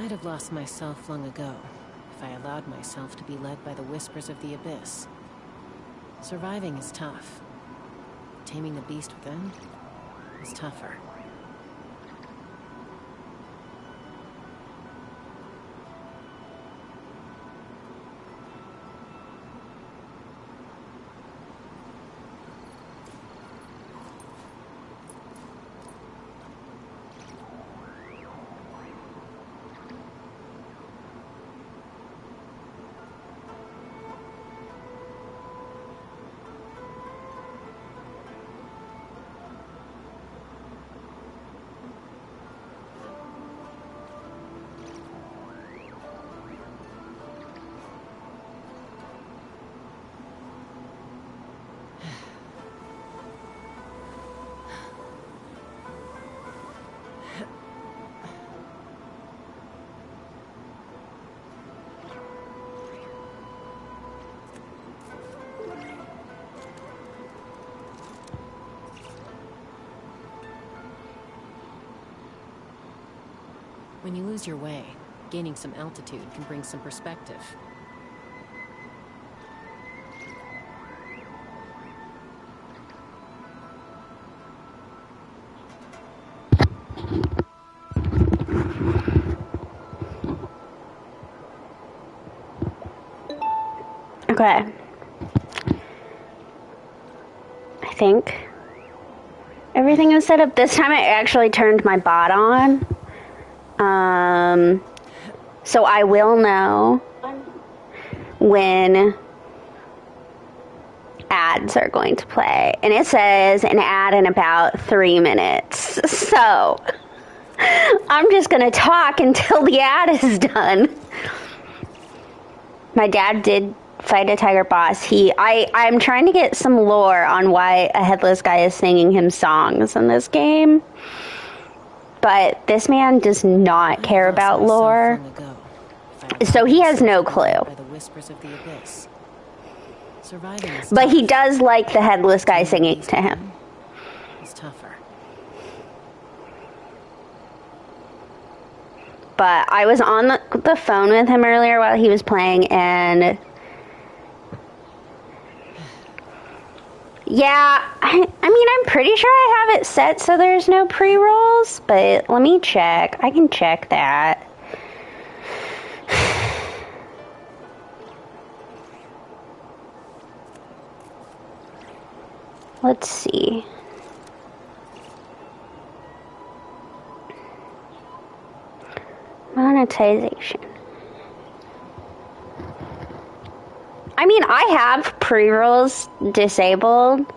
might have lost myself long ago if I allowed myself to be led by the whispers of the abyss. Surviving is tough. Taming the beast within is tougher. When you lose your way, gaining some altitude can bring some perspective. Okay. I think everything is set up. This time I actually turned my bot on. So I will know when ads are going to play. And it says an ad in about 3 minutes. So I'm just going to talk until the ad is done. My dad did fight a tiger boss. I'm trying to get some lore on why a headless guy is singing him songs in this game. But this man does not care about lore, so he has no clue. But he does like the headless guy singing to him. It's tougher. But I was on the phone with him earlier while he was playing, and yeah, I mean, I'm pretty sure I have it set so there's no pre-rolls, but let me check. I can check that. Let's see. Monetization. I mean, I have pre-rolls disabled,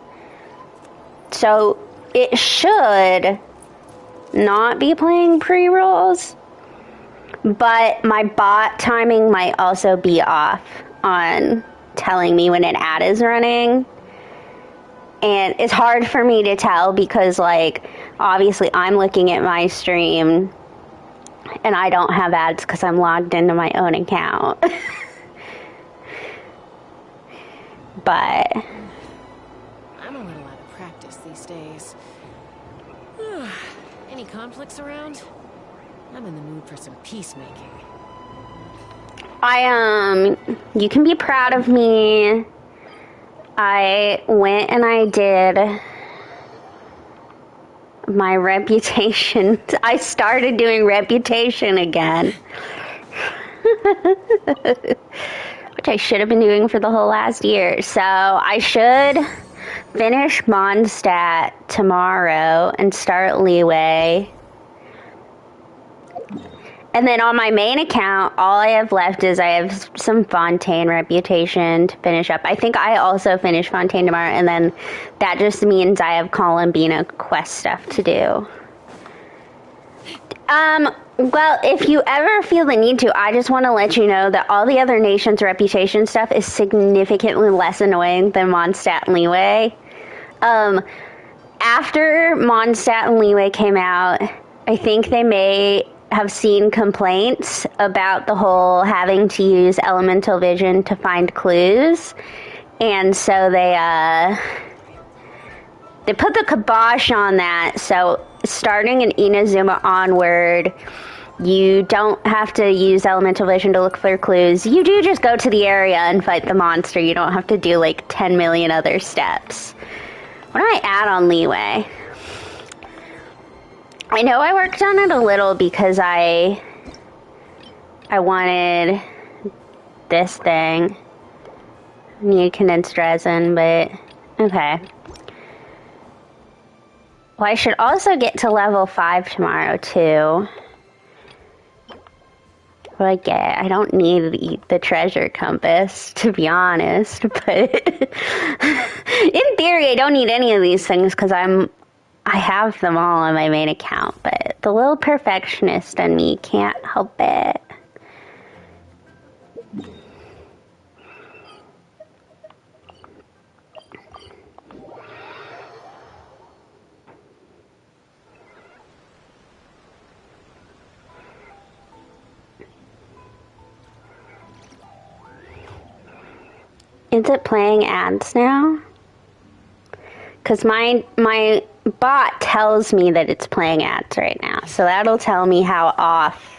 so it should not be playing pre-rolls, but my bot timing might also be off on telling me when an ad is running, and it's hard for me to tell because, like, obviously I'm looking at my stream and I don't have ads because I'm logged into my own account. But I'm a little out of practice these days. Any conflicts around? I'm in the mood for some peacemaking. You can be proud of me. I went and I did my reputation. I started doing reputation again. Which I should have been doing for the whole last year. So I should finish Mondstadt tomorrow and start Leeway. And then on my main account, all I have left is I have some Fontaine reputation to finish up. I think I also finish Fontaine tomorrow, and then that just means I have Columbina quest stuff to do. Well, if you ever feel the need to, I just want to let you know that all the other nations' reputation stuff is significantly less annoying than Mondstadt and Leeway. After Mondstadt and Leeway came out, I think they may have seen complaints about the whole having to use elemental vision to find clues, and so they put the kibosh on that. So starting in Inazuma onward, You don't have to use elemental vision to look for clues. You do just go to the area and fight the monster. You don't have to do like 10 million other steps. What do I add on leeway? I know I worked on it a little because I wanted this thing. Need condensed resin, but okay. Well, I should also get to level 5 tomorrow, too. What do I get? I don't need the treasure compass, to be honest, but in theory, I don't need any of these things because I have them all on my main account, but the little perfectionist in me can't help it. Is it playing ads now? Because my bot tells me that it's playing ads right now, so that'll tell me how off.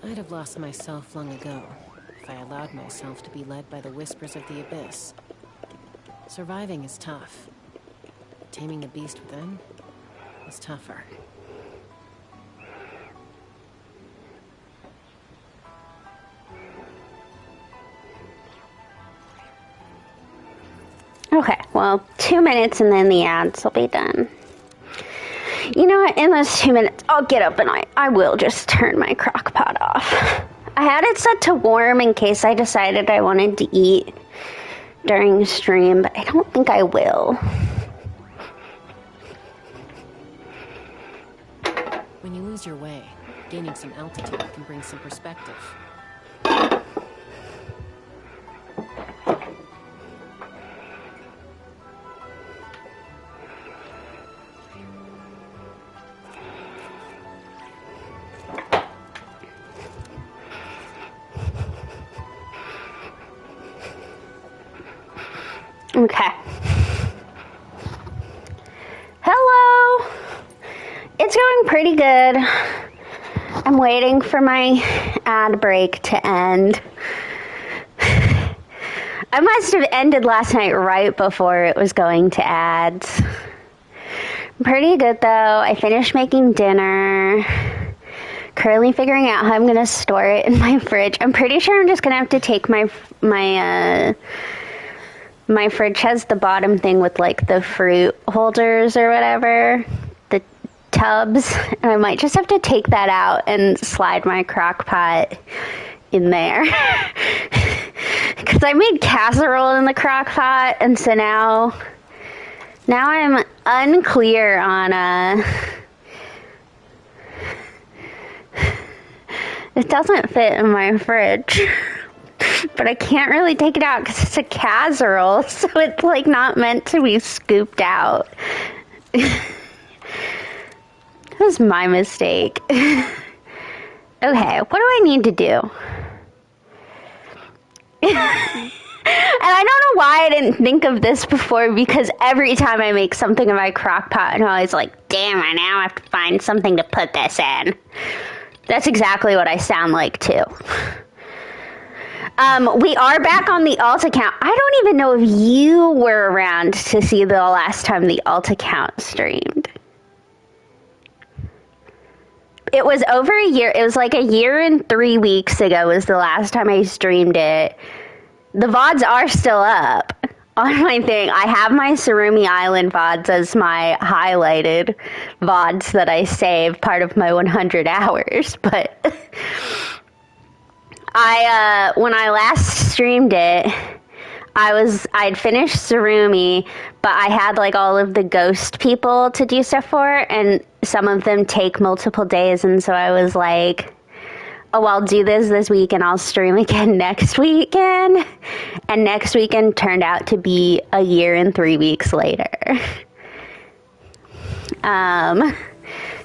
I'd have lost myself long ago if I allowed myself to be led by the whispers of the abyss. Surviving is tough. Taming the beast within is tougher. Okay, well, 2 minutes and then the ads will be done. You know what, in those 2 minutes, I'll get up and I will just turn my crock pot off. I had it set to warm in case I decided I wanted to eat during stream, but I don't think I will. When you lose your way, gaining some altitude can bring some perspective. Okay. Hello! It's going pretty good. I'm waiting for my ad break to end. I must have ended last night right before it was going to ads. Pretty good though. I finished making dinner. Currently figuring out how I'm going to store it in my fridge. I'm pretty sure I'm just going to have to take my fridge has the bottom thing with like the fruit holders or whatever, the tubs, and I might just have to take that out and slide my crock pot in there. Because I made casserole in the crock pot, and so now I'm unclear on it doesn't fit in my fridge. But I can't really take it out because it's a casserole, so it's like not meant to be scooped out. That was my mistake. Okay, what do I need to do? And I don't know why I didn't think of this before, because every time I make something in my crock pot, I'm always like, damn, I now have to find something to put this in. That's exactly what I sound like, too. We are back on the alt account. I don't even know if you were around to see the last time the alt account streamed. It was over a year. It was like a year and 3 weeks ago was the last time I streamed it. The VODs are still up on my thing. I have my Surumi Island VODs as my highlighted VODs that I save, part of my 100 hours, but when I last streamed it, I'd finished Surumi, but I had like all of the ghost people to do stuff for, and some of them take multiple days, and so I was like, oh, I'll do this week and I'll stream again next weekend. And next weekend turned out to be a year and 3 weeks later.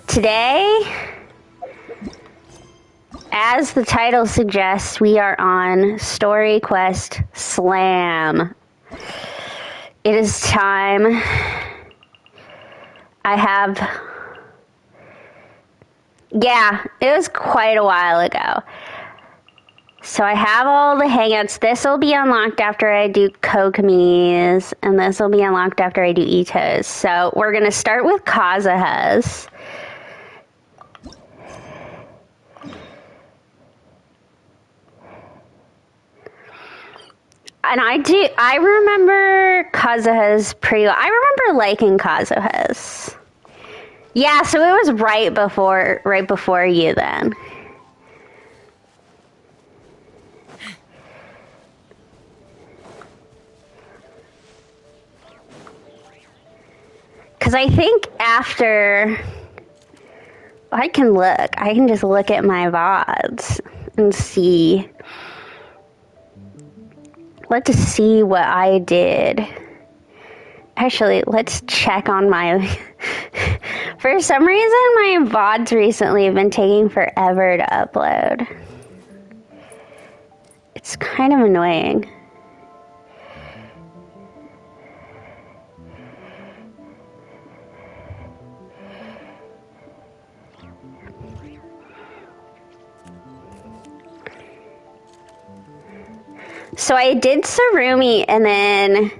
Today, as the title suggests, we are on Story Quest Slam. It is time. Yeah, it was quite a while ago. So I have all the hangouts. This will be unlocked after I do Kokomi's, and this will be unlocked after I do Ito's. So we're going to start with Kazuha's. And I remember Kazuha's pretty well. I remember liking Kazuha's. Yeah, so it was right before you then. Because I think after... I can just look at my VODs and see... Let's see what I did. Actually, let's check on my... For some reason, my VODs recently have been taking forever to upload. It's kind of annoying. So I did Sarumi, and then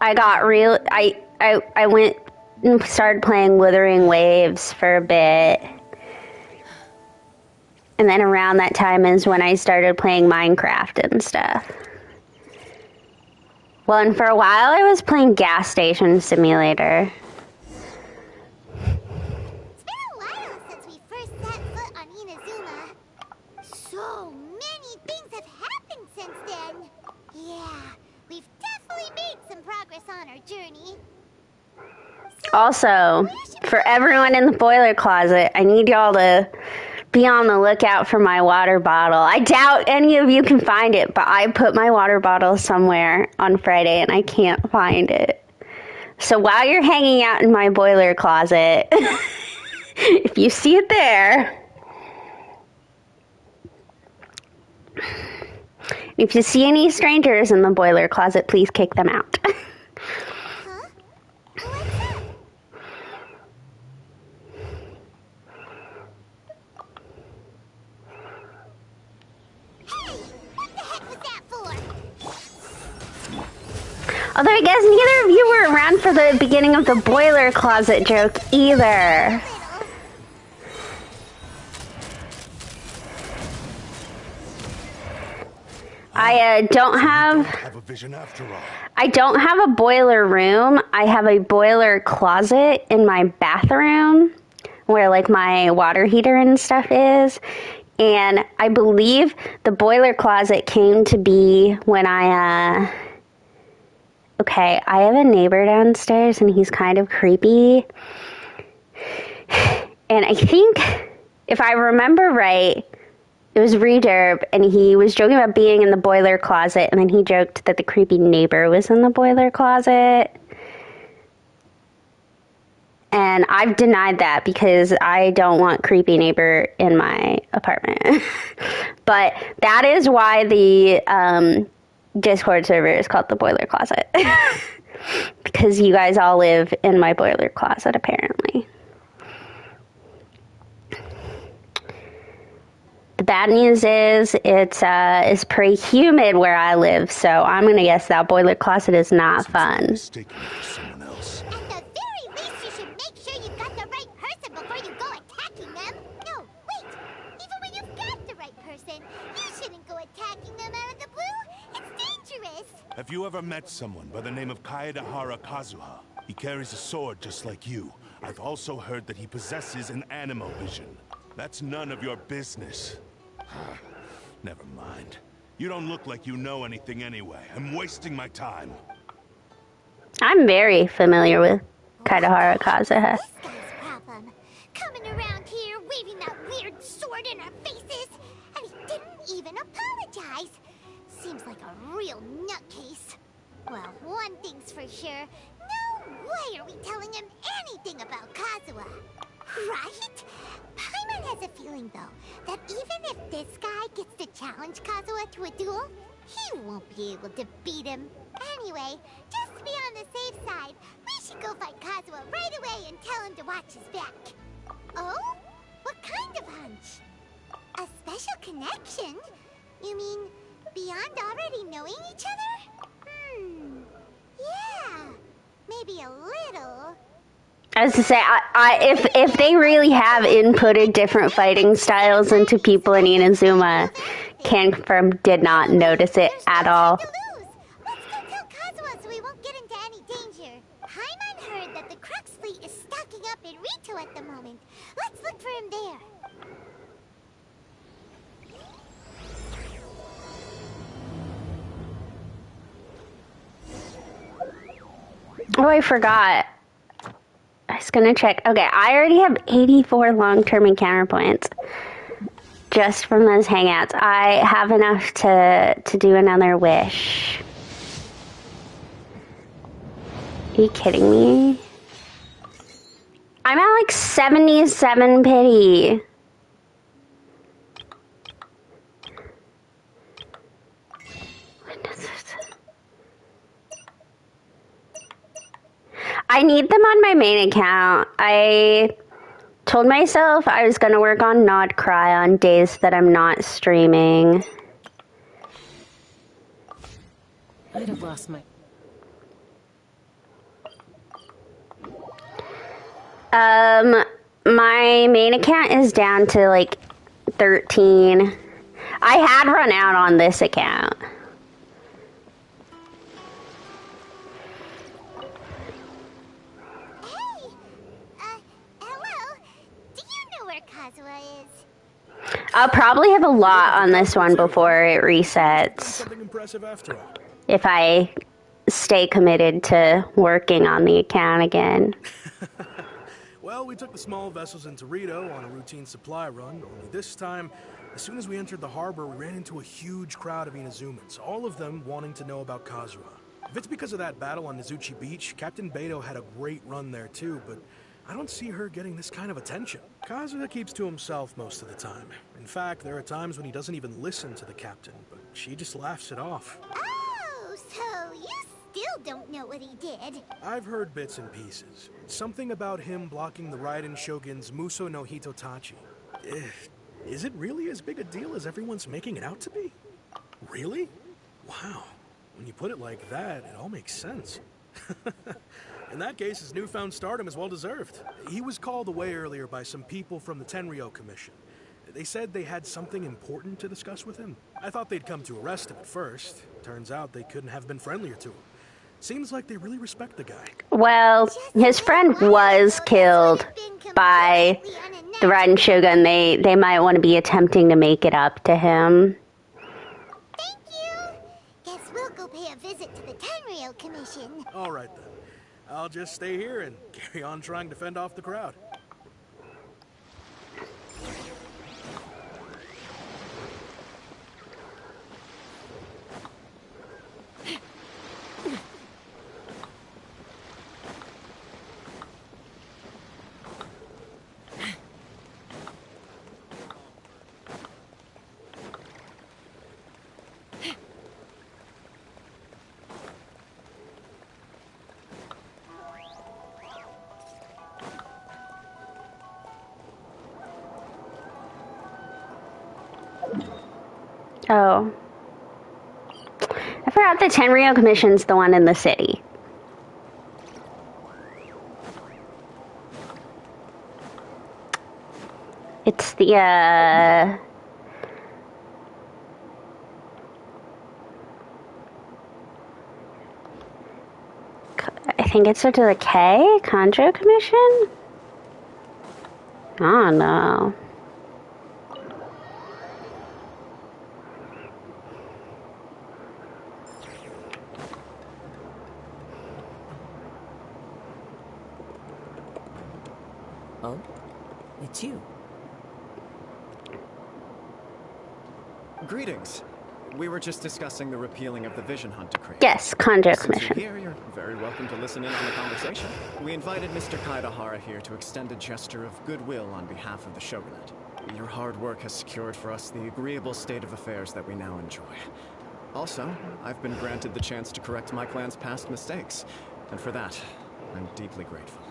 I got I went and started playing Wuthering Waves for a bit. And then around that time is when I started playing Minecraft and stuff. Well, and for a while I was playing Gas Station Simulator. It's been a while since we first set foot on Inazuma. So many things have happened since then. Yeah, we've definitely made some progress on our journey. Also, for everyone in the boiler closet, I need y'all to be on the lookout for my water bottle. I doubt any of you can find it, but I put my water bottle somewhere on Friday and I can't find it. So while you're hanging out in my boiler closet, if you see it there, if you see any strangers in the boiler closet, please kick them out. Although I guess neither of you were around for the beginning of the boiler closet joke either. I don't have a boiler room. I have a boiler closet in my bathroom where like my water heater and stuff is. And I believe the boiler closet came to be when okay, I have a neighbor downstairs and he's kind of creepy. And I think, if I remember right, it was Rederb, and he was joking about being in the boiler closet, and then he joked that the creepy neighbor was in the boiler closet. And I've denied that because I don't want creepy neighbor in my apartment. But that is why the Discord server is called the Boiler Closet. Because you guys all live in my boiler closet, apparently. The bad news is it's pretty humid where I live, so I'm going to guess that boiler closet is not fun. At the very least, you should make sure you've got the right person before you go attacking them. No, wait. Even when you've got the right person, you shouldn't go attacking them out of the blue. It's dangerous. Have you ever met someone by the name of Kaedahara Kazuha? He carries a sword just like you. I've also heard that he possesses an animo vision. That's none of your business. Never mind. You don't look like you know anything anyway. I'm wasting my time. I'm very familiar with Kaedahara Kazuha. This guy's problem. Coming around here Well, one thing's for sure. No way are we telling him anything about Kazuha. Right? Paimon has a feeling, though, that even if this guy gets to challenge Kazuha to a duel, he won't be able to beat him. Anyway, just to be on the safe side, we should go find Kazuha right away and tell him to watch his back. Oh? What kind of hunch? A special connection? You mean beyond already knowing each other? Yeah, maybe a little. I was to say, if they really have inputted different fighting styles into people in Inazuma, can confirm did not notice it at all. Let's go tell Kazuha so we won't get into any danger. Paimon heard that the Crux fleet is stocking up in Rito at the moment. Let's look for him there. Oh, I forgot. I was gonna check. Okay, I already have 84 long-term encounter points just from those hangouts. I have enough to do another wish. Are you kidding me? I'm at like 77 pity. I need them on my main account. I told myself I was going to work on Not Cry on days that I'm not streaming. I'd have lost my... My main account is down to like 13. I had run out on this account. I'll probably have a lot on this one before it resets. Something impressive after all. If I stay committed to working on the account again. Well, we took the small vessels into Rito on a routine supply run, only this time, as soon as we entered the harbor, we ran into a huge crowd of Inazumans, all of them wanting to know about Kazuha. If it's because of that battle on Nizuchi Beach, Captain Beto had a great run there too, but I don't see her getting this kind of attention. Kazuha keeps to himself most of the time. In fact, there are times when he doesn't even listen to the captain, but she just laughs it off. Oh, so you still don't know what he did? I've heard bits and pieces. Something about him blocking the Raiden Shogun's Muso no Hitotachi. Is it really as big a deal as everyone's making it out to be? Really? Wow. When you put it like that, it all makes sense. In that case, his newfound stardom is well-deserved. He was called away earlier by some people from the Tenryou Commission. They said they had something important to discuss with him. I thought they'd come to arrest him at first. Turns out they couldn't have been friendlier to him. Seems like they really respect the guy. Well, his friend was killed by the Raiden Shogun. They might want to be attempting to make it up to him. Thank you. Guess we'll go pay a visit to the Tenryou Commission. All right, then. I'll just stay here and carry on trying to fend off the crowd. Oh. I forgot the Tenryou Commission's the one in the city. It's the, I think it starts with a K? Kujou Commission? I don't know. Oh? It's you. Greetings. We were just discussing the repealing of the Vision Hunt decree. Yes, Kujou Since Commission. you're here, you're very welcome to listen in on the conversation. We invited Mr. Kaidahara here to extend a gesture of goodwill on behalf of the Shogunate. Your hard work has secured for us the agreeable state of affairs that we now enjoy. Also, I've been granted the chance to correct my clan's past mistakes, and for that, I'm deeply grateful.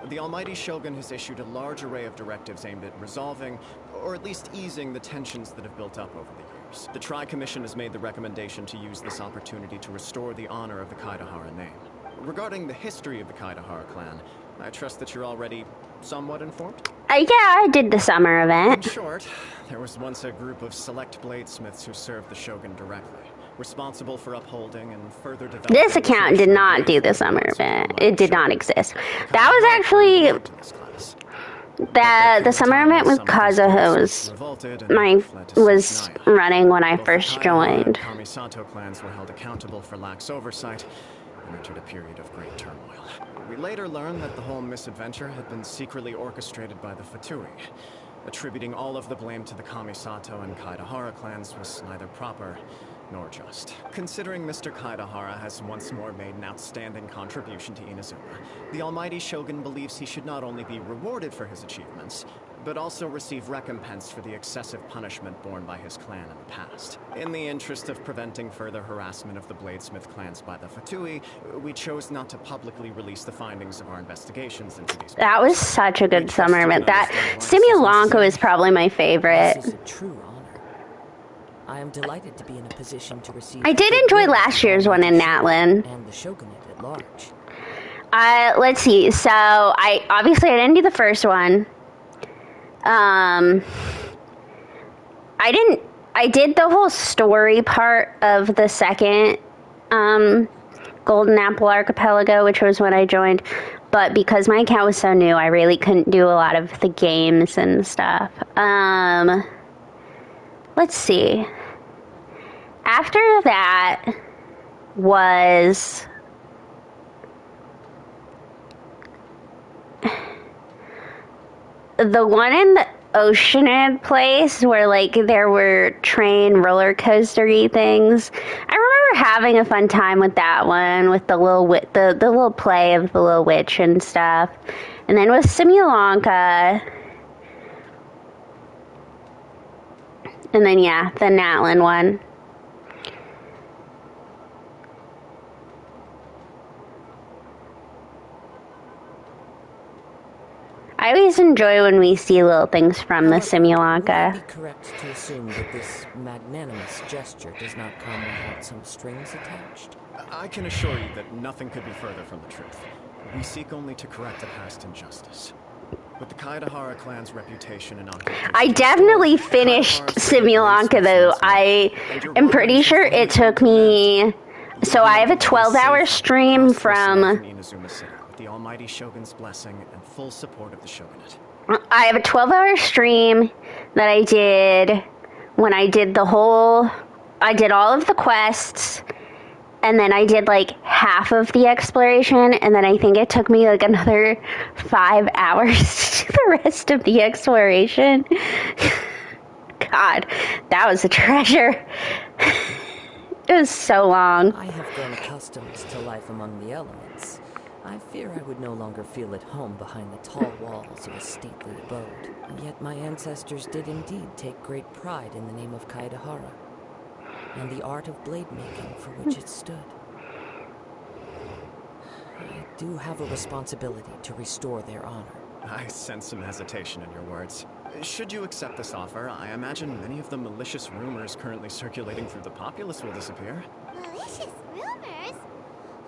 The Almighty Shogun has issued a large array of directives aimed at resolving, or at least easing, the tensions that have built up over the years. The Tri-Commission has made the recommendation to use this opportunity to restore the honor of the Kaidahara name. Regarding the history of the Kaidahara clan, I trust that you're already somewhat informed? Yeah, I did the summer In event. short, there was once a group of select bladesmiths who served the Shogun directly, responsible for upholding and further developing... This account did not do the summer event. It did not exist. That was actually... The summer event with Kazuha was running when I first joined. Kamisato clans were held accountable for lax oversight and entered a period of great turmoil. We later learned that the whole misadventure had been secretly orchestrated by the Fatui. Attributing all of the blame to the Kamisato and Kaidahara clans was neither proper nor just. Considering Mr. Kaidahara has once more made an outstanding contribution to Inazuma, the Almighty Shogun believes he should not only be rewarded for his achievements, but also receive recompense for the excessive punishment borne by his clan in the past. In the interest of preventing further harassment of the Bladesmith clans by the Fatui, we chose not to publicly release the findings of our investigations into these... That was such a good summer event. That Simulanko is probably my favorite. This is a true honor. I am delighted to be in a position to receive... I did enjoy last year's one in Natlin. And the Shogunate at large. Let's see. So, I didn't do the first one. I did the whole story part of the second, Golden Apple Archipelago, which was when I joined. But because my account was so new, I really couldn't do a lot of the games and stuff. Let's see. After that was... the one in the Oceanid place where, like, there were train roller coaster-y things. I remember having a fun time with that one, with the little the little play of the little witch and stuff. And then with Simulanka. And then, yeah, the Natlin one. I always enjoy when we see little things from the Simulanka. Would it be correct to assume that this magnanimous gesture does not come without some strings attached? I can assure you that nothing could be further from the truth. We seek only to correct a past injustice. With the Kaidahara clan's reputation and occupation... I definitely finished Simulanka, though. I am pretty sure it took me... So I have a 12-hour stream from... the Almighty Shogun's blessing and full support of the Shogunate. I have a 12-hour stream that I did when I did I did all of the quests, and then I did, like, half of the exploration, and then I think it took me, like, another 5 hours to do the rest of the exploration. God, that was a treasure. It was so long. I have grown accustomed to life among the elements. I fear I would no longer feel at home behind the tall walls of a stately abode. Yet my ancestors did indeed take great pride in the name of Kaidahara, and the art of blade making for which it stood. I do have a responsibility to restore their honor. I sense some hesitation in your words. Should you accept this offer, I imagine many of the malicious rumors currently circulating through the populace will disappear. Malicious rumors?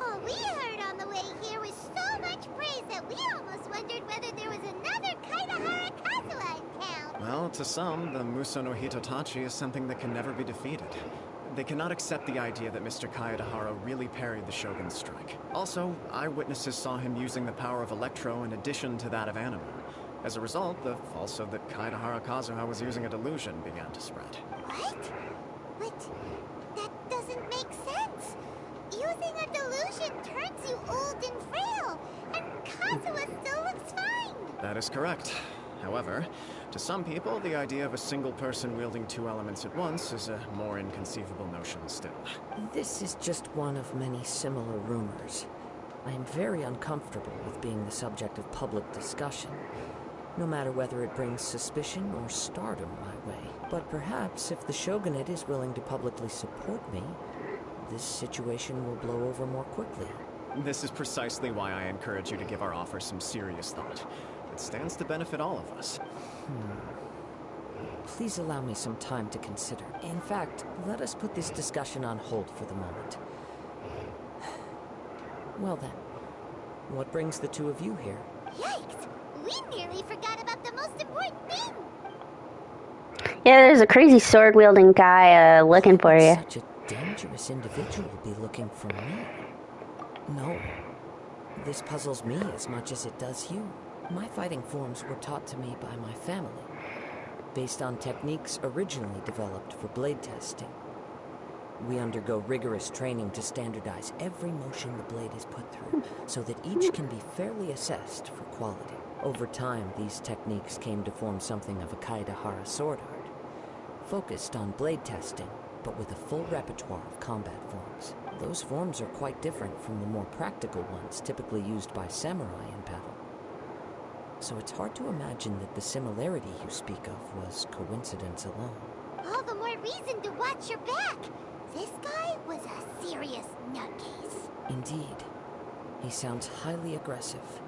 All we heard on the way here was so much praise that we almost wondered whether there was another Kaidahara Kazuha in town. Well, to some, the Muso no Hitotachi is something that can never be defeated. They cannot accept the idea that Mr. Kaidahara really parried the Shogun's strike. Also, eyewitnesses saw him using the power of Electro in addition to that of Anima. As a result, the falsehood that Kaidahara Kazuha was using a delusion began to spread. What? But that doesn't make sense. Using a delusion turns you old and frail, and Kazuha still looks fine. That is correct. However, To some people, the idea of a single person wielding two elements at once is a more inconceivable notion still. This is just one of many similar rumors. I am very uncomfortable with being the subject of public discussion, no matter whether it brings suspicion or stardom my way. But perhaps if the Shogunate is willing to publicly support me, this situation will blow over more quickly. This is precisely why I encourage you to give our offer some serious thought. It stands to benefit all of us. Please allow me some time to consider. In fact, let us put this discussion on hold for the moment. Well then, what brings the two of you here? Yikes! We nearly forgot about the most important thing! Yeah, there's a crazy sword-wielding guy looking for you. Such a dangerous individual will be looking for me. No, this puzzles me as much as it does you. My fighting forms were taught to me by my family, based on techniques originally developed for blade testing. We undergo rigorous training to standardize every motion the blade is put through, so that each can be fairly assessed for quality. Over time, these techniques came to form something of a Kaedehara sword art, focused on blade testing, but with a full repertoire of combat forms. Those forms are quite different from the more practical ones typically used by samurai in battle. So it's hard to imagine that the similarity you speak of was coincidence alone. All the more reason to watch your back! This guy was a serious nutcase. Indeed. He sounds highly aggressive.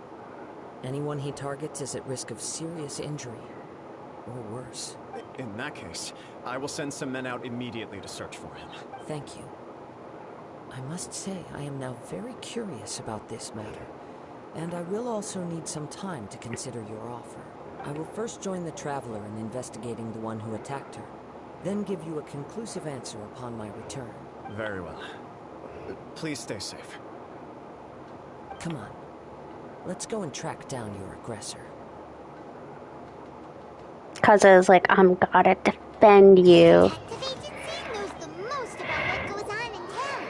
Anyone he targets is at risk of serious injury, or worse. In that case, I will send some men out immediately to search for him. Thank you. I must say I am now very curious about this matter, and I will also need some time to consider your offer. I will first join the Traveler in investigating the one who attacked her, then give you a conclusive answer upon my return. Very well. Please stay safe. Come on. Let's go and track down your aggressor. Kazuha's like, I'm gotta defend you. Detective agency knows the most about what goes on in town.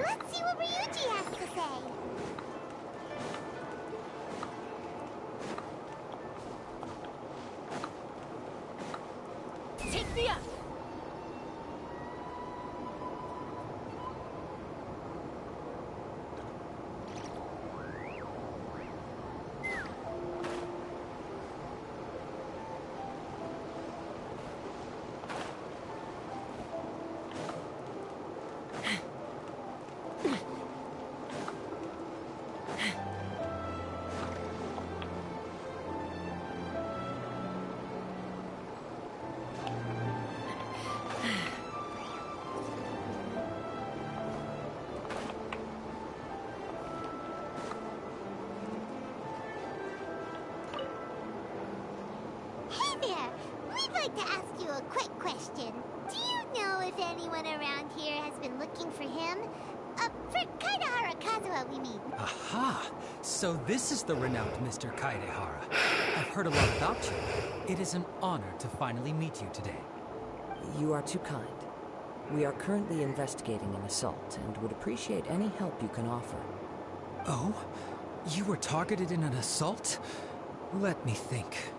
Let's see what Ryuji has to say. Take me up! Hey there! We'd like to ask you a quick question. Do you know if anyone around here has been looking for him? For Kaedehara Kazuha, we mean. Aha! So this is the renowned Mr. Kaedehara. I've heard a lot about you. It is an honor to finally meet you today. You are too kind. We are currently investigating an assault and would appreciate any help you can offer. Oh? You were targeted in an assault? Let me think.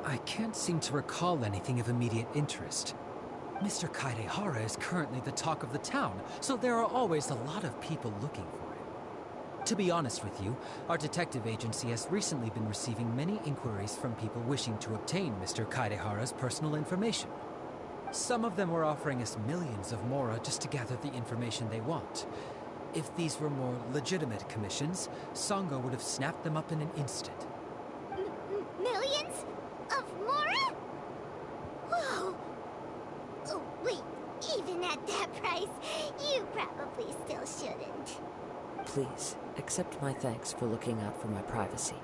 I can't seem to recall anything of immediate interest. Mr. Kaedehara is currently the talk of the town, so there are always a lot of people looking for him. To be honest with you, our detective agency has recently been receiving many inquiries from people wishing to obtain Mr. Kaedehara's personal information. Some of them were offering us millions of mora just to gather the information they want. If these were more legitimate commissions, Sango would have snapped them up in an instant. Millions? Of mora? Whoa! Oh, wait, even at that price, you probably still shouldn't. Please, accept my thanks for looking out for my privacy.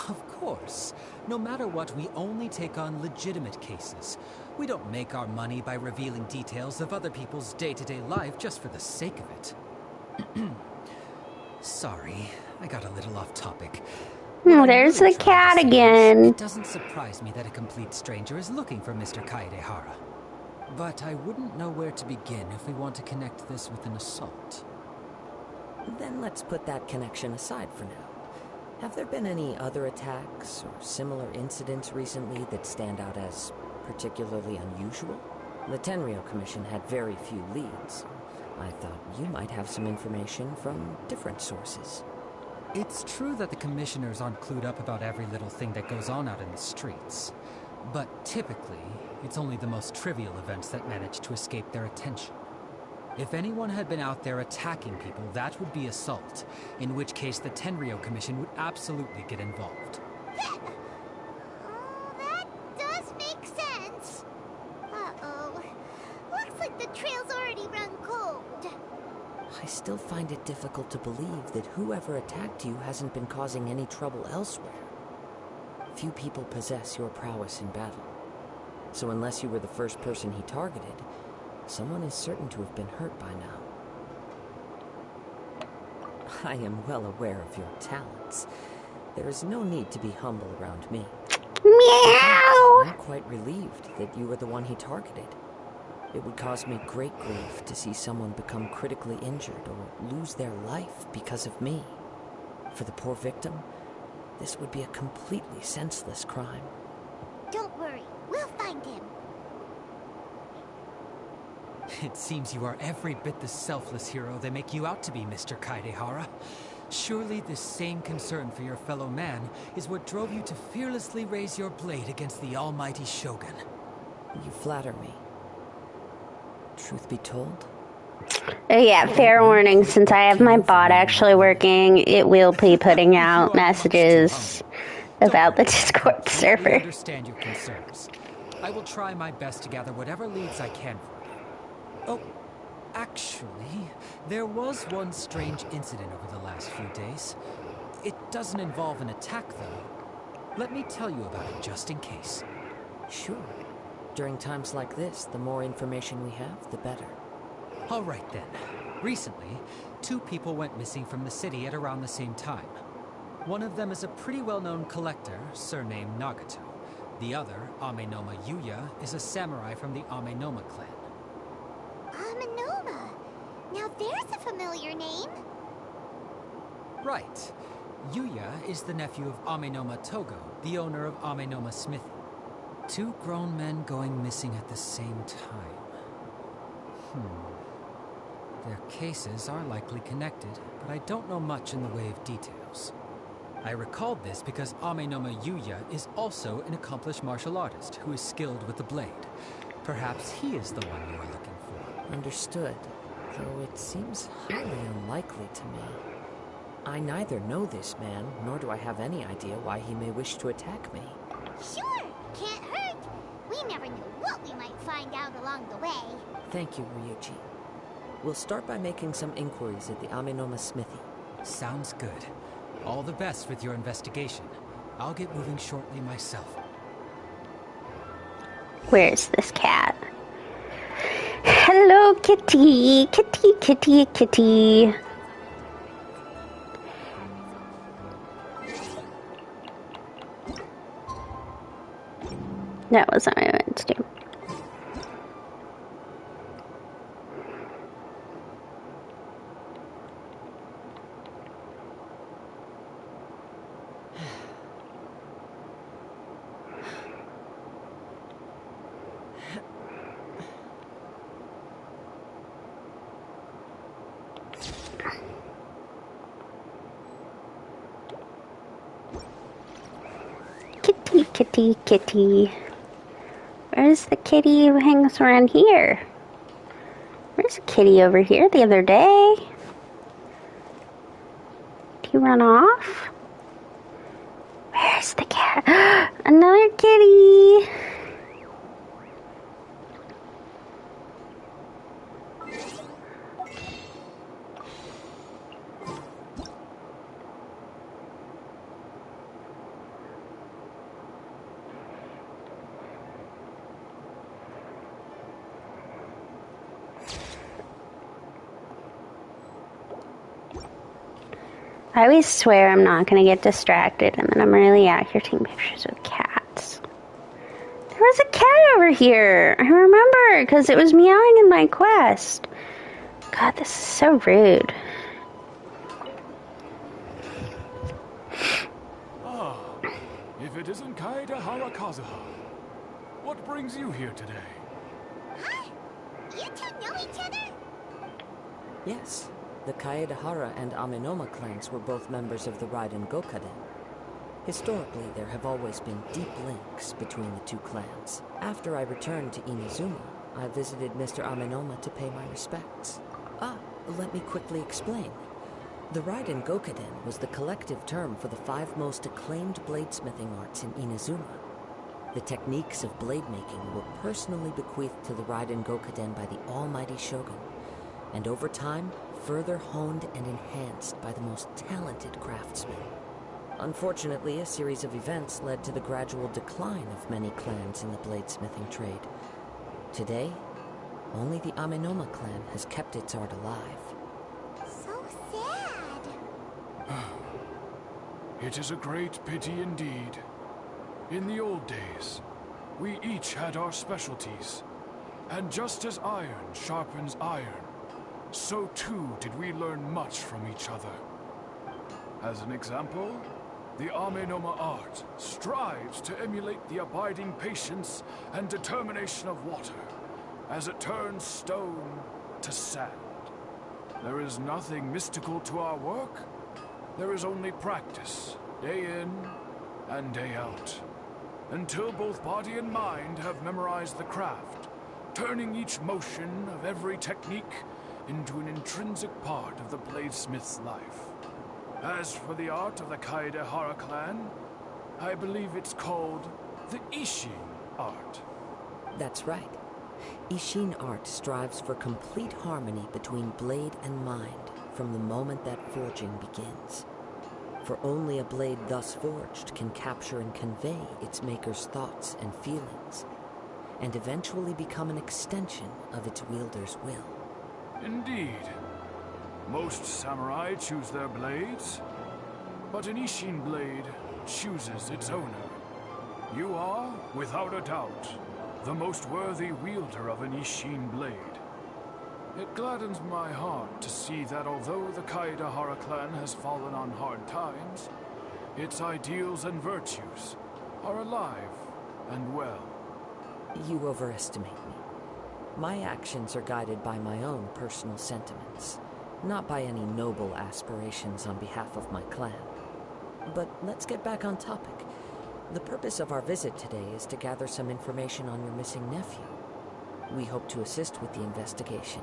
Of course. No matter what, we only take on legitimate cases. We don't make our money by revealing details of other people's day-to-day life just for the sake of it. Sorry, I got a little off topic. Oh, there's the cat again. It doesn't surprise me that a complete stranger is looking for Mr. Kaedehara. But I wouldn't know where to begin if we want to connect this with an assault. Then let's put that connection aside for now. Have there been any other attacks or similar incidents recently that stand out as particularly unusual? The Tenryou Commission had very few leads. I thought you might have some information from different sources. It's true that the commissioners aren't clued up about every little thing that goes on out in the streets. But typically, it's only the most trivial events that manage to escape their attention. If anyone had been out there attacking people, that would be assault, in which case the Tenryou Commission would absolutely get involved. Oh, that does make sense. Uh-oh. Looks like the trail's already run cold. I still find it difficult to believe that whoever attacked you hasn't been causing any trouble elsewhere. Few people possess your prowess in battle. So unless you were the first person he targeted, someone is certain to have been hurt by now. I am well aware of your talents. There is no need to be humble around me. Meow! I'm quite relieved that you were the one he targeted. It would cause me great grief to see someone become critically injured or lose their life because of me. For the poor victim, this would be a completely senseless crime. Don't worry, we'll find him. It seems you are every bit the selfless hero they make you out to be, Mr. Kaidehara. Surely this same concern for your fellow man is what drove you to fearlessly raise your blade against the almighty Shogun. You flatter me. Truth be told, Oh yeah, fair warning, since I have my bot actually working, it will be putting out messages about the Discord I server. understand your concerns. I will try my best to gather whatever leads I can for you. Oh, actually, there was one strange incident over the last few days. It doesn't involve an attack, though. Let me tell you about it just in case. sure. During times like this, the more information we have, the better. All right then. Recently, 2 people went missing from the city at around the same time. One of them is a pretty well-known collector, surnamed Nagato. The other, Amenoma Yuya, is a samurai from the Amenoma clan. Amenoma. Now there's a familiar name. Right. Yuya is the nephew of Amenoma Togo, the owner of Amenoma Smithy. 2 grown men going missing at the same time. Their cases are likely connected, but I don't know much in the way of details. I recalled this because Amenoma Yuya is also an accomplished martial artist who is skilled with the blade. Perhaps he is the one you are looking for. Understood, though it seems highly unlikely to me. I neither know this man, nor do I have any idea why he may wish to attack me. Sure, can't hurt. We never know what we might find out along the way. Thank you, Ryuji. We'll start by making some inquiries at the Amenoma Smithy. Sounds good. All the best with your investigation. I'll get moving shortly myself. Where's this cat? Hello, kitty. Kitty, kitty, kitty. That wasn't what I meant to do. Kitty, kitty, kitty. Where's the kitty who hangs around here? Where's a kitty over here the other day? Did he run off? Where's the cat? Another kitty! I always swear I'm not going to get distracted, and then I'm really out here taking pictures with cats. There was a cat over here. I remember, because it was meowing in my quest. God, this is so rude. if it isn't Kaedehara Kazuha. What brings you here today? Huh? You two know each other? Yes, the Kaedehara and Amenoma clans were both members of the Raiden Gokaden. Historically, there have always been deep links between the two clans. After I returned to Inazuma, I visited Mr. Amenoma to pay my respects. Let me quickly explain. The Raiden Gokaden was the collective term for the 5 most acclaimed bladesmithing arts in Inazuma. The techniques of blade making were personally bequeathed to the Raiden Gokaden by the almighty Shogun, and over time, further honed and enhanced by the most talented craftsmen. Unfortunately, a series of events led to the gradual decline of many clans in the bladesmithing trade. Today, only the Amenoma clan has kept its art alive. So sad. It is a great pity indeed. In the old days, we each had our specialties. And just as iron sharpens iron, so too did we learn much from each other. As an example, the Amenoma art strives to emulate the abiding patience and determination of water as it turns stone to sand. There is nothing mystical to our work. There is only practice, day in and day out, until both body and mind have memorized the craft, turning each motion of every technique into an intrinsic part of the bladesmith's life. As for the art of the Kaedehara clan, I believe it's called the Ishin art. That's right. Ishin art strives for complete harmony between blade and mind from the moment that forging begins. For only a blade thus forged can capture and convey its maker's thoughts and feelings, and eventually become an extension of its wielder's will. Indeed. Most samurai choose their blades, but an Ishin blade chooses its owner. You are, without a doubt, the most worthy wielder of an Ishin blade. It gladdens my heart to see that although the Kaedehara clan has fallen on hard times, its ideals and virtues are alive and well. You overestimate me. My actions are guided by my own personal sentiments, not by any noble aspirations on behalf of my clan. But let's get back on topic. The purpose of our visit today is to gather some information on your missing nephew. We hope to assist with the investigation.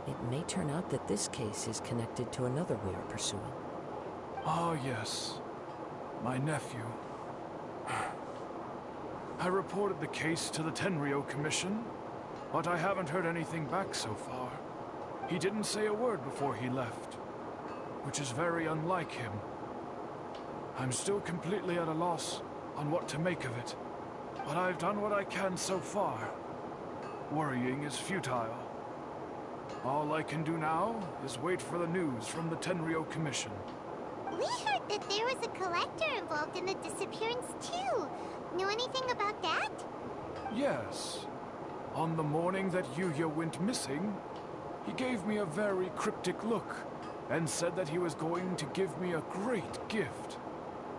It may turn out that this case is connected to another we are pursuing. Ah, yes. My nephew. I reported the case to the Tenryou Commission, but I haven't heard anything back so far. He didn't say a word before he left, which is very unlike him. I'm still completely at a loss on what to make of it, but I've done what I can so far. Worrying is futile. All I can do now is wait for the news from the Tenryou Commission. We heard that there was a collector involved in the disappearance too. Know anything about that? Yes. On the morning that Yuya went missing, he gave me a very cryptic look and said that he was going to give me a great gift.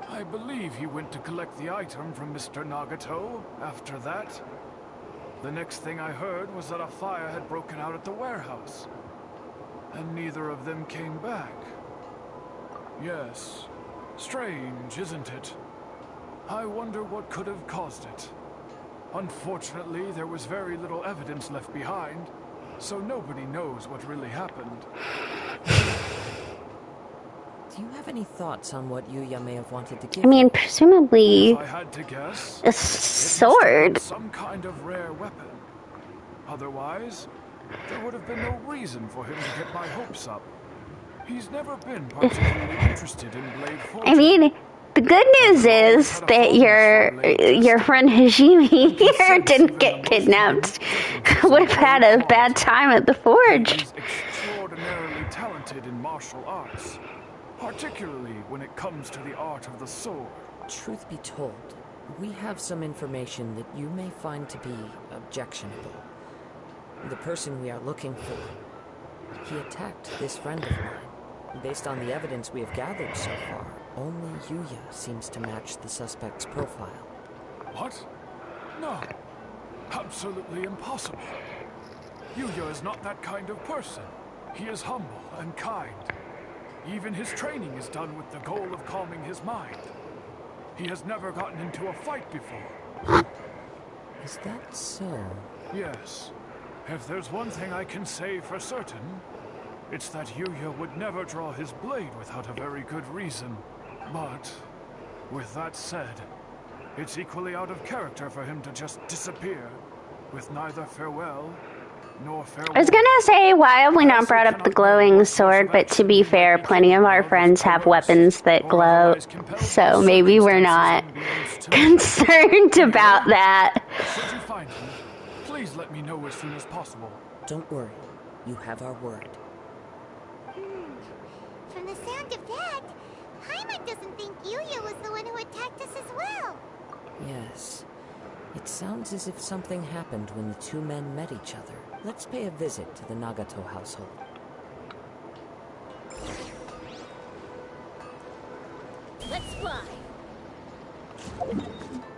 I believe he went to collect the item from Mr. Nagato after that. The next thing I heard was that a fire had broken out at the warehouse, and neither of them came back. Yes, strange, isn't it? I wonder what could have caused it. Unfortunately, there was very little evidence left behind, so nobody knows what really happened. Do you have any thoughts on what Yuya may have wanted to give I mean, you? presumably If I had to guess, a sword. some kind of rare weapon. Otherwise, there would have been no reason for him to get my hopes up. He's never been particularly interested in blade forging. I mean, the good news is that your friend Hajime here didn't get kidnapped. Would have had a bad time at the forge. He's extraordinarily talented in martial arts, particularly when it comes to the art of the sword. Truth be told, we have some information that you may find to be objectionable. The person we are looking for, he attacked this friend of mine, Based on the evidence we have gathered so far, only Yuya seems to match the suspect's profile. What? No. Absolutely impossible. Yuya is not that kind of person. He is humble and kind. Even his training is done with the goal of calming his mind. He has never gotten into a fight before. Is that so? Yes. If there's one thing I can say for certain, it's that Yuya would never draw his blade without a very good reason. But, with that said, it's equally out of character for him to just disappear, with neither farewell nor farewell. I was gonna say, why have we not brought up the glowing sword? But to be fair, plenty of our friends have weapons that glow, so maybe we're not concerned about that. Should you find him, please let me know as soon as possible. Don't worry. You have our word. From the sound of that, Paimon doesn't think Yuya was the one who attacked us as well. Yes. It sounds as if something happened when the two men met each other. Let's pay a visit to the Nagato household. Let's fly.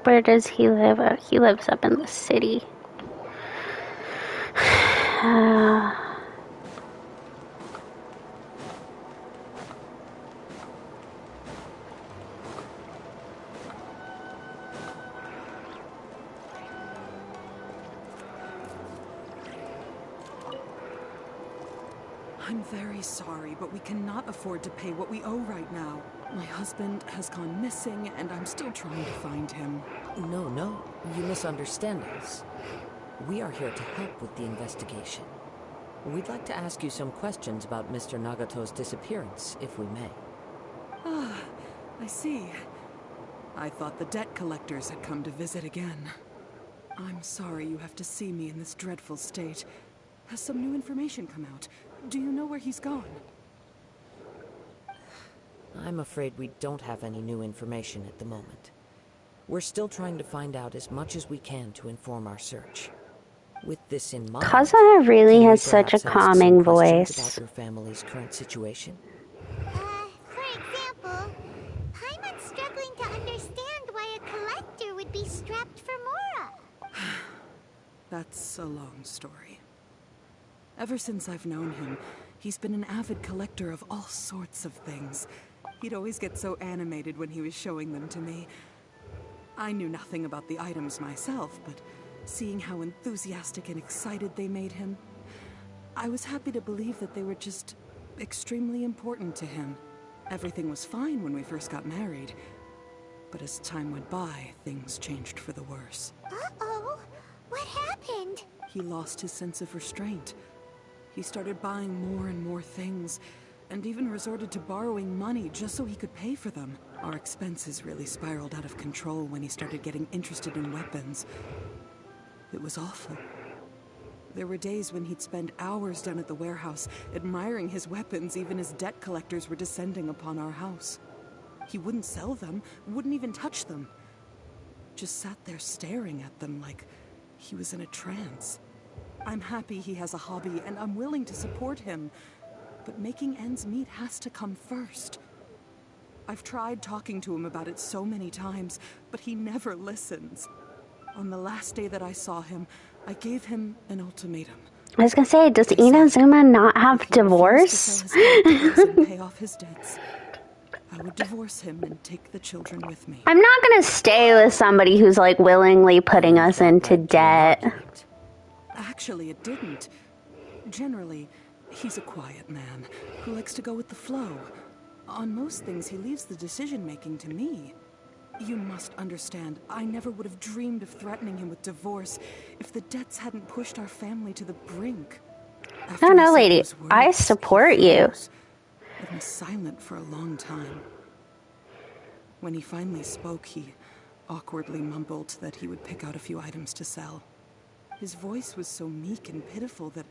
Where does he live? Oh, he lives up in the city. I'm very sorry, but we cannot afford to pay what we owe right now. My husband has gone missing, and I'm still trying to find him. No, you misunderstand us. We are here to help with the investigation. We'd like to ask you some questions about Mr. Nagato's disappearance, if we may. Ah, I see. I thought the debt collectors had come to visit again. I'm sorry you have to see me in this dreadful state. Has some new information come out? Do you know where he's gone? I'm afraid we don't have any new information at the moment. We're still trying to find out as much as we can to inform our search. With this in mind, Kazuha really has can we such a perhaps ask some calming questions voice. about your family's current situation? For example, Paimon's struggling to understand why a collector would be strapped for Mora. That's a long story. Ever since I've known him, he's been an avid collector of all sorts of things. He'd always get so animated when he was showing them to me. I knew nothing about the items myself, but seeing how enthusiastic and excited they made him, I was happy to believe that they were just extremely important to him. Everything was fine when we first got married, but as time went by, things changed for the worse. Uh-oh, what happened? He lost his sense of restraint. He started buying more and more things, and even resorted to borrowing money just so he could pay for them. Our expenses really spiraled out of control when he started getting interested in weapons. It was awful. There were days when he'd spend hours down at the warehouse, admiring his weapons even as debt collectors were descending upon our house. He wouldn't sell them, wouldn't even touch them. Just sat there staring at them like he was in a trance. I'm happy he has a hobby, and I'm willing to support him. But making ends meet has to come first. I've tried talking to him about it so many times, but he never listens. On the last day that I saw him, I gave him an ultimatum. I was gonna say, does Inazuma not have divorce? If he refused to sell his and pay off his debts, I would divorce him and take the children with me. I'm not gonna stay with somebody who's like willingly putting us into debt. Actually, it didn't. Generally, he's a quiet man who likes to go with the flow. On most things, he leaves the decision-making to me. You must understand, I never would have dreamed of threatening him with divorce if the debts hadn't pushed our family to the brink. After No, he no, said lady. those I words, support he you. froze and was silent for a long time. When he finally spoke, he awkwardly mumbled that he would pick out a few items to sell. His voice was so meek and pitiful that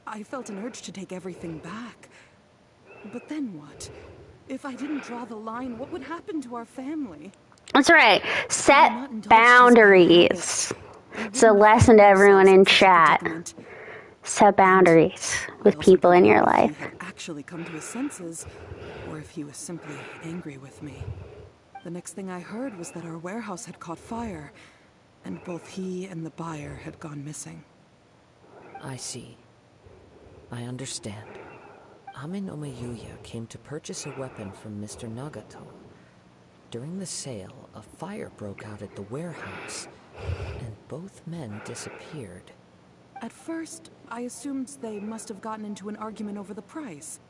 I felt an urge to take everything back. But then what? If I didn't draw the line, what would happen to our family? That's right. Set boundaries. It's a lesson to everyone in chat. Set boundaries with I also people in didn't your know if life. he had actually come to his senses, or if he was simply angry with me. The next thing I heard was that our warehouse had caught fire, and both he and the buyer had gone missing. I see. I understand. Ame no Mayuya came to purchase a weapon from Mr. Nagato. During the sale, a fire broke out at the warehouse, and both men disappeared. At first, I assumed they must have gotten into an argument over the price.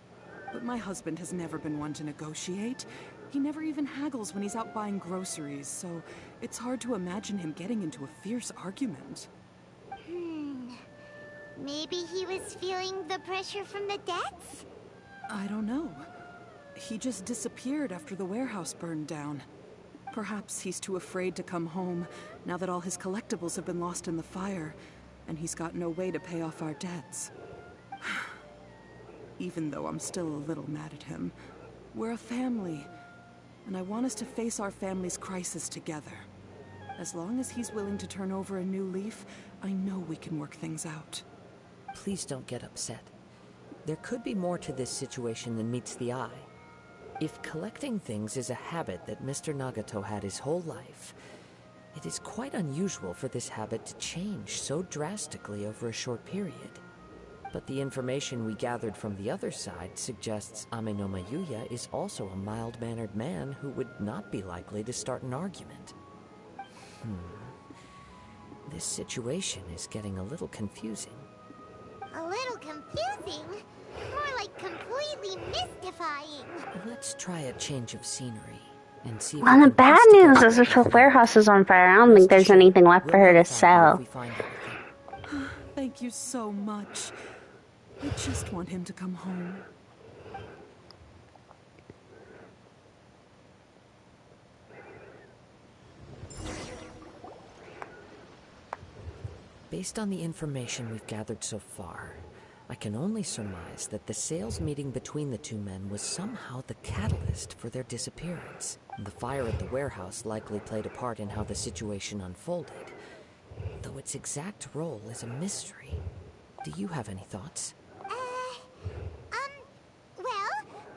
But my husband has never been one to negotiate. He never even haggles when he's out buying groceries, so it's hard to imagine him getting into a fierce argument. Maybe he was feeling the pressure from the debts? I don't know. He just disappeared after the warehouse burned down. Perhaps he's too afraid to come home now that all his collectibles have been lost in the fire, and he's got no way to pay off our debts. Even though I'm still a little mad at him, we're a family, and I want us to face our family's crisis together. As long as he's willing to turn over a new leaf, I know we can work things out. Please don't get upset. There could be more to this situation than meets the eye. If collecting things is a habit that Mr. Nagato had his whole life, it is quite unusual for this habit to change so drastically over a short period. But the information we gathered from the other side suggests Ame no Mayuya is also a mild-mannered man who would not be likely to start an argument. This situation is getting a little confusing. A little confusing? More like completely mystifying. Let's try a change of scenery and see if Well, we the can bad piece news together is if her everything. warehouse is on fire, I don't think there's anything left for her to sell. We find everything. Thank you so much. I just want him to come home. Based on the information we've gathered so far, I can only surmise that the sales meeting between the two men was somehow the catalyst for their disappearance. The fire at the warehouse likely played a part in how the situation unfolded, though its exact role is a mystery. Do you have any thoughts? Well,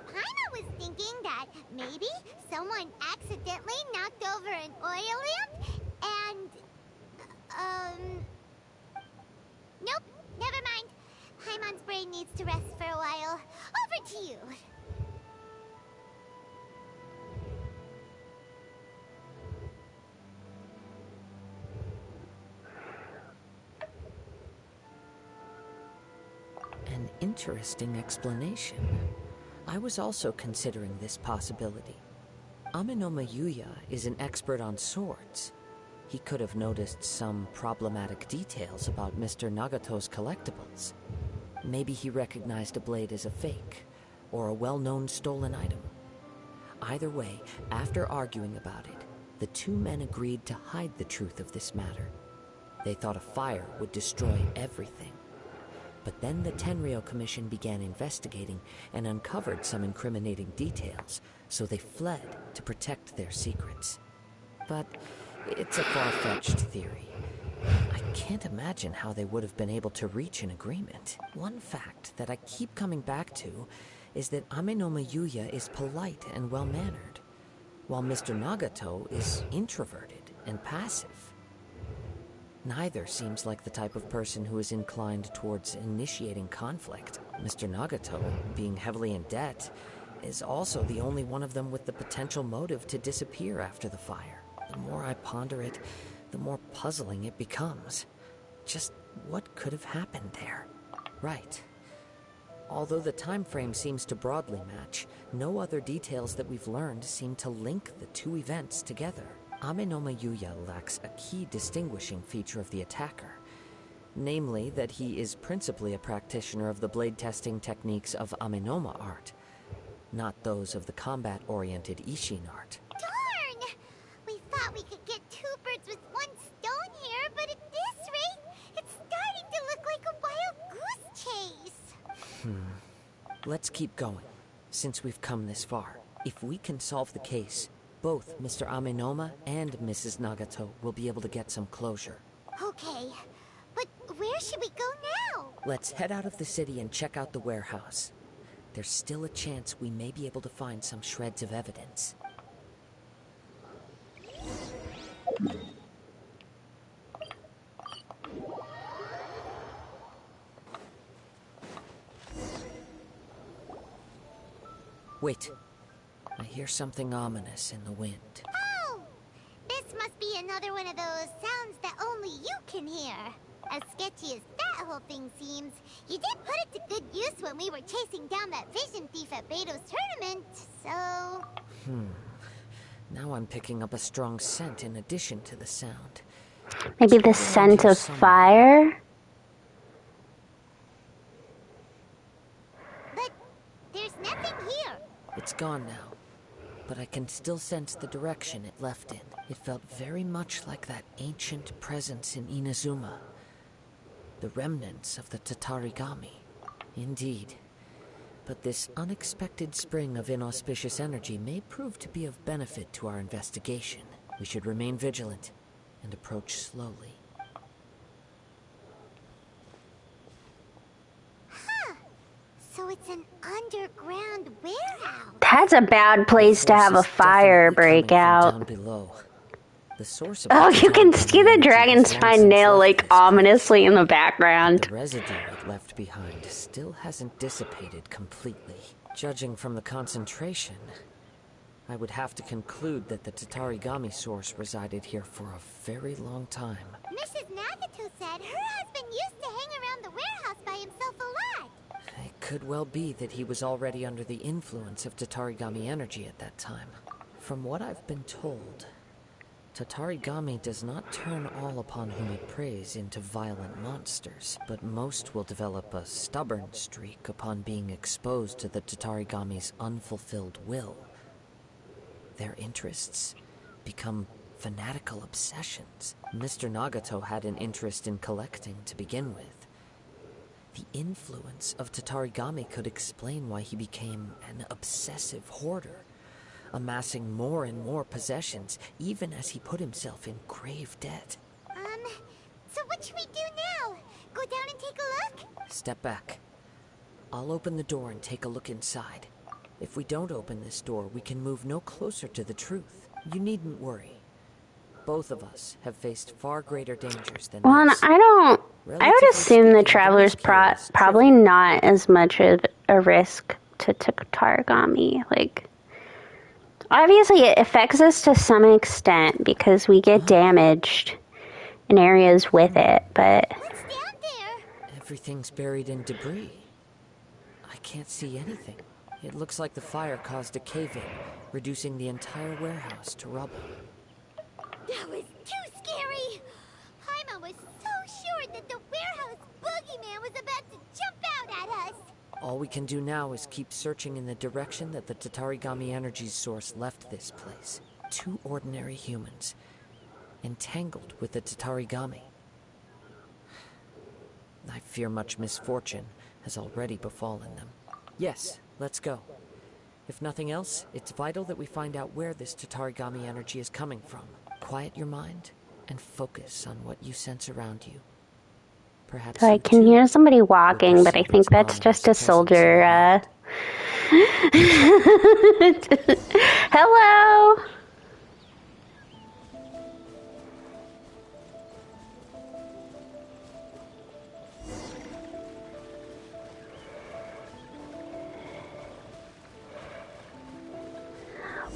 Paimon was thinking that maybe someone accidentally knocked over an oil lamp and, nope, never mind. Paimon's brain needs to rest for a while. Over to you. An interesting explanation. I was also considering this possibility. Ame no Mayuya is an expert on swords. He could have noticed some problematic details about Mr. Nagato's collectibles. Maybe he recognized a blade as a fake, or a well-known stolen item. Either way, after arguing about it, the two men agreed to hide the truth of this matter. They thought a fire would destroy everything. But then the Tenryou Commission began investigating and uncovered some incriminating details, so they fled to protect their secrets. But it's a far-fetched theory. I can't imagine how they would have been able to reach an agreement. One fact that I keep coming back to is that Ame no Mayuya is polite and well-mannered, while Mr. Nagato is introverted and passive. Neither seems like the type of person who is inclined towards initiating conflict. Mr. Nagato, being heavily in debt, is also the only one of them with the potential motive to disappear after the fire. The more I ponder it, the more puzzling it becomes. Just what could have happened there? Right. Although the time frame seems to broadly match, no other details that we've learned seem to link the two events together. Ame no Mayuya lacks a key distinguishing feature of the attacker, namely that he is principally a practitioner of the blade testing techniques of Amenoma art, not those of the combat-oriented Ishin art. Darn! We thought we could get two birds with one stone here, but at this rate, it's starting to look like a wild goose chase. Let's keep going, since we've come this far. If we can solve the case, both Mr. Amenoma and Mrs. Nagato will be able to get some closure. Okay, but Where should we go now? Let's head out of the city and check out the warehouse. There's still a chance we may be able to find some shreds of evidence. Wait. I hear something ominous in the wind. Oh! This must be another one of those sounds that only you can hear. As sketchy as that whole thing seems, you did put it to good use when we were chasing down that vision thief at Beto's tournament, so... Now I'm picking up a strong scent in addition to the sound. Maybe the scent of fire? But there's nothing here. It's gone now, but I can still sense the direction it left in. It felt very much like that ancient presence in Inazuma. The remnants of the Tatarigami. Indeed. But this unexpected spring of inauspicious energy may prove to be of benefit to our investigation. We should remain vigilant and approach slowly. So it's an underground warehouse. That's a bad place to have a fire break out. Down below. The source of Oh, you can see the dragon's fine nail, like, ominously in the background. The residue it left behind still hasn't dissipated completely. Judging from the concentration, I would have to conclude that the Tatarigami source resided here for a very long time. Mrs. Nagato said her husband used to hang around the warehouse by himself a lot. It could well be that he was already under the influence of Tatarigami energy at that time. From what I've been told, Tatarigami does not turn all upon whom it preys into violent monsters, but most will develop a stubborn streak upon being exposed to the Tatarigami's unfulfilled will. Their interests become fanatical obsessions. Mr. Nagato had an interest in collecting to begin with. The influence of Tatarigami could explain why he became an obsessive hoarder, amassing more and more possessions, even as he put himself in grave debt. So what should we do now? Go down and take a look? Step back. I'll open the door and take a look inside. If we don't open this door, we can move no closer to the truth. You needn't worry. Both of us have faced far greater dangers than Well, this. I would assume the Traveler's probably not as much of a risk to Tatarigami. Like, obviously it affects us to some extent because we get damaged in areas with it, but... What's down there? Everything's buried in debris. I can't see anything. It looks like the fire caused a cave-in, reducing the entire warehouse to rubble. That was too scary! Paimon was so sure that the warehouse boogeyman was about to jump out at us! All we can do now is keep searching in the direction that the Tatarigami energy source left this place. Two ordinary humans, entangled with the Tatarigami. I fear much misfortune has already befallen them. Yes, let's go. If nothing else, it's vital that we find out where this Tatarigami energy is coming from. Quiet your mind and focus on what you sense around you. Perhaps I can hear somebody walking, but I think that's just a soldier, Hello!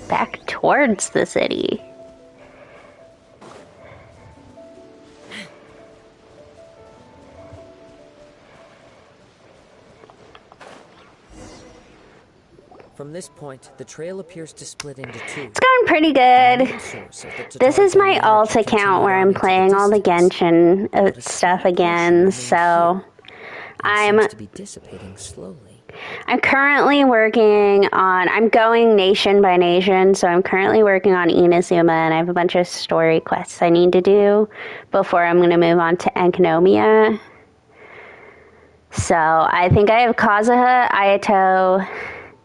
Back towards the city. From this point, the trail appears to split into two. It's going pretty good. This is my alt account where I'm playing all the Genshin stuff again, so I'm dissipating slowly. I'm currently working on, I'm going nation by nation, so I'm currently working on Inazuma, and I have a bunch of story quests I need to do before I'm going to move on to Enkanomiya. So I think I have Kazuha, Ayato,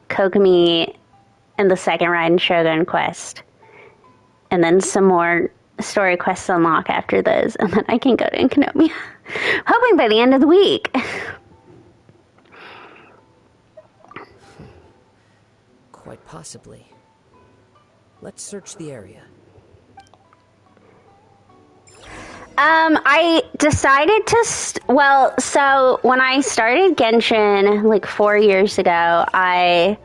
Kokomi, and the second Raiden Shogun quest. And then some more story quests unlock after this, and then I can go to Inkonomia. Hoping by the end of the week. Quite possibly. Let's search the area. I decided to, so when I started Genshin, like 4 years ago, I've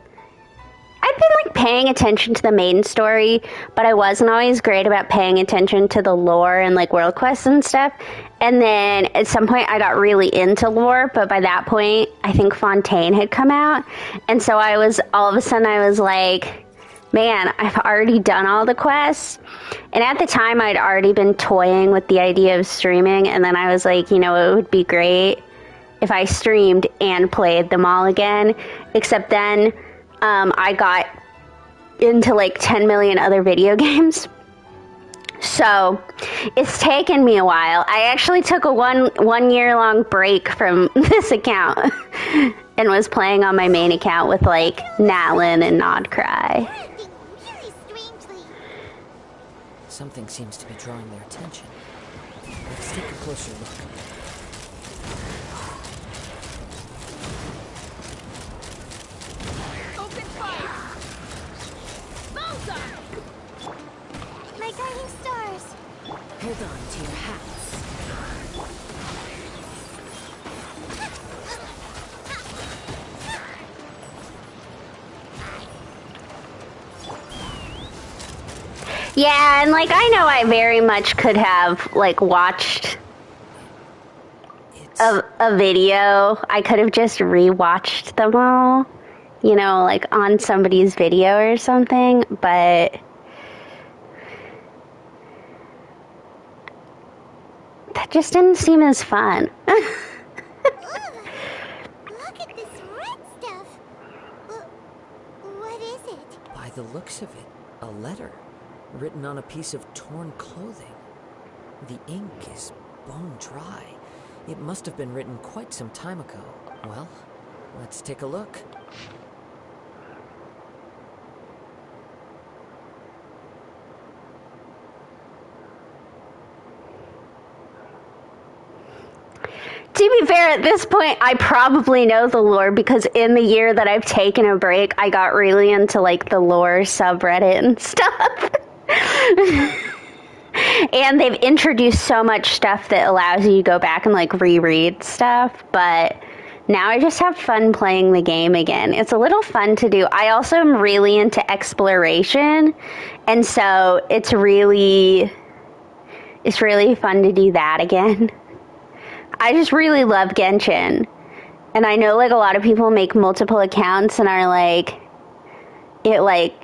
been, like, paying attention to the main story, but I wasn't always great about paying attention to the lore and, like, world quests and stuff. And then at some point I got really into lore, but by that point, I think Fontaine had come out. And so all of a sudden I was like, man, I've already done all the quests. And at the time, I'd already been toying with the idea of streaming. And then I was like, you know, it would be great if I streamed and played them all again. Except then I got into like 10 million other video games. So it's taken me a while. I actually took a one year long break from this account and was playing on my main account with like Natlin and Nodcry. Something seems to be drawing their attention. Let's take a closer look. Open fire! Bullseye! My guiding stars! Hold on to your hats. Yeah, and like I know I very much could have like watched a video. I could have just rewatched them all, you know, like on somebody's video or something, but that just didn't seem as fun. Look at this red stuff. What is it? By the looks of it, a letter written on a piece of torn clothing. The ink is bone dry. It must have been written quite some time ago. Well, let's take a look. To be fair, at this point, I probably know the lore because in the year that I've taken a break, I got really into like the lore subreddit and stuff. And they've introduced so much stuff that allows you to go back and like reread stuff, but now I just have fun playing the game again. It's a little fun to do. I also am really into exploration, and so it's really fun to do that again. I just really love Genshin. And I know like a lot of people make multiple accounts and are like, it like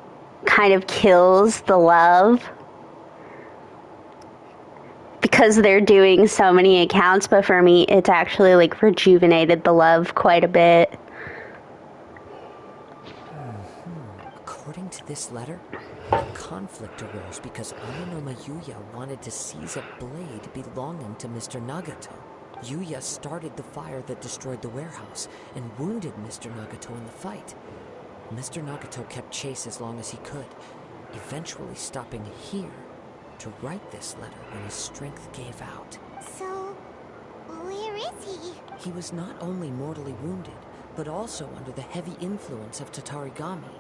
kind of kills the love because they're doing so many accounts, but for me it's actually like rejuvenated the love quite a bit. According to this letter, a conflict arose because Ame no Yuya wanted to seize a blade belonging to Mr. Nagato. Yuya started the fire that destroyed the warehouse and wounded Mr. Nagato in the fight. Mr. Nagato kept chase as long as he could, eventually stopping here to write this letter when his strength gave out. So, where is he? He was not only mortally wounded, but also under the heavy influence of Tatarigami.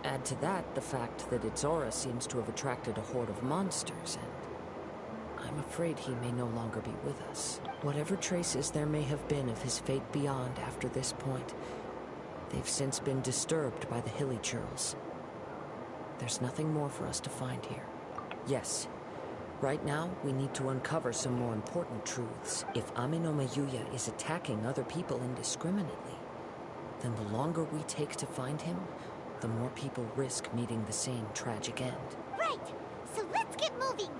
Add to that the fact that its aura seems to have attracted a horde of monsters, and I'm afraid he may no longer be with us. Whatever traces there may have been of his fate beyond after this point, they've since been disturbed by the hilly churls. There's nothing more for us to find here. Yes, right now we need to uncover some more important truths. If Ame no Yuya is attacking other people indiscriminately, then the longer we take to find him, the more people risk meeting the same tragic end. Right, so let's get moving.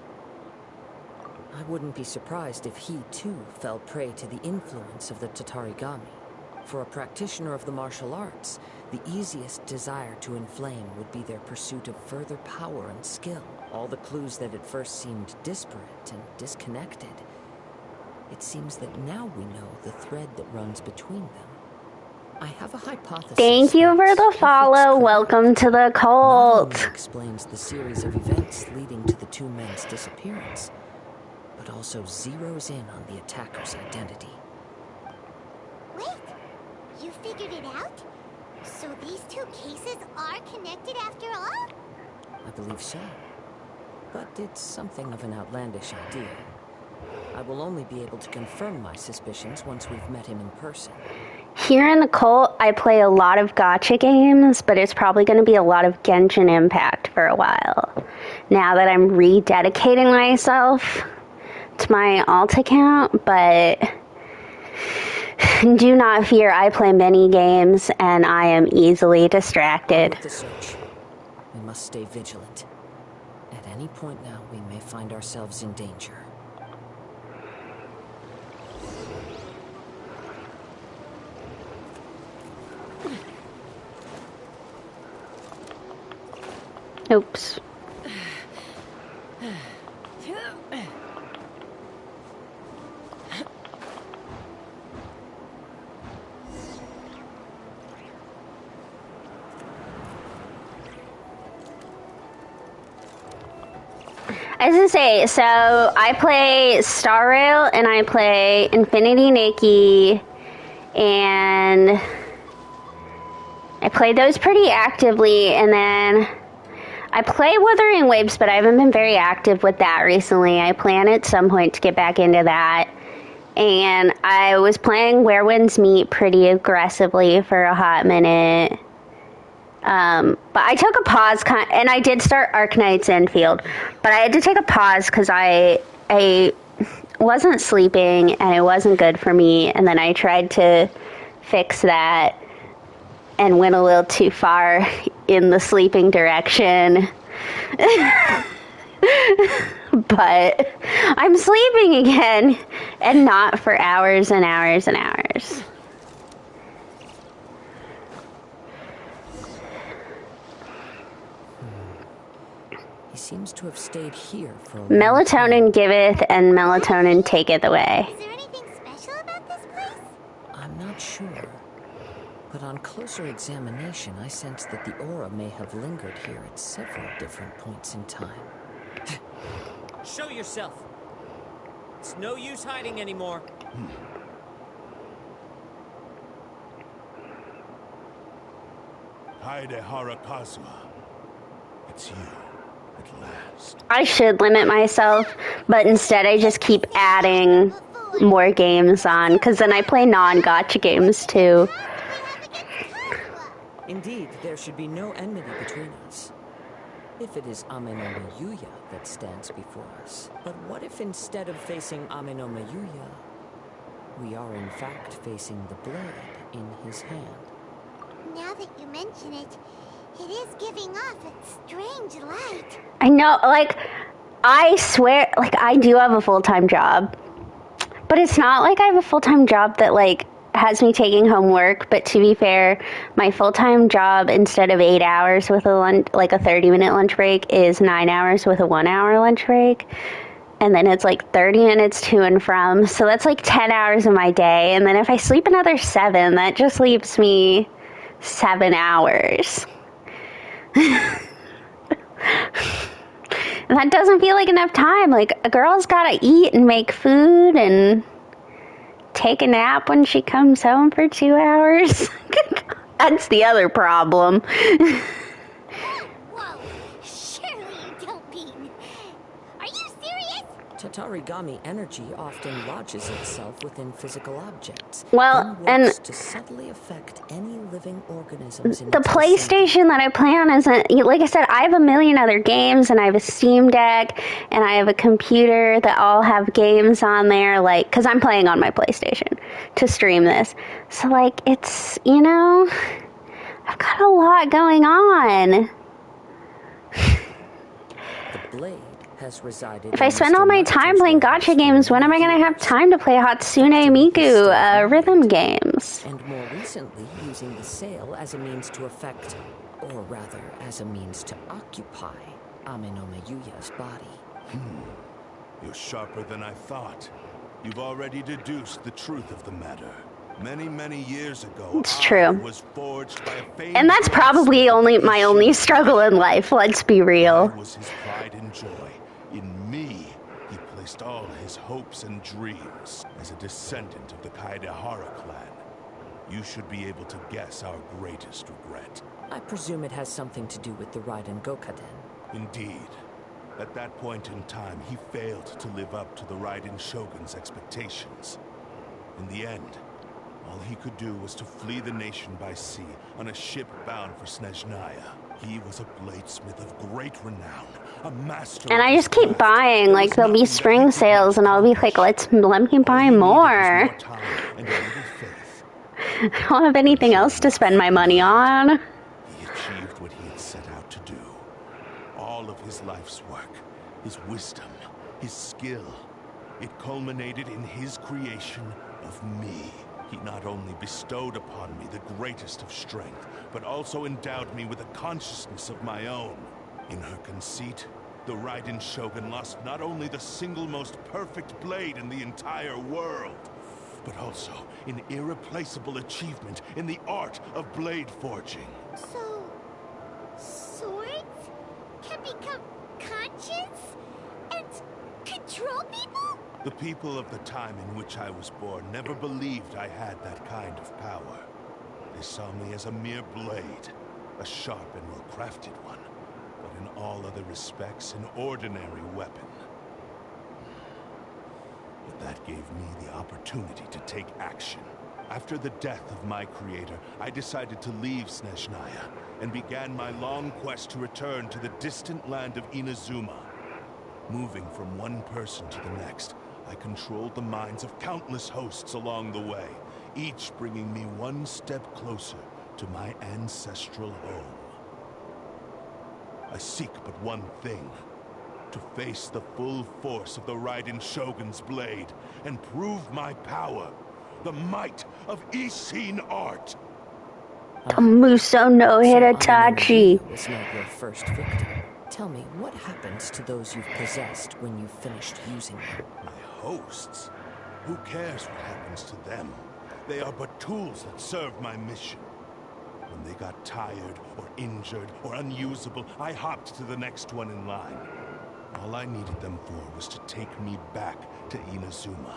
I wouldn't be surprised if he, too, fell prey to the influence of the Tatarigami. For a practitioner of the martial arts, the easiest desire to inflame would be their pursuit of further power and skill. All the clues that at first seemed disparate and disconnected. It seems that now we know the thread that runs between them. I have a hypothesis. Thank you for the follow. Welcome to the Not cult. only explains the series of events leading to the two men's disappearance, but also zeroes in on the attacker's identity. Wait, you figured it out? So these two cases are connected after all? I believe so. But it's something of an outlandish idea. I will only be able to confirm my suspicions once we've met him in person. Here in the cult, I play a lot of gacha games, but it's probably going to be a lot of Genshin Impact for a while. Now that I'm rededicating myself to my alt account, but do not fear, I play many games and I am easily distracted. With the search, we must stay vigilant. At any point now, we may find ourselves in danger. Oops. I was gonna say, so I play Star Rail and I play Infinity Nikki, and I play those pretty actively, and then I play Wuthering Waves, but I haven't been very active with that recently. I plan at some point to get back into that. And I was playing Where Winds Meet pretty aggressively for a hot minute. But I took a pause, and I did start Arknight's Enfield, but I had to take a pause because I wasn't sleeping, and it wasn't good for me, and then I tried to fix that and went a little too far in the sleeping direction. But I'm sleeping again, and not for hours and hours and hours. He seems to have stayed here for a long Melatonin giveth and melatonin taketh away. Is there anything special about this place? I'm not sure. But on closer examination, I sense that the aura may have lingered here at several different points in time. Show yourself. It's no use hiding anymore. Kaedehara Kazuha. It's you, at last. I should limit myself, but instead I just keep adding more games on, because then I play non-gacha games too. Indeed, there should be no enmity between us. If it is Amenoma Yuya that stands before us. But what if instead of facing Amenoma Yuya, we are in fact facing the blade in his hand? Now that you mention it, it is giving off a strange light. I know, like, I swear, like, I do have a full-time job. But it's not like I have a full-time job that, like, has me taking home work. But to be fair, my full-time job, instead of 8 hours with a lunch, like a 30-minute lunch break, is 9 hours with a 1-hour lunch break. And then it's like 30 minutes to and from. So that's like 10 hours of my day. And then if I sleep another 7, that just leaves me 7 hours. And that doesn't feel like enough time. Like, a girl's gotta eat and make food and take a nap when she comes home for 2 hours. That's the other problem. Whoa, surely you don't mean... Are you serious? Tatarigami energy often lodges itself within physical objects. Well, and works and to subtly affect any living organisms in the its vicinity. PlayStation that I play on isn't, like I said, I have a million other games, and I have a Steam Deck, and I have a computer that all have games on there, like, because I'm playing on my PlayStation to stream this. So, like, it's, you know, I've got a lot going on. The blade has resided If I in spend Mr. all my time Martin's playing warehouse gacha games, for when am I many going to have years. time to play Hatsune Miku rhythm games? And more recently, using the sale as a means to affect, or rather, as a means to occupy, Amenoma Yuya's body. You're sharper than I thought. You've already deduced the truth of the matter. Many, many years ago, It's true. was forged by a famed And that's probably my only struggle in life, let's be real. I was his pride and joy. In me, he placed all his hopes and dreams. As a descendant of the Kaedehara clan, you should be able to guess our greatest regret. I presume it has something to do with the Raiden Gokaden. Indeed. At that point in time, he failed to live up to the Raiden Shogun's expectations. In the end, all he could do was to flee the nation by sea on a ship bound for Snezhnaya. He was a bladesmith of great renown, a master. And I just keep buying, like, there'll be spring sales, and I'll be like, let me buy more. I don't have anything else to spend my money on. He achieved what he had set out to do. All of his life's work, his wisdom, his skill, it culminated in his creation of me. He not only bestowed upon me the greatest of strength, but also endowed me with a consciousness of my own. In her conceit, the Raiden Shogun lost not only the single most perfect blade in the entire world, but also an irreplaceable achievement in the art of blade forging. So, swords can become conscious and control people? The people of the time in which I was born never believed I had that kind of power. They saw me as a mere blade, a sharp and well-crafted one, but in all other respects an ordinary weapon. But that gave me the opportunity to take action. After the death of my creator, I decided to leave Snezhnaya and began my long quest to return to the distant land of Inazuma. Moving from one person to the next, I controlled the minds of countless hosts along the way, each bringing me one step closer to my ancestral home. I seek but one thing: to face the full force of the Raiden Shogun's blade and prove my power, the might of Ishin art. Muso no Hidetachi. Was not your first victim. Tell me, what happens to those you've possessed when you've finished using them? My hosts? Who cares what happens to them? They are but tools that serve my mission. When they got tired, or injured, or unusable, I hopped to the next one in line. All I needed them for was to take me back to Inazuma.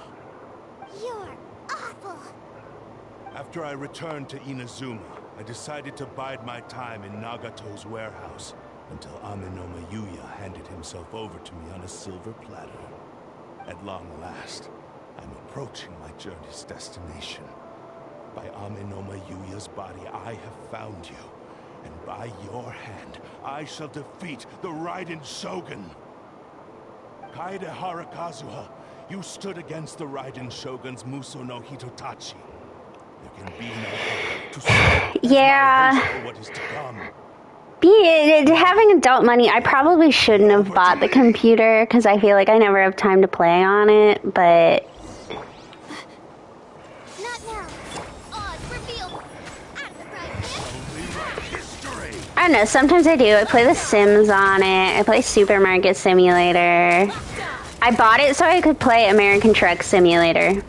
You're awful. After I returned to Inazuma, I decided to bide my time in Nagato's warehouse until Amenoma Yuya handed himself over to me on a silver platter. At long last, I'm approaching my journey's destination. By Amenoma Yuya's body, I have found you. And by your hand, I shall defeat the Raiden Shogun. Kaedehara Kazuha, you stood against the Raiden Shogun's Muso no Hitotachi. There can be no hope to stop Yeah. what is to come. Having adult money, I probably shouldn't have bought the computer because I feel like I never have time to play on it, but... Not now. Odd reveal. I'm surprised. I don't know, sometimes I do. I play The Sims on it. I play Supermarket Simulator. I bought it so I could play American Truck Simulator.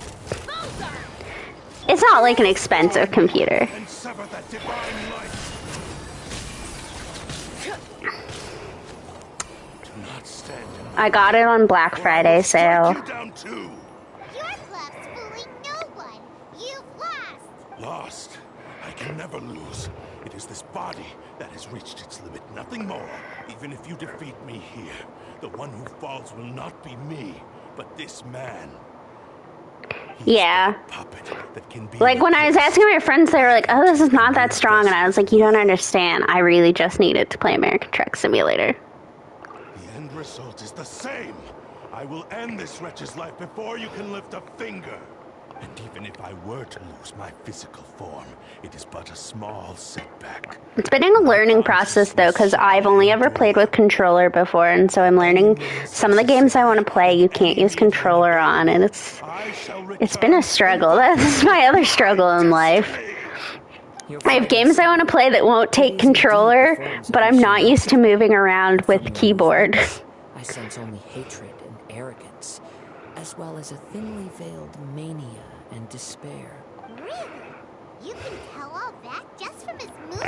It's not like an expensive computer. I got it on Black Friday sale. Your bluff's fooling no one. You've lost. Lost? I can never lose. It is this body that has reached its limit, nothing more. Even if you defeat me here, the one who falls will not be me, but this man. Yeah. Puppet that can be Like, when I was asking my friends, they were like, oh, this is not that strong. And I was like, you don't understand. I really just needed to play American Truck Simulator. The end result is the same. I will end this wretch's life before you can lift a finger. And even if I were to lose my physical form, it is but a small setback. It's been a learning process, though, because I've only ever played with controller before, and so I'm learning some of the games I want to play you can't use controller on, and it's been a struggle. That's my other struggle in life. I have games I want to play that won't take controller, but I'm not used to moving around with keyboard. I sense only hatred and arrogance, as well as a thinly veiled mania and despair. Really? You can tell all that just from his moves?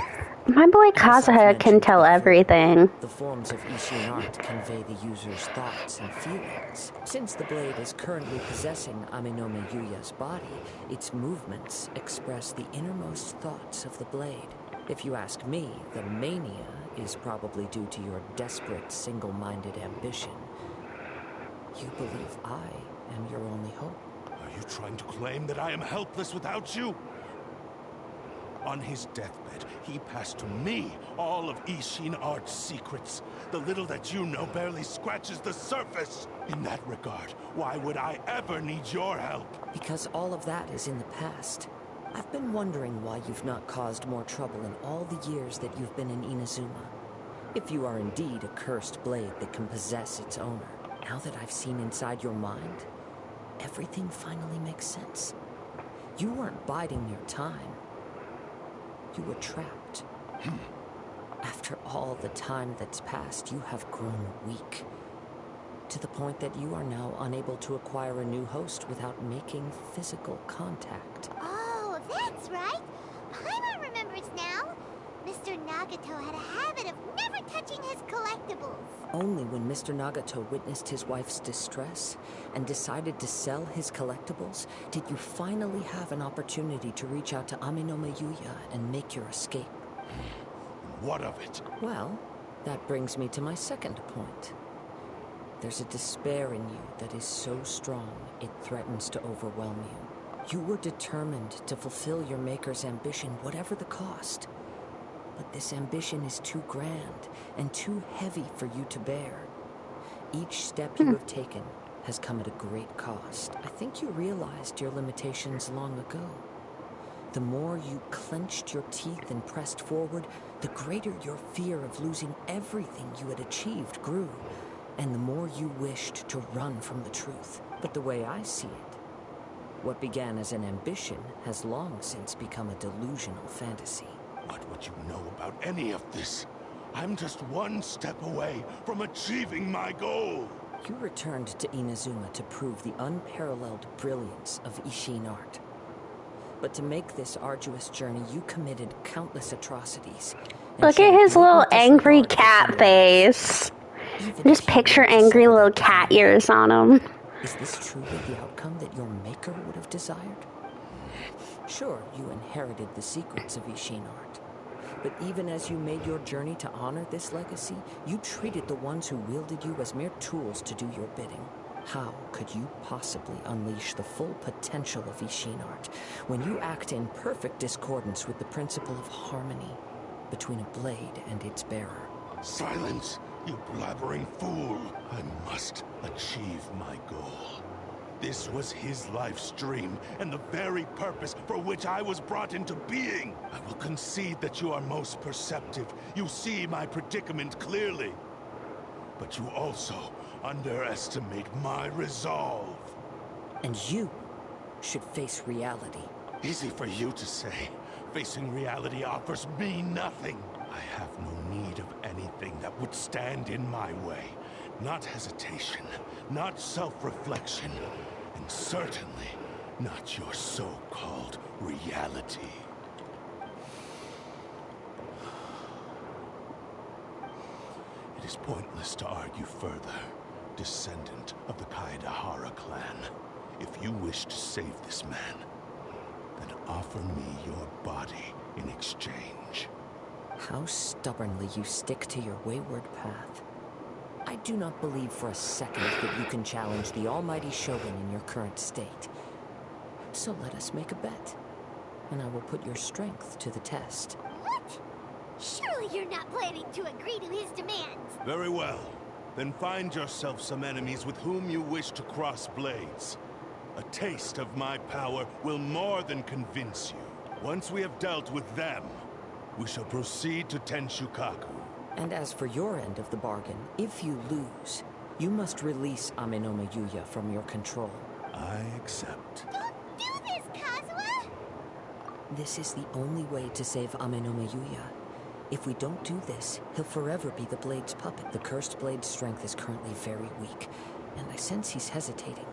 My boy As I've Kazuha can mentioned tell before, everything. The forms of Ishin art convey the user's thoughts and feelings. Since the blade is currently possessing Aminome Yuya's body, its movements express the innermost thoughts of the blade. If you ask me, the mania is probably due to your desperate, single-minded ambition. You believe I am your only hope. Are you trying to claim that I am helpless without you? On his deathbed, he passed to me all of Ishin Art's secrets. The little that you know barely scratches the surface. In that regard, why would I ever need your help? Because all of that is in the past. I've been wondering why you've not caused more trouble in all the years that you've been in Inazuma. If you are indeed a cursed blade that can possess its owner, now that I've seen inside your mind, everything finally makes sense. You weren't biding your time. You were trapped. After all the time that's passed, you have grown weak. To the point that you are now unable to acquire a new host without making physical contact. Oh, that's right. Paimon remembers now. Mr. Nagato had a habit of never touching his collectibles. Only when Mr. Nagato witnessed his wife's distress and decided to sell his collectibles did you finally have an opportunity to reach out to Aminome Yuya and make your escape. What of it? Well, that brings me to my second point. There's a despair in you that is so strong it threatens to overwhelm you. You were determined to fulfill your maker's ambition, whatever the cost. But this ambition is too grand and too heavy for you to bear. Each step you have taken has come at a great cost. I think you realized your limitations long ago. The more you clenched your teeth and pressed forward, the greater your fear of losing everything you had achieved grew, and the more you wished to run from the truth. But the way I see it, what began as an ambition has long since become a delusional fantasy. What would you know about any of this? I'm just one step away from achieving my goal. You returned to Inazuma to prove the unparalleled brilliance of Ishin art. But to make this arduous journey, you committed countless atrocities. Look at his little angry cat face. Just picture angry little cat ears on him. Is this truly the outcome that your maker would have desired? Sure, you inherited the secrets of Ishin art. But even as you made your journey to honor this legacy, you treated the ones who wielded you as mere tools to do your bidding. How could you possibly unleash the full potential of Ishin art when you act in perfect discordance with the principle of harmony between a blade and its bearer? Silence, you blabbering fool! I must achieve my goal. This was his life's dream, and the very purpose for which I was brought into being. I will concede that you are most perceptive. You see my predicament clearly. But you also underestimate my resolve. And you should face reality. Easy for you to say. Facing reality offers me nothing. I have no need of anything that would stand in my way. Not hesitation, not self-reflection, and certainly not your so-called reality. It is pointless to argue further, descendant of the Kaedahara clan. If you wish to save this man, then offer me your body in exchange. How stubbornly you stick to your wayward path. I do not believe for a second that you can challenge the almighty Shogun in your current state. So let us make a bet, and I will put your strength to the test. What? Surely you're not planning to agree to his demands. Very well. Then find yourself some enemies with whom you wish to cross blades. A taste of my power will more than convince you. Once we have dealt with them, we shall proceed to Tenshukaku. And as for your end of the bargain, if you lose, you must release Aminome Yuya from your control. I accept. Don't do this, Kazuha! This is the only way to save Aminome Yuya. If we don't do this, he'll forever be the Blade's puppet. The cursed Blade's strength is currently very weak, and I sense he's hesitating.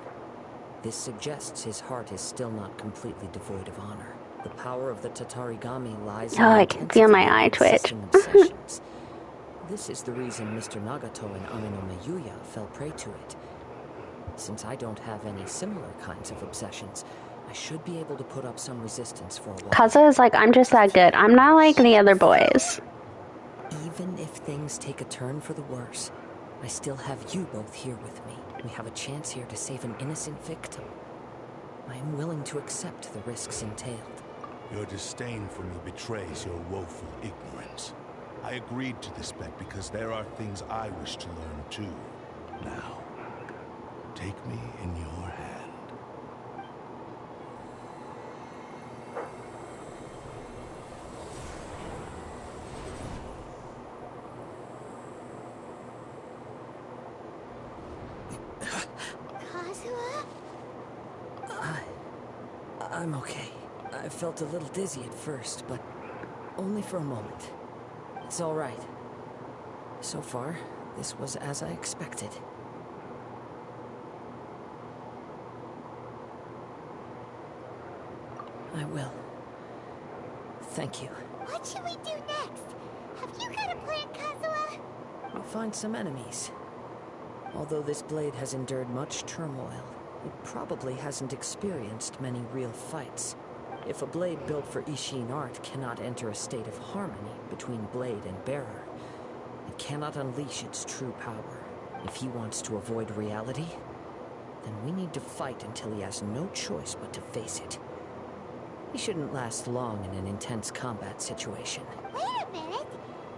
This suggests his heart is still not completely devoid of honor. The power of the Tatarigami lies in I can feel my eye twitch. obsessions. This is the reason Mr. Nagato and Aminome Yuya fell prey to it. Since I don't have any similar kinds of obsessions, I should be able to put up some resistance for a while. Kaza is like, I'm just that good. I'm not like the other boys. Even if things take a turn for the worse, I still have you both here with me. We have a chance here to save an innocent victim. I am willing to accept the risks entailed. Your disdain for me betrays your woeful ignorance. I agreed to this bet because there are things I wish to learn too. Now, take me in your hand. Kazuha? I'm okay. I felt a little dizzy at first, but only for a moment. It's all right. So far, this was as I expected. I will. Thank you. What should we do next? Have you got a plan, Kazuha? I'll find some enemies. Although this blade has endured much turmoil, it probably hasn't experienced many real fights. If a blade built for Ishin art cannot enter a state of harmony between blade and bearer, it cannot unleash its true power. If he wants to avoid reality, then we need to fight until he has no choice but to face it. He shouldn't last long in an intense combat situation. Wait a minute.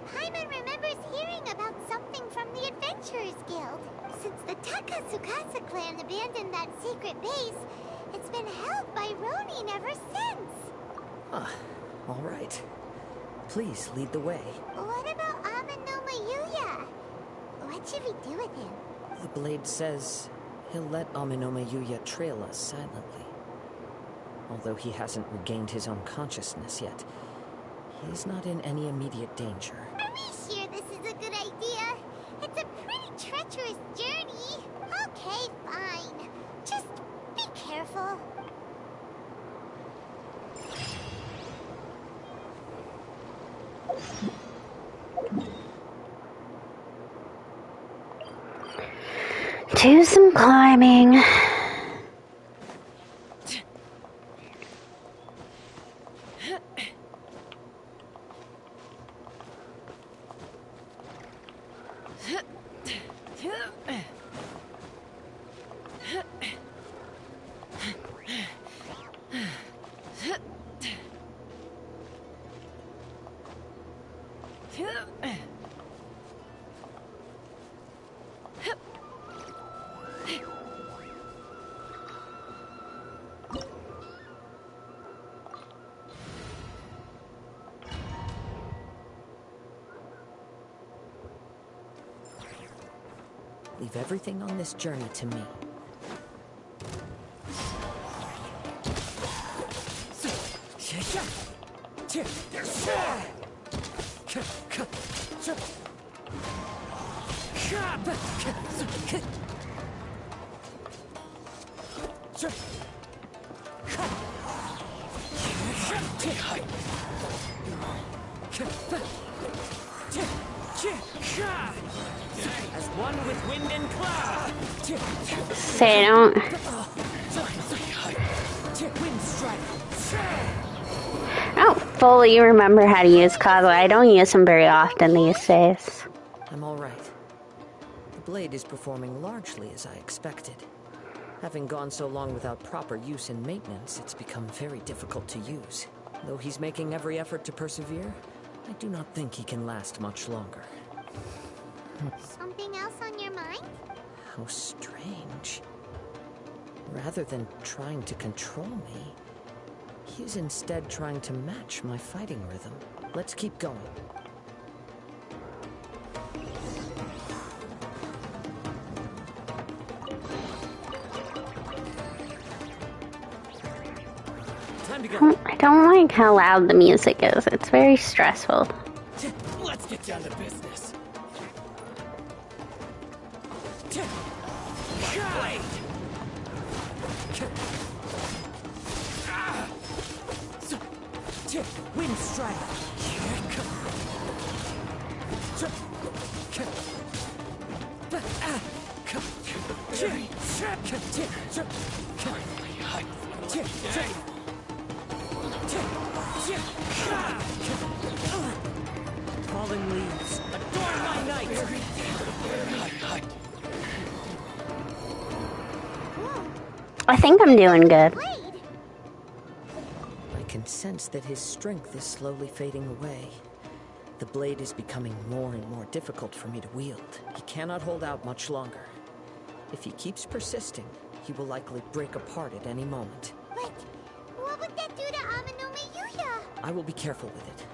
Paimon remembers hearing about something from the Adventurers Guild. Since the Takasukasa clan abandoned that secret base, it's been held by Ronin ever since. Ah, all right. Please lead the way. What about Aminoma Yuya? What should we do with him? The blade says he'll let Aminoma Yuya trail us silently. Although he hasn't regained his own consciousness yet, he is not in any immediate danger. Are we sure this is a good idea? It's a pretty treacherous journey. Okay, fine. Just be careful. Do some climbing. Leave everything on this journey to me. As one with wind and cloud. Say don't. I don't fully remember how to use Kazuha. I don't use him very often these days. I'm all right. The blade is performing largely as I expected. Having gone so long without proper use and maintenance, it's become very difficult to use. Though he's making every effort to persevere, I do not think he can last much longer. Something else on your mind? How strange. Rather than trying to control me, he's instead trying to match my fighting rhythm. Let's keep going. Time to go. I don't like how loud the music is. It's very stressful. Let's get down to business. My blade. Strider. Falling leaves, adorn my night! I think I'm doing good. I can sense that his strength is slowly fading away. The blade is becoming more and more difficult for me to wield. He cannot hold out much longer. If he keeps persisting, he will likely break apart at any moment. But what would that do to Amano Miyuya? I will be careful with it.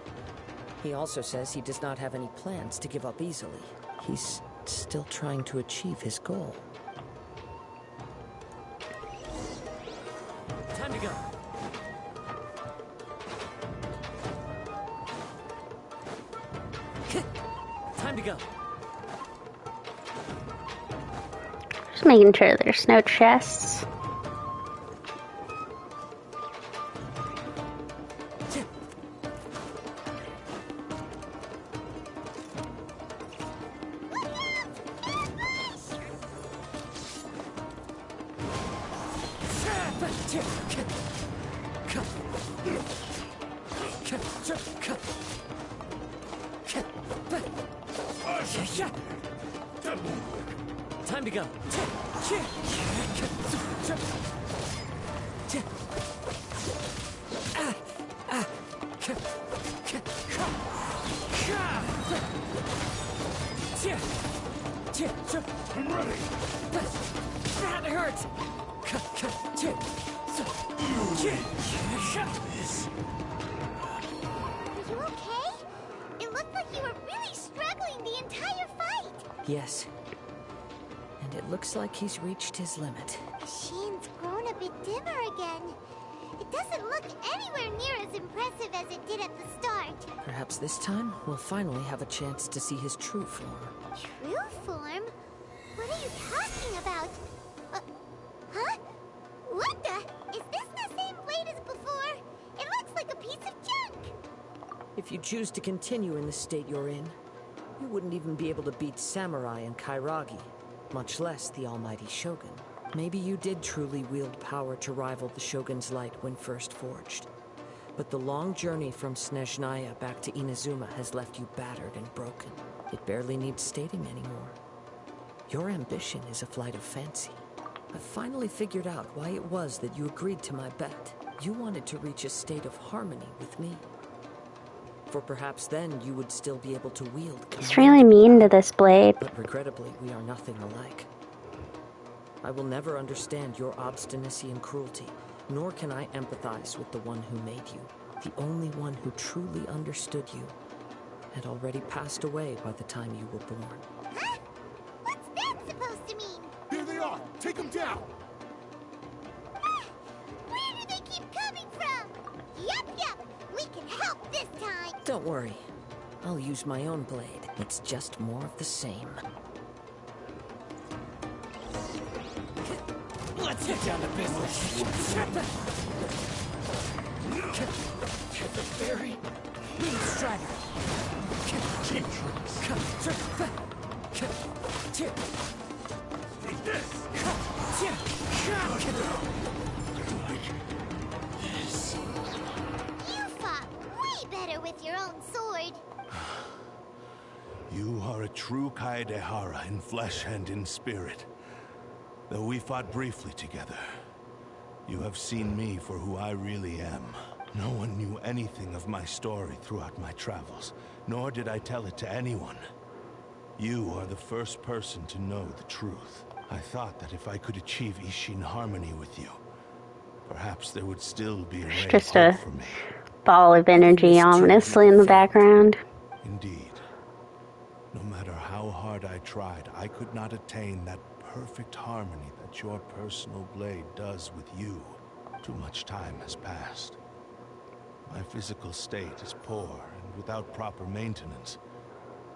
He also says he does not have any plans to give up easily. He's still trying to achieve his goal. Time to go. Time to go. Just making sure there's no chests. Time to go. I'm ready. That hurts. Are you okay? It looked like you were really struggling the entire fight. Yes. And it looks like he's reached his limit. The shin's grown a bit dimmer again. It doesn't look anywhere near as impressive as it did at the start. Perhaps this time we'll finally have a chance to see his true form. True form? What are you talking about? Huh? What the? Is this the same blade as before? It looks like a piece of junk. If you choose to continue in the state you're in, you wouldn't even be able to beat Samurai and Kairagi, much less the almighty Shogun. Maybe you did truly wield power to rival the Shogun's light when first forged. But the long journey from Snezhnaya back to Inazuma has left you battered and broken. It barely needs stating anymore. Your ambition is a flight of fancy. I've finally figured out why it was that you agreed to my bet. You wanted to reach a state of harmony with me. For perhaps then you would still be able to wield command. He's really mean to this blade. But regrettably, we are nothing alike. I will never understand your obstinacy and cruelty, nor can I empathize with the one who made you. The only one who truly understood you had already passed away by the time you were born. Huh? What's that supposed to mean? Here they are! Take them down! Where do they keep coming from? Yup. We can help this time. Don't worry. I'll use my own blade. It's just more of the same. Let's get down to business. The fairy. Lead Strider. Cheap tricks. Take this. You fought way better with your own sword. You are a true Kaedehara in flesh and in spirit. Though we fought briefly together, you have seen me for who I really am. No one knew anything of my story throughout my travels, nor did I tell it to anyone. You are the first person to know the truth. I thought that if I could achieve Ishin harmony with you, perhaps there would still be a ray of Just hope a for me. ball of energy ominously in the background. Indeed. No matter how hard I tried, I could not attain that perfect harmony that your personal blade does with you. Too much time has passed. My physical state is poor, and without proper maintenance,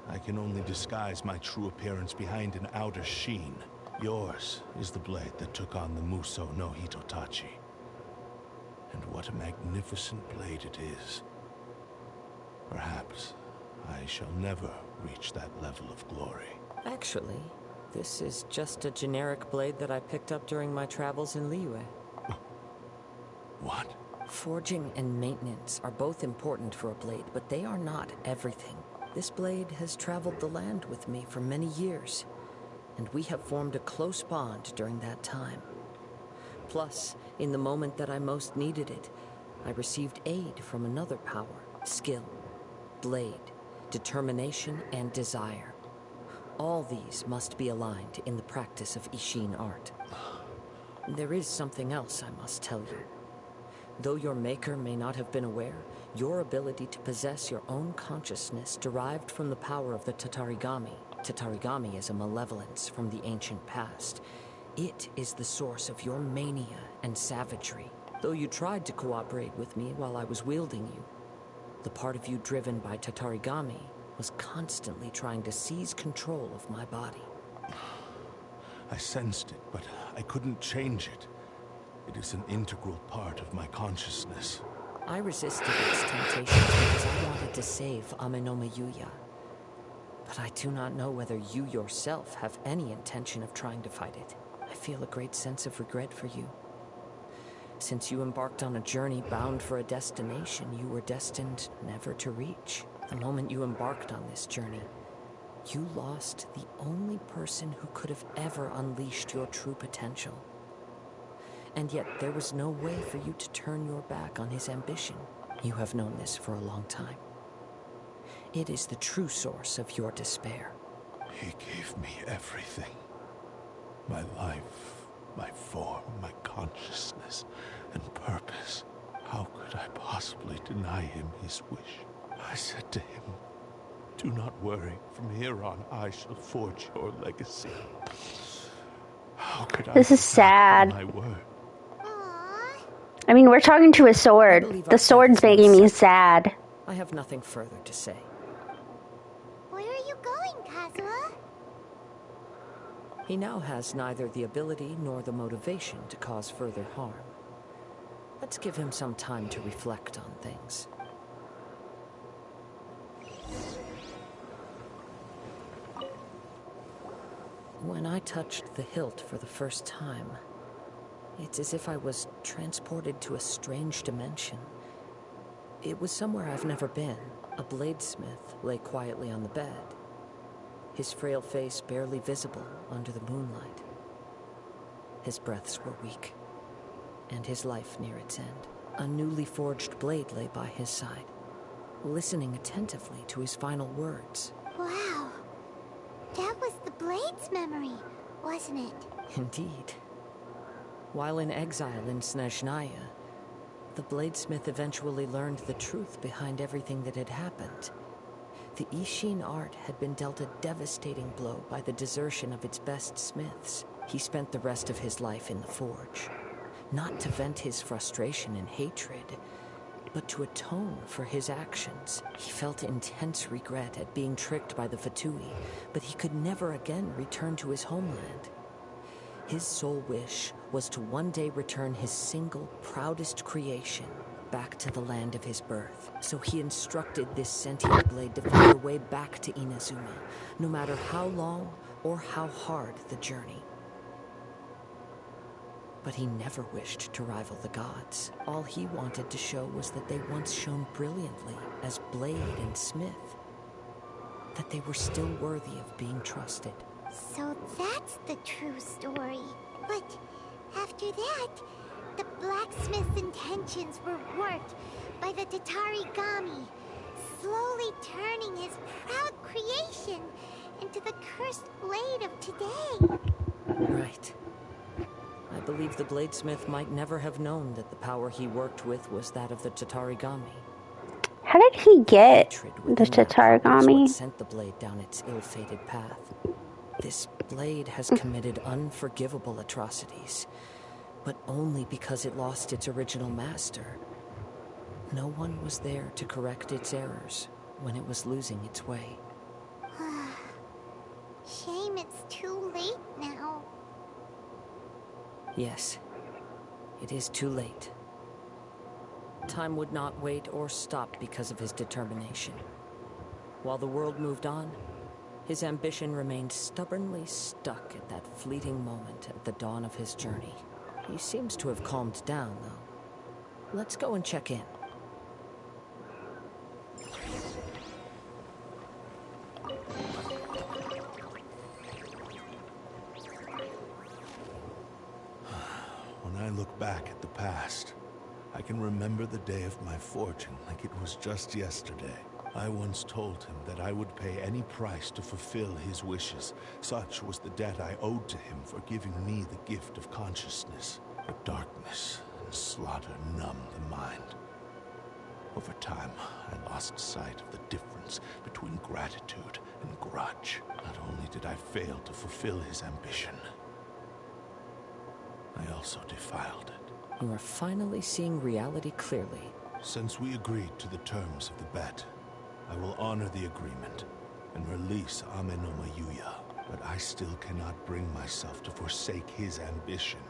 I can only disguise my true appearance behind an outer sheen. Yours is the blade that took on the Muso no Hitotachi. And what a magnificent blade it is. Perhaps I shall never reach that level of glory. Actually, this is just a generic blade that I picked up during my travels in Liyue. What? Forging and maintenance are both important for a blade, but they are not everything. This blade has traveled the land with me for many years, and we have formed a close bond during that time. Plus, in the moment that I most needed it, I received aid from another power: skill, blade, determination, and desire. All these must be aligned in the practice of Ishin art. There is something else I must tell you. Though your maker may not have been aware, your ability to possess your own consciousness derived from the power of the Tatarigami. Tatarigami is a malevolence from the ancient past. It is the source of your mania and savagery. Though you tried to cooperate with me while I was wielding you, the part of you driven by Tatarigami was constantly trying to seize control of my body. I sensed it, but I couldn't change it. It is an integral part of my consciousness. I resisted its temptations because I wanted to save Amenoma Yuya. But I do not know whether you yourself have any intention of trying to fight it. I feel a great sense of regret for you. Since you embarked on a journey bound for a destination you were destined never to reach. The moment you embarked on this journey, you lost the only person who could have ever unleashed your true potential. And yet there was no way for you to turn your back on his ambition. You have known this for a long time. It is the true source of your despair. He gave me everything. My life, my form, my consciousness, and purpose. How could I possibly deny him his wish? I said to him, "Do not worry. From here on, I shall forge your legacy." How could I This is go back on sad. my word? I mean, we're talking to a sword. The sword's making me sad. I have nothing further to say. Where are you going, Kazuha? He now has neither the ability nor the motivation to cause further harm. Let's give him some time to reflect on things. When I touched the hilt for the first time, it's as if I was transported to a strange dimension. It was somewhere I've never been. A bladesmith lay quietly on the bed, his frail face barely visible under the moonlight. His breaths were weak, and his life near its end. A newly forged blade lay by his side, listening attentively to his final words. Wow. That was the Blade's memory, wasn't it? Indeed. While in exile in Snezhnaya, the bladesmith eventually learned the truth behind everything that had happened. The Ishin art had been dealt a devastating blow by the desertion of its best smiths. He spent the rest of his life in the forge, not to vent his frustration and hatred, but to atone for his actions. He felt intense regret at being tricked by the Fatui, but he could never again return to his homeland. His sole wish was to one day return his single, proudest creation back to the land of his birth. So he instructed this sentient blade to find a way back to Inazuma, no matter how long or how hard the journey. But he never wished to rival the gods. All he wanted to show was that they once shone brilliantly as blade and smith, that they were still worthy of being trusted. So that's the true story. But after that, the blacksmith's intentions were warped by the Tatarigami, slowly turning his proud creation into the cursed blade of today. Right. I believe the bladesmith might never have known that the power he worked with was that of the Tatarigami. How did he get Hatred the within that heart was Tatarigami? what sent the blade down its ill-fated path. This blade has committed unforgivable atrocities, but only because it lost its original master. No one was there to correct its errors when it was losing its way. Shame it's too late now. Yes, it is too late. time would not wait or stop because of his determination. While the world moved on, his ambition remained stubbornly stuck at that fleeting moment at the dawn of his journey. He seems to have calmed down, though. Let's go and check in. When I look back at the past, I can remember the day of my forging like it was just yesterday. I once told him that I would pay any price to fulfill his wishes. Such was the debt I owed to him for giving me the gift of consciousness. But darkness and slaughter numbed the mind. Over time, I lost sight of the difference between gratitude and grudge. Not only did I fail to fulfill his ambition, I also defiled it. You are finally seeing reality clearly. Since we agreed to the terms of the bet, I will honor the agreement and release Ame no Mayuya, but I still cannot bring myself to forsake his ambition.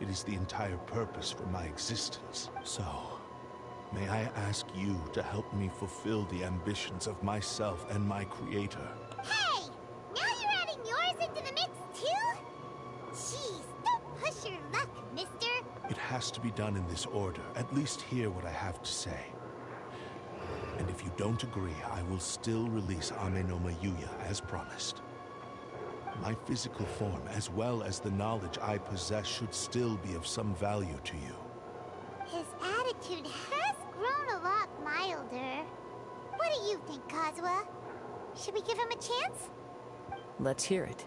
It is the entire purpose for my existence. So, may I ask you to help me fulfill the ambitions of myself and my creator? Hey! Now you're adding yours into the mix, too? Jeez, don't push your luck, mister. It has to be done in this order. At least hear what I have to say. And if you don't agree, I will still release Ame no Mayuya as promised. My physical form, as well as the knowledge I possess, should still be of some value to you. His attitude has grown a lot milder. What do you think, Kazuha? Should we give him a chance? Let's hear it.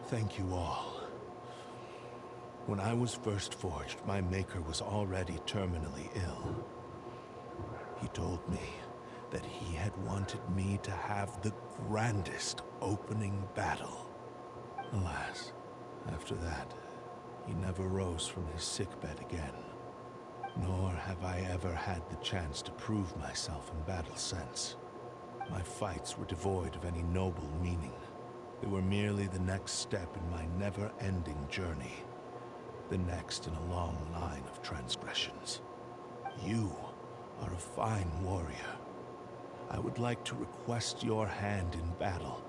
Thank you all. When I was first forged, my maker was already terminally ill. He told me that he had wanted me to have the grandest opening battle. Alas, after that, he never rose from his sickbed again. Nor have I ever had the chance to prove myself in battle since. My fights were devoid of any noble meaning. They were merely the next step in my never-ending journey. The next in a long line of transgressions. You are a fine warrior. I would like to request your hand in battle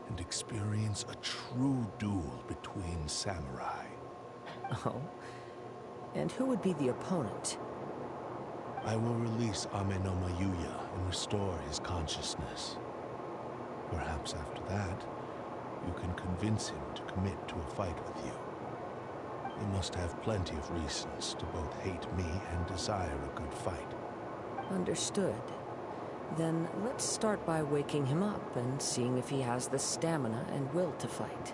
and experience a true duel between samurai. Oh? And who would be the opponent? I will release Ame no Mayuya and restore his consciousness. Perhaps after that, you can convince him to commit to a fight with you. You must have plenty of reasons to both hate me and desire a good fight. Understood. Then let's start by waking him up and seeing if he has the stamina and will to fight.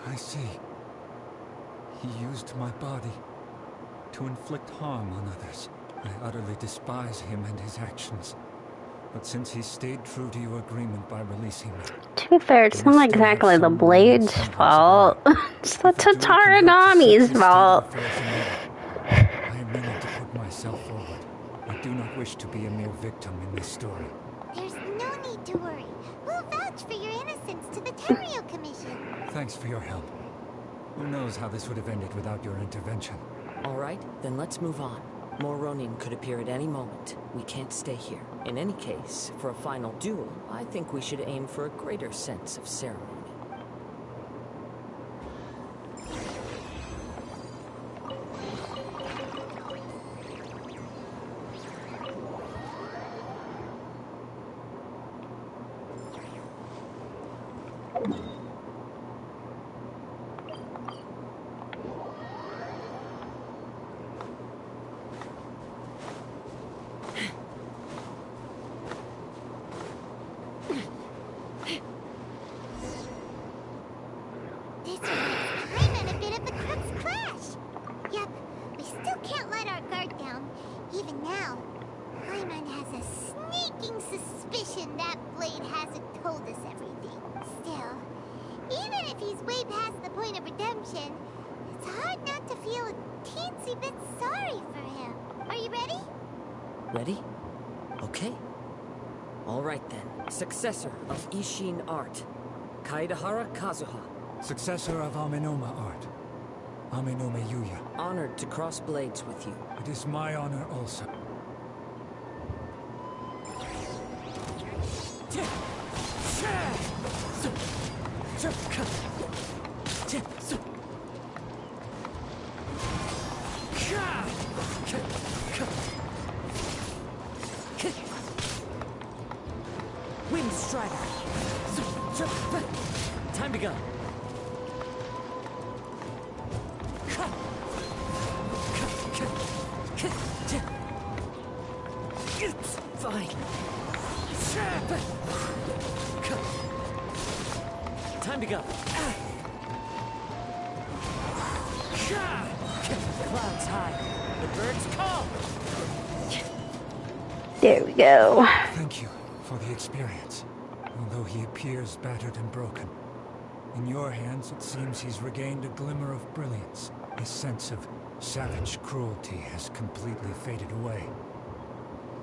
I see. He used my body to inflict harm on others. I utterly despise him and his actions. But since he stayed true to your agreement by releasing me... To be fair, it's not exactly the Blade's fault. It's the Tatarigami's fault. I am willing to put myself forward. I do not wish to be a mere victim in this story. There's no need to worry. We'll vouch for your innocence to the Tario Commission. Thanks for your help. Who knows how this would have ended without your intervention. All right, then let's move on. More Ronin could appear at any moment. We can't stay here. In any case, for a final duel, I think we should aim for a greater sense of ceremony. Ready? Okay. All right then. Successor of Ishin Art, Kaedahara Kazuha, successor of Amenoma art. Amenoma Yuya. Honored to cross blades with you. It is my honor also. Wind Strider. Time to go. It's fine. Time to go. Clouds high. The birds call. There we go. Thank you for the experience. Although he appears battered and broken. In your hands, it seems he's regained a glimmer of brilliance. His sense of savage cruelty has completely faded away.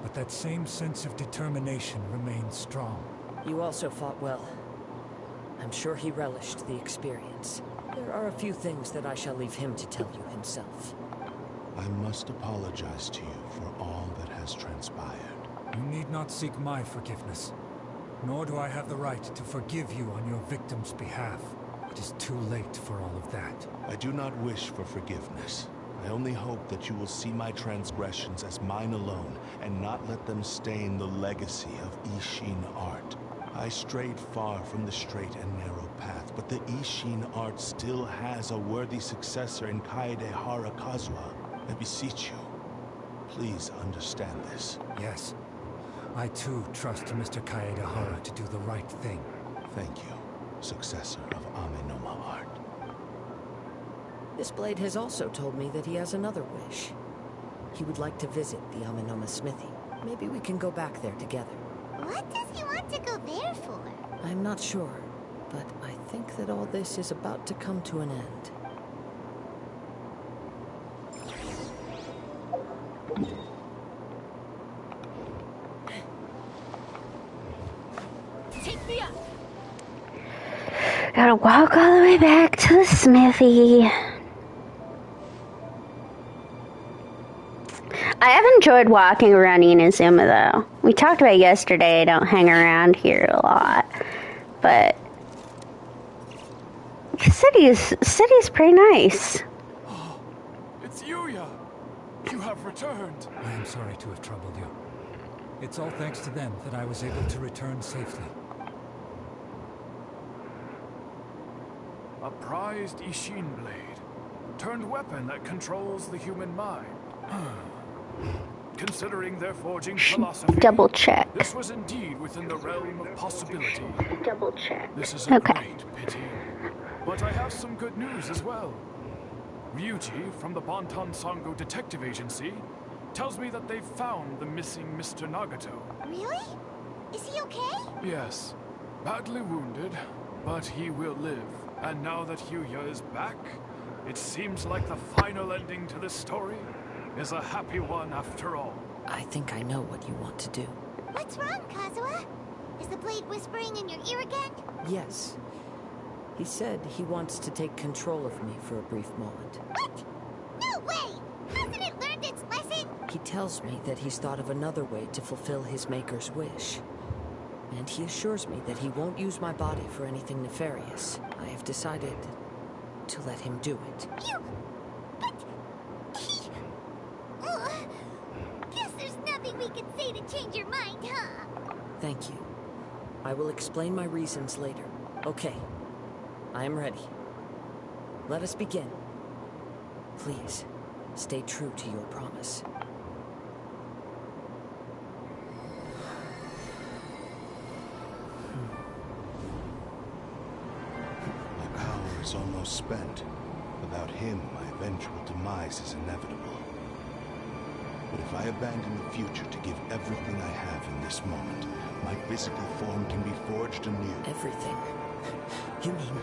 But that same sense of determination remains strong. You also fought well. I'm sure he relished the experience. There are a few things that I shall leave him to tell you himself. I must apologize to you for all that has transpired. You need not seek my forgiveness. Nor do I have the right to forgive you on your victim's behalf. It is too late for all of that. I do not wish for forgiveness. I only hope that you will see my transgressions as mine alone, and not let them stain the legacy of Ishin art. I strayed far from the straight and narrow path, but the Ishin art still has a worthy successor in Kaedehara Kazuha. I beseech you, please understand this. Yes. I too trust Mr. Kaedehara to do the right thing. Thank you, successor of Amenoma art. This blade has also told me that he has another wish. He would like to visit the Amenoma smithy. Maybe we can go back there together. What does he want to go there for? I'm not sure, but I think that all this is about to come to an end. Take me up! Gotta walk all the way back to the smithy. I have enjoyed walking around Inazuma though. We talked about yesterday I don't hang around here a lot. But city's pretty nice. Oh, it's Yuya! You have returned. I am sorry to have troubled you. It's all thanks to them that I was able to return safely. A prized Ishin blade, turned weapon that controls the human mind. Considering their forging philosophy, Double check. this was indeed within the realm of possibility. Double check. This is a Okay. great pity. But I have some good news as well. Ryuji from the Bantan Sango Detective Agency tells me that they've found the missing Mr. Nagato. Really? Is he okay? Yes, badly wounded, but he will live. And now that Yuya is back, it seems like the final ending to this story is a happy one after all. I think I know what you want to do. What's wrong, Kazuha? Is the blade whispering in your ear again? Yes. He said he wants to take control of me for a brief moment. What? No way! Hasn't it learned its lesson? He tells me that he's thought of another way to fulfill his maker's wish. And he assures me that he won't use my body for anything nefarious. I have decided to let him do it. But he... Ugh. Guess there's nothing we can say to change your mind, huh? Thank you. I will explain my reasons later. Okay. I am ready. Let us begin. Please, stay true to your promise. My power is almost spent. Without him, my eventual demise is inevitable. But if I abandon the future to give everything I have in this moment, my physical form can be forged anew. Everything? You mean...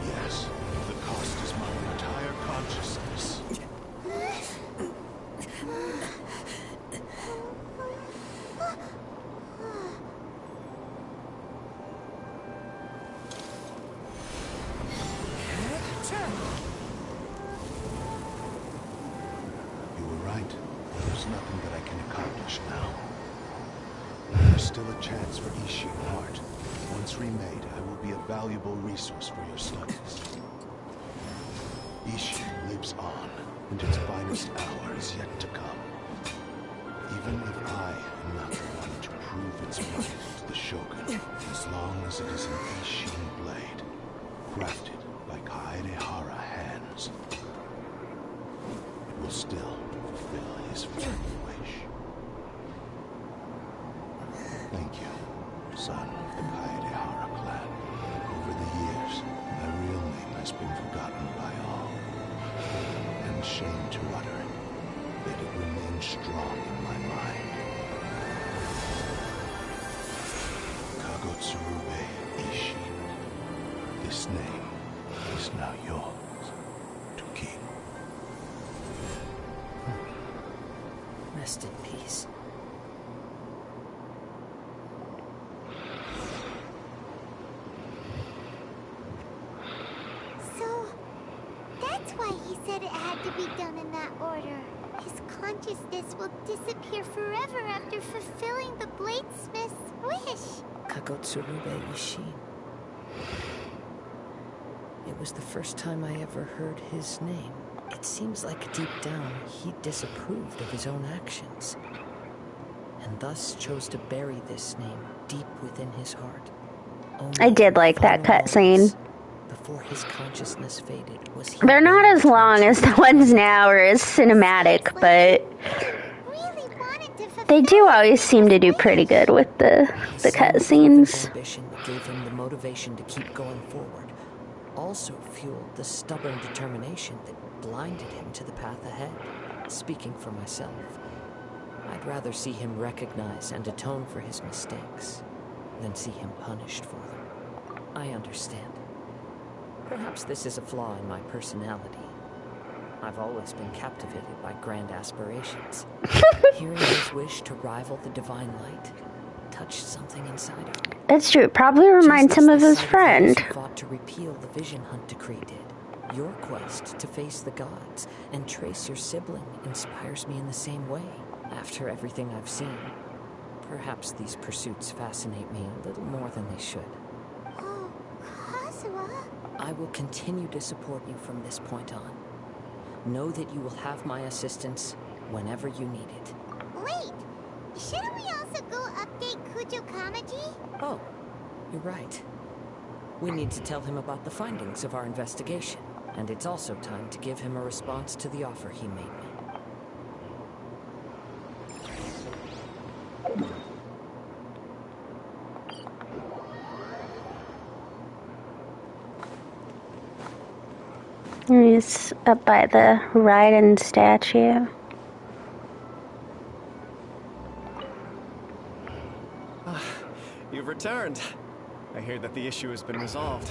Yes. The cost is my entire consciousness. There's still a chance for Ishin art. Once remade, I will be a valuable resource for your studies. Ishin lives on, and its finest hour is yet to come. Even if I am not the one to prove its worth to the Shogun, as long as it is an Ishin blade, crafted by Kaedehara hands, it will still fulfill his final wish. Thank you, son of the Kaedehara clan. Over the years, my real name has been forgotten by all, and shame to utter it, yet it remains strong in my mind. Kagotsurube Ishin. This name is now yours to keep. Rest in peace. So, that's why he said it had to be done in that order. His consciousness will disappear forever after fulfilling the bladesmith's wish. Kagotsurube Ishin. It was the first time I ever heard his name. It seems like deep down he disapproved of his own actions, and thus chose to bury this name deep within his heart. I did like that cutscene. Before his consciousness faded, was he They're not as long as the ones now or as cinematic, but they do always seem to do pretty good with the cutscenes. Ambition that gave him the motivation to keep going forward also fueled the stubborn determination that blinded him to the path ahead. Speaking for myself, I'd rather see him recognize and atone for his mistakes than see him punished for them. I understand. Perhaps this is a flaw in my personality. I've always been captivated by grand aspirations. Hearing his wish to rival the divine light touched something inside of me. That's true. It probably reminds him of his friend. Who fought to repeal the Vision Hunt decree did. Your quest to face the gods and trace your sibling inspires me in the same way. After everything I've seen, perhaps these pursuits fascinate me a little more than they should. Oh, Kazuha? I will continue to support you from this point on. Know that you will have my assistance whenever you need it. Wait! Shouldn't we also go update Kujou Kamaji? Oh, you're right. We need to tell him about the findings of our investigation, and it's also time to give him a response to the offer he made me. He's up by the Raiden statue. You've returned. I hear that the issue has been resolved.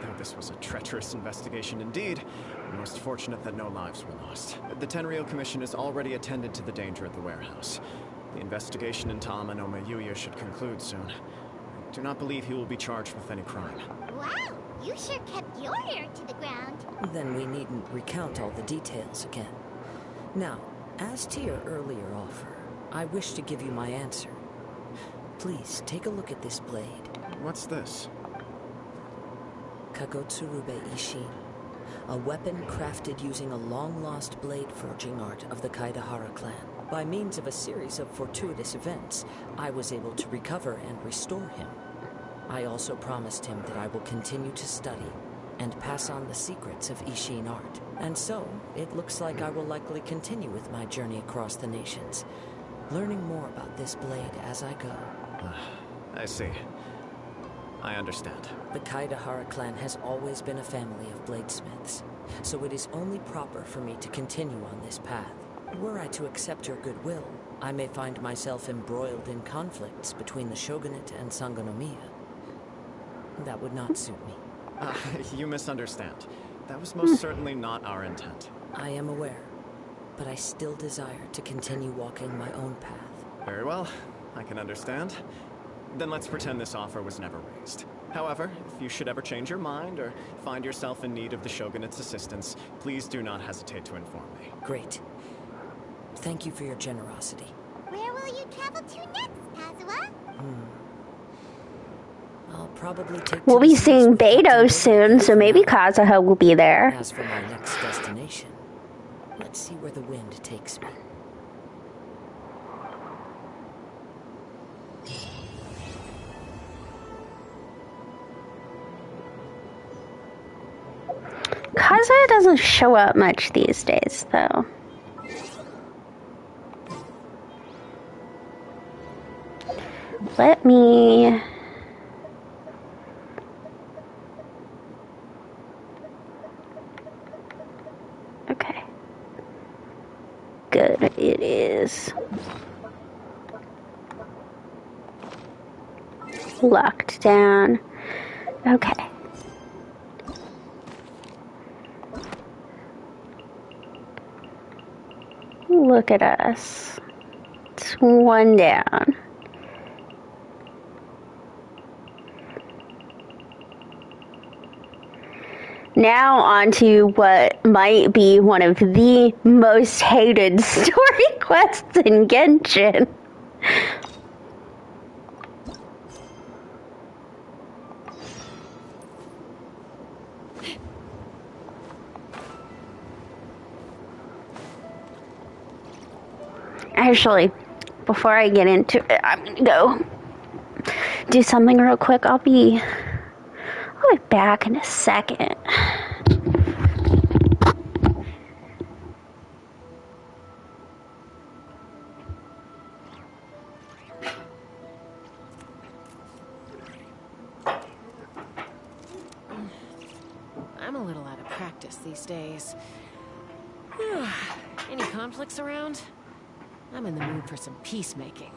Though this was a treacherous investigation indeed, we're most fortunate that no lives were lost. The Tenryou Commission has already attended to the danger at the warehouse. The investigation into Amanoma Yuya should conclude soon. I do not believe he will be charged with any crime. Wow! You sure kept your ear to the ground. Then we needn't recount all the details again. Now, as to your earlier offer, I wish to give you my answer. Please, take a look at this blade. What's this? Kagotsurube Ishin. A weapon crafted using a long-lost blade forging art of the Kaedehara clan. By means of a series of fortuitous events, I was able to recover and restore him. I also promised him that I will continue to study and pass on the secrets of Ishin art. And so, it looks like I will likely continue with my journey across the nations, learning more about this blade as I go. I see. I understand. The Kaedehara clan has always been a family of bladesmiths, so it is only proper for me to continue on this path. Were I to accept your goodwill, I may find myself embroiled in conflicts between the shogunate and Sangonomiya. That would not suit me. You misunderstand. That was most certainly not our intent. I am aware, but I still desire to continue walking my own path. Very well. I can understand. Then let's pretend this offer was never raised. However, if you should ever change your mind or find yourself in need of the Shogunate's assistance, please do not hesitate to inform me. Great. Thank you for your generosity. Where will you travel to next, Kazuha? probably take We'll to the be seas seeing with Captain Beto Billy soon, so for maybe now. Kazuha will be there. As for my next destination, let's see where the wind takes me. Kazuha doesn't show up much these days, though. Let me... Okay. Good, it is. Locked down. Okay. Look at us. It's one down. Now on to what might be one of the most hated story quests in Genshin. Actually, before I get into it, I'm gonna go do something real quick. I'll be back in a second. I'm a little out of practice these days. Any conflicts around? I'm in the mood for some peacemaking.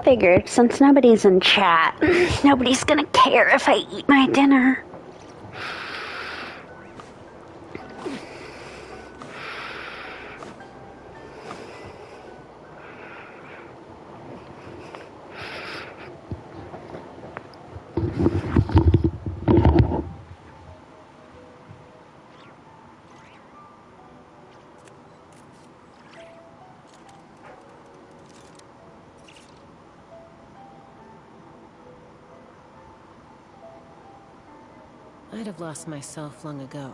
Figured since nobody's in chat, nobody's gonna care if I eat my dinner. I'd have lost myself long ago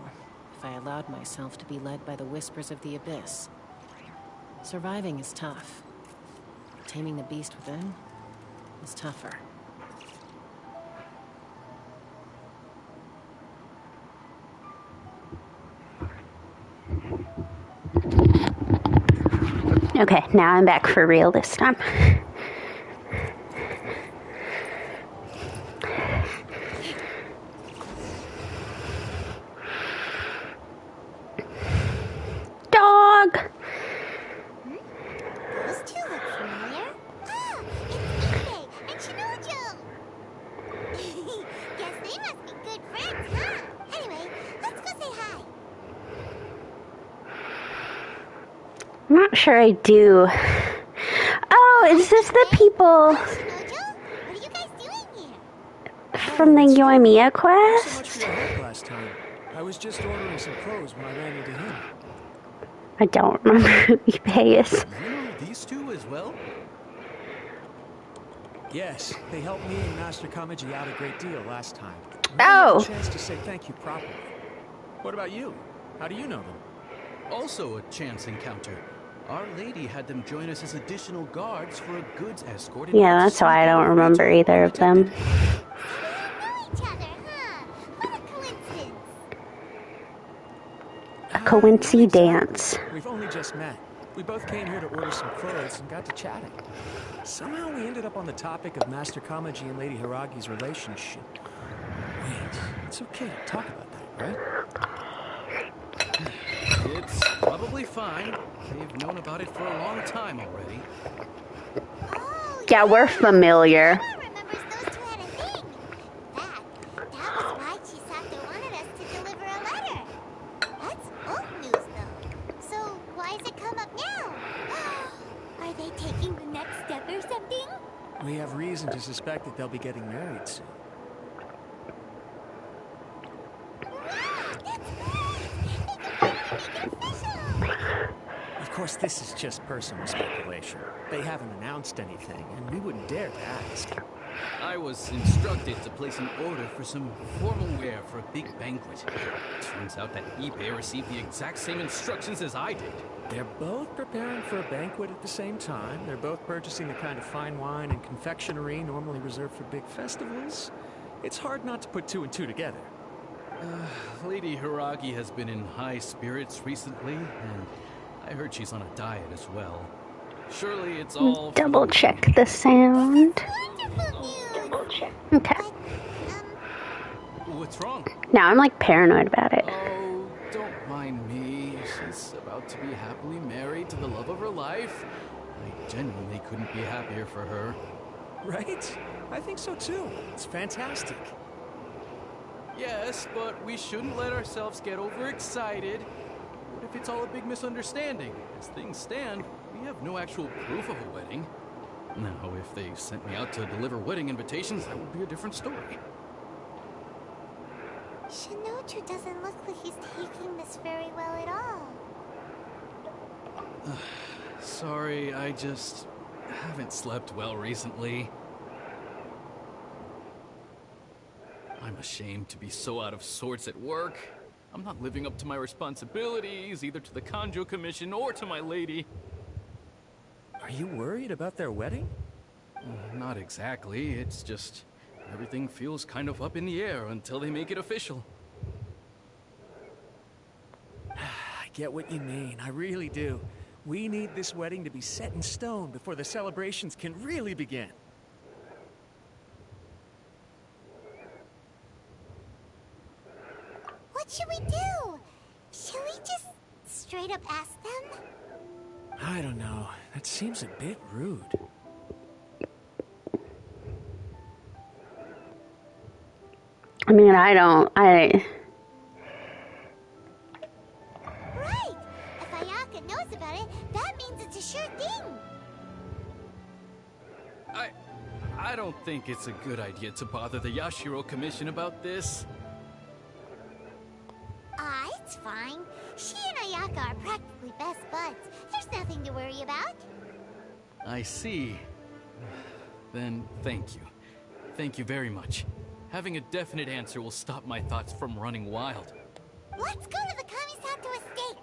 if I allowed myself to be led by the whispers of the abyss. Surviving is tough. Taming the beast within is tougher. Okay, now I'm back for real this time. Dog! Those two look familiar. Ah, it's Kide and Shinojo. Guess they must be good friends, huh? Anyway, let's go say hi. I'm not sure I do. Oh, is this the people Shinojo, what are you guys doing here? from the Yoimiya Thanks so much quest? for your help last time. I was just ordering some clothes when I ran into him. I don't remember who eBay is. You know these two as well? Yes, they helped me and Master Kamaji out a great deal last time. Oh! A chance to say thank you properly. What about you? How do you know them? Also a chance encounter. Our lady had them join us as additional guards for a goods escort. Yeah, that's why I don't remember either of them. A coincidence. We've only just met. We both came here to order some clothes and got to chatting. Somehow we ended up on the topic of Master Kamaji and Lady Hiragi's relationship. Wait, it's okay to talk about that, right? It's probably fine. They've known about it for a long time already. Yeah, we're familiar. Remembers those two had a thing. That was why Chisato wanted us to deliver a letter. That's old news, though. So why does it come up now? Are they taking the next step or something? We have reason to suspect that they'll be getting married soon. Of course, this is just personal speculation. They haven't announced anything, and we wouldn't dare to ask. I was instructed to place an order for some formal wear for a big banquet. Turns out that eBay received the exact same instructions as I did. They're both preparing for a banquet at the same time. They're both purchasing the kind of fine wine and confectionery normally reserved for big festivals. It's hard not to put two and two together. Lady Hiragi has been in high spirits recently, and I heard she's on a diet as well. Surely it's all... Double check the sound. Okay. What's wrong? Now I'm like paranoid about it. Oh, don't mind me. She's about to be happily married to the love of her life. I genuinely couldn't be happier for her. Right? I think so too. It's fantastic. Yes, but we shouldn't let ourselves get overexcited. What if it's all a big misunderstanding? As things stand, we have no actual proof of a wedding. Now, if they sent me out to deliver wedding invitations, that would be a different story. Shinochu doesn't look like he's taking this very well at all. Sorry, I just haven't slept well recently. I'm ashamed to be so out of sorts at work. I'm not living up to my responsibilities, either to the Kujou Commission or to my lady. Are you worried about their wedding? Not exactly. It's just everything feels kind of up in the air until they make it official. I get what you mean. I really do. We need this wedding to be set in stone before the celebrations can really begin. What should we do? Should we just straight up ask them? I don't know. That seems a bit rude. I mean, Right! If Ayaka knows about it, that means it's a sure thing! I don't think it's a good idea to bother the Yashiro Commission about this. It's fine. She and Ayaka are practically best buds. There's nothing to worry about. I see. Then thank you. Thank you very much. Having a definite answer will stop my thoughts from running wild. Let's go to the Kamisato estate.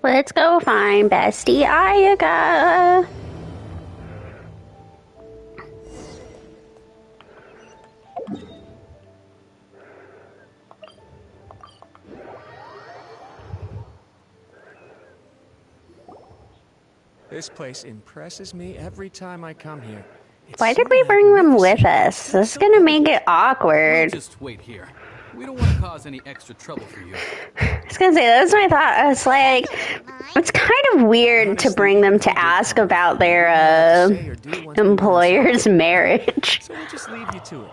Let's go find Bestie Ayaka. This place impresses me every time I come here. Why did we bring them with us? This is gonna make it awkward. We'll just wait here. We don't want to cause any extra trouble for you. I was gonna say, that's my thought. I was like, it's kind of weird to bring them to ask about their employer's marriage. So we'll just leave you to it.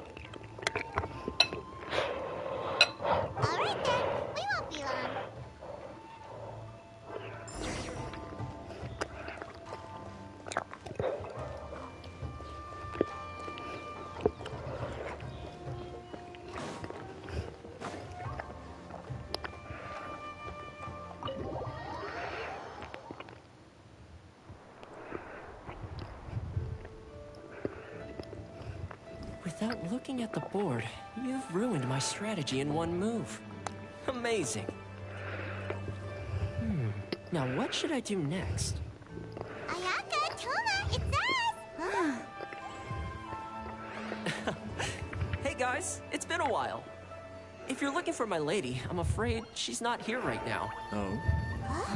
Alright then, we won't be long. Without looking at the board, you've ruined my strategy in one move. Amazing. Now what should I do next? Ayaka, Toma, it's us! Hey guys, it's been a while. If you're looking for my lady, I'm afraid she's not here right now. Oh?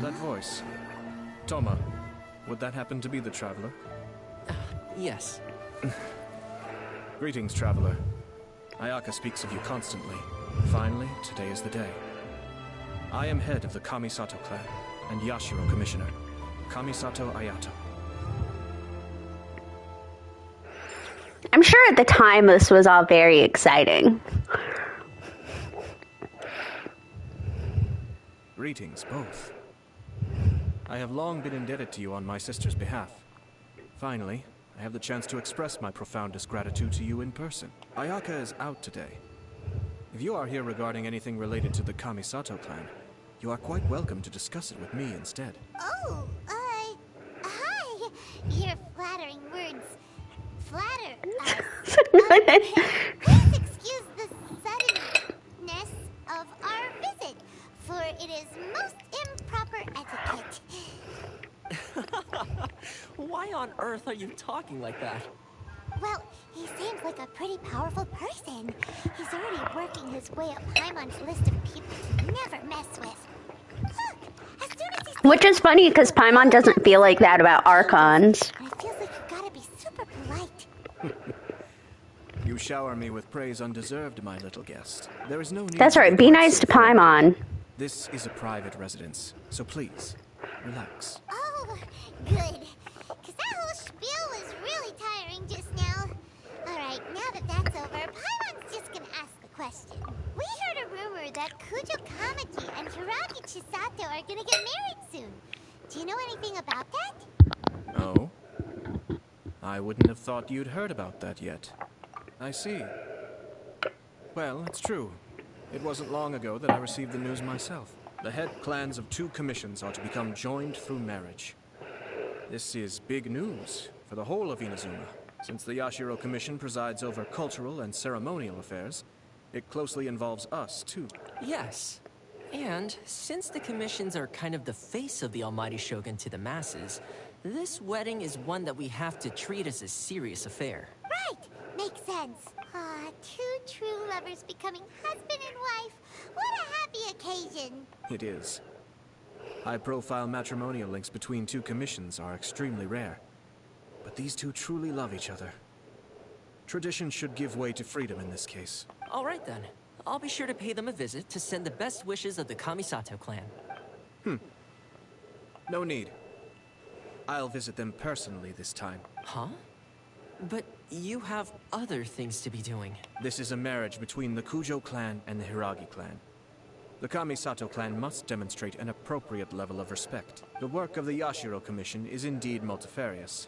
That voice. Toma, would that happen to be the Traveler? Yes. Greetings, Traveler. Ayaka speaks of you constantly. Finally, today is the day. I am head of the Kamisato clan and Yashiro Commissioner, Kamisato Ayato. I'm sure at the time this was all very exciting. Greetings, both. I have long been indebted to you on my sister's behalf. Finally, I have the chance to express my profoundest gratitude to you in person. Ayaka is out today. If you are here regarding anything related to the Kamisato clan, you are quite welcome to discuss it with me instead. Oh, hi. Your flattering words flatter us. Please excuse the suddenness of our visit, for it is most improper etiquette. Why on earth are you talking like that? Well, he seems like a pretty powerful person. He's already working his way up Paimon's list of people to never mess with. Look, as soon as he's... Which is funny because Paimon doesn't feel like that about Archons. And it feels like you gotta be super polite. You shower me with praise undeserved, my little guest. There is no need. That's right, be nice to Paimon. This is a private residence, so please, relax. Oh, good. Because that whole spiel was really tiring just now. Alright, now that that's over, Paimon's just gonna ask the question. We heard a rumor that Kujou Kamaji and Hiragi Chisato are gonna get married soon. Do you know anything about that? Oh? I wouldn't have thought you'd heard about that yet. I see. Well, it's true. It wasn't long ago that I received the news myself. The head clans of 2 commissions are to become joined through marriage. This is big news for the whole of Inazuma. Since the Yashiro Commission presides over cultural and ceremonial affairs, it closely involves us, too. Yes. And since the commissions are kind of the face of the Almighty Shogun to the masses, this wedding is one that we have to treat as a serious affair. Right! Makes sense. Ah, 2 true lovers becoming husband and wife. What a happy occasion. It is. High-profile matrimonial links between 2 commissions are extremely rare. But these 2 truly love each other. Tradition should give way to freedom in this case. All right then. I'll be sure to pay them a visit to send the best wishes of the Kamisato clan. No need. I'll visit them personally this time. Huh? But you have other things to be doing. This is a marriage between the Kujou clan and the Hiragi clan. The Kamisato clan must demonstrate an appropriate level of respect. The work of the Yashiro Commission is indeed multifarious.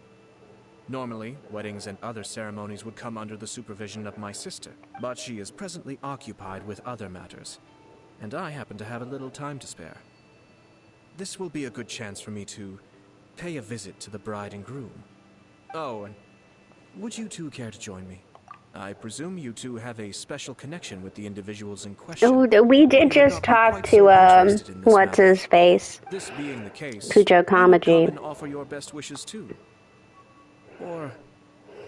Normally, weddings and other ceremonies would come under the supervision of my sister, but she is presently occupied with other matters, and I happen to have a little time to spare. This will be a good chance for me to pay a visit to the bride and groom. Oh, and would you 2 care to join me? I presume you 2 have a special connection with the individuals in question. Oh, we did just talk to, what's-his-face? This being the case, Kujou Kamaji. and offer your best wishes too. Or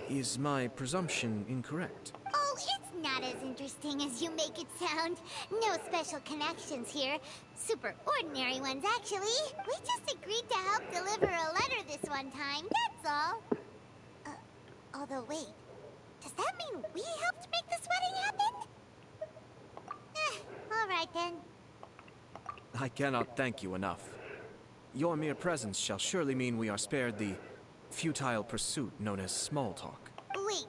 is my presumption incorrect? Oh, it's not as interesting as you make it sound. No special connections here. Super ordinary ones, actually. We just agreed to help deliver a letter this one time, that's all. Although, wait. Does that mean we helped make this wedding happen? Alright then. I cannot thank you enough. Your mere presence shall surely mean we are spared the futile pursuit known as small talk. Wait,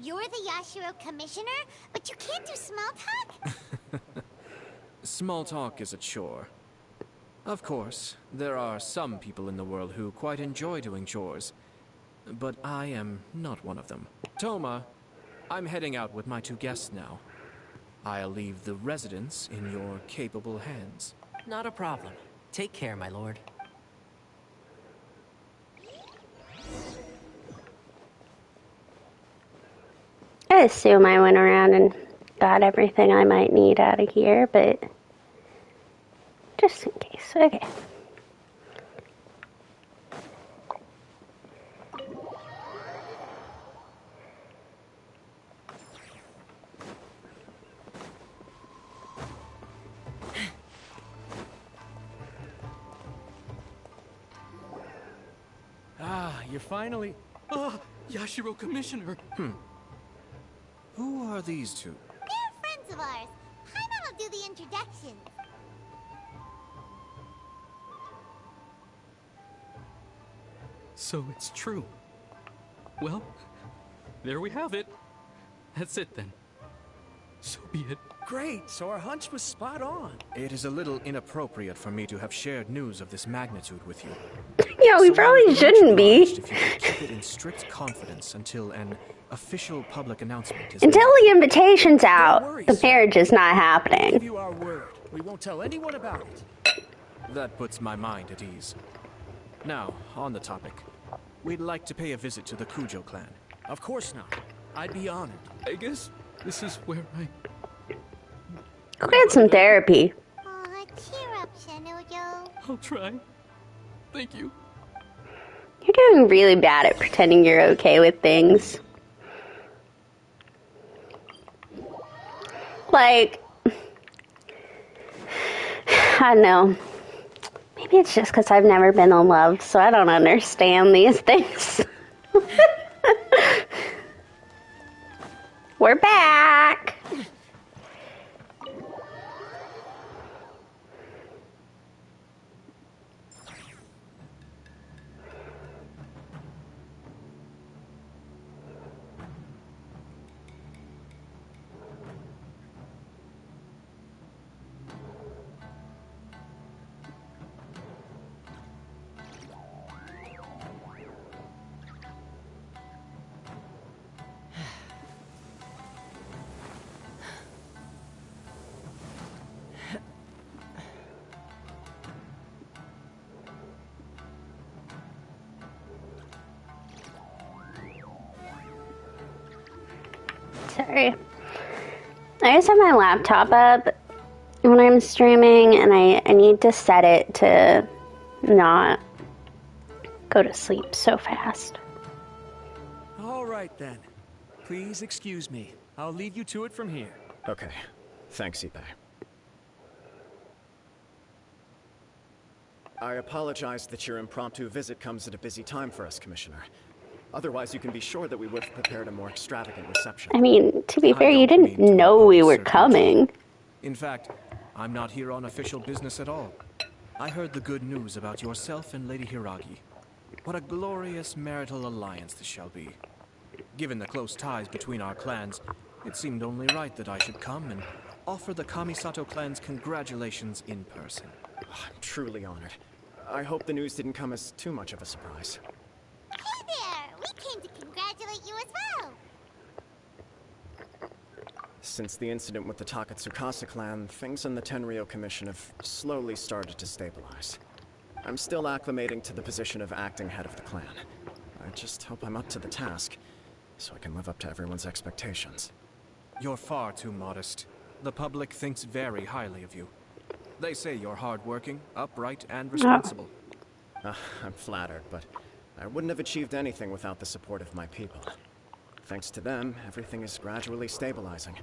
you're the Yashiro Commissioner, but you can't do small talk? Small talk is a chore. Of course, there are some people in the world who quite enjoy doing chores, but I am not one of them. Toma, I'm heading out with my 2 guests now. I'll leave the residence in your capable hands. Not a problem. Take care, my lord. I assume I went around and got everything I might need out of here, but just in case. Okay. Ah, you're finally... Ah, Yashiro Commissioner. Who are these two? They're friends of ours. Paimon will do the introduction. So it's true. Well, there we have it. That's it then. So be it. Great, so our hunch was spot on. It is a little inappropriate for me to have shared news of this magnitude with you. Yeah, we probably shouldn't be. If you could keep it in strict confidence until an official public announcement is Until made. the invitation's out, Don't worry, the sir. marriage is not Give happening. you our word. We won't tell anyone about it. That puts my mind at ease. Now, on the topic. We'd like to pay a visit to the Kujou clan. Of course not. I'd be honored. I guess this is where I... Go get some therapy. Aw, cheer up, Shanojo. I'll try. Thank you. You're doing really bad at pretending you're okay with things. Like, I don't know. Maybe it's just because I've never been in love, so I don't understand these things. We're back! Sorry. I just have my laptop up when I'm streaming, and I need to set it to not go to sleep so fast. All right, then. Please excuse me. I'll leave you to it from here. Okay. Thanks, Ippei. I apologize that your impromptu visit comes at a busy time for us, Commissioner. Otherwise, you can be sure that we would have prepared a more extravagant reception. I mean, to be fair, I you don't didn't mean to know we impose, were Sir coming. In fact, I'm not here on official business at all. I heard the good news about yourself and Lady Hiragi. What a glorious marital alliance this shall be. Given the close ties between our clans, it seemed only right that I should come and offer the Kamisato clans congratulations in person. I'm truly honored. I hope the news didn't come as too much of a surprise. Hey there! We came to congratulate you as well! Since the incident with the Takatsukasa clan, things in the Tenryo Commission have slowly started to stabilize. I'm still acclimating to the position of acting head of the clan. I just hope I'm up to the task, so I can live up to everyone's expectations. You're far too modest. The public thinks very highly of you. They say you're hardworking, upright, and responsible. I'm flattered, but I wouldn't have achieved anything without the support of my people. Thanks to them, everything is gradually stabilizing,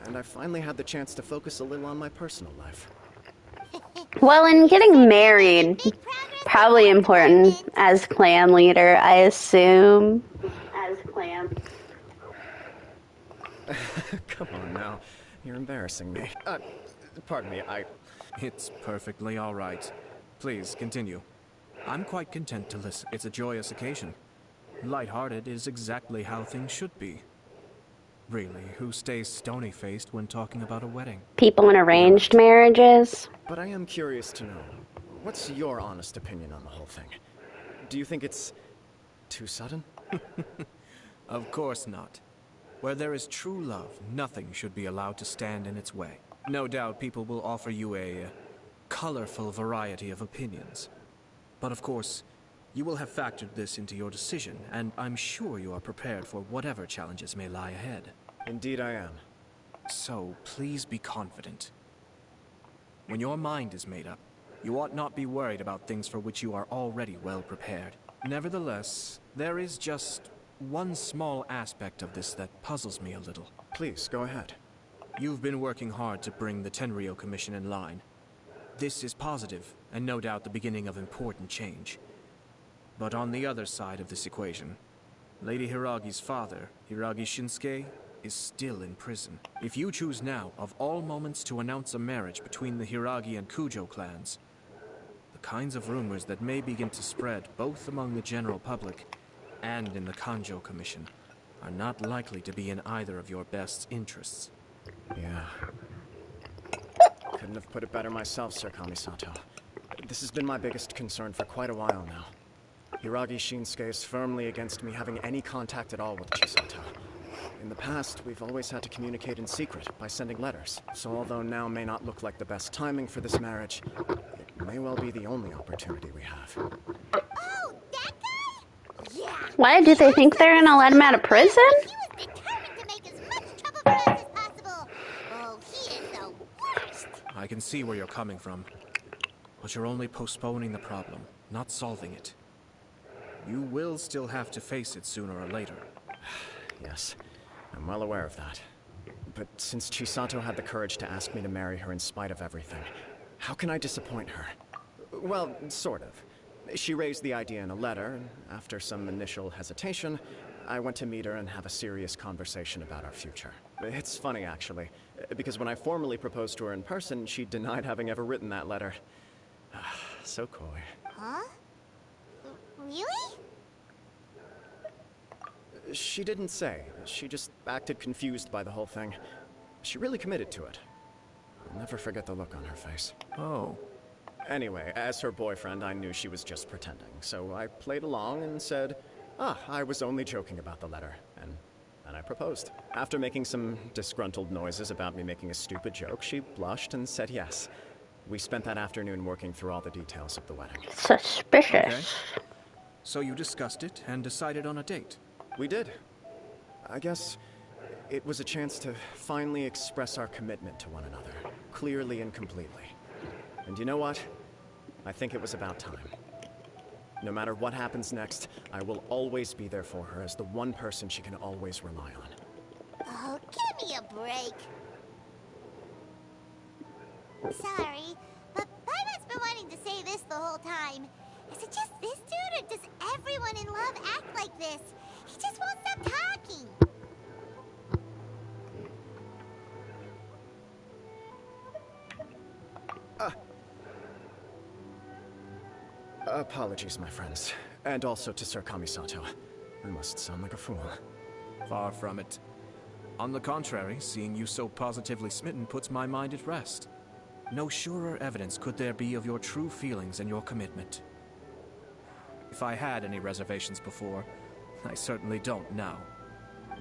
and I've finally had the chance to focus a little on my personal life. Well, and getting married, probably important as clan leader, I assume. As clan. Come on now, you're embarrassing me. Pardon me, It's perfectly all right. Please, continue. I'm quite content to listen. It's a joyous occasion. Lighthearted is exactly how things should be. Really, who stays stony-faced when talking about a wedding? People in arranged marriages. But I am curious to know, what's your honest opinion on the whole thing? Do you think it's too sudden? Of course not. Where there is true love, nothing should be allowed to stand in its way. No doubt people will offer you a colorful variety of opinions. But of course, you will have factored this into your decision, and I'm sure you are prepared for whatever challenges may lie ahead. Indeed I am. So, please be confident. When your mind is made up, you ought not be worried about things for which you are already well prepared. Nevertheless, there is just one small aspect of this that puzzles me a little. Please, go ahead. You've been working hard to bring the Tenryou Commission in line. This is positive, and no doubt the beginning of important change. But on the other side of this equation, Lady Hiragi's father, Hiragi Shinsuke, is still in prison. If you choose now, of all moments, to announce a marriage between the Hiragi and Kujou clans, the kinds of rumors that may begin to spread both among the general public and in the Kanjou Commission are not likely to be in either of your best interests. Yeah. Couldn't have put it better myself, Sir Kamisato. This has been my biggest concern for quite a while now. Hiragi Shinsuke is firmly against me having any contact at all with Chisato. In the past, we've always had to communicate in secret by sending letters. So although now may not look like the best timing for this marriage, it may well be the only opportunity we have. Oh, that guy? Yeah. Why do they think they're gonna let him out of prison? He was determined to make as much trouble for us as possible. Oh, he is the worst. I can see where you're coming from. But you're only postponing the problem, not solving it. You will still have to face it sooner or later. Yes, I'm well aware of that. But since Chisato had the courage to ask me to marry her in spite of everything, how can I disappoint her? Well, sort of. She raised the idea in a letter, and after some initial hesitation, I went to meet her and have a serious conversation about our future. It's funny, actually, because when I formally proposed to her in person, she denied having ever written that letter. So coy. Huh? Really? She didn't say. She just acted confused by the whole thing. She really committed to it. I'll never forget the look on her face. Oh. Anyway, as her boyfriend, I knew she was just pretending, so I played along and said, I was only joking about the letter, and then I proposed. After making some disgruntled noises about me making a stupid joke, she blushed and said yes. We spent that afternoon working through all the details of the wedding. Suspicious. Okay. So you discussed it and decided on a date? We did. I guess it was a chance to finally express our commitment to one another, clearly and completely. And you know what? I think it was about time. No matter what happens next, I will always be there for her as the one person she can always rely on. Oh, give me a break. Sorry, but Paimon's been wanting to say this the whole time. Is it just this dude, or does everyone in love act like this? He just won't stop talking. Apologies, my friends. And also to Sir Kamisato. I must sound like a fool. Far from it. On the contrary, seeing you so positively smitten puts my mind at rest. No surer evidence could there be of your true feelings and your commitment. If I had any reservations before, I certainly don't now.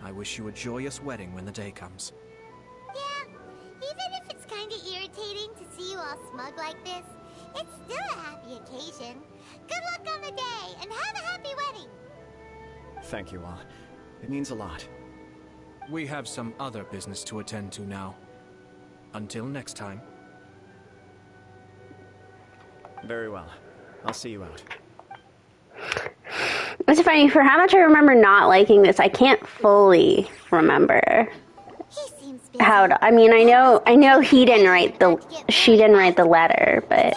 I wish you a joyous wedding when the day comes. Yeah, even if it's kinda irritating to see you all smug like this, it's still a happy occasion. Good luck on the day, and have a happy wedding! Thank you all. It means a lot. We have some other business to attend to now. Until next time. Very well. I'll see you out. It's funny, for how much I remember not liking this, I can't fully remember how to, I mean, I know she didn't write the letter, but...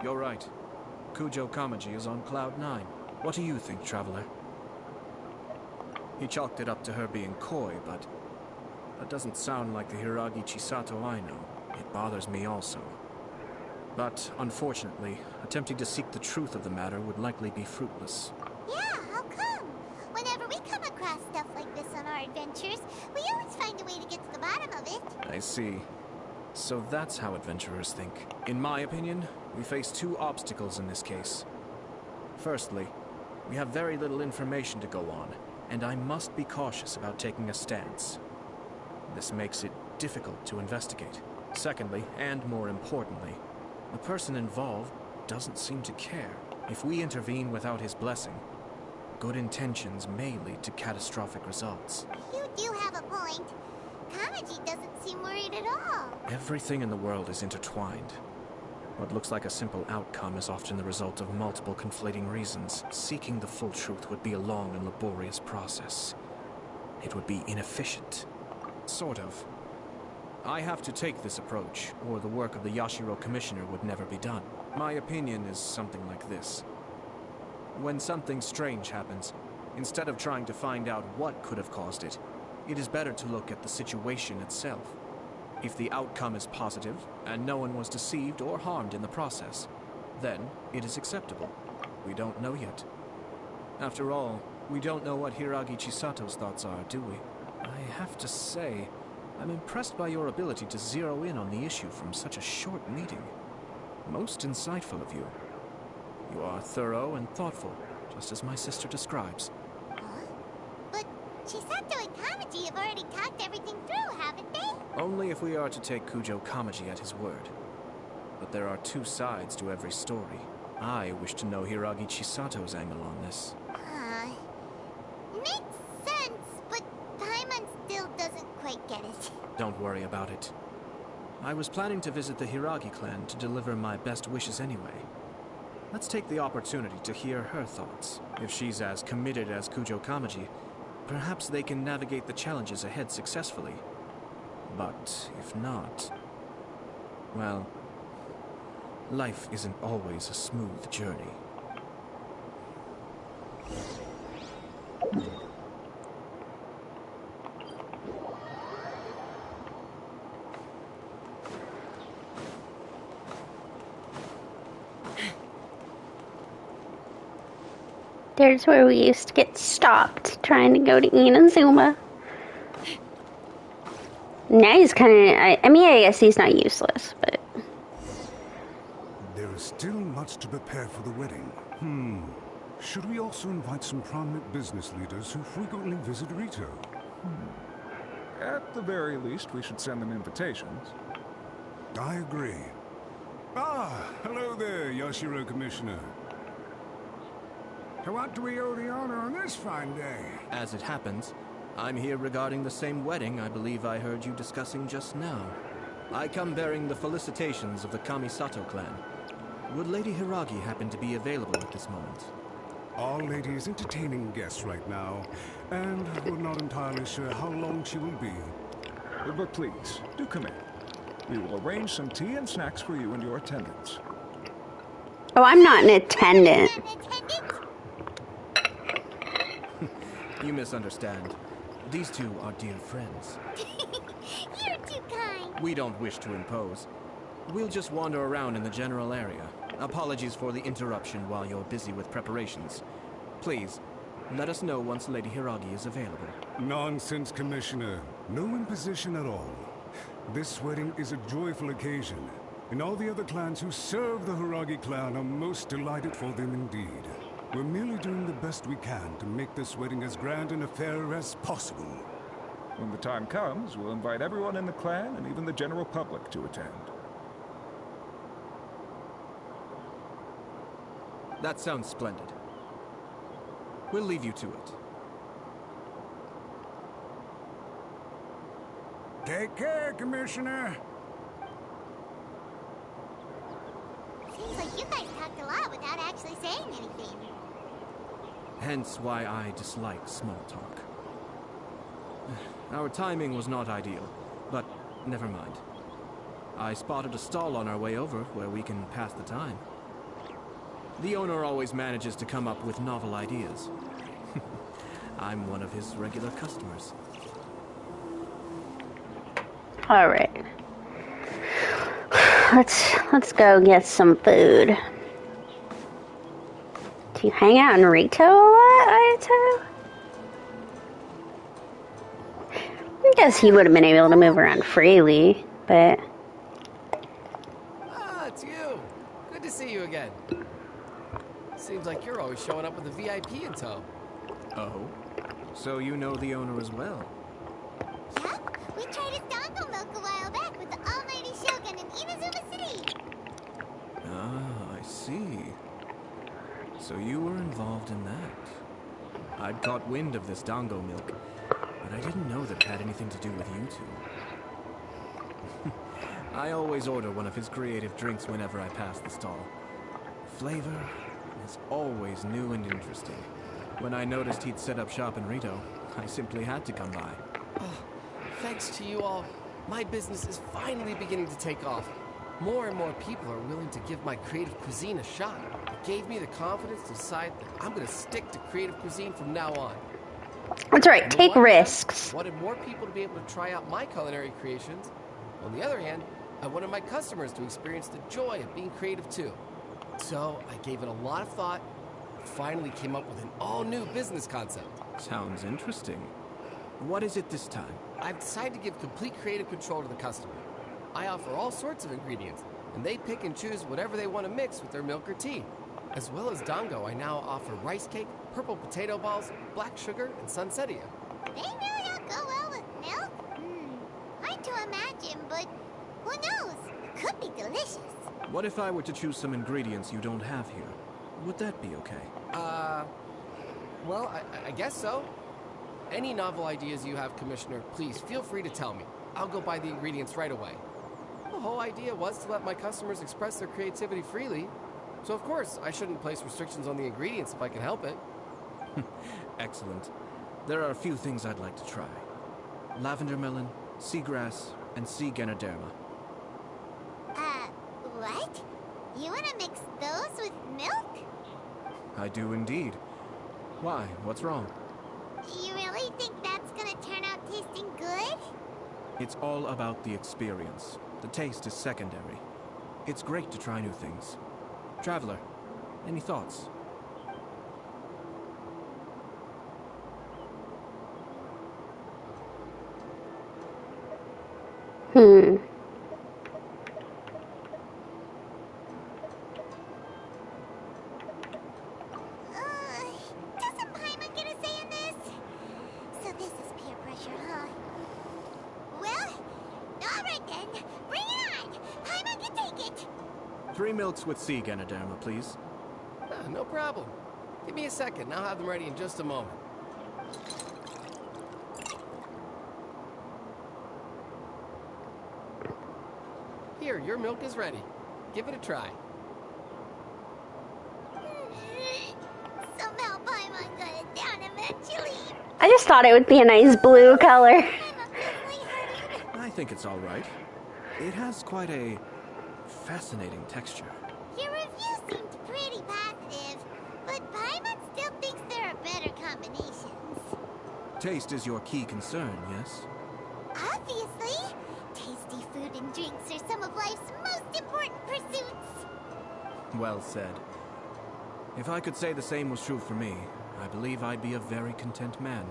You're right. Kujou Kamaji is on cloud 9. What do you think, Traveler? He chalked it up to her being coy, but that doesn't sound like the Hiragi Chisato I know. It bothers me also. But, unfortunately, attempting to seek the truth of the matter would likely be fruitless. Yeah, how come? Whenever we come across stuff like this on our adventures, we always find a way to get to the bottom of it. I see. So that's how adventurers think. In my opinion, we face two obstacles in this case. Firstly, we have very little information to go on, and I must be cautious about taking a stance. This makes it difficult to investigate. Secondly, and more importantly, the person involved doesn't seem to care. If we intervene without his blessing, good intentions may lead to catastrophic results. You do have a point. Kamaji doesn't seem worried at all. Everything in the world is intertwined. What looks like a simple outcome is often the result of multiple conflating reasons. Seeking the full truth would be a long and laborious process. It would be inefficient. Sort of. I have to take this approach, or the work of the Yashiro Commissioner would never be done. My opinion is something like this. When something strange happens, instead of trying to find out what could have caused it, it is better to look at the situation itself. If the outcome is positive, and no one was deceived or harmed in the process, then it is acceptable. We don't know yet. After all, we don't know what Hiragi Chisato's thoughts are, do we? I have to say, I'm impressed by your ability to zero in on the issue from such a short meeting. Most insightful of you. You are thorough and thoughtful, just as my sister describes. Huh? But Chisato and Kamaji have already talked everything through, haven't they? Only if we are to take Kujou Kamaji at his word. But there are two sides to every story. I wish to know Hiragi Chisato's angle on this. Makes sense, but Paimon still doesn't quite get it. Don't worry about it. I was planning to visit the Hiragi clan to deliver my best wishes anyway. Let's take the opportunity to hear her thoughts. If she's as committed as Kujou Kamaji, perhaps they can navigate the challenges ahead successfully. But if not, well, life isn't always a smooth journey. There's where we used to get stopped trying to go to Inazuma. Now he's kind of... I mean, I guess he's not useless, but... There is still much to prepare for the wedding. Should we also invite some prominent business leaders who frequently visit Rito? At the very least, we should send them invitations. I agree. Hello there, Yashiro Commissioner. To what do we owe the honor on this fine day? As it happens, I'm here regarding the same wedding I believe I heard you discussing just now. I come bearing the felicitations of the Kamisato clan. Would Lady Hiragi happen to be available at this moment? Our lady is entertaining guests right now, and we're not entirely sure how long she will be. But please, do come in. We will arrange some tea and snacks for you and your attendants. Oh, I'm not an attendant. You misunderstand. These two are dear friends. You're too kind. We don't wish to impose. We'll just wander around in the general area. Apologies for the interruption while you're busy with preparations. Please, let us know once Lady Hiragi is available. Nonsense, Commissioner. No imposition at all. This wedding is a joyful occasion, and all the other clans who serve the Hiragi clan are most delighted for them indeed. We're merely doing the best we can to make this wedding as grand an affair as possible. When the time comes, we'll invite everyone in the clan and even the general public to attend. That sounds splendid. We'll leave you to it. Take care, Commissioner. Seems like you guys talked a lot without actually saying anything. Hence why I dislike small talk. Our timing was not ideal, but never mind. I spotted a stall on our way over where we can pass the time. The owner always manages to come up with novel ideas. I'm one of his regular customers. All right. Let's go get some food. Do you hang out in Rito a lot, Ayato? I guess he would have been able to move around freely, but... Ah, it's you. Good to see you again. Seems like you're always showing up with a VIP in tow. Oh? So you know the owner as well? Yeah, we tried his dongle milk a while back with the almighty Shogun in Inazuma City. Ah, I see. So you were involved in that. I'd caught wind of this Dango milk, but I didn't know that it had anything to do with you two. I always order one of his creative drinks whenever I pass the stall. Flavor is always new and interesting. When I noticed he'd set up shop in Rito, I simply had to come by. Oh, thanks to you all, my business is finally beginning to take off. More and more people are willing to give my creative cuisine a shot. It gave me the confidence to decide that I'm going to stick to creative cuisine from now on. That's right, take risks. I wanted more people to be able to try out my culinary creations. On the other hand, I wanted my customers to experience the joy of being creative too. So I gave it a lot of thought and finally came up with an all-new business concept. Sounds interesting. What is it this time? I've decided to give complete creative control to the customer. I offer all sorts of ingredients, and they pick and choose whatever they want to mix with their milk or tea. As well as Dango, I now offer rice cake, purple potato balls, black sugar, and sunsettia. They really don't go well with milk? Hard to imagine, but who knows? It could be delicious. What if I were to choose some ingredients you don't have here? Would that be okay? Well, I guess so. Any novel ideas you have, Commissioner, please feel free to tell me. I'll go buy the ingredients right away. The whole idea was to let my customers express their creativity freely. So of course, I shouldn't place restrictions on the ingredients if I can help it. Excellent. There are a few things I'd like to try. Lavender melon, seagrass, and sea Ganoderma. What? You want to mix those with milk? I do indeed. Why? What's wrong? You really think that's gonna turn out tasting good? It's all about the experience. The taste is secondary. It's great to try new things. Traveler, any thoughts? Doesn't Paimon get a say in this? So this is peer pressure, huh? Well, alright then. Bring it on! Paimon can take it! 3 milks with sea Ganoderma, please. No problem. Give me a second, I'll have them ready in just a moment. Here, your milk is ready. Give it a try. Somehow Paimon got it down eventually. I just thought it would be a nice blue color. I think it's all right. It has quite a fascinating texture. Your review seemed pretty positive, but Paimon still thinks there are better combinations. Taste is your key concern, yes? Obviously. Tasty food and drinks are some of life's most important pursuits. Well said. If I could say the same was true for me, I believe I'd be a very content man.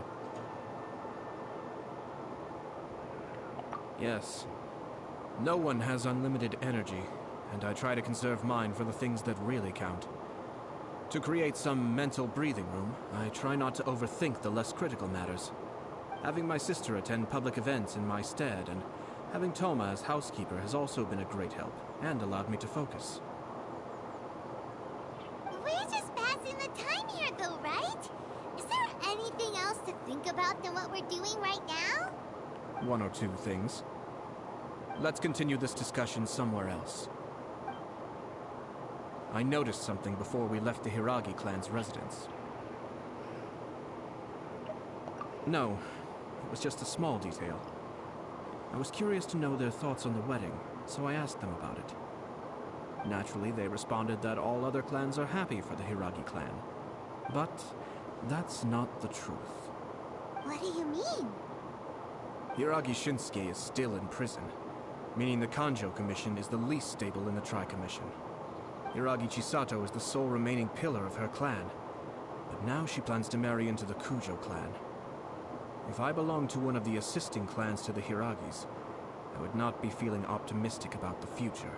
Yes. No one has unlimited energy, and I try to conserve mine for the things that really count. To create some mental breathing room, I try not to overthink the less critical matters. Having my sister attend public events in my stead, and having Toma as housekeeper has also been a great help, and allowed me to focus. We're just passing the time here though, right? Is there anything else to think about than what we're doing right now? 1 or 2 things. Let's continue this discussion somewhere else. I noticed something before we left the Hiragi clan's residence. No, it was just a small detail. I was curious to know their thoughts on the wedding, so I asked them about it. Naturally, they responded that all other clans are happy for the Hiragi clan. But that's not the truth. What do you mean? Hiragi Shinsuke is still in prison, meaning the Kanjo Commission is the least stable in the Tri-Commission. Hiragi Chisato is the sole remaining pillar of her clan, but now she plans to marry into the Kujou clan. If I belonged to one of the assisting clans to the Hiragis, I would not be feeling optimistic about the future.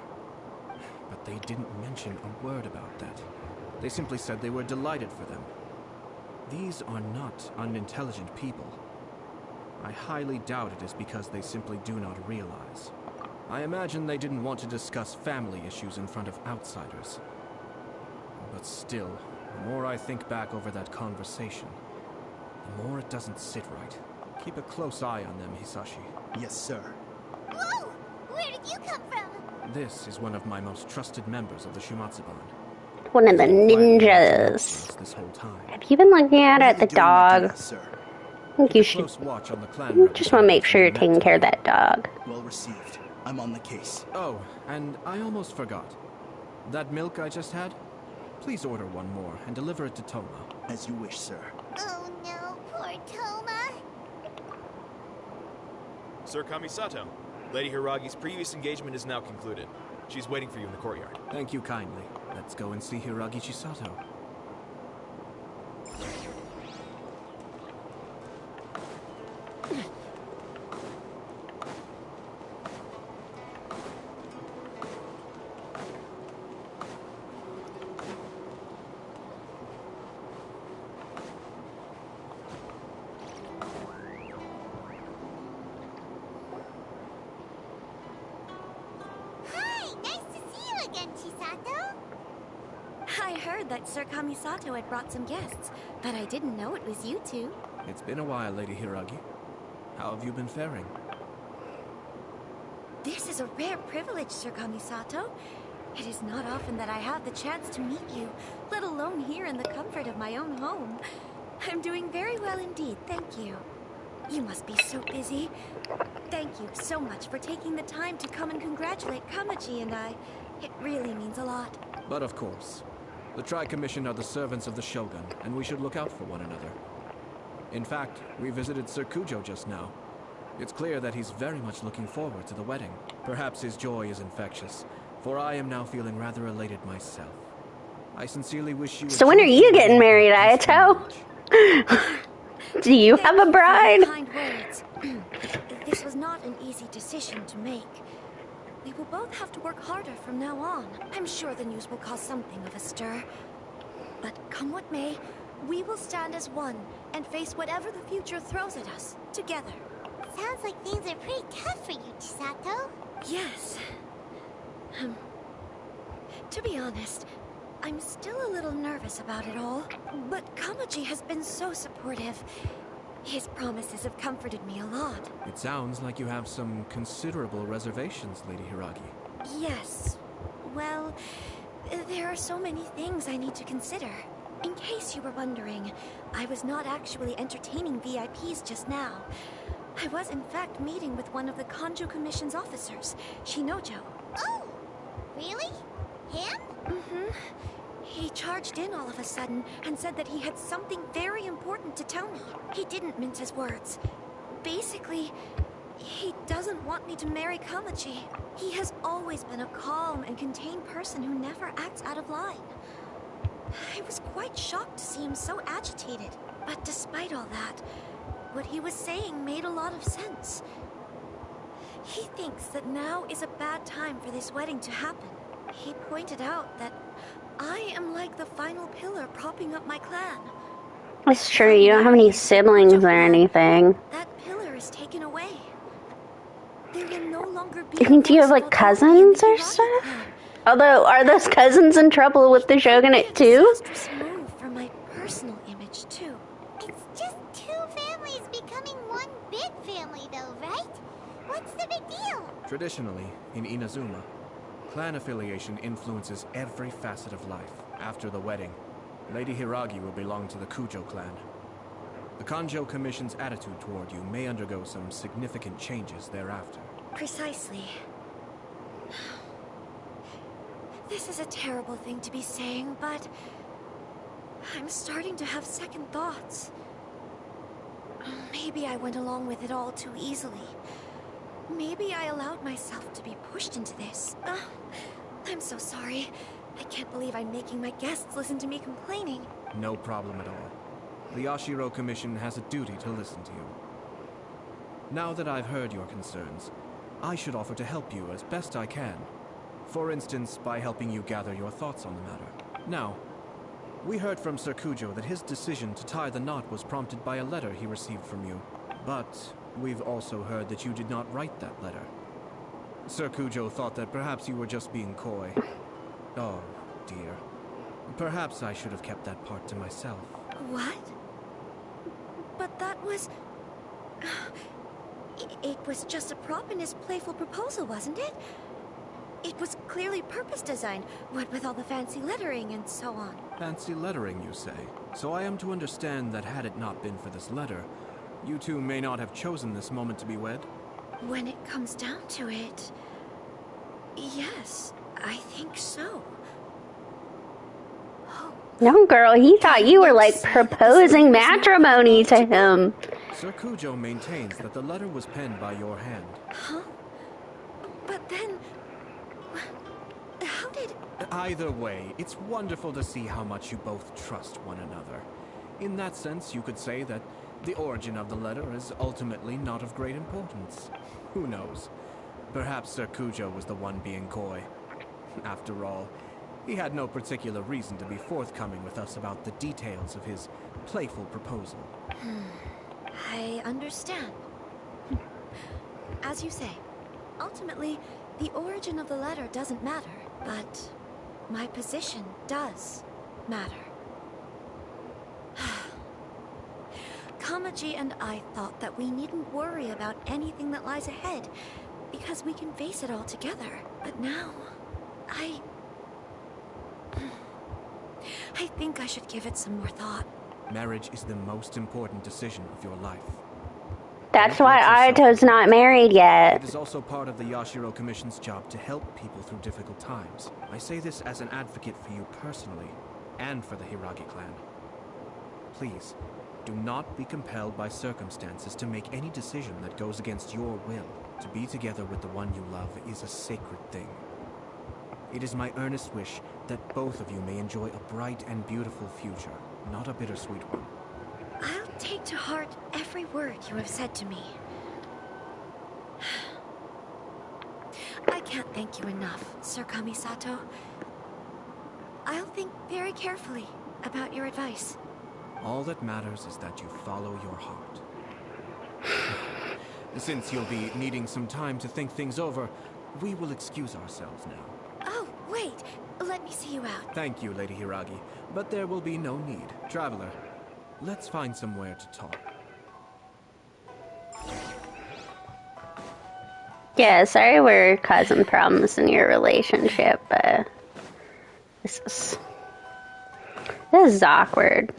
But they didn't mention a word about that. They simply said they were delighted for them. These are not unintelligent people. I highly doubt it is because they simply do not realize. I imagine they didn't want to discuss family issues in front of outsiders. But still, the more I think back over that conversation, the more it doesn't sit right. Keep a close eye on them, Hisashi. Yes, sir. Whoa! Where did you come from? This is one of my most trusted members of the Shumatsu Band. One of the ninjas. This whole time. Have you been looking at the dog? Duty, sir. I think you should. Watch on the clan. Just want to make sure you're taking care of that dog. Well received. I'm on the case. Oh, and I almost forgot. That milk I just had? Please order one more and deliver it to Toma. As you wish, sir. Oh no, poor Toma. Sir Kamisato, Lady Hiragi's previous engagement is now concluded. She's waiting for you in the courtyard. Thank you kindly. Let's go and see Hiragi Chisato. I heard that Sir Kamisato had brought some guests, but I didn't know it was you two. It's been a while, Lady Hiragi. How have you been faring? This is a rare privilege, Sir Kamisato. It is not often that I have the chance to meet you, let alone here in the comfort of my own home. I'm doing very well indeed, thank you. You must be so busy. Thank you so much for taking the time to come and congratulate Kamaji and I. It really means a lot. But of course, the Tri-Commission are the servants of the Shogun, and we should look out for one another. In fact, we visited Sir Kujou just now. It's clear that he's very much looking forward to the wedding. Perhaps his joy is infectious, for I am now feeling rather elated myself. I sincerely wish you... So when are you getting married, Ayato? Do you have a bride? Kind words. This was not an easy decision to make. We will both have to work harder from now on. I'm sure the news will cause something of a stir. But come what may, we will stand as one and face whatever the future throws at us, together. Sounds like things are pretty tough for you, Chisato. Yes. To be honest, I'm still a little nervous about it all. But Kamaji has been so supportive. His promises have comforted me a lot. It sounds like you have some considerable reservations, Lady Hiragi. Yes. Well, there are so many things I need to consider. In case you were wondering, I was not actually entertaining VIPs just now. I was in fact meeting with one of the Kujou Commission's officers, Shinojo. Oh! Really? Him? Mm-hmm. He charged in all of a sudden and said that he had something very important to tell me. He didn't mince his words. Basically, he doesn't want me to marry Kamaji. He has always been a calm and contained person who never acts out of line. I was quite shocked to see him so agitated. But despite all that, what he was saying made a lot of sense. He thinks that now is a bad time for this wedding to happen. He pointed out that I am like the final pillar propping up my clan. It's true, you don't have any siblings or anything. That pillar is taken away. There will no longer be. Do you have like cousins or stuff? Although, are those cousins in trouble with the shogunate too? Move from my personal image too. It's just two families becoming one big family though, right? What's the big deal? Traditionally, in Inazuma, clan affiliation influences every facet of life. After the wedding, Lady Hiragi will belong to the Kujou clan. The Kujou Commission's attitude toward you may undergo some significant changes thereafter. Precisely. This is a terrible thing to be saying, but I'm starting to have second thoughts. Maybe I went along with it all too easily. Maybe I allowed myself to be pushed into this. I'm so sorry. I can't believe I'm making my guests listen to me complaining. No problem at all. The Ashiro Commission has a duty to listen to you. Now that I've heard your concerns, I should offer to help you as best I can. For instance, by helping you gather your thoughts on the matter. Now, we heard from Sir Kujou that his decision to tie the knot was prompted by a letter he received from you. But we've also heard that you did not write that letter. Sir Kujou thought that perhaps you were just being coy. Oh, dear. Perhaps I should have kept that part to myself. What? But that was... It was just a prop in his playful proposal, wasn't it? It was clearly purpose-designed, what with all the fancy lettering and so on. Fancy lettering, you say? So I am to understand that had it not been for this letter, you two may not have chosen this moment to be wed? When it comes down to it... yes, I think so. No, girl, he thought you were like proposing matrimony to him. Sir Kujou maintains that the letter was penned by your hand. Huh? But then... how did... Either way, it's wonderful to see how much you both trust one another. In that sense, you could say that the origin of the letter is ultimately not of great importance. Who knows? Perhaps Sir Kujou was the one being coy. After all, he had no particular reason to be forthcoming with us about the details of his playful proposal. I understand. As you say, ultimately, the origin of the letter doesn't matter, but my position does matter. Kamaji and I thought that we needn't worry about anything that lies ahead, because we can face it all together. But now, I think I should give it some more thought. Marriage is the most important decision of your life. That's why Aito's not married yet. It is also part of the Yashiro Commission's job to help people through difficult times. I say this as an advocate for you personally, and for the Hiragi clan. Please, do not be compelled by circumstances to make any decision that goes against your will. To be together with the one you love is a sacred thing. It is my earnest wish that both of you may enjoy a bright and beautiful future, not a bittersweet one. I'll take to heart every word you have said to me. I can't thank you enough, Sir Kamisato. I'll think very carefully about your advice. All that matters is that you follow your heart. Since you'll be needing some time to think things over, we will excuse ourselves now. Oh, wait. Let me see you out. Thank you, Lady Hiragi, but there will be no need. Traveler, let's find somewhere to talk. Yeah, sorry we're causing problems in your relationship, but this is awkward.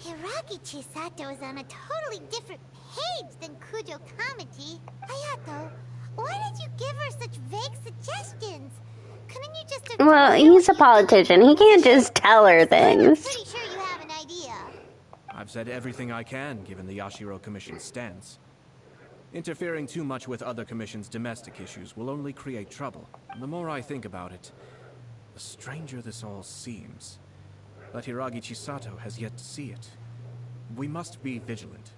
Hiragi Chisato is on a totally different page than Kujou Kamaji. Hayato, why did you give her such vague suggestions? Couldn't you just... Well, he's a politician. He can't just tell her things. Pretty sure you have an idea. I've said everything I can, given the Yashiro Commission's stance. Interfering too much with other commissions' domestic issues will only create trouble. The more I think about it, the stranger this all seems. But Hiragi Chisato has yet to see it. We must be vigilant.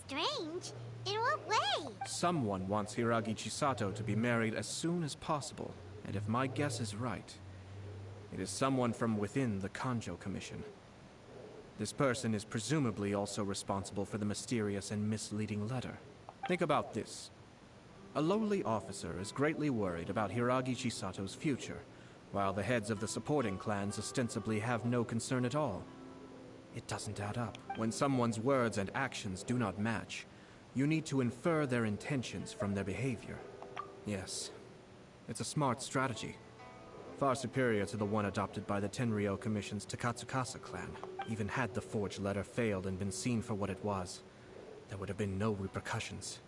Strange? In what way? Someone wants Hiragi Chisato to be married as soon as possible, and if my guess is right, it is someone from within the Kanjo Commission. This person is presumably also responsible for the mysterious and misleading letter. Think about this. A lowly officer is greatly worried about Hiragi Chisato's future, while the heads of the supporting clans ostensibly have no concern at all. It doesn't add up. When someone's words and actions do not match, you need to infer their intentions from their behavior. Yes, it's a smart strategy. Far superior to the one adopted by the Tenryou Commission's Takatsukasa clan. Even had the forged letter failed and been seen for what it was, there would have been no repercussions.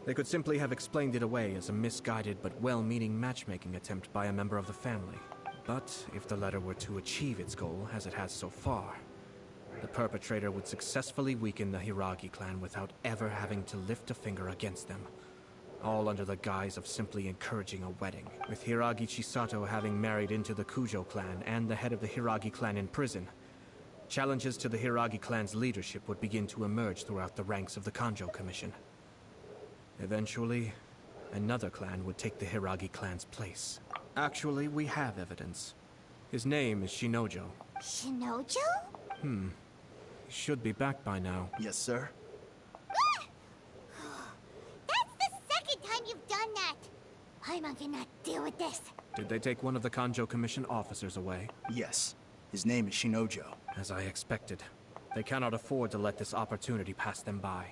They could simply have explained it away as a misguided but well-meaning matchmaking attempt by a member of the family. But if the letter were to achieve its goal, as it has so far, the perpetrator would successfully weaken the Hiragi clan without ever having to lift a finger against them. All under the guise of simply encouraging a wedding. With Hiragi Chisato having married into the Kujou clan and the head of the Hiragi clan in prison, Challenges to the Hiragi clan's leadership would begin to emerge throughout the ranks of the Kujou Commission. Eventually, another clan would take the Hiragi clan's place. Actually, we have evidence. His name is Shinojo. Shinojo? He should be back by now. Yes, sir. That's the second time you've done that! Paimon cannot deal with this. Did they take one of the Kujou Commission officers away? Yes. His name is Shinojo. As I expected. They cannot afford to let this opportunity pass them by.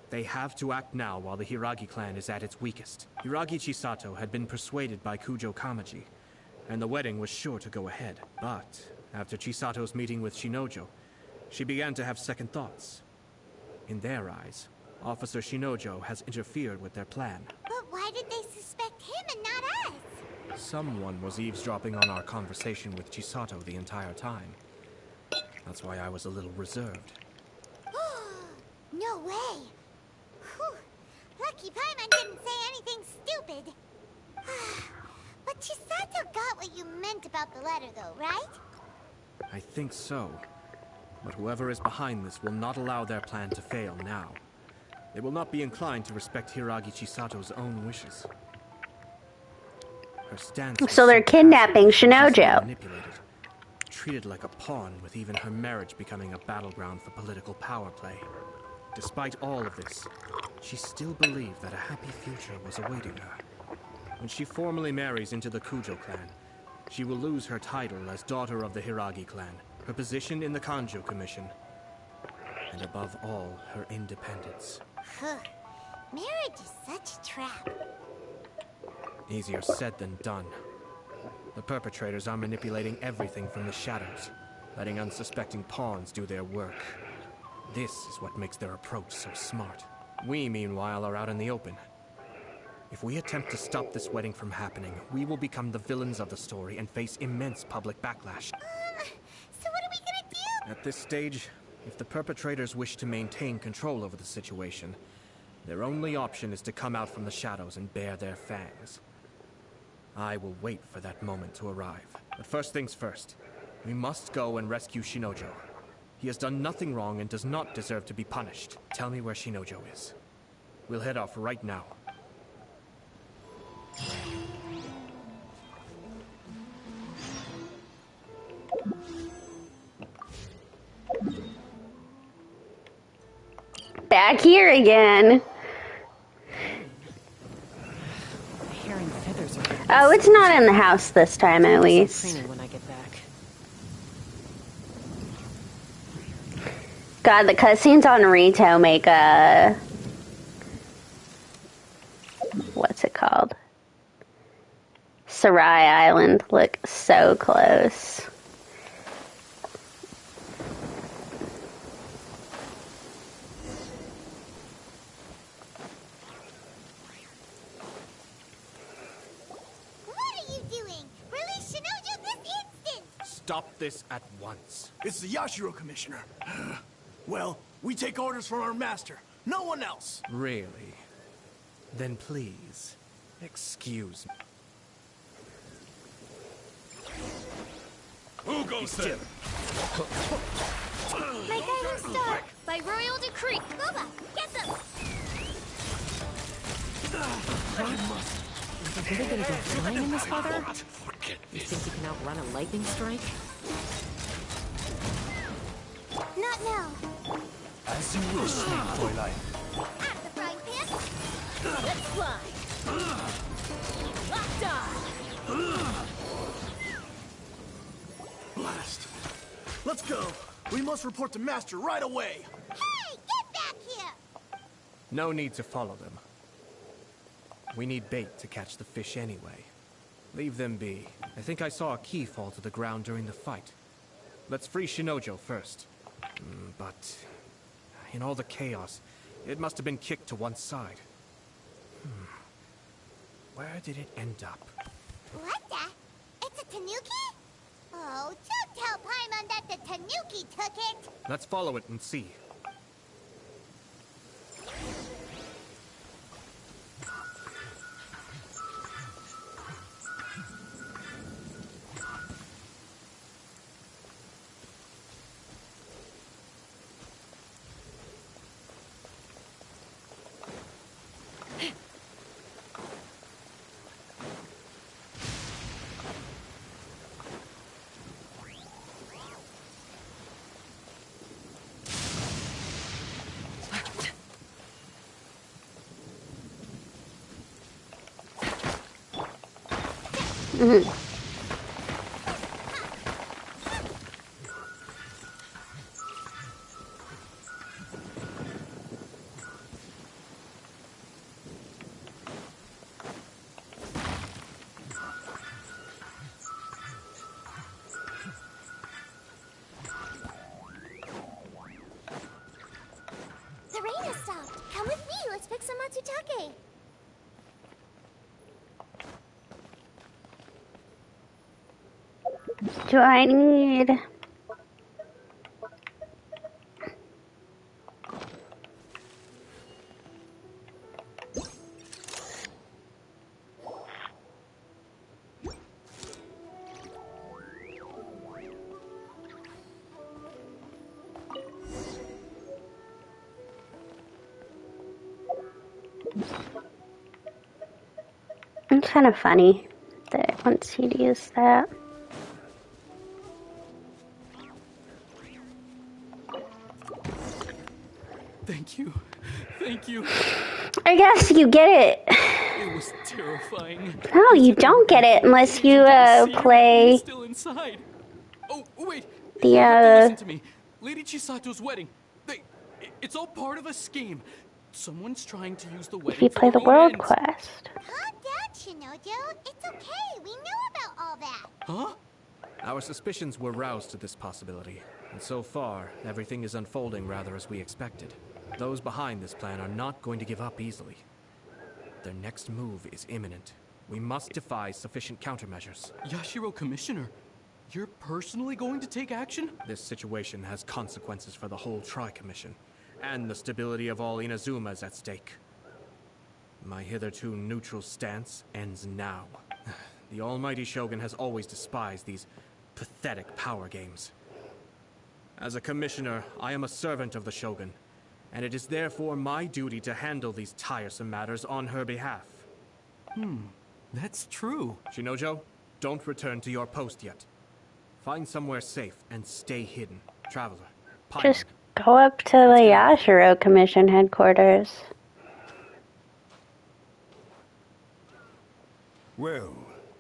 They have to act now while the Hiragi clan is at its weakest. Hiragi Chisato had been persuaded by Kujou Kamaji, and the wedding was sure to go ahead. But after Chisato's meeting with Shinojo, she began to have second thoughts. In their eyes, Officer Shinojo has interfered with their plan. But why did they suspect him and not us? Someone was eavesdropping on our conversation with Chisato the entire time. That's why I was a little reserved. No way! Whew. Lucky Paimon didn't say anything stupid. But Chisato got what you meant about the letter though, right? I think so. But whoever is behind this will not allow their plan to fail now. They will not be inclined to respect Hiragi Chisato's own wishes. Her stance So they're kidnapping Shinojo. manipulated, treated like a pawn, with even her marriage becoming a battleground for political power play. Despite all of this, she still believed that a happy future was awaiting her. When she formally marries into the Kujou clan, she will lose her title as daughter of the Hiragi clan, her position in the Kujou Commission, and above all, her independence. Marriage is such a trap. Easier said than done. The perpetrators are manipulating everything from the shadows, letting unsuspecting pawns do their work. This is what makes their approach so smart. We, meanwhile, are out in the open. If we attempt to stop this wedding from happening, we will become the villains of the story and face immense public backlash. So what are we gonna do? At this stage, if the perpetrators wish to maintain control over the situation, their only option is to come out from the shadows and bare their fangs. I will wait for that moment to arrive. But first things first, we must go and rescue Shinojo. He has done nothing wrong and does not deserve to be punished. Tell me where Shinojo is. We'll head off right now. Back here again. Oh, it's not in the house this time, at least. When I get back. God, the cutscenes on Rito make a... What's it called? Sarai Island look so close. Stop this at once. It's the Yashiro Commissioner. Well, we take orders from our master. No one else. Really? Then please, excuse me. Who goes there? My guiding star, by royal decree. Boba, get them! Are they really gonna go flying in this weather? You think you can outrun a lightning strike? Not now. As you wish, Twilight. At the frying pan. Let's fly. Locked on. Blast. Let's go. We must report to Master right away. Hey, get back here! No need to follow them. We need bait to catch the fish anyway. Leave them be. I think I saw a key fall to the ground during the fight. Let's free Shinojo first. But in all the chaos, it must have been kicked to one side. Where did it end up? What the? It's a tanuki? Oh, don't tell Paimon that the tanuki took it! Let's follow it and see. The rain has stopped. Come with me. Let's pick some matsutake. Do I need... It's kind of funny that it wants you to use that. Thank you. Thank you. I guess you get it. It was terrifying. No, you don't get it unless you play Still inside. Oh, wait. the You have to listen to me. Lady Chisato's wedding. It's all part of a scheme. Someone's trying to use the wedding if you play for the their own world ends. quest. Calm down, Shinojo. It's okay. We knew about all that. Huh? Our suspicions were roused to this possibility, and so far, everything is unfolding rather as we expected. Those behind this plan are not going to give up easily. Their next move is imminent. We must devise sufficient countermeasures. Yashiro Commissioner, you're personally going to take action? This situation has consequences for the whole Tri-Commission, and the stability of all Inazuma is at stake. My hitherto neutral stance ends now. The almighty Shogun has always despised these pathetic power games. As a commissioner, I am a servant of the Shogun, and it is therefore my duty to handle these tiresome matters on her behalf. That's true. Shinojo, don't return to your post yet. Find somewhere safe and stay hidden. Traveler, Just go up to the Yashiro Commission headquarters. Well,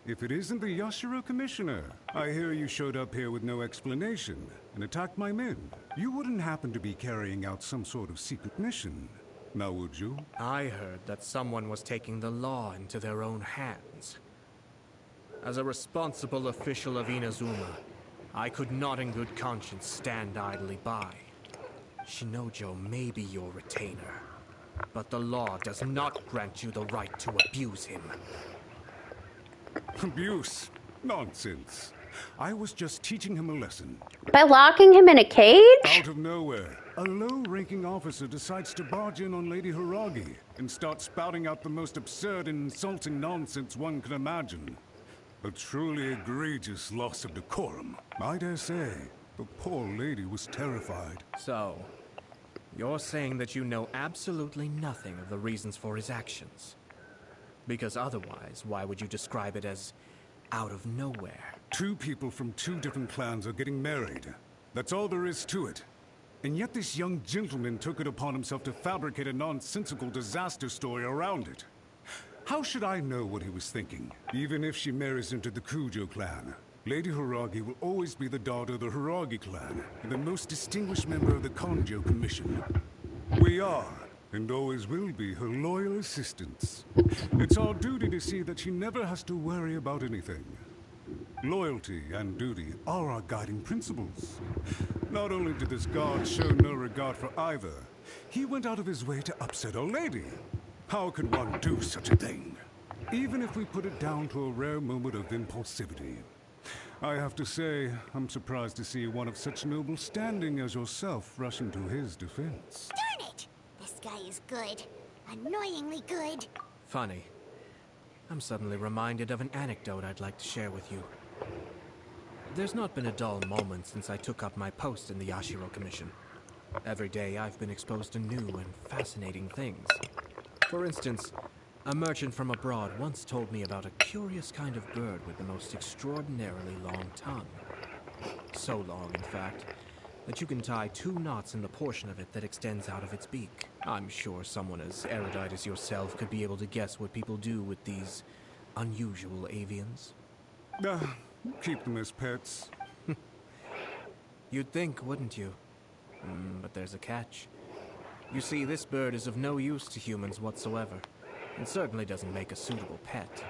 if it isn't the Yashiro Commissioner, I hear you showed up here with no explanation and attacked my men. You wouldn't happen to be carrying out some sort of secret mission, now would you? I heard that someone was taking the law into their own hands. As a responsible official of Inazuma, I could not in good conscience stand idly by. Shinojo may be your retainer, but the law does not grant you the right to abuse him. Abuse? Nonsense. I was just teaching him a lesson. By locking him in a cage? Out of nowhere, a low-ranking officer decides to barge in on Lady Hiragi and start spouting out the most absurd and insulting nonsense one can imagine. A truly egregious loss of decorum. I dare say, the poor lady was terrified. So, you're saying that you know absolutely nothing of the reasons for his actions? Because otherwise, why would you describe it as out of nowhere? Two people from two different clans are getting married. That's all there is to it. And yet this young gentleman took it upon himself to fabricate a nonsensical disaster story around it. How should I know what he was thinking? Even if she marries into the Kujou clan, Lady Hiragi will always be the daughter of the Hiragi clan, and the most distinguished member of the Kujou Commission. We are, and always will be, her loyal assistants. It's our duty to see that she never has to worry about anything. Loyalty and duty are our guiding principles. Not only did this guard show no regard for either, he went out of his way to upset our lady. How could one do such a thing? Even if we put it down to a rare moment of impulsivity. I have to say, I'm surprised to see one of such noble standing as yourself rushing to his defense. Darn it! This guy is good. Annoyingly good. Funny. I'm suddenly reminded of an anecdote I'd like to share with you. There's not been a dull moment since I took up my post in the Yashiro Commission. Every day I've been exposed to new and fascinating things. For instance, a merchant from abroad once told me about a curious kind of bird with the most extraordinarily long tongue. So long, in fact, that you can tie 2 knots in the portion of it that extends out of its beak. I'm sure someone as erudite as yourself could be able to guess what people do with these unusual avians. Keep them as pets. You'd think, wouldn't you? But there's a catch. You see, this bird is of no use to humans whatsoever, and certainly doesn't make a suitable pet.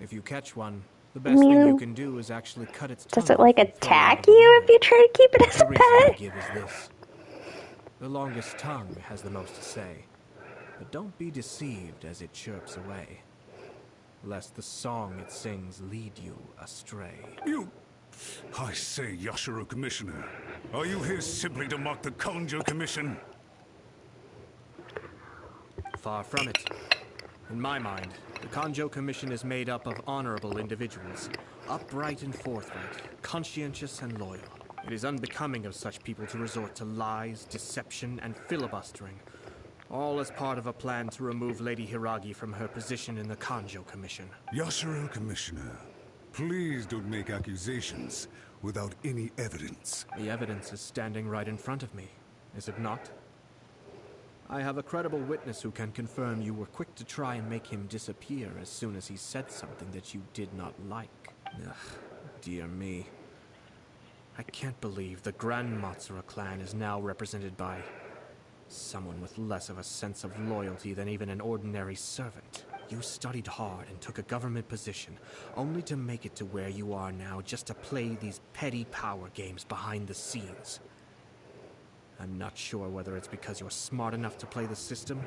If you catch one, the best thing you can do is actually cut its tongue. Does it like attack you if you try to keep it as a The reason I pet? give is this. The longest tongue has the most to say. But don't be deceived as it chirps away, lest the song it sings lead you astray. I say, Yashiro Commissioner, are you here simply to mock the Kujou Commission? Far from it. In my mind, the Kujou Commission is made up of honorable individuals, upright and forthright, conscientious and loyal. It is unbecoming of such people to resort to lies, deception, and filibustering, all as part of a plan to remove Lady Hiragi from her position in the Kujou Commission. Yashiro Commissioner, please don't make accusations without any evidence. The evidence is standing right in front of me, is it not? I have a credible witness who can confirm you were quick to try and make him disappear as soon as he said something that you did not like. Ugh, dear me. I can't believe the Grand Matsura clan is now represented by someone with less of a sense of loyalty than even an ordinary servant. You studied hard and took a government position, only to make it to where you are now just to play these petty power games behind the scenes. I'm not sure whether it's because you're smart enough to play the system,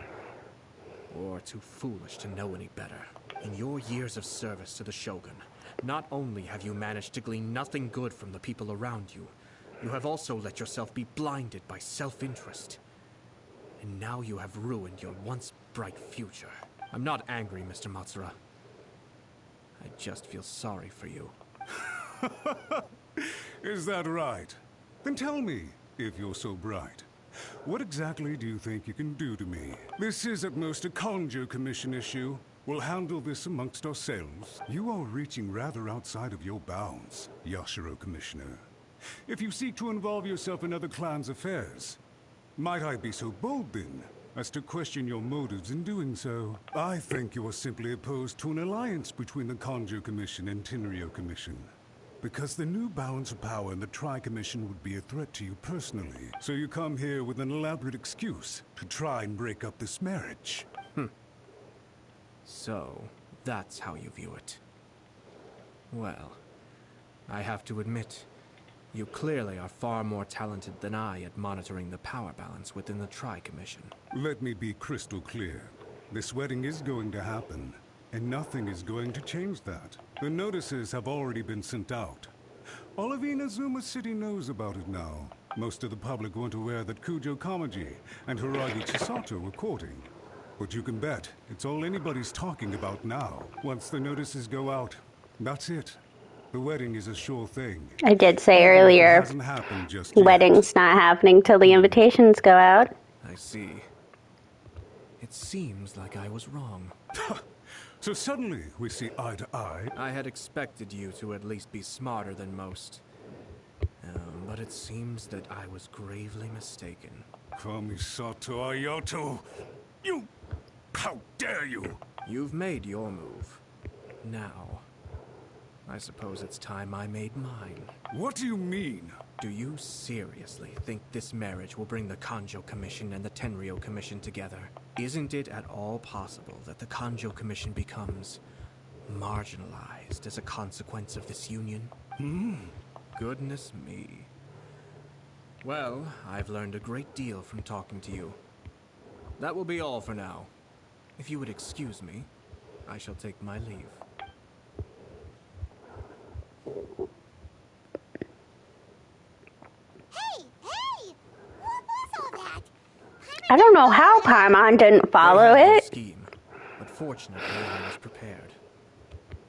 or too foolish to know any better. In your years of service to the Shogun, not only have you managed to glean nothing good from the people around you, you have also let yourself be blinded by self-interest. And now you have ruined your once bright future. I'm not angry, Mr. Matsura. I just feel sorry for you. Is that right? Then tell me, if you're so bright, what exactly do you think you can do to me? This is at most a Kujou Commission issue. We'll handle this amongst ourselves. You are reaching rather outside of your bounds, Yashiro Commissioner. If you seek to involve yourself in other clans' affairs, might I be so bold, then, as to question your motives in doing so? I think you are simply opposed to an alliance between the Kujou Commission and Tenryo Commission. Because the new balance of power in the Tri-Commission would be a threat to you personally. So you come here with an elaborate excuse to try and break up this marriage. So, that's how you view it. Well, I have to admit, you clearly are far more talented than I at monitoring the power balance within the Tri-Commission. Let me be crystal clear. This wedding is going to happen, and nothing is going to change that. The notices have already been sent out. All of Inazuma City knows about it now. Most of the public weren't aware that Kujou Kamaji and Hiragi Chisato were courting. But you can bet it's all anybody's talking about now. Once the notices go out, that's it. The wedding is a sure thing. I did say earlier, It hasn't happened just yet. wedding's not happening till the invitations go out. I see. It seems like I was wrong. So suddenly we see eye to eye. I had expected you to at least be smarter than most. But it seems that I was gravely mistaken. Kamisato Ayato! You! How dare you! You've made your move. Now, I suppose it's time I made mine. What do you mean? Do you seriously think this marriage will bring the Kujou Commission and the Tenryo Commission together? Isn't it at all possible that the Kujou Commission becomes marginalized as a consequence of this union? Goodness me. Well, I've learned a great deal from talking to you. That will be all for now. If you would excuse me, I shall take my leave. I don't know how Paimon didn't follow They had it. a scheme, but fortunately I was prepared.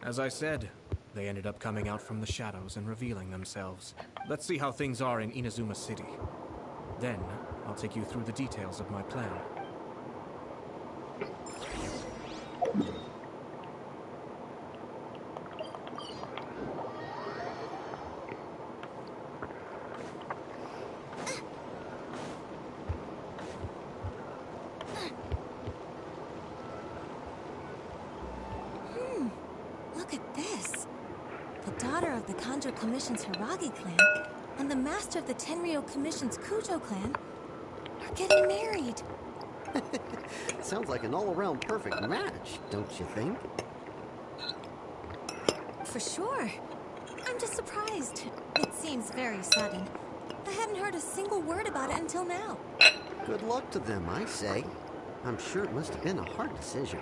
As I said, they ended up coming out from the shadows and revealing themselves. Let's see how things are in Inazuma City. Then, I'll take you through the details of my plan. Look at this. daughter of the Kanjo Commission's Hiragi clan and the master of the Tenryo Commission's Kujou clan are getting married. Sounds like an all-around perfect match, don't you think? For sure. I'm just surprised. It seems very sudden. I hadn't heard a single word about it until now. Good luck to them, I say. I'm sure it must have been a hard decision.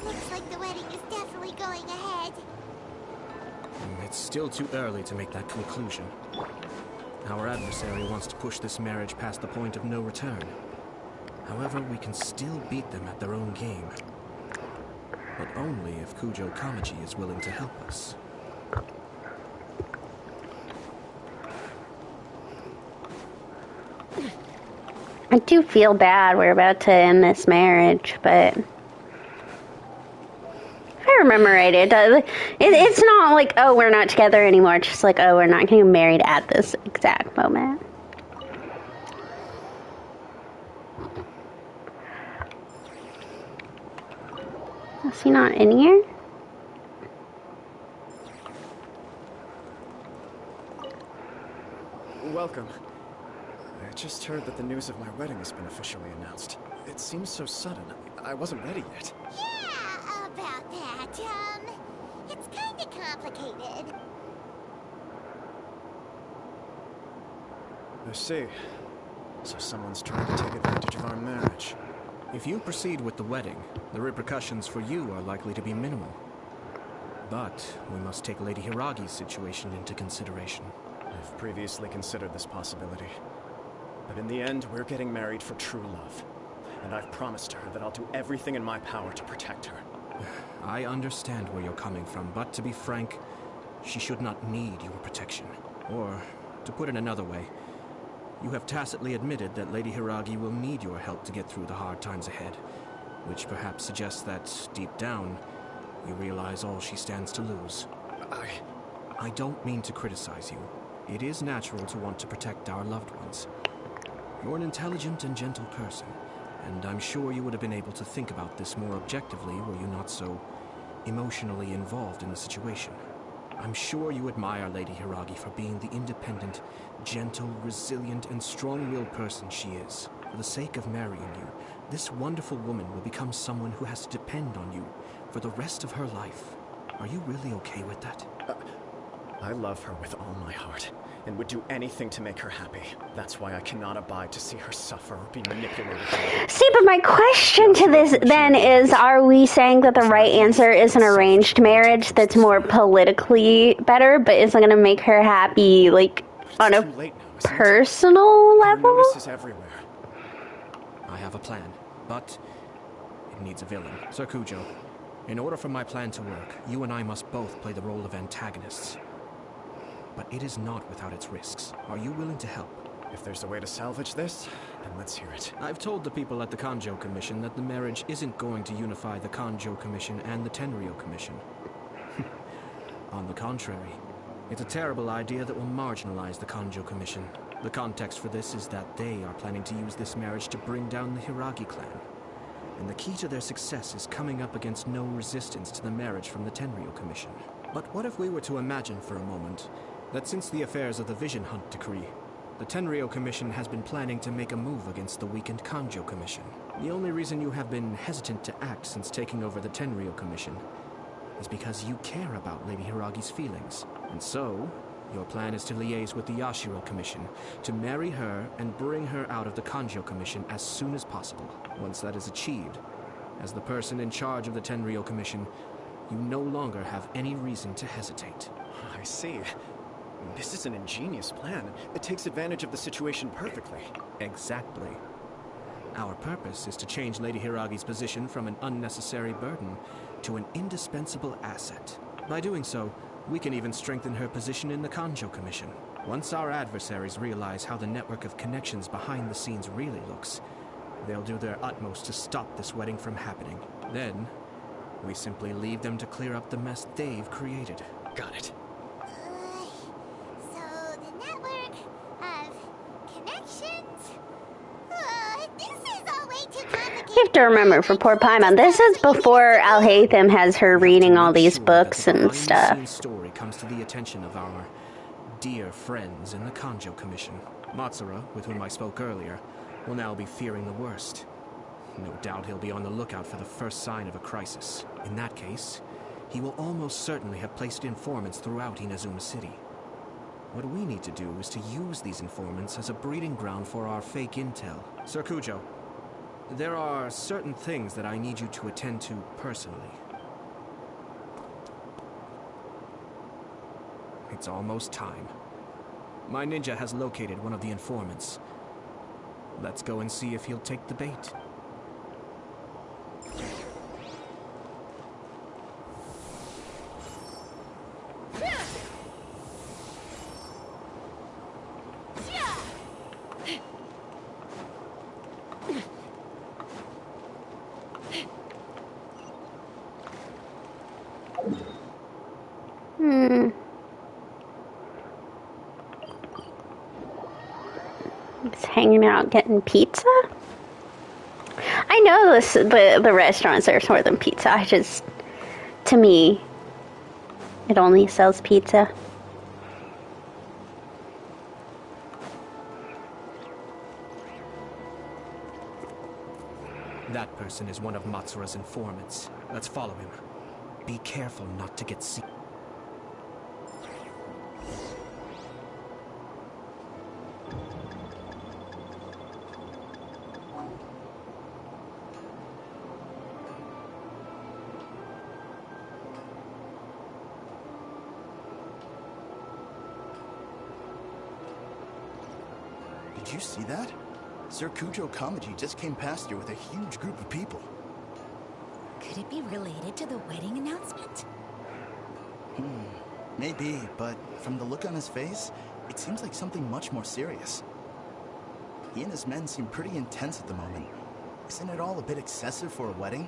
Looks like the wedding is definitely going ahead. It's still too early to make that conclusion. Our adversary wants to push this marriage past the point of no return. However, we can still beat them at their own game. But only if Kujou Kamaji is willing to help us. I do feel bad we're about to end this marriage, but if I remember right, it's not like, oh, we're not together anymore. It's just like, oh, we're not getting married at this exact moment. Is he not in here? Welcome. I just heard that the news of my wedding has been officially announced. It seems so sudden. I wasn't ready yet. Yeah, about that. It's kinda complicated. I see. So someone's trying to take advantage of our marriage. If you proceed with the wedding, the repercussions for you are likely to be minimal. But we must take Lady Hiragi's situation into consideration. I've previously considered this possibility. But in the end, we're getting married for true love. And I've promised her that I'll do everything in my power to protect her. I understand where you're coming from, but to be frank, she should not need your protection. Or, to put it another way, you have tacitly admitted that Lady Hiragi will need your help to get through the hard times ahead, which perhaps suggests that, deep down, you realize all she stands to lose. I don't mean to criticize you. It is natural to want to protect our loved ones. You're an intelligent and gentle person, and I'm sure you would have been able to think about this more objectively were you not so emotionally involved in the situation. I'm sure you admire Lady Hiragi for being the independent, gentle, resilient, and strong-willed person she is. For the sake of marrying you, this wonderful woman will become someone who has to depend on you for the rest of her life. Are you really okay with that? I love her with all my heart, and would do anything to make her happy. That's why I cannot abide to see her suffer or be manipulated. See, but my question to this then is, are we saying that the right answer is an arranged marriage that's more politically better, but isn't going to make her happy, like, on a personal level? Notices everywhere. I have a plan, but it needs a villain. Sir Kujou, in order for my plan to work, you and I must both play the role of antagonists. But it is not without its risks. Are you willing to help? If there's a way to salvage this, then let's hear it. I've told the people at the Kanjo Commission that the marriage isn't going to unify the Kanjo Commission and the Tenryo Commission. On the contrary, it's a terrible idea that will marginalize the Kanjo Commission. The context for this is that they are planning to use this marriage to bring down the Hiragi clan. And the key to their success is coming up against no resistance to the marriage from the Tenryo Commission. But what if we were to imagine for a moment that since the affairs of the Vision Hunt Decree, the Tenryo Commission has been planning to make a move against the weakened Kanjo Commission. The only reason you have been hesitant to act since taking over the Tenryo Commission is because you care about Lady Hiragi's feelings. And so, your plan is to liaise with the Yashiro Commission to marry her and bring her out of the Kanjo Commission as soon as possible. Once that is achieved, as the person in charge of the Tenryo Commission, you no longer have any reason to hesitate. I see. This is an ingenious plan. It takes advantage of the situation perfectly. Exactly. Our purpose is to change Lady Hiragi's position from an unnecessary burden to an indispensable asset. By doing so, we can even strengthen her position in the Kanjo Commission. Once our adversaries realize how the network of connections behind the scenes really looks, they'll do their utmost to stop this wedding from happening. Then, we simply leave them to clear up the mess they've created. Got it. So the network of connections? This is all way too complicated. have to remember for poor Paimon, this is before Al-Haytham has her reading all these books and stuff. The story comes to the attention of our dear friends in the Kujou Commission. Matsura, with whom I spoke earlier, will now be fearing the worst. No doubt he'll be on the lookout for the first sign of a crisis. In that case, he will almost certainly have placed informants throughout Inazuma City. What we need to do is to use these informants as a breeding ground for our fake intel. Sir Kujou, there are certain things that I need you to attend to personally. It's almost time. My ninja has located one of the informants. Let's go and see if he'll take the bait. Just hanging out getting pizza? I know this, the restaurant serves more than pizza. I just, to me, it only sells pizza. That person is one of Matsura's informants. Let's follow him. Be careful not to get seen. Did you see that? Sir Kujou Kamaji just came past here with a huge group of people. Could it be related to the wedding announcement? Maybe, but from the look on his face, it seems like something much more serious. He and his men seem pretty intense at the moment. Isn't it all a bit excessive for a wedding?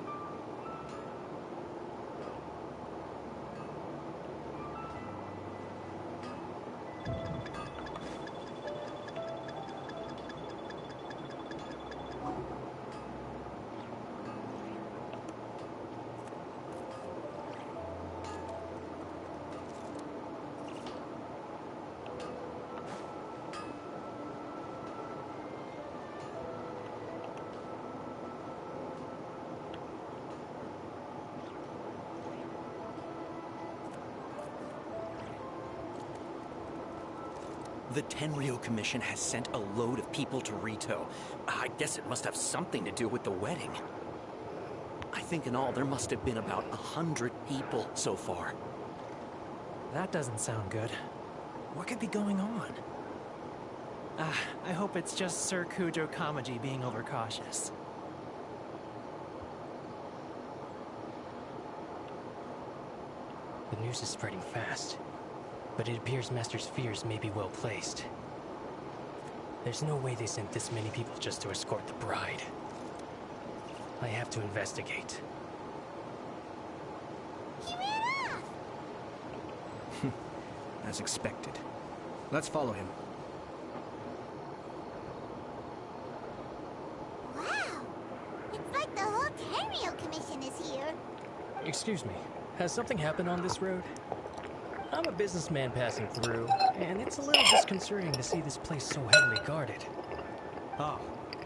The Tenryo Commission has sent a load of people to Rito. I guess it must have something to do with the wedding. I think in all there must have been about 100 people so far. That doesn't sound good. What could be going on? I hope it's just Sir Kujou Kamaji being overcautious. The news is spreading fast, but it appears Master's fears may be well placed. There's no way they sent this many people just to escort the bride. I have to investigate. He ran off! As expected. Let's follow him. Wow! It's like the whole Tenryo Commission is here. Excuse me, has something happened on this road? I'm a businessman passing through, and it's a little disconcerting to see this place so heavily guarded. Ah,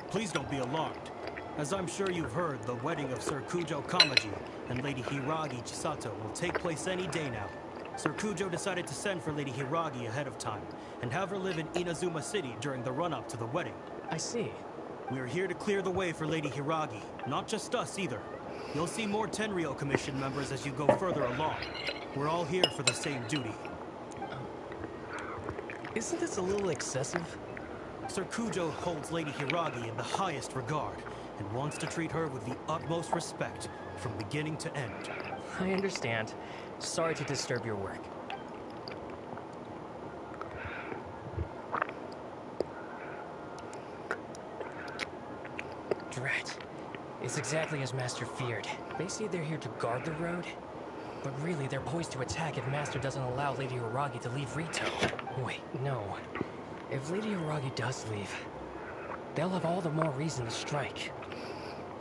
please don't be alarmed. As I'm sure you've heard, the wedding of Sir Kujou Kamaji and Lady Hiragi Chisato will take place any day now. Sir Kujou decided to send for Lady Hiragi ahead of time and have her live in Inazuma City during the run-up to the wedding. I see. We are here to clear the way for Lady Hiragi, not just us either. You'll see more Tenryo Commission members as you go further along. We're all here for the same duty. Isn't this a little excessive? Sir Kujou holds Lady Hiragi in the highest regard and wants to treat her with the utmost respect from beginning to end. I understand. Sorry to disturb your work. Drat. It's exactly as Master feared. They say they're here to guard the road, but really they're poised to attack if Master doesn't allow Lady Hiragi to leave Rito. Wait, no. If Lady Hiragi does leave, they'll have all the more reason to strike.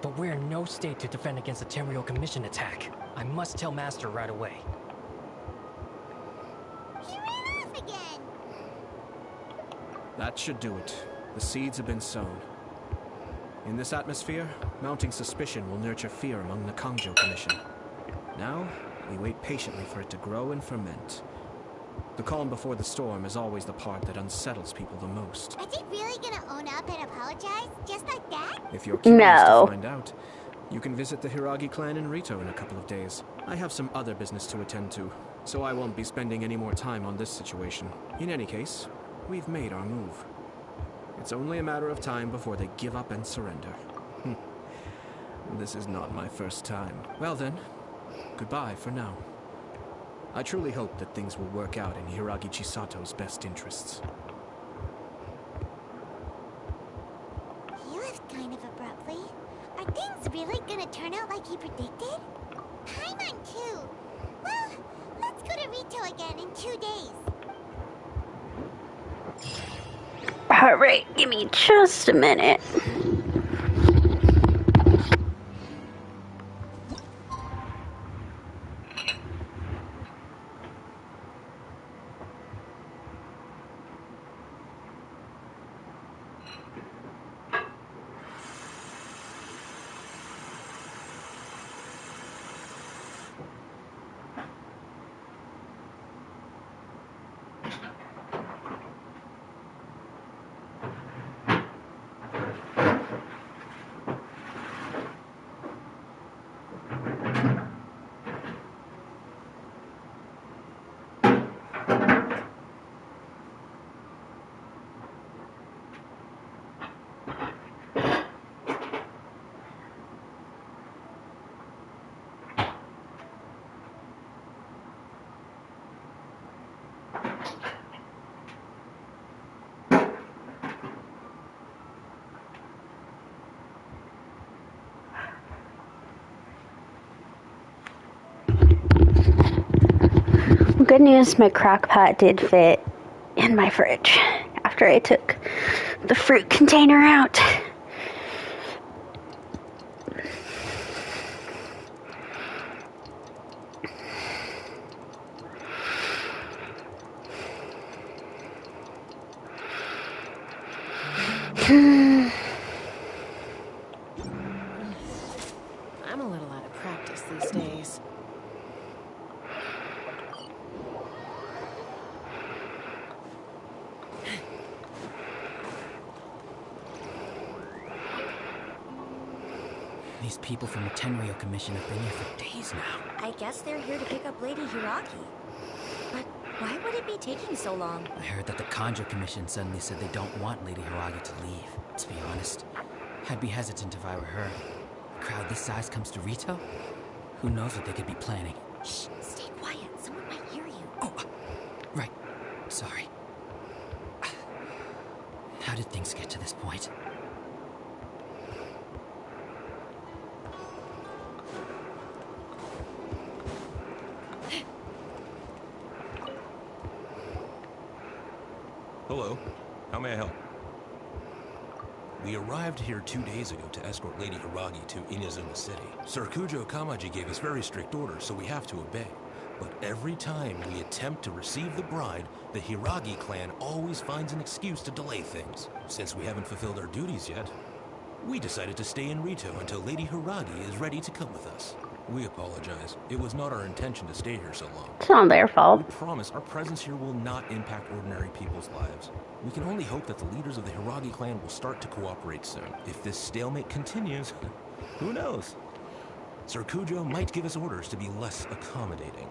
But we're in no state to defend against a Tenryou Commission attack. I must tell Master right away. He ran off again! That should do it. The seeds have been sown. In this atmosphere, mounting suspicion will nurture fear among the Kujou Commission. Now, we wait patiently for it to grow and ferment. The calm before the storm is always the part that unsettles people the most. Is he really gonna own up and apologize? Just like that? If you're curious to find out, you can visit the Hiragi clan in Rito in a couple of days. I have some other business to attend to, so I won't be spending any more time on this situation. In any case, we've made our move. It's only a matter of time before they give up and surrender. This is not my first time. Well then, goodbye for now. I truly hope that things will work out in Hiragi Chisato's best interests. He left kind of abruptly. Are things really gonna turn out like he predicted? Paimon too. Well, let's go to Rito again in 2 days. Alright, give me just a minute. Good news, my crock pot did fit in my fridge after I took the fruit container out. I'm a little out of practice these days. These people from the Tenryou Commission have been here for days now. I guess they're here to pick up Lady Hiragi. But why would it be taking so long? I heard that the Kujou Commission suddenly said they don't want Lady Hiragi to leave. To be honest, I'd be hesitant if I were her. A crowd this size comes to Rito? Who knows what they could be planning? Shh, stay quiet. Someone might hear you. Oh, right. Sorry. How did things get to this point? Hello. How may I help? We arrived here 2 days ago to escort Lady Hiragi to Inazuma City. Sir Kujou Kamaji gave us very strict orders, so we have to obey. But every time we attempt to receive the bride, the Hiragi clan always finds an excuse to delay things. Since we haven't fulfilled our duties yet, we decided to stay in Rito until Lady Hiragi is ready to come with us. We apologize. It was not our intention to stay here so long. It's not their fault. We promise our presence here will not impact ordinary people's lives. We can only hope that the leaders of the Hiragi clan will start to cooperate soon. If this stalemate continues, who knows? Sir Kujou might give us orders to be less accommodating.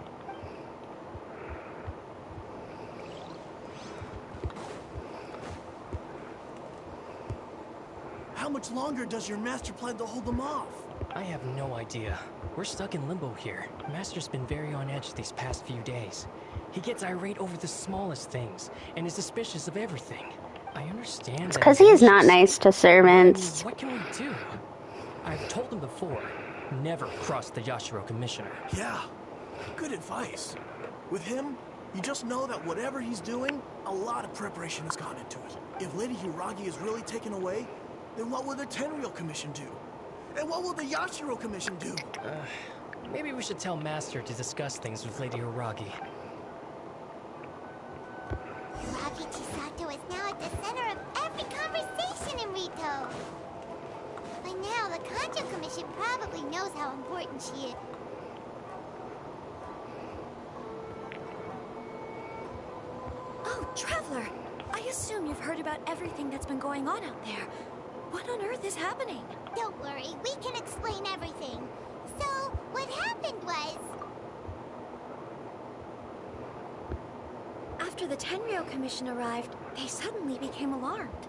How much longer does your master plan to hold them off? I have no idea. We're stuck in limbo here. Master's been very on edge these past few days. He gets irate over the smallest things, and is suspicious of everything. I understand It's that because he's not nice to I mean, servants. what can we do? I've told him before, never cross the Yashiro Commissioner. Yeah, good advice. With him, you just know that whatever he's doing, a lot of preparation has gone into it. If Lady Hiragi is really taken away, then what will the Tenryou Commission do? And what will the Yashiro Commission do? Maybe we should tell Master to discuss things with Lady Hiragi. Hiragi Chisato is now at the center of every conversation in Rito. By now, the Kujou Commission probably knows how important she is. Oh, Traveler! I assume you've heard about everything that's been going on out there. What on earth is happening? Don't worry, we can explain everything. So, what happened was... After the Tenryo Commission arrived, they suddenly became alarmed.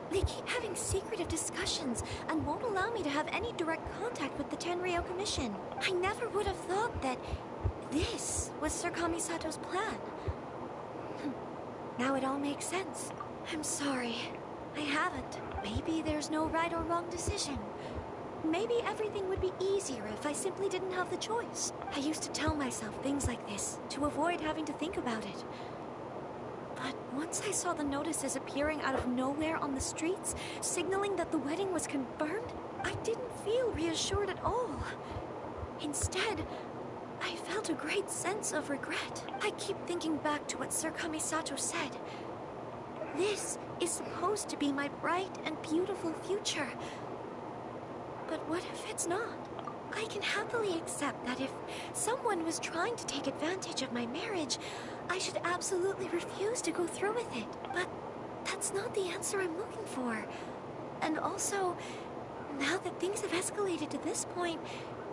They keep having secretive discussions and won't allow me to have any direct contact with the Tenryo Commission. I never would have thought that this was Sir Kamisato's plan. Now it all makes sense. I'm sorry. I haven't. Maybe there's no right or wrong decision. Maybe everything would be easier if I simply didn't have the choice. I used to tell myself things like this to avoid having to think about it. But once I saw the notices appearing out of nowhere on the streets, signaling that the wedding was confirmed, I didn't feel reassured at all. Instead, I felt a great sense of regret. I keep thinking back to what Sir Kamisato said. This is supposed to be my bright and beautiful future. But what if it's not? I can happily accept that if someone was trying to take advantage of my marriage, I should absolutely refuse to go through with it. But that's not the answer I'm looking for. And also, now that things have escalated to this point,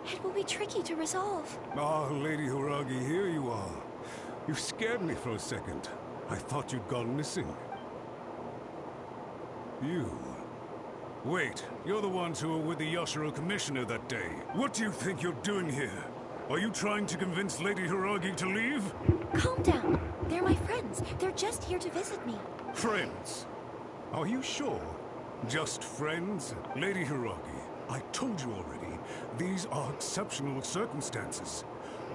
it will be tricky to resolve. Ah, Lady Hiragi, here you are. You scared me for a second. I thought you'd gone missing. You... Wait, you're the ones who were with the Yashiro Commissioner that day. What do you think you're doing here? Are you trying to convince Lady Hiragi to leave? Calm down. They're my friends. They're just here to visit me. Friends? Are you sure? Just friends? Lady Hiragi, I told you already, these are exceptional circumstances.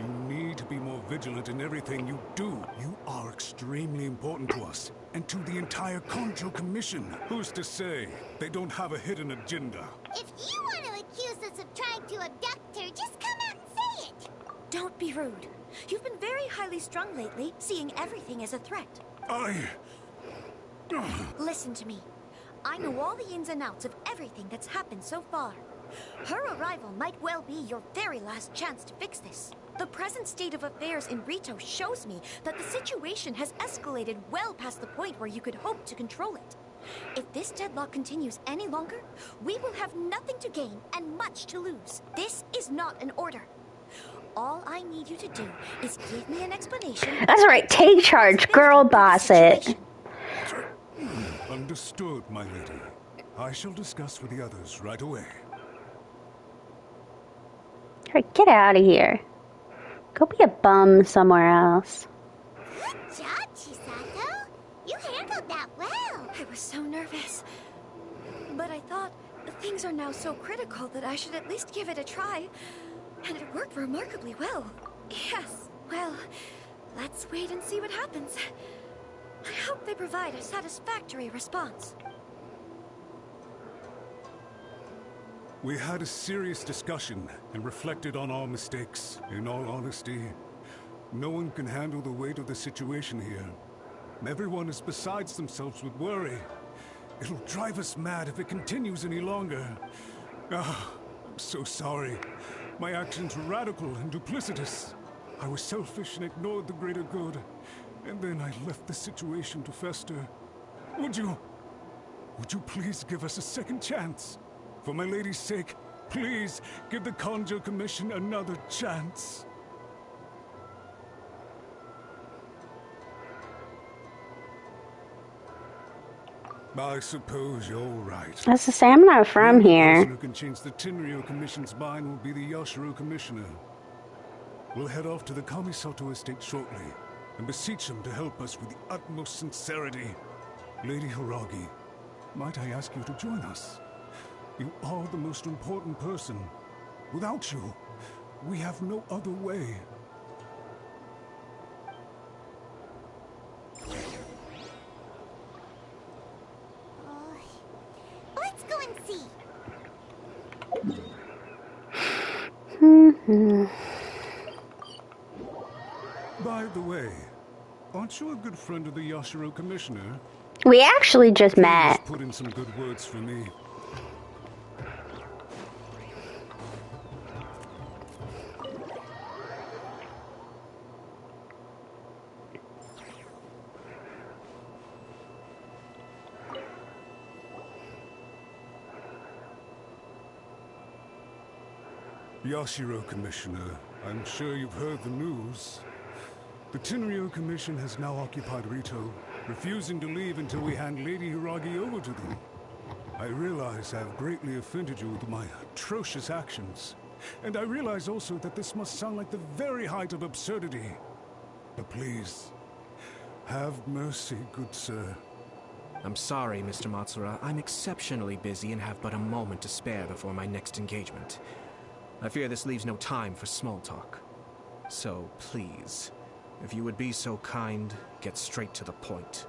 You need to be more vigilant in everything you do. You are extremely important to us, and to the entire Kujou Commission. Who's to say they don't have a hidden agenda? If you want to accuse us of trying to abduct her, just come out and say it! Don't be rude. You've been very highly strung lately, seeing everything as a threat. Listen to me. I know all the ins and outs of everything that's happened so far. Her arrival might well be your very last chance to fix this. The present state of affairs in Rito shows me that the situation has escalated well past the point where you could hope to control it. If this deadlock continues any longer, we will have nothing to gain and much to lose. This is not an order. All I need you to do is give me an explanation. That's right, take charge, girl boss it. Understood, my lady. I shall discuss with the others right away. Alright, get out of here. Go be a bum somewhere else. Good job, Chisato. You handled that well. I was so nervous. But I thought things are now so critical that I should at least give it a try. And it worked remarkably well. Yes, well, let's wait and see what happens. I hope they provide a satisfactory response. We had a serious discussion and reflected on our mistakes. In all honesty, no one can handle the weight of the situation here. Everyone is besides themselves with worry. It'll drive us mad if it continues any longer. Ah, I'm so sorry. My actions were radical and duplicitous. I was selfish and ignored the greater good. And then I left the situation to fester. Would you please give us a second chance? For my lady's sake, please give the Kujou Commission another chance. I suppose you're right. That's to say, I'm not from The here. person who can change the Tenryo Commission's mind will be the Yashiro Commissioner. We'll head off to the Kamisato estate shortly and beseech him to help us with the utmost sincerity. Lady Hiragi, might I ask you to join us? You are the most important person. Without you, we have no other way. Let's go and see. By the way, aren't you a good friend of the Yashiro Commissioner? We actually just met. Please put in some good words for me. Yashiro Commissioner, I'm sure you've heard the news. The Tenryo Commission has now occupied Rito, refusing to leave until we hand Lady Hiragi over to them. I realize I've greatly offended you with my atrocious actions, and I realize also that this must sound like the very height of absurdity. But please, have mercy, good sir. I'm sorry, Mr. Matsura. I'm exceptionally busy and have but a moment to spare before my next engagement. I fear this leaves no time for small talk. So, please, if you would be so kind, get straight to the point.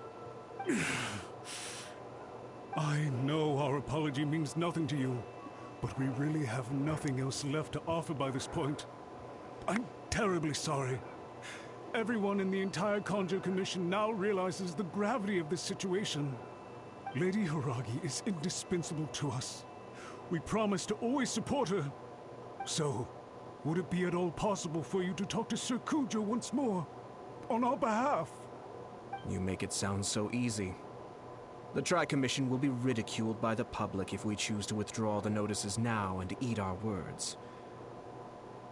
I know our apology means nothing to you, but we really have nothing else left to offer by this point. I'm terribly sorry. Everyone in the entire Kujou Commission now realizes the gravity of this situation. Lady Hiragi is indispensable to us. We promise to always support her. So, would it be at all possible for you to talk to Sir Kujou once more, on our behalf? You make it sound so easy. The Tri-Commission will be ridiculed by the public if we choose to withdraw the notices now and eat our words.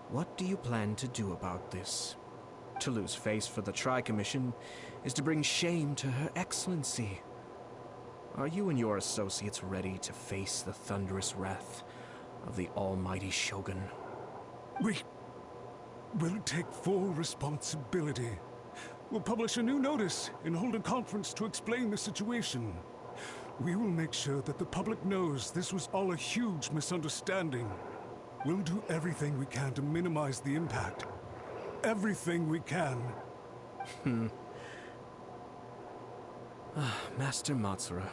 What do you plan to do about this? To lose face for the Tri-Commission is to bring shame to Her Excellency. Are you and your associates ready to face the thunderous wrath of the almighty Shogun? We will take full responsibility. We'll publish a new notice and hold a conference to explain the situation. We will make sure that the public knows this was all a huge misunderstanding. We'll do everything we can to minimize the impact. Everything we can. Master Matsura,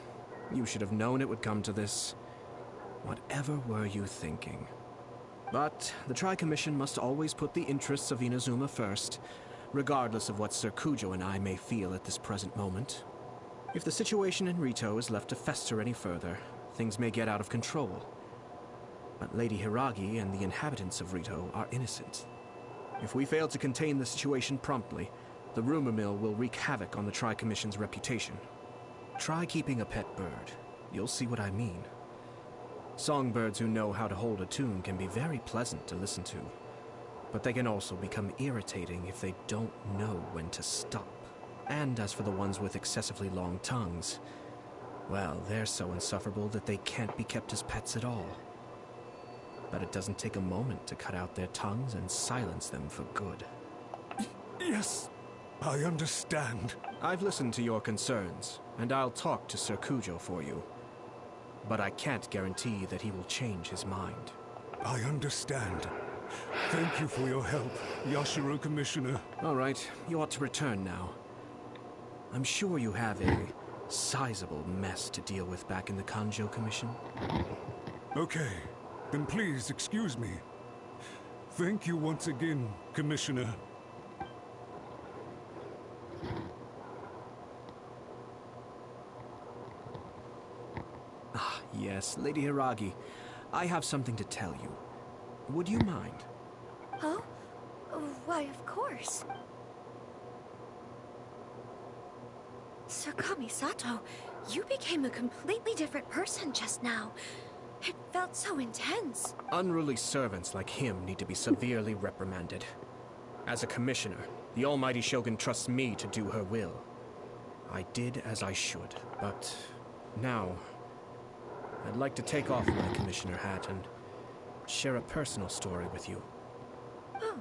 you should have known it would come to this. Whatever were you thinking? But the Tri-Commission must always put the interests of Inazuma first, regardless of what Sir Kujou and I may feel at this present moment. If the situation in Rito is left to fester any further, things may get out of control. But Lady Hiragi and the inhabitants of Rito are innocent. If we fail to contain the situation promptly, the rumor mill will wreak havoc on the Tri-Commission's reputation. Try keeping a pet bird. You'll see what I mean. Songbirds who know how to hold a tune can be very pleasant to listen to, but they can also become irritating if they don't know when to stop. And as for the ones with excessively long tongues, well, they're so insufferable that they can't be kept as pets at all. But it doesn't take a moment to cut out their tongues and silence them for good. Yes, I understand. I've listened to your concerns, and I'll talk to Sir Kujou for you. But I can't guarantee that he will change his mind. I understand. Thank you for your help, Yashiro Commissioner. All right, you ought to return now. I'm sure you have a sizable mess to deal with back in the Kujou Commission. Okay, then please excuse me. Thank you once again, Commissioner. Yes, Lady Hiragi, I have something to tell you. Would you mind? Oh? Why, of course. Sir Kamisato, you became a completely different person just now. It felt so intense. Unruly servants like him need to be severely reprimanded. As a commissioner, the almighty Shogun trusts me to do her will. I did as I should, but now I'd like to take off my commissioner hat and share a personal story with you. Oh,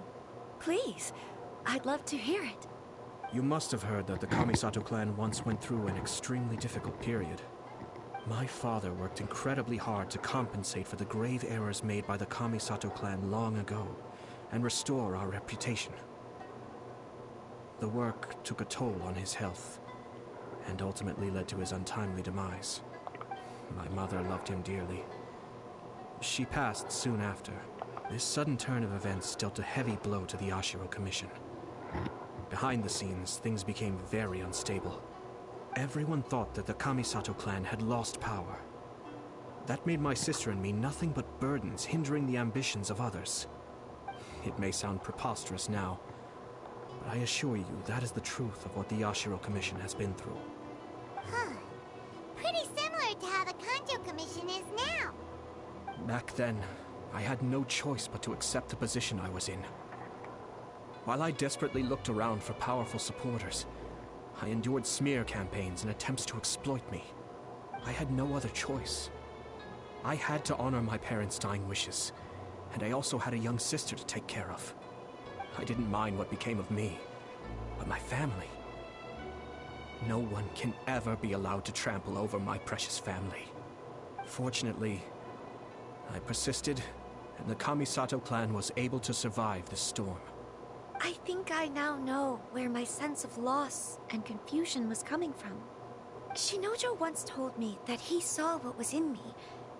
please. I'd love to hear it. You must have heard that the Kamisato clan once went through an extremely difficult period. My father worked incredibly hard to compensate for the grave errors made by the Kamisato clan long ago and restore our reputation. The work took a toll on his health and ultimately led to his untimely demise. My mother loved him dearly. She passed soon after, This sudden turn of events dealt a heavy blow to the Yashiro Commission. Behind the scenes, things became very unstable. Everyone thought that the Kamisato clan had lost power. That made my sister and me nothing but burdens, hindering the ambitions of others. It may sound preposterous now, but I assure you that is the truth of what the Yashiro Commission has been through. Huh. Pretty similar to how the Kanjo Commission is now. Back then, I had no choice but to accept the position I was in. While I desperately looked around for powerful supporters, I endured smear campaigns and attempts to exploit me. I had no other choice. I had to honor my parents' dying wishes, and I also had a young sister to take care of. I didn't mind what became of me, but my family. No one can ever be allowed to trample over my precious family. Fortunately, I persisted, and the Kamisato clan was able to survive this storm. I think I now know where my sense of loss and confusion was coming from. Shinojo once told me that he saw what was in me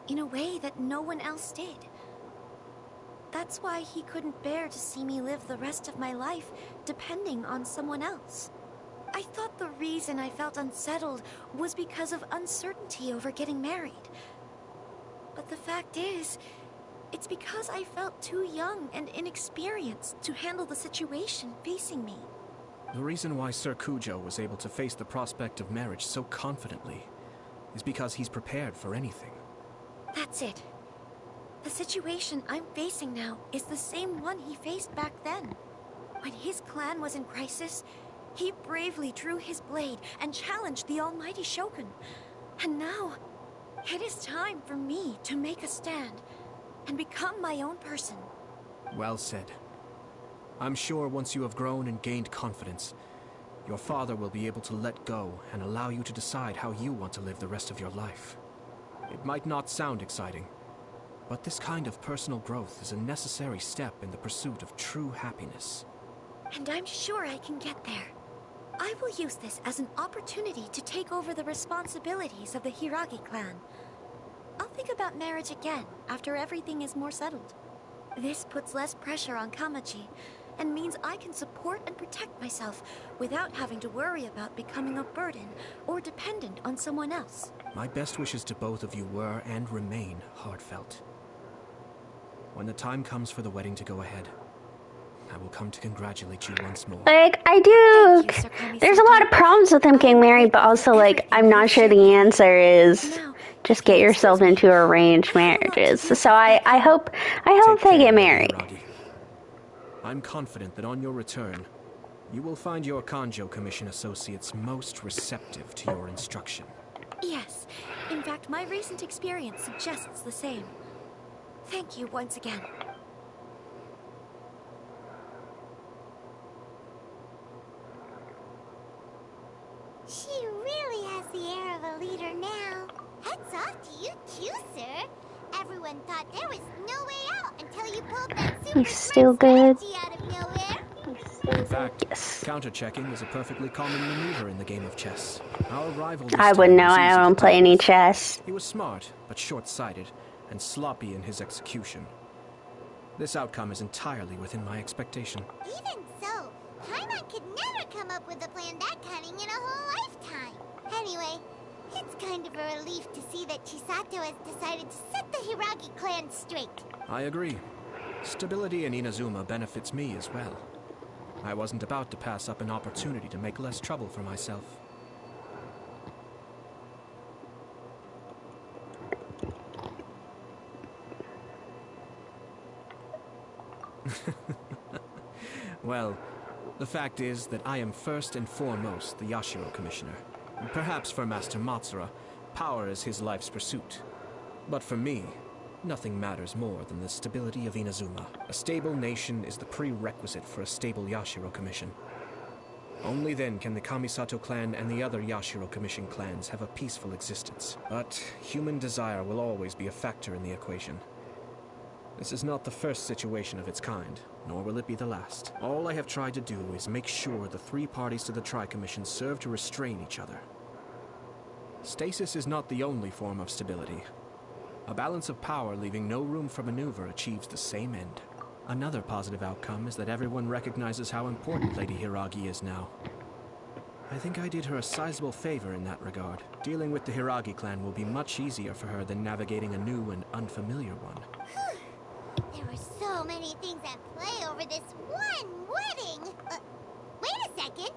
in a way that no one else did. That's why he couldn't bear to see me live the rest of my life depending on someone else. I thought the reason I felt unsettled was because of uncertainty over getting married. But the fact is, it's because I felt too young and inexperienced to handle the situation facing me. The reason why Sir Kujou was able to face the prospect of marriage so confidently is because he's prepared for anything. That's it. The situation I'm facing now is the same one he faced back then. When his clan was in crisis, he bravely drew his blade and challenged the almighty Shogun. And now, it is time for me to make a stand and become my own person. Well said. I'm sure once you have grown and gained confidence, your father will be able to let go and allow you to decide how you want to live the rest of your life. It might not sound exciting, but this kind of personal growth is a necessary step in the pursuit of true happiness. And I'm sure I can get there. I will use this as an opportunity to take over the responsibilities of the Hiragi clan. I'll think about marriage again after everything is more settled. This puts less pressure on Kamaji, and means I can support and protect myself without having to worry about becoming a burden or dependent on someone else. My best wishes to both of you were and remain heartfelt. When the time comes for the wedding to go ahead, I will come to congratulate you once more. Like, I do. There's a lot of problems with him getting married, but also, like, I'm not sure the answer is just get yourself into arranged marriages. So I hope they get married. I'm confident that on your return, you will find your Kanjo Commission associates most receptive to your instruction. Yes. In fact, my recent experience suggests the same. Thank you once again. She really has the air of a leader now. Heads off to you too, sir. Everyone thought there was no way out until you pulled that super He's still good. strategy out of nowhere. In fact, counter-checking is a perfectly common maneuver in the game of chess. Our rival I wouldn't know. I don't play any chess. He was smart, but short-sighted, and sloppy in his execution. This outcome is entirely within my expectation. Even so, Paimon could never come up with a plan that cunning in a whole lifetime. Anyway, it's kind of a relief to see that Chisato has decided to set the Hiragi clan straight. I agree. Stability in Inazuma benefits me as well. I wasn't about to pass up an opportunity to make less trouble for myself. Well, the fact is that I am first and foremost the Yashiro Commissioner. Perhaps for Master Matsura, power is his life's pursuit. But for me, nothing matters more than the stability of Inazuma. A stable nation is the prerequisite for a stable Yashiro Commission. Only then can the Kamisato clan and the other Yashiro Commission clans have a peaceful existence. But human desire will always be a factor in the equation. This is not the first situation of its kind, nor will it be the last. All I have tried to do is make sure the three parties to the Tri-Commission serve to restrain each other. Stasis is not the only form of stability. A balance of power leaving no room for maneuver achieves the same end. Another positive outcome is that everyone recognizes how important Lady Hiragi is now. I think I did her a sizable favor in that regard. Dealing with the Hiragi clan will be much easier for her than navigating a new and unfamiliar one. There were so many things at play over this one wedding. Wait a second.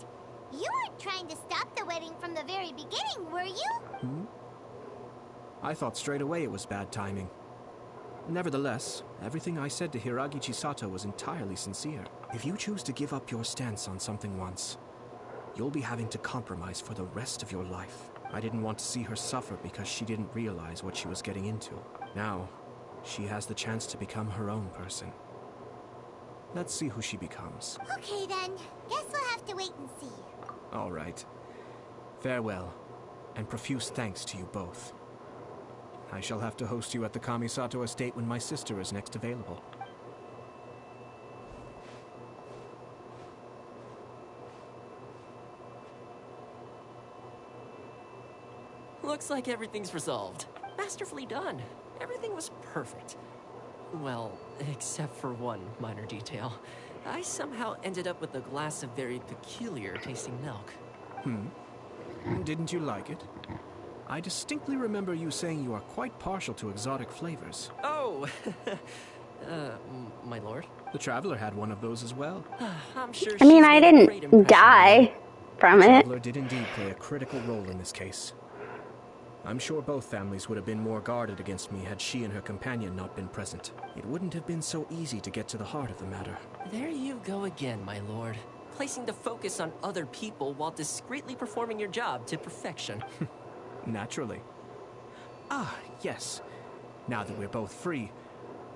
You weren't trying to stop the wedding from the very beginning, were you? I thought straight away it was bad timing. Nevertheless, everything I said to Hiragi Chisato was entirely sincere. If you choose to give up your stance on something once, you'll be having to compromise for the rest of your life. I didn't want to see her suffer because she didn't realize what she was getting into. Now, she has the chance to become her own person. Let's see who she becomes. Okay then. Guess we'll have to wait and see. All right. Farewell, and profuse thanks to you both. I shall have to host you at the Kamisato estate when my sister is next available. Looks like everything's resolved. Masterfully done. Everything was perfect. Well, except for one minor detail. I somehow ended up with a glass of very peculiar tasting milk. Didn't you like it? I distinctly remember you saying you are quite partial to exotic flavors. Oh! My lord? The Traveler had one of those as well. I'm sure I mean, she's I made a great didn't impression die from The it. Traveler did indeed play a critical role in this case. I'm sure both families would have been more guarded against me had she and her companion not been present. It wouldn't have been so easy to get to the heart of the matter. There you go again, my lord. Placing the focus on other people while discreetly performing your job to perfection. Naturally. Ah, yes. Now that we're both free,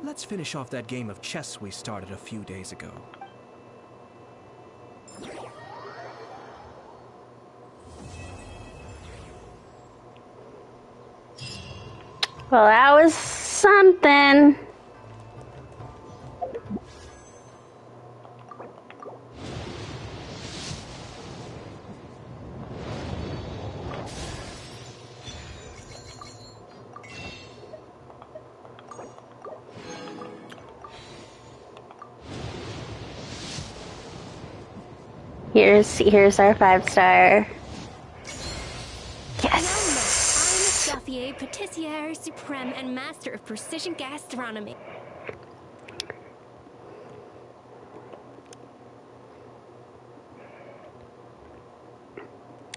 let's finish off that game of chess we started a few days ago. Well, that was something. Here's our 5-star. Yes. Gauthier, Patissiere Supreme, and Master of Precision Gastronomy.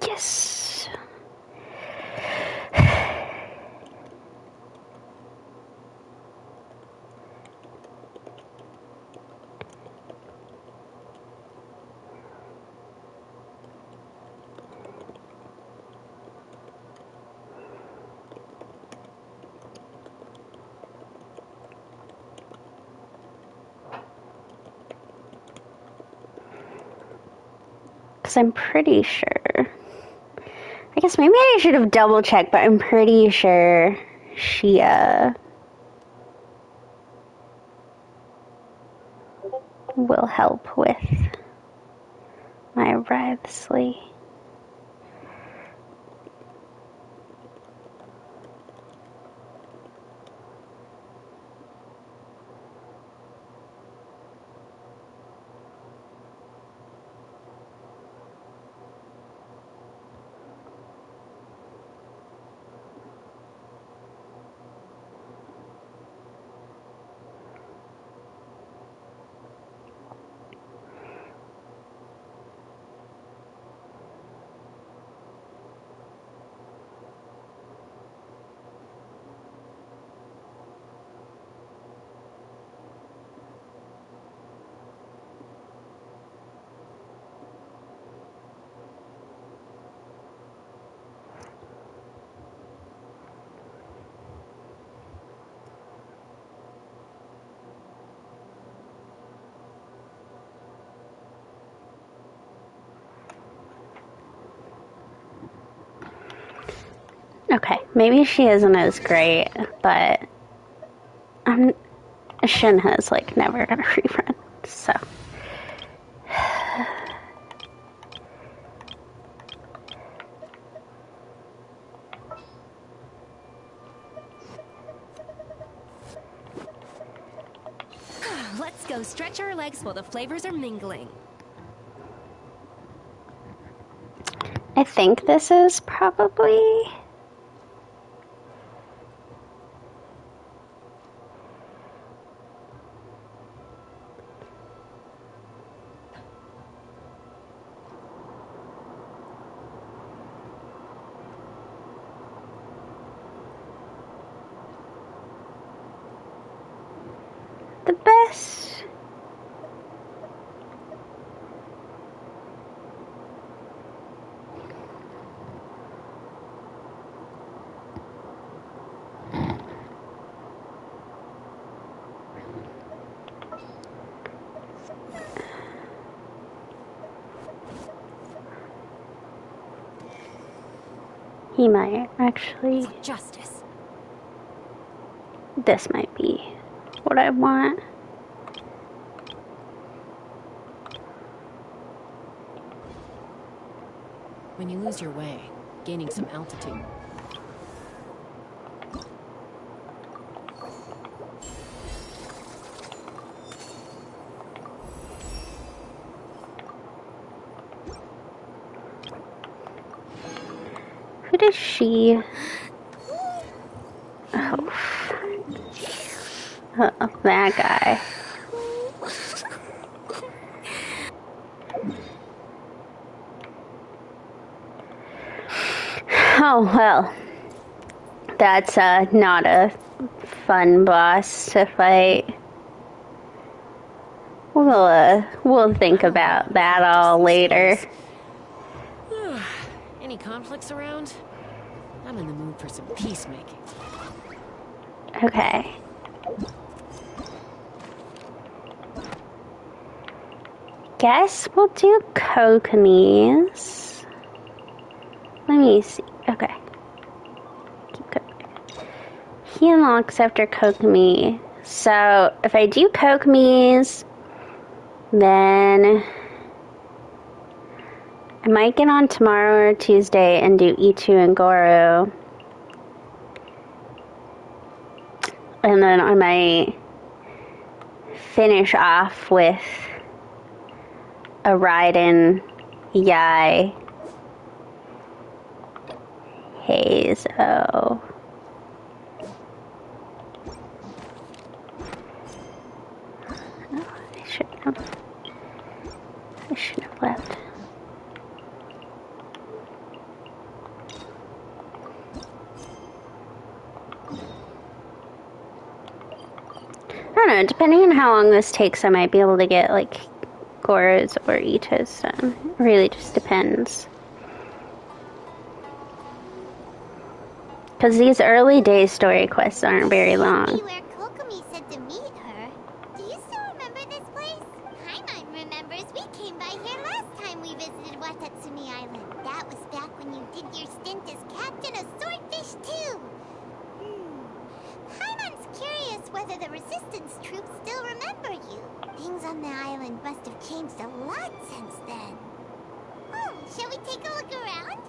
Yes. Because I'm pretty sure. I guess maybe I should have double checked, but I'm pretty sure she, will help with my writhely. Okay, maybe she isn't as great, but Shin has like never got a rerun, so. So stretch our legs while the flavors are mingling. I think this is probably... the best. He might actually. Justice. This might be what I want. When you lose your way, gaining some altitude. Who does she? Oh, that guy. Oh, well. That's not a fun boss to fight. We'll think about that all later. Any conflicts around? I'm in the mood for some peacemaking. Okay. Guess we'll do Kokomis. Let me see. Okay. Keep going. He unlocks after Kokomi. So if I do Kokomis, then I might get on tomorrow or Tuesday and do Itu and Goro. And then I might finish off with a Raiden, Yai, Hazo. Oh, I shouldn't have left. I don't know, depending on how long this takes, I might be able to get, like, Goros or Itos done. It really just depends. Because these early day story quests aren't very long. Where Kokomi said to meet her. Do you still remember this place? Paimon remembers. We came by here last time we visited Watatsumi Island. That was back when you did your stint as captain of Swordfish too. Paimon's curious whether the resistance troops still remember you. Things on the island must have changed a lot since then. Oh, shall we take a look around?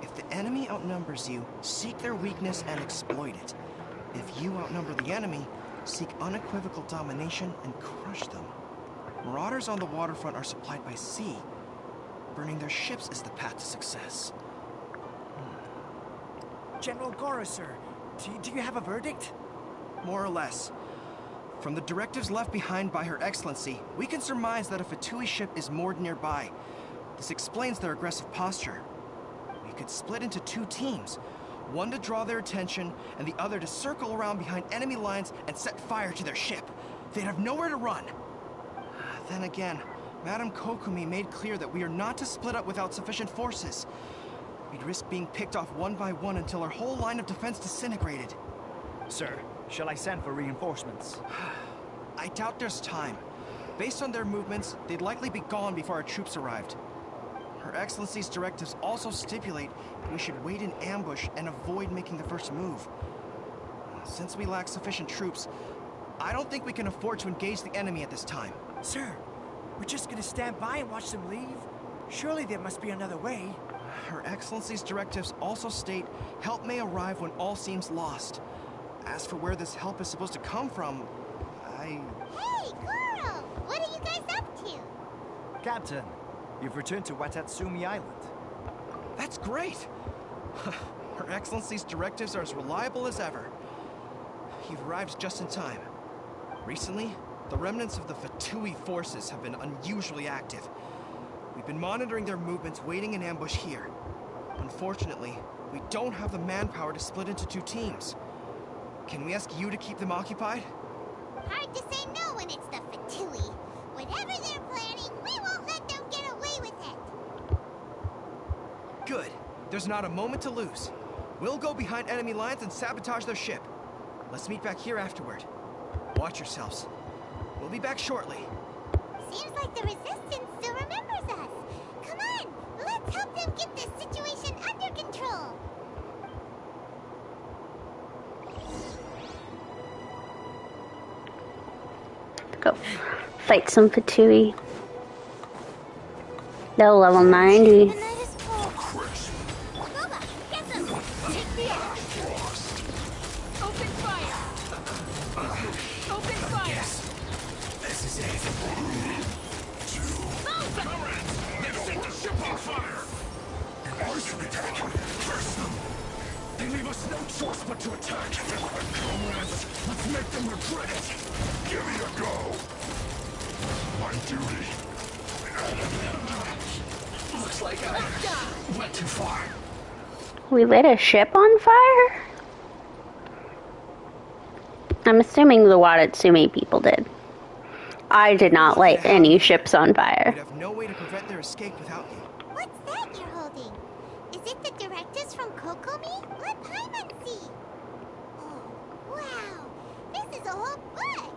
If the enemy outnumbers you, seek their weakness and exploit it. If you outnumber the enemy, seek unequivocal domination and crush them. Marauders on the waterfront are supplied by sea. Burning their ships is the path to success. General Goro, sir, do you have a verdict? More or less. From the directives left behind by Her Excellency, we can surmise that a Fatui ship is moored nearby. This explains their aggressive posture. We could split into two teams. One to draw their attention, and the other to circle around behind enemy lines and set fire to their ship. They'd have nowhere to run. Then again, Madame Kokomi made clear that we are not to split up without sufficient forces. We'd risk being picked off one by one until our whole line of defense disintegrated. Sir, shall I send for reinforcements? I doubt there's time. Based on their movements, they'd likely be gone before our troops arrived. Her Excellency's directives also stipulate we should wait in ambush and avoid making the first move. Since we lack sufficient troops, I don't think we can afford to engage the enemy at this time. Sir, we're just gonna stand by and watch them leave? Surely there must be another way. Her Excellency's directives also state help may arrive when all seems lost. As for where this help is supposed to come from, Hey, Goro! What are you guys up to? Captain, you've returned to Watatsumi Island. That's great! Her Excellency's directives are as reliable as ever. You've arrived just in time. Recently, the remnants of the Fatui forces have been unusually active. We've been monitoring their movements, waiting in ambush here. Unfortunately, we don't have the manpower to split into 2 teams. Can we ask you to keep them occupied? Hard to say no when it's the Fatui. Whatever they're planning, we won't let them get away with it. Good. There's not a moment to lose. We'll go behind enemy lines and sabotage their ship. Let's meet back here afterward. Watch yourselves. We'll be back shortly. Seems like the Resistance still remembers us. Come on, let's help them get this situation under control. Go fight some Fatui. They're level 90. They leave us no choice but to attack. Comrades, let's make them regret it. Give me a go. My duty. Looks like I went too far. We lit a ship on fire? I'm assuming the Watatsumi people did. I did not light any ships on fire. We'd have no way to prevent their escape without you. What's that you're holding? Is it the directives from Kokomi? Let Paimon see. Oh, wow. This is a whole book.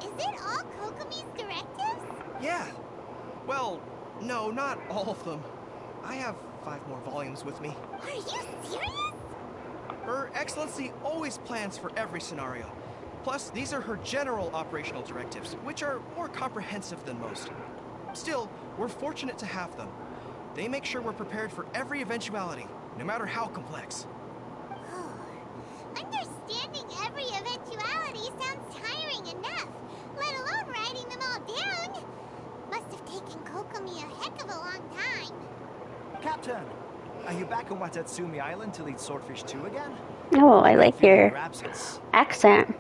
Is it all Kokomi's directives? Yeah. Well, no, not all of them. I have 5 more volumes with me. Are you serious? Her Excellency always plans for every scenario. Plus, these are her general operational directives, which are more comprehensive than most. Still, we're fortunate to have them. They make sure we're prepared for every eventuality, no matter how complex. Understanding every eventuality sounds tiring enough, let alone writing them all down. Must have taken Kokomi a heck of a long time. Captain, are you back on Watatsumi Island to lead Swordfish 2 again? Oh, I like your accent.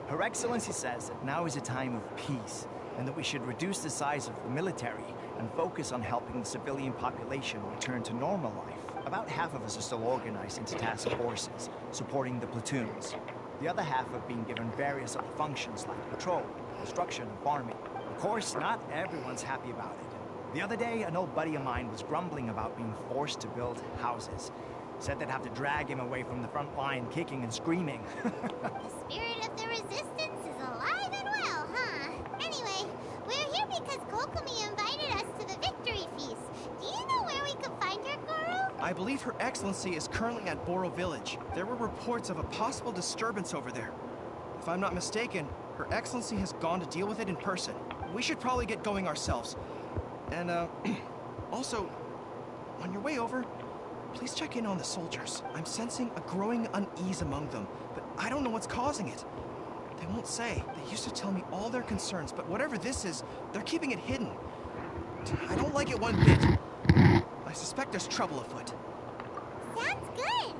Her Excellency says that now is a time of peace, and that we should reduce the size of the military and focus on helping the civilian population return to normal life. About half of us are still organized into task forces, supporting the platoons. The other half have been given various other functions like patrol, construction, and farming. Of course, not everyone's happy about it. The other day, an old buddy of mine was grumbling about being forced to build houses. Said they'd have to drag him away from the front line, kicking and screaming. The spirit of the Resistance is alive and well, huh? Anyway, we're here because Kokomi invited us to the victory feast. Do you know where we could find her, Goro? I believe Her Excellency is currently at Boro Village. There were reports of a possible disturbance over there. If I'm not mistaken, Her Excellency has gone to deal with it in person. We should probably get going ourselves. And, also, on your way over, please check in on the soldiers. I'm sensing a growing unease among them, but I don't know what's causing it. They won't say. They used to tell me all their concerns, but whatever this is, they're keeping it hidden. I don't like it one bit. I suspect there's trouble afoot. Sounds good.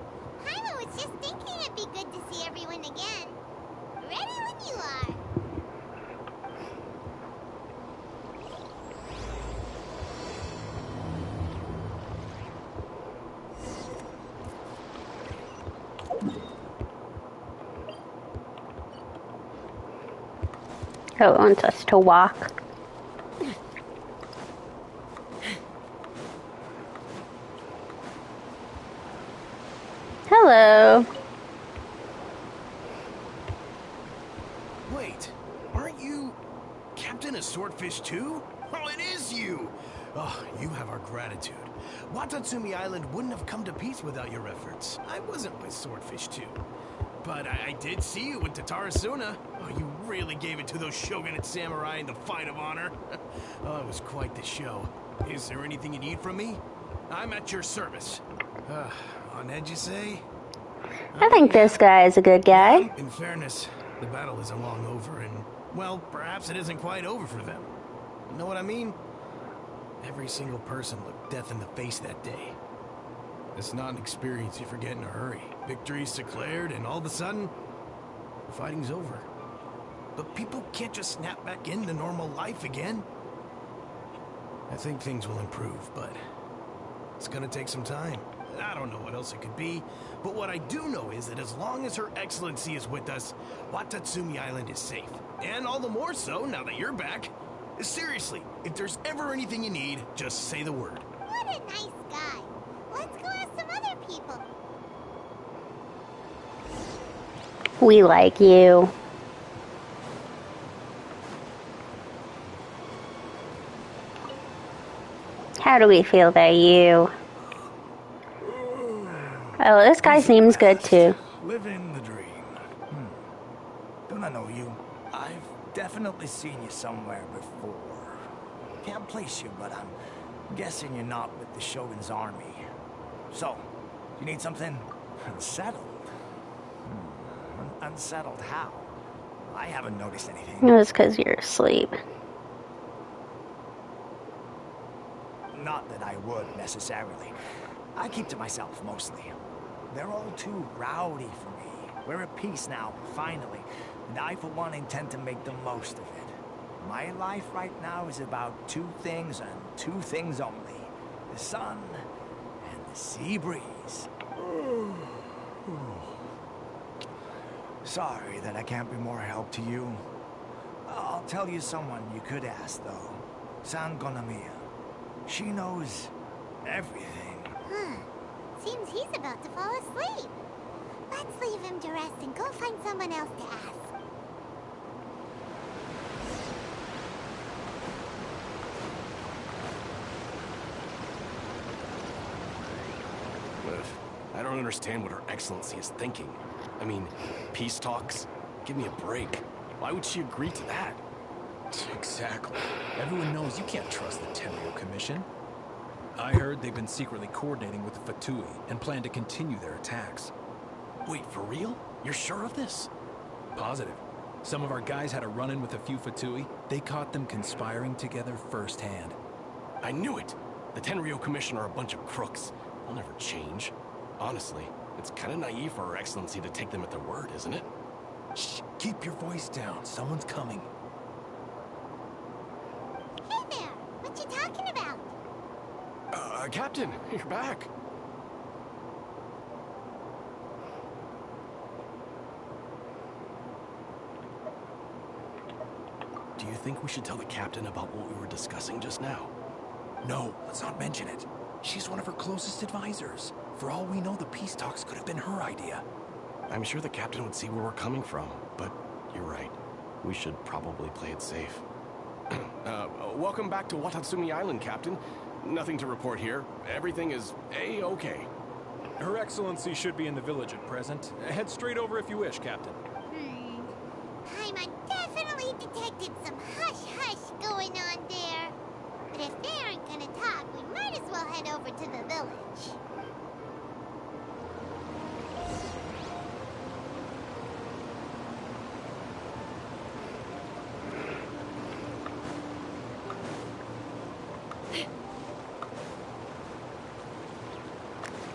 Paimon was just thinking it'd be good to see everyone again. Ready when you are. Oh, it wants us to walk. Hello. Wait, aren't you Captain of Swordfish 2? Oh, it is you! Oh, you have our gratitude. Watatsumi Island wouldn't have come to peace without your efforts. I wasn't with Swordfish 2. But I did see you with Tatarasuna. Oh, you really gave it to those shogunate samurai in the fight of honor. Oh, it was quite the show. Is there anything you need from me? I'm at your service. On edge, you say? I think this guy is a good guy. In fairness, the battle isn't long over, and, well, perhaps it isn't quite over for them. You know what I mean? Every single person looked death in the face that day. It's not an experience you forget in a hurry. Victory's declared, and all of a sudden, the fighting's over. But people can't just snap back into normal life again. I think things will improve, but it's gonna take some time. I don't know what else it could be, but what I do know is that as long as Her Excellency is with us, Watatsumi Island is safe. And all the more so now that you're back. Seriously, if there's ever anything you need, just say the word. What a nice guy. Let's go ask some other people. We like you. How do we feel about you? Oh, this guy seems good too. Living the dream. Don't I know you? I've definitely seen you somewhere before. Can't place you, but I'm guessing you're not with the Shogun's army. So, you need something unsettled? Unsettled how? I haven't noticed anything. It was because you're asleep. Not that I would, necessarily. I keep to myself, mostly. They're all too rowdy for me. We're at peace now, finally. And I, for one, intend to make the most of it. My life right now is about two things and two things only. The sun and the sea breeze. Sorry that I can't be more help to you. I'll tell you someone you could ask, though. San Gonamiya. She knows everything. Seems he's about to fall asleep. Let's leave him to rest and go find someone else to ask. I don't understand what Her Excellency is thinking. I mean, peace talks? Give me a break. Why would she agree to that? Exactly. Everyone knows you can't trust the Tenryo Commission. I heard they've been secretly coordinating with the Fatui and plan to continue their attacks. Wait, for real? You're sure of this? Positive. Some of our guys had a run-in with a few Fatui. They caught them conspiring together firsthand. I knew it! The Tenryo Commission are a bunch of crooks. They'll never change. Honestly, it's kind of naive for Her Excellency to take them at their word, isn't it? Shh, keep your voice down. Someone's coming. Hey there! What you talking about? Captain, you're back. Do you think we should tell the captain about what we were discussing just now? No, let's not mention it. She's one of her closest advisors. For all we know, the peace talks could have been her idea. I'm sure the captain would see where we're coming from, but you're right. We should probably play it safe. Welcome back to Watatsumi Island, Captain. Nothing to report here. Everything is A-okay. Her Excellency should be in the village at present. Head straight over if you wish, Captain. Paimon definitely detected some hush-hush going on there. But if they aren't gonna talk, we might as well head over to the village.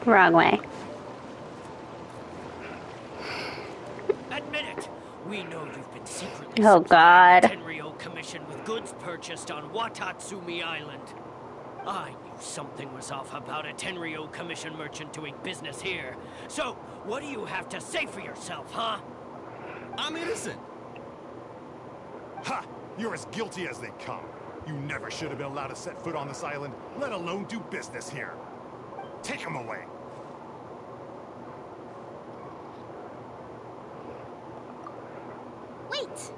Wrong way. Admit it. We know you've been secretly Oh God. Tenryo Commission with goods purchased on Watatsumi Island. I knew something was off about a Tenryo Commission merchant doing business here. So, what do you have to say for yourself, huh? I'm innocent. Ha! You're as guilty as they come. You never should have been allowed to set foot on this island, let alone do business here. Take him away. Wait!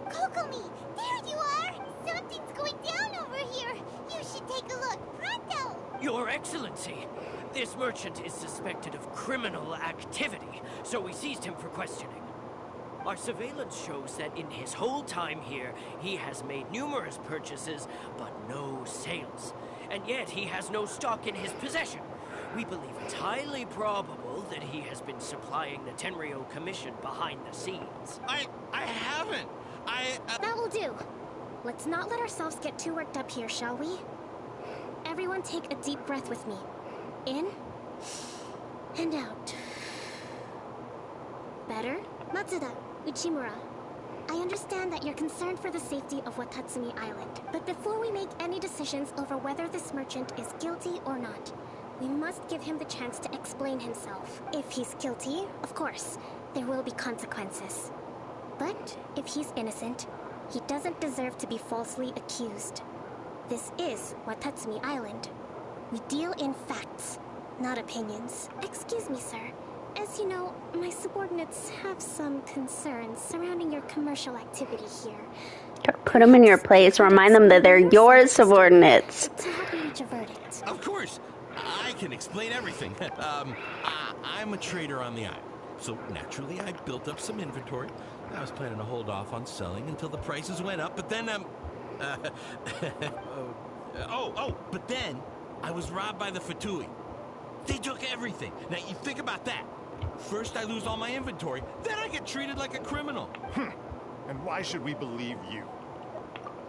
Kokomi, there you are! Something's going down over here. You should take a look. Pronto! Your Excellency, this merchant is suspected of criminal activity, so we seized him for questioning. Our surveillance shows that in his whole time here, he has made numerous purchases, but no sales. and yet he has no stock in his possession. We believe it's highly probable that he has been supplying the Tenryo Commission behind the scenes. I haven't. That will do. Let's not let ourselves get too worked up here, shall we? Everyone take a deep breath with me. In and out. Better? Matsuda, Uchimura, I understand that you're concerned for the safety of Watatsumi Island. But before we make any decisions over whether this merchant is guilty or not, we must give him the chance to explain himself. If he's guilty, of course, there will be consequences. But if he's innocent, he doesn't deserve to be falsely accused. This is Watatsumi Island. We deal in facts, not opinions. Excuse me, sir. As you know, my subordinates have some concerns surrounding your commercial activity here. Put them in your place. Remind them that they're your subordinates. To help you reach a verdict. Of course. I can explain everything. I'm a trader on the island, so naturally I built up some inventory. I was planning to hold off on selling until the prices went up, but then, but then I was robbed by the Fatui. They took everything. Now, you think about that. First I lose all my inventory, then I get treated like a criminal. And why should we believe you?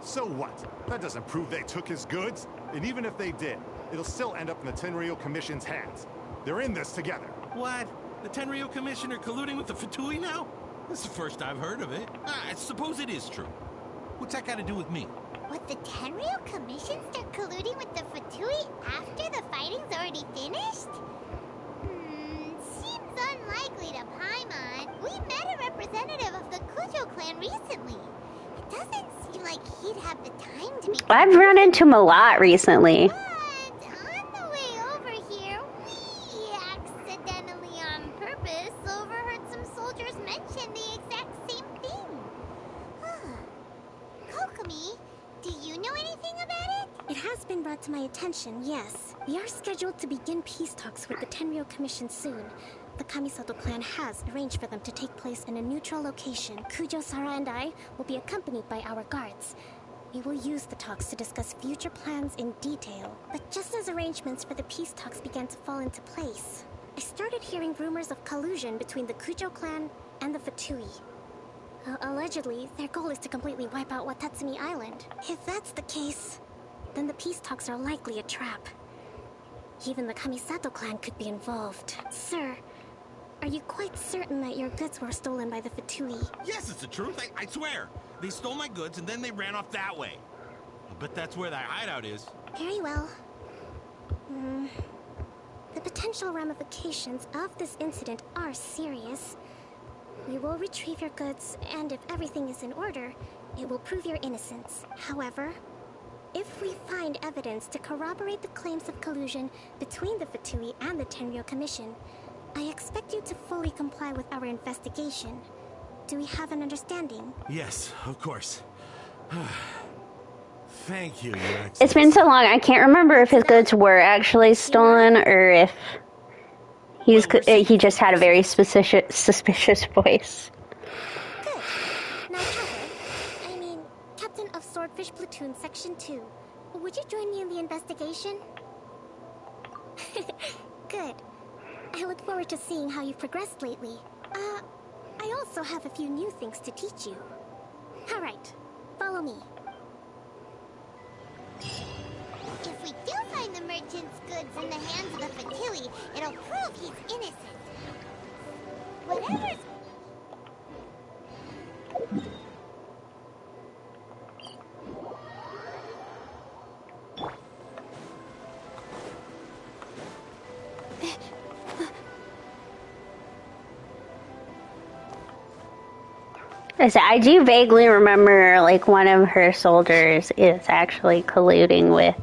So what? That doesn't prove they took his goods. And even if they did, it'll still end up in the Tenryo Commission's hands. They're in this together. What? The Tenryo Commission are colluding with the Fatui now? This is the first I've heard of it. I suppose it is true. What's that got to do with me? What, the Tenryo Commission start colluding with the Fatui after the fighting's already finished? Seems unlikely to Paimon. We met a representative of the Kujou clan recently. It doesn't seem like he'd have the time to be... I've run into him a lot recently. But on the way over here, we accidentally on purpose overheard some soldiers mention the exact same thing. Kokomi, do you know anything about it? It has been brought to my attention, yes. We are scheduled to begin peace talks with the Tenryo Commission soon. The Kamisato clan has arranged for them to take place in a neutral location. Kujou, Sara, and I will be accompanied by our guards. We will use the talks to discuss future plans in detail. But just as arrangements for the peace talks began to fall into place, I started hearing rumors of collusion between the Kujou clan and the Fatui. Allegedly, their goal is to completely wipe out Watatsumi Island. If that's the case, then the peace talks are likely a trap. Even the Kamisato clan could be involved. Sir, are you quite certain that your goods were stolen by the Fatui? Yes, it's the truth. I swear. They stole my goods and then they ran off that way. I bet that's where that hideout is. Very well. The potential ramifications of this incident are serious. We will retrieve your goods, and if everything is in order, it will prove your innocence. However, if we find evidence to corroborate the claims of collusion between the Fatui and the Tenryo Commission, I expect you to fully comply with our investigation. Do we have an understanding? Yes, of course. Thank you, Your Excellency. It's been so long, I can't remember if his goods were actually stolen or if he just had a very suspicious voice. Good. Now, Captain of Swordfish Platoon Section 2, would you join me in the investigation? Good. I look forward to seeing how you've progressed lately. I also have a few new things to teach you. All right, follow me. If we do find the merchant's goods in the hands of the Fatui, it'll prove he's innocent. Whatever's... I do vaguely remember, like, one of her soldiers is actually colluding with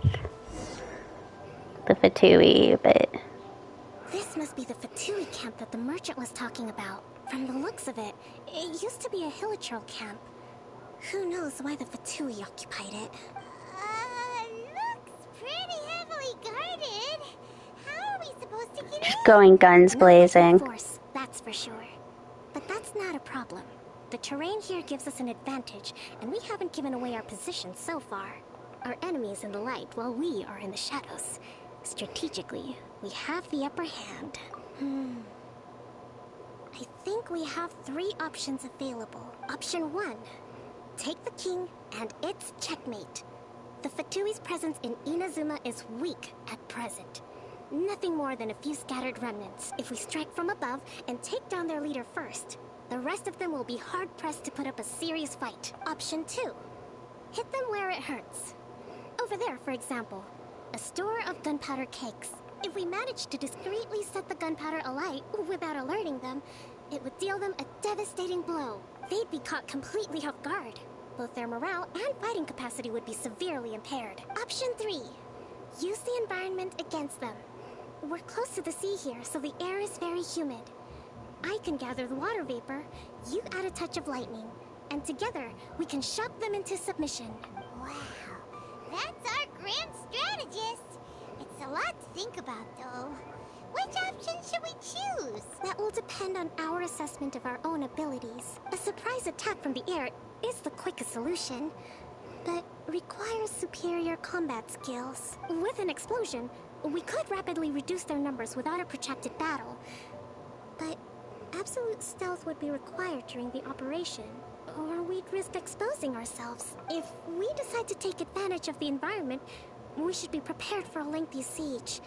the Fatui, but... This must be the Fatui camp that the merchant was talking about. From the looks of it, it used to be a hilichurl camp. Who knows why the Fatui occupied it? Looks pretty heavily guarded. How are we supposed to get in? Going guns blazing. Force, that's for sure. But that's not a problem. The terrain here gives us an advantage, and we haven't given away our position so far. Our enemies in the light while we are in the shadows. Strategically, we have the upper hand. I think we have 3 options available. Option 1. Take the king, and it's checkmate. The Fatui's presence in Inazuma is weak at present. Nothing more than a few scattered remnants. If we strike from above and take down their leader first, the rest of them will be hard-pressed to put up a serious fight. Option 2. Hit them where it hurts. Over there, for example, a store of gunpowder cakes. If we manage to discreetly set the gunpowder alight without alerting them, it would deal them a devastating blow. They'd be caught completely off guard. Both their morale and fighting capacity would be severely impaired. Option 3. Use the environment against them. We're close to the sea here, so the air is very humid. I can gather the water vapor, you add a touch of lightning, and together we can shock them into submission. Wow, that's our grand strategist. It's a lot to think about, though. Which option should we choose? That will depend on our assessment of our own abilities. A surprise attack from the air is the quickest solution, but requires superior combat skills. With an explosion, we could rapidly reduce their numbers without a protracted battle, but absolute stealth would be required during the operation, or we'd risk exposing ourselves. If we decide to take advantage of the environment, we should be prepared for a lengthy siege.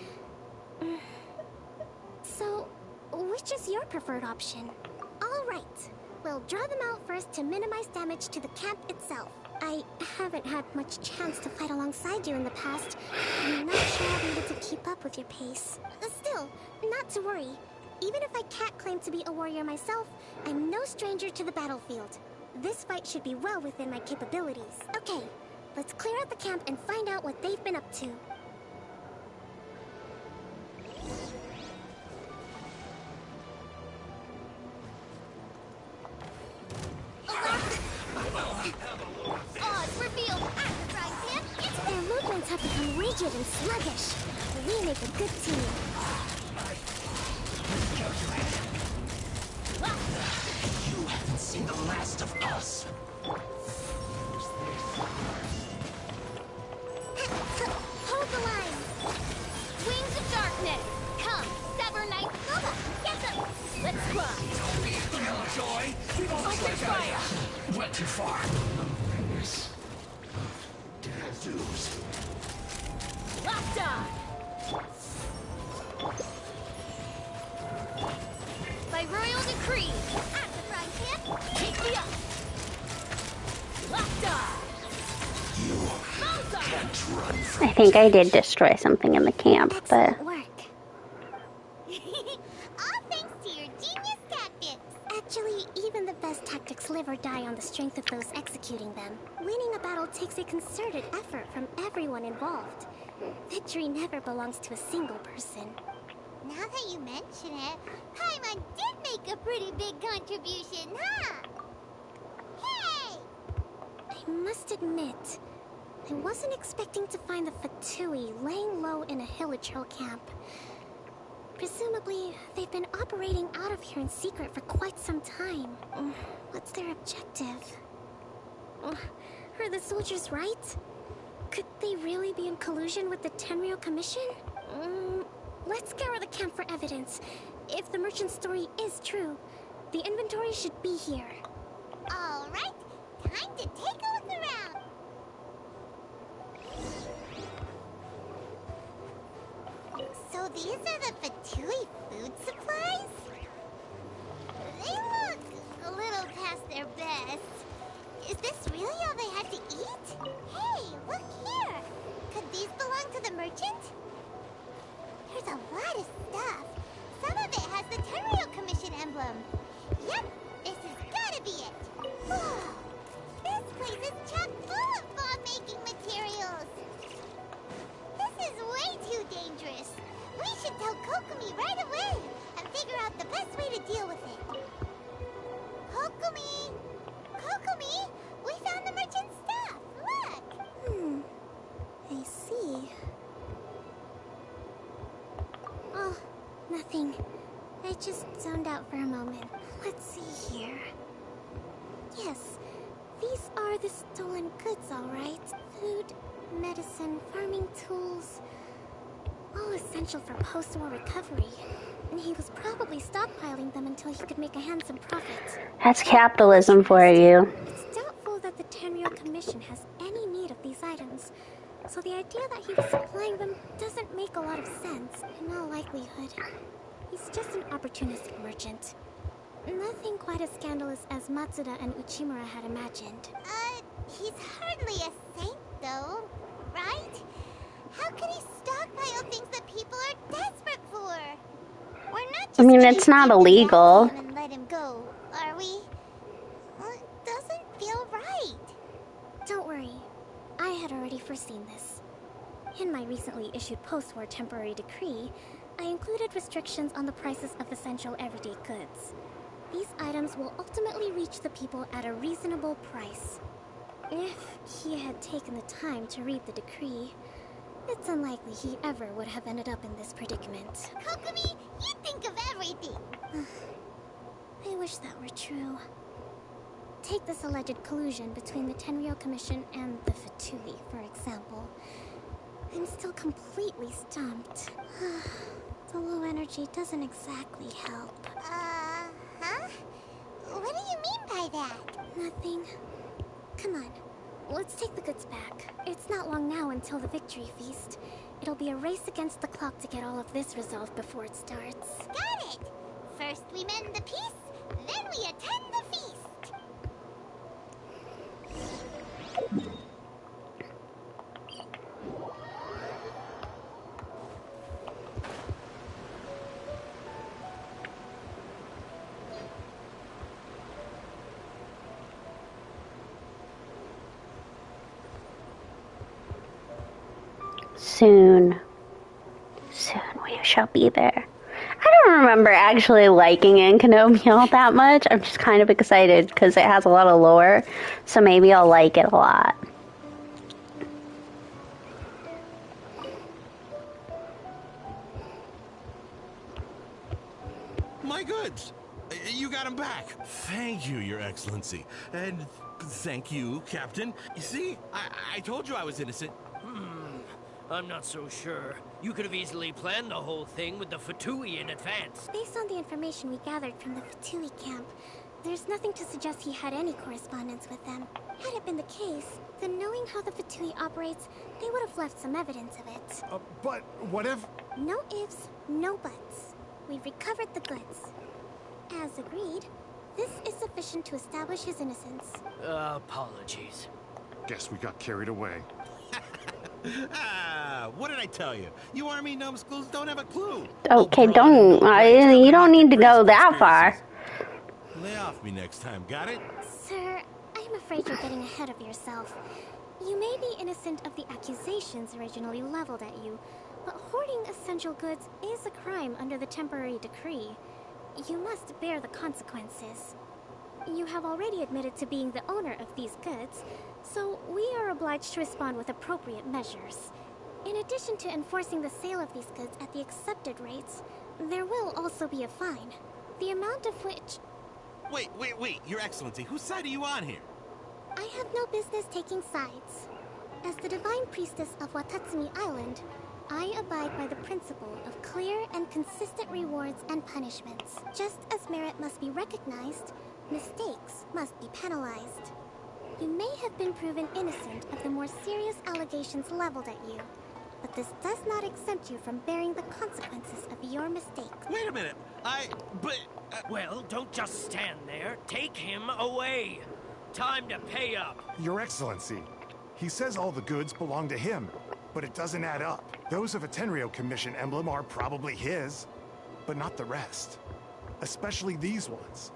So, which is your preferred option? All right. We'll draw them out first to minimize damage to the camp itself. I haven't had much chance to fight alongside you in the past. I'm not sure I'll be able to keep up with your pace. Still, not to worry. Even if I can't claim to be a warrior myself, I'm no stranger to the battlefield. This fight should be well within my capabilities. Okay, let's clear out the camp and find out what they've been up to. Odds revealed at the frying pan. Their movements have become rigid and sluggish. We make a good team. You haven't seen the last of us. Hold the line. Wings of darkness. Come, sever night Nova. Get them. Let's grind. Don't be killjoy. Open fire. Went too far. Tattoos. Locked on. By royal decree, at the frying pan, take me up. Locked on. Can't run from I think I did destroy something in the camp, but... Work. All thanks to your genius tactics. Actually, even the best tactics live or die on the strength of those executing them. Winning a battle takes a concerted effort from everyone involved. Victory never belongs to a single person. Now that you mention it, Paimon did make a pretty big contribution, huh? Hey! I must admit, I wasn't expecting to find the Fatui laying low in a Hilichurl camp. Presumably, they've been operating out of here in secret for quite some time. What's their objective? Are the soldiers right? Could they really be in collusion with the Tenryou Commission? Let's scour the camp for evidence. If the merchant's story is true, the inventory should be here. All right, time to take a look around. So these are the Fatui food supplies? They look a little past their best. Is this really all they had to eat? Hey, look here. Could these belong to the merchant? There's a lot of stuff. Some of it has the Tenryou Commission emblem. Yep, this has gotta be it. Whoa, this place is chock full of bomb-making materials. This is way too dangerous. We should tell Kokomi right away and figure out the best way to deal with it. Kokomi! Kokomi! We found the merchant's stuff! Look! I see. Oh, nothing. I just zoned out for a moment. Let's see here. Yes, these are the stolen goods, all right. Food medicine, farming tools, all essential for post-war recovery. And he was probably stockpiling them until he could make a handsome profit. That's capitalism for you. It's doubtful that the Tenryou Commission has any need of these items, so the idea that he was supplying them doesn't make a lot of sense. In all likelihood, he's just an opportunistic merchant. Nothing quite as scandalous as Matsuda and Uchimura had imagined. He's hardly a saint, though, right? How could he stockpile things that people are desperate for? We're not just I mean, it's not illegal. and let him go, are we? Well, it doesn't feel right. Don't worry. I had already foreseen this. In my recently issued post-war temporary decree, I included restrictions on the prices of essential everyday goods. These items will ultimately reach the people at a reasonable price. If he had taken the time to read the decree, it's unlikely he ever would have ended up in this predicament. Kokomi, you think of everything! I wish that were true. Take this alleged collusion between the Tenryou Commission and the Fatui, for example. I'm still completely stumped. The low energy doesn't exactly help. Huh? What do you mean by that? Nothing. Come on, let's take the goods back. It's not long now until the victory feast. It'll be a race against the clock to get all of this resolved before it starts. Got it! First we mend the peace, then we attend the feast. Soon we shall be there. I don't remember actually liking Enkonomi all that much. I'm just kind of excited because it has a lot of lore, so maybe I'll like it a lot. My goods! You got them back. Thank you, Your Excellency. And thank you, Captain. You see, I told you I was innocent. I'm not so sure. You could have easily planned the whole thing with the Fatui in advance. Based on the information we gathered from the Fatui camp, there's nothing to suggest he had any correspondence with them. Had it been the case, then knowing how the Fatui operates, they would have left some evidence of it. But what if... No ifs, no buts. We've recovered the goods. As agreed, this is sufficient to establish his innocence. Apologies. Guess we got carried away. What did I tell you? You army numbskulls don't have a clue. Okay, you don't need to go that far. Lay off me next time, got it? Sir, I'm afraid you're getting ahead of yourself. You may be innocent of the accusations originally leveled at you, but hoarding essential goods is a crime under the temporary decree. You must bear the consequences. You have already admitted to being the owner of these goods, so we are obliged to respond with appropriate measures. In addition to enforcing the sale of these goods at the accepted rates, there will also be a fine, the amount of which... Wait, Your Excellency, whose side are you on here? I have no business taking sides. As the Divine Priestess of Watatsumi Island, I abide by the principle of clear and consistent rewards and punishments. Just as merit must be recognized, mistakes must be penalized. You may have been proven innocent of the more serious allegations leveled at you, but this does not exempt you from bearing the consequences of your mistakes. Wait a minute, Well, don't just stand there. Take him away. Time to pay up. Your Excellency, he says all the goods belong to him, but it doesn't add up. Those of a Tenryou Commission emblem are probably his, but not the rest. Especially these ones.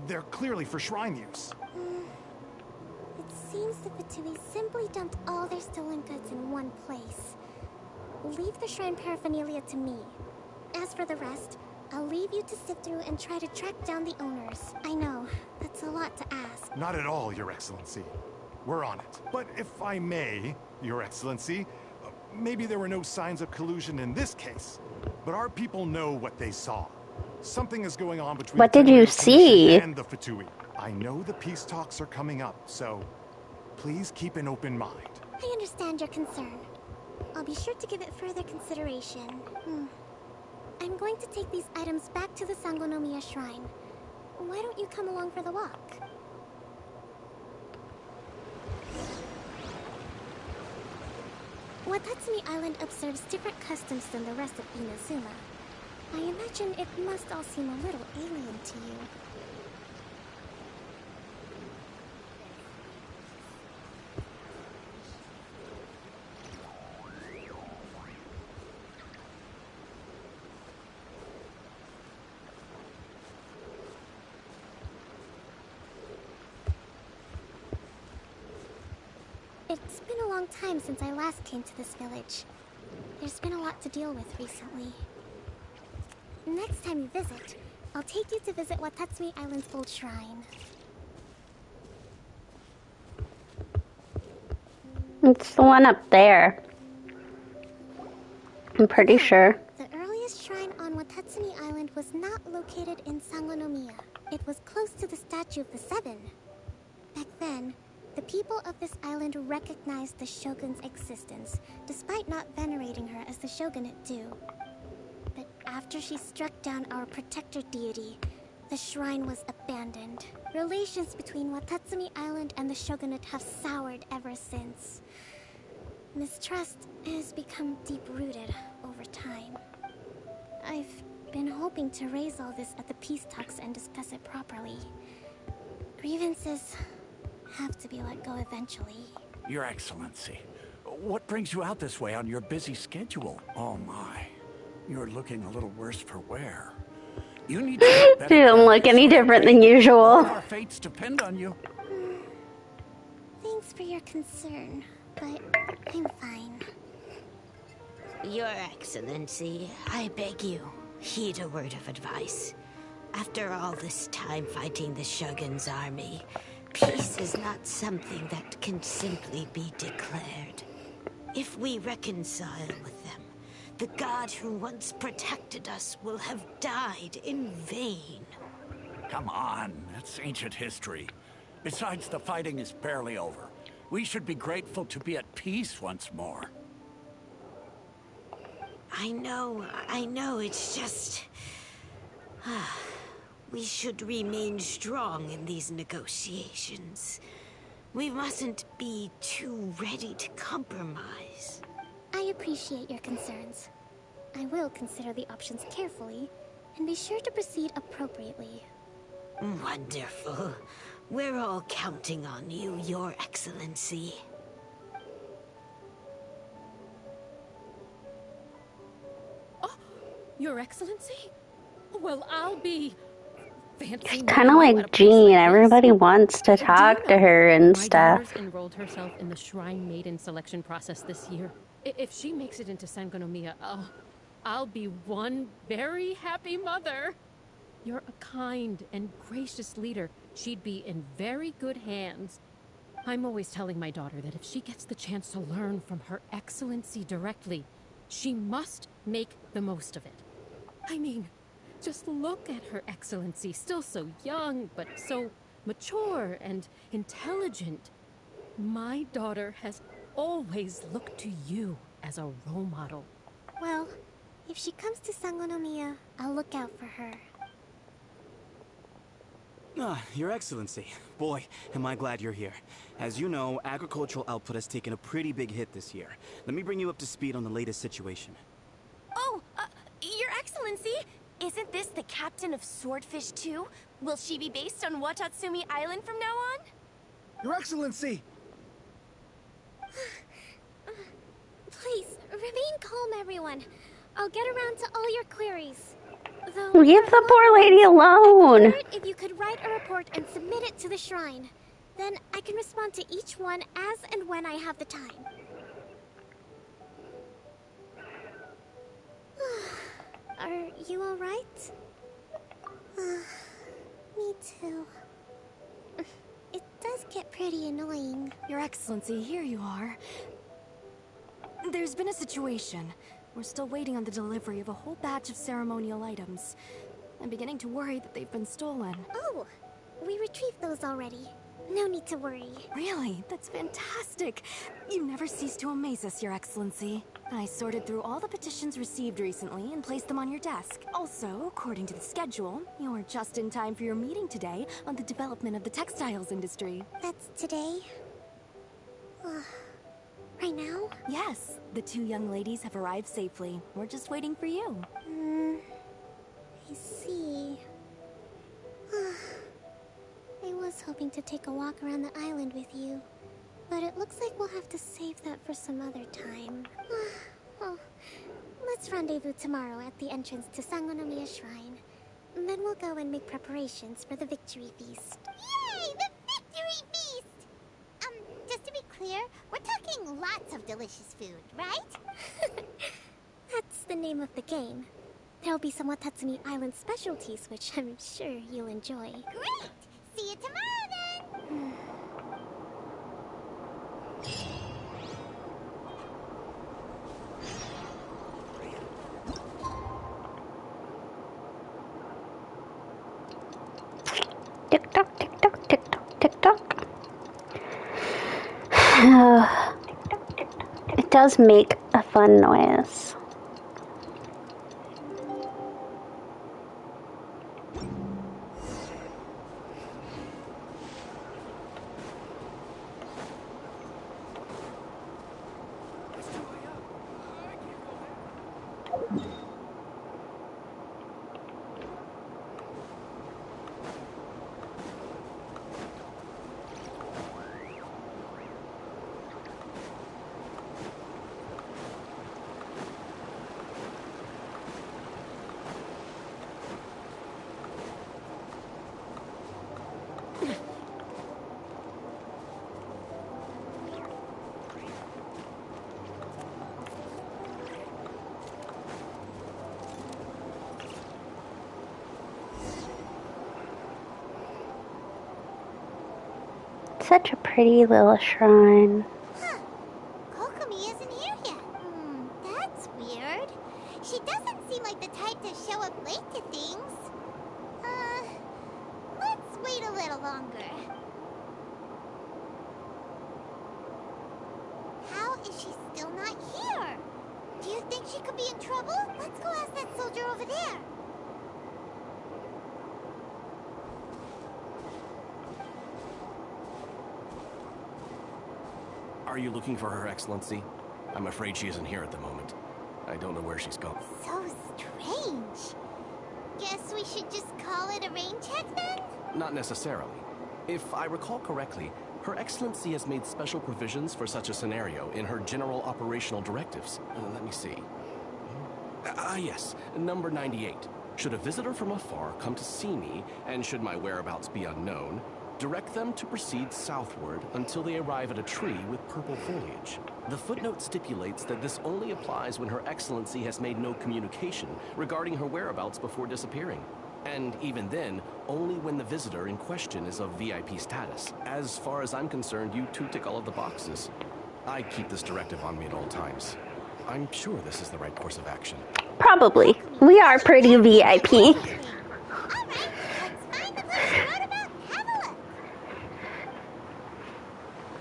They're clearly for shrine use. It seems the Fatui simply dumped all their stolen goods in one place. Leave the shrine paraphernalia to me. As for the rest, I'll leave you to sift through and try to track down the owners. I know, that's a lot to ask. Not at all, Your Excellency. We're on it. But if I may, Your Excellency, maybe there were no signs of collusion in this case, but our people know what they saw. Something is going on between What did you see? and the Fatui. I know the peace talks are coming up, so please keep an open mind. I understand your concern. I'll be sure to give it further consideration. I'm going to take these items back to the Sangonomiya Shrine. Why don't you come along for the walk? Watatsumi Island observes different customs than the rest of Inazuma. I imagine it must all seem a little alien to you. It's been a long time since I last came to this village. There's been a lot to deal with recently. Next time you visit, I'll take you to visit Watatsumi Island's old shrine. It's the one up there. I'm pretty sure. The earliest shrine on Watatsumi Island was not located in Sangonomiya. It was close to the Statue of the Seven. Back then, the people of this island recognized the shogun's existence, despite not venerating her as the shogunate do. But after she struck down our protector deity, the shrine was abandoned. Relations between Watatsumi Island and the shogunate have soured ever since. Mistrust has become deep-rooted over time. I've been hoping to raise all this at the peace talks and discuss it properly. Grievances have to be let go eventually. Your Excellency, what brings you out this way on your busy schedule? Oh my, you're looking a little worse for wear. You need to get better. She doesn't look any different than usual. Our fates depend on you. Thanks for your concern, but I'm fine. Your Excellency, I beg you, heed a word of advice. After all this time fighting the Shogun's army, peace is not something that can simply be declared. If we reconcile with them, the god who once protected us will have died in vain. Come on, that's ancient history. Besides, the fighting is barely over. We should be grateful to be at peace once more. I know, it's just... we should remain strong in these negotiations. We mustn't be too ready to compromise. I appreciate your concerns. I will consider the options carefully, and be sure to proceed appropriately. Wonderful. We're all counting on you, Your Excellency. Your Excellency? Well, I'll be... It's kind of like Jean. Everybody wants to talk to her and stuff. My daughter's enrolled herself in the Shrine Maiden selection process this year. If she makes it into Sangonomiya, I'll be one very happy mother. You're a kind and gracious leader. She'd be in very good hands. I'm always telling my daughter that if she gets the chance to learn from Her Excellency directly, she must make the most of it. I mean, just look at Her Excellency, still so young, but so mature and intelligent. My daughter has always looked to you as a role model. Well, if she comes to Sangonomiya, I'll look out for her. Your Excellency. Boy, am I glad you're here. As you know, agricultural output has taken a pretty big hit this year. Let me bring you up to speed on the latest situation. Oh, Your Excellency! Isn't this the captain of Swordfish 2? Will she be based on Watatsumi Island from now on? Your Excellency! Please, remain calm, everyone. I'll get around to all your queries. Though, Leave the poor lady alone. If you could write a report and submit it to the shrine, then I can respond to each one as and when I have the time. Are you all right? Me too. It does get pretty annoying. Your Excellency, here you are. There's been a situation. We're still waiting on the delivery of a whole batch of ceremonial items. I'm beginning to worry that they've been stolen. Oh, we retrieved those already. No need to worry. Really? That's fantastic. You never cease to amaze us, Your Excellency. I sorted through all the petitions received recently and placed them on your desk. Also, according to the schedule, you're just in time for your meeting today on the development of the textiles industry. That's today? Right now? Yes. The two young ladies have arrived safely. We're just waiting for you. I see. I was hoping to take a walk around the island with you, but it looks like we'll have to save that for some other time. Oh, let's rendezvous tomorrow at the entrance to Sangonomiya Shrine. Then we'll go and make preparations for the victory feast. Yay! The victory feast! Just to be clear, we're talking lots of delicious food, right? That's the name of the game. There'll be some Watatsumi Island specialties, which I'm sure you'll enjoy. Great! See you tomorrow then! Tick tock, tick tock, tick tock, tick tock. It does make a fun noise. Such a pretty little shrine. Kokomi isn't here yet. That's weird. She doesn't seem like the type to show up late to things. Let's wait a little longer. How is she still not here? Do you think she could be in trouble? Let's go ask that soldier over there. Are you looking for Her Excellency? I'm afraid she isn't here at the moment. I don't know where she's gone. So strange. Guess we should just call it a rain check then? Not necessarily. If I recall correctly, Her Excellency has made special provisions for such a scenario in her general operational directives. Let me see. Yes, number 98. Should a visitor from afar come to see me, and should my whereabouts be unknown, direct them to proceed southward until they arrive at a tree with purple foliage. The footnote stipulates that this only applies when Her Excellency has made no communication regarding her whereabouts before disappearing. And even then, only when the visitor in question is of VIP status. As far as I'm concerned, you two tick all of the boxes. I keep this directive on me at all times. I'm sure this is the right course of action. Probably. We are pretty VIP.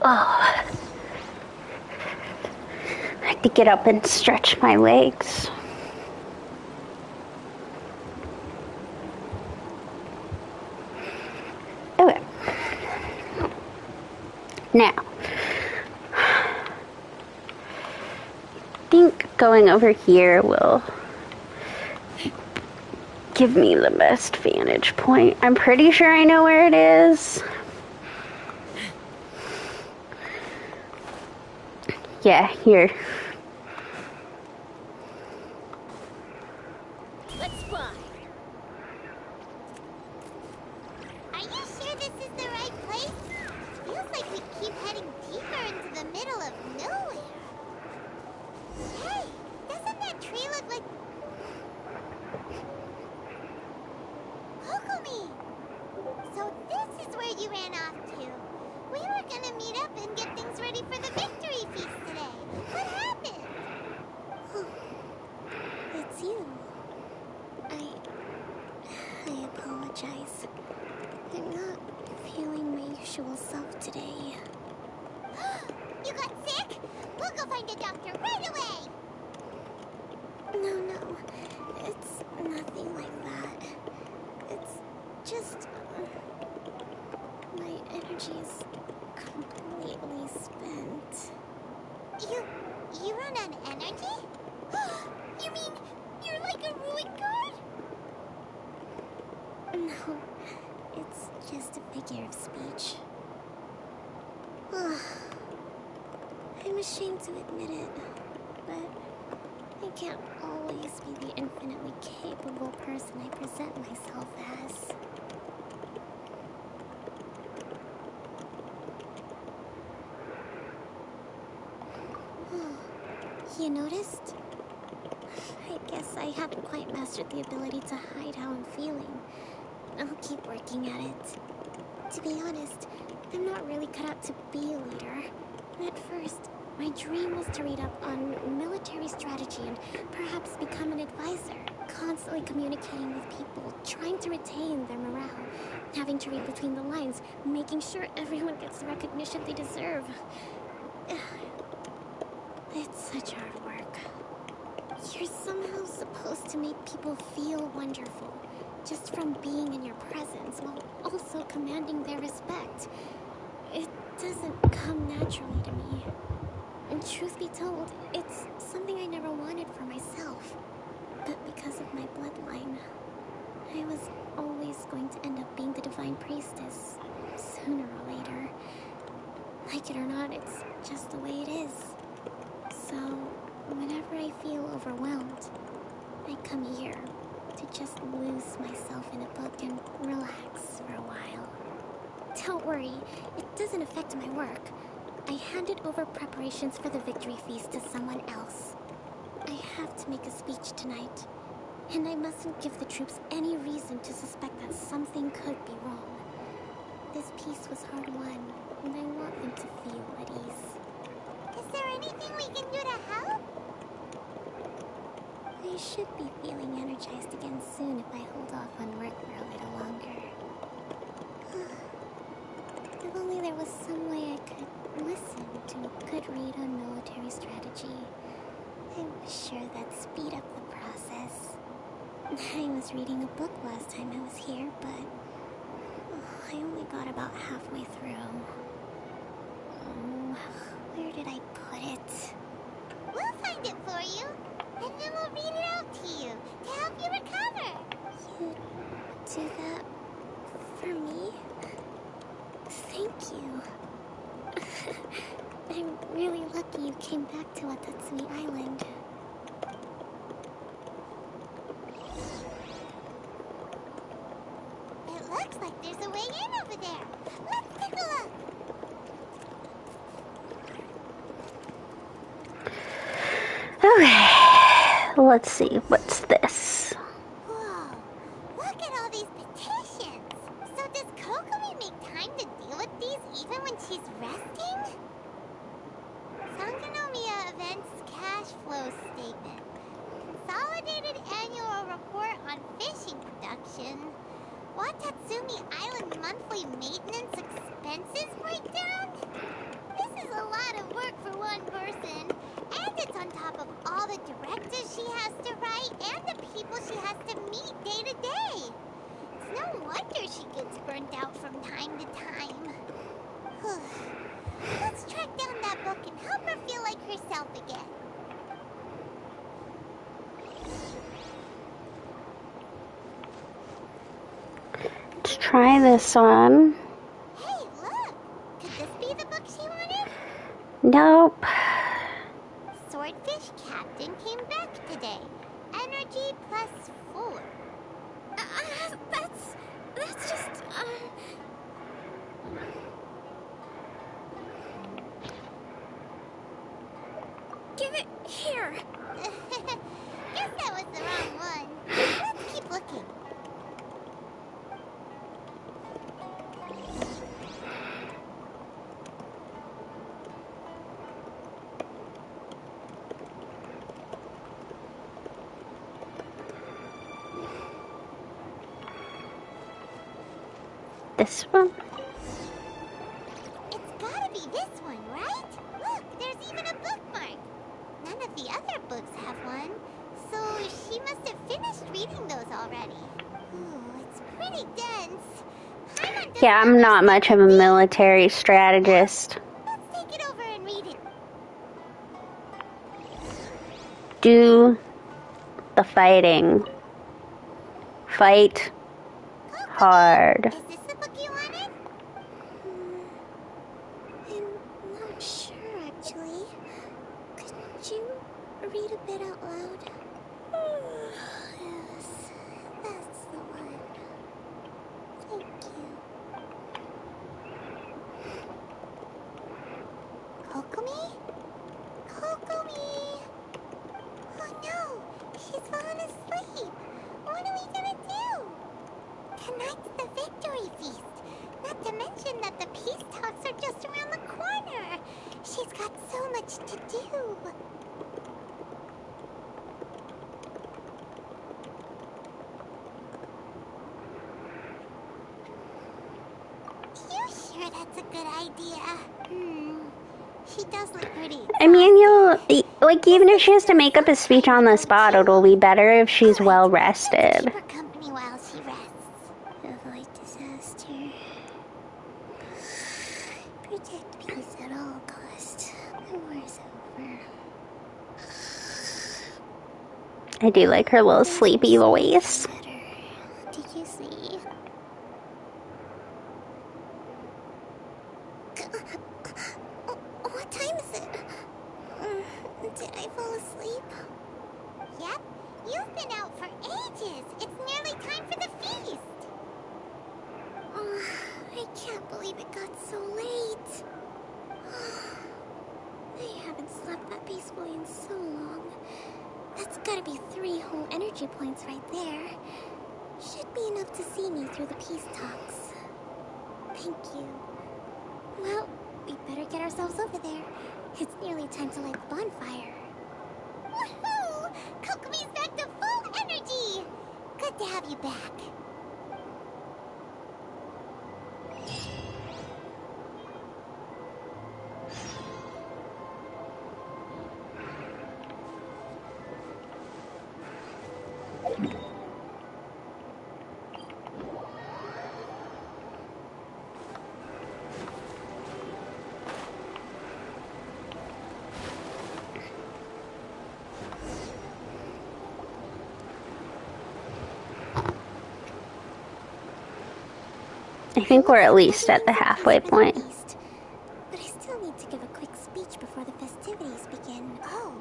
Oh. I have to get up and stretch my legs. Okay. Now, I think going over here will give me the best vantage point. I'm pretty sure I know where it is. Yeah, here. Let's fly. Are you sure this is the right place? Feels like we keep heading deeper into the middle of nowhere. Hey, doesn't that tree look like... Kokomi! So this is where you ran off to. We were gonna meet up and get things ready for the victory feast today. What happened? It's you. I apologize. I'm not feeling my usual usual self today. You got sick? We'll go find a doctor right away! No, it's nothing like that. It's just... my energy is completely spent. You run on energy? You mean you're like a ruin guard? No, it's just a figure of speech. I'm ashamed to admit it, but I can't always be the infinitely capable person I present myself as. You noticed? I guess I haven't quite mastered the ability to hide how I'm feeling. I'll keep working at it. To be honest, I'm not really cut out to be a leader. At first, my dream was to read up on military strategy and perhaps become an advisor, constantly communicating with people, trying to retain their morale, having to read between the lines, making sure everyone gets the recognition they deserve. It's such hard work. You're somehow supposed to make people feel wonderful, just from being in your presence, while also commanding their respect. It doesn't come naturally to me. And truth be told, it's something I never wanted for myself. But because of my bloodline, I was always going to end up being the divine priestess, sooner or later. Like it or not, it's just the way it is. So, whenever I feel overwhelmed, I come here to just lose myself in a book and relax for a while. Don't worry, it doesn't affect my work. I handed over preparations for the victory feast to someone else. I have to make a speech tonight, and I mustn't give the troops any reason to suspect that something could be wrong. This peace was hard won, and I want them to feel at ease. Is there anything we can do to help? I should be feeling energized again soon if I hold off on work for a little longer. If only there was some way I could listen to a good read on military strategy. I'm sure that'd speed up the process. I was reading a book last time I was here, but I only got about halfway through. Where did I put it? We'll find it for you, and then we'll read it out to you to help you recover. You do that for me? Thank you. I'm really lucky you came back to Watatsumi Island. It looks like there's a way in over there. Let's take a look. Okay, let's see, what's this? Whoa, look at all these petitions. So does Kokomi make time to deal with these even when she's resting? Sangonomiya Events Cash Flow Statement. Consolidated Annual Report on Fishing Production. Watatsumi Island Monthly Maintenance Expenses Breakdown? This is a lot of work for one person. And it's on top of all the directives she has to write and the people she has to meet day to day. It's no wonder she gets burnt out from time to time. Let's track down that book and help her feel like herself again. Let's try this on. Hey, look! Could this be the book she wanted? Nope. Swordfish Captain came back today. Energy +4. That's just, Give it here! Guess that was the wrong one. Let's keep looking. This one? be this one, right? Look, there's even a bookmark. None of the other books have one, so she must have finished reading those already. Ooh, it's pretty dense. Yeah, I'm not much of a military strategist. Let's take it over and read it. Do the fighting. Fight hard. Is this the book you wanted? I'm not sure, actually. Could you read a bit out loud? Yes, that's the one. Thank you. Kokomi? Kokomi! Oh no! She's fallen asleep! What are we gonna do? Tonight's the victory feast! Not to mention that the peace talks are just around the corner! She's got so much to do! You sure that's a good idea? She does look pretty. I mean, even if she has to make up a speech on the spot, it'll be better if she's well rested. Keep her company while she rests. Avoid disaster. Protect peace at all costs. The war's over. I do like her little sleepy voice. Did you see? What time is it? Did I fall asleep? Yep, you've been out for ages. It's nearly time for the feast. I can't believe it got so late. I haven't slept that peacefully in so long. That's gotta be 3 whole energy points right there. Should be enough to see me through the peace talks. Thank you. Well, we better get ourselves over there. It's nearly time to light the bonfire. Woohoo! Kokomi's back to full energy! Good to have you back. I think we're at least at the halfway point. But I still need to give a quick speech before the festivities begin. Oh,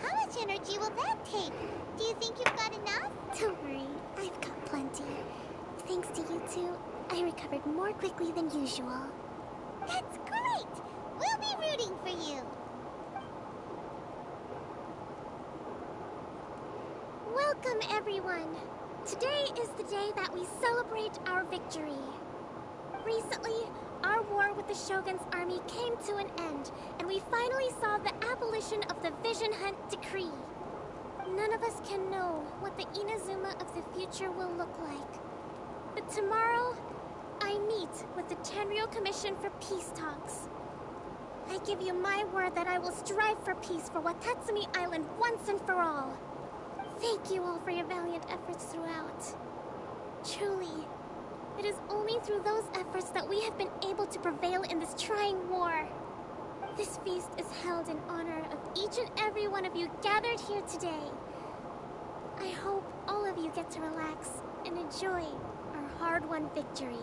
how much energy will that take? Do you think you've got enough? Don't worry, I've got plenty. Thanks to you two, I recovered more quickly than usual. That's great! We'll be rooting for you. Welcome, everyone. Today is the day that we celebrate our victory. Recently, our war with the Shogun's army came to an end, and we finally saw the abolition of the Vision Hunt Decree. None of us can know what the Inazuma of the future will look like. But tomorrow, I meet with the Tenryou Commission for Peace Talks. I give you my word that I will strive for peace for Watatsumi Island once and for all. Thank you all for your valiant efforts throughout. Truly, it is only through those efforts that we have been able to prevail in this trying war. This feast is held in honor of each and every one of you gathered here today. I hope all of you get to relax and enjoy our hard-won victory.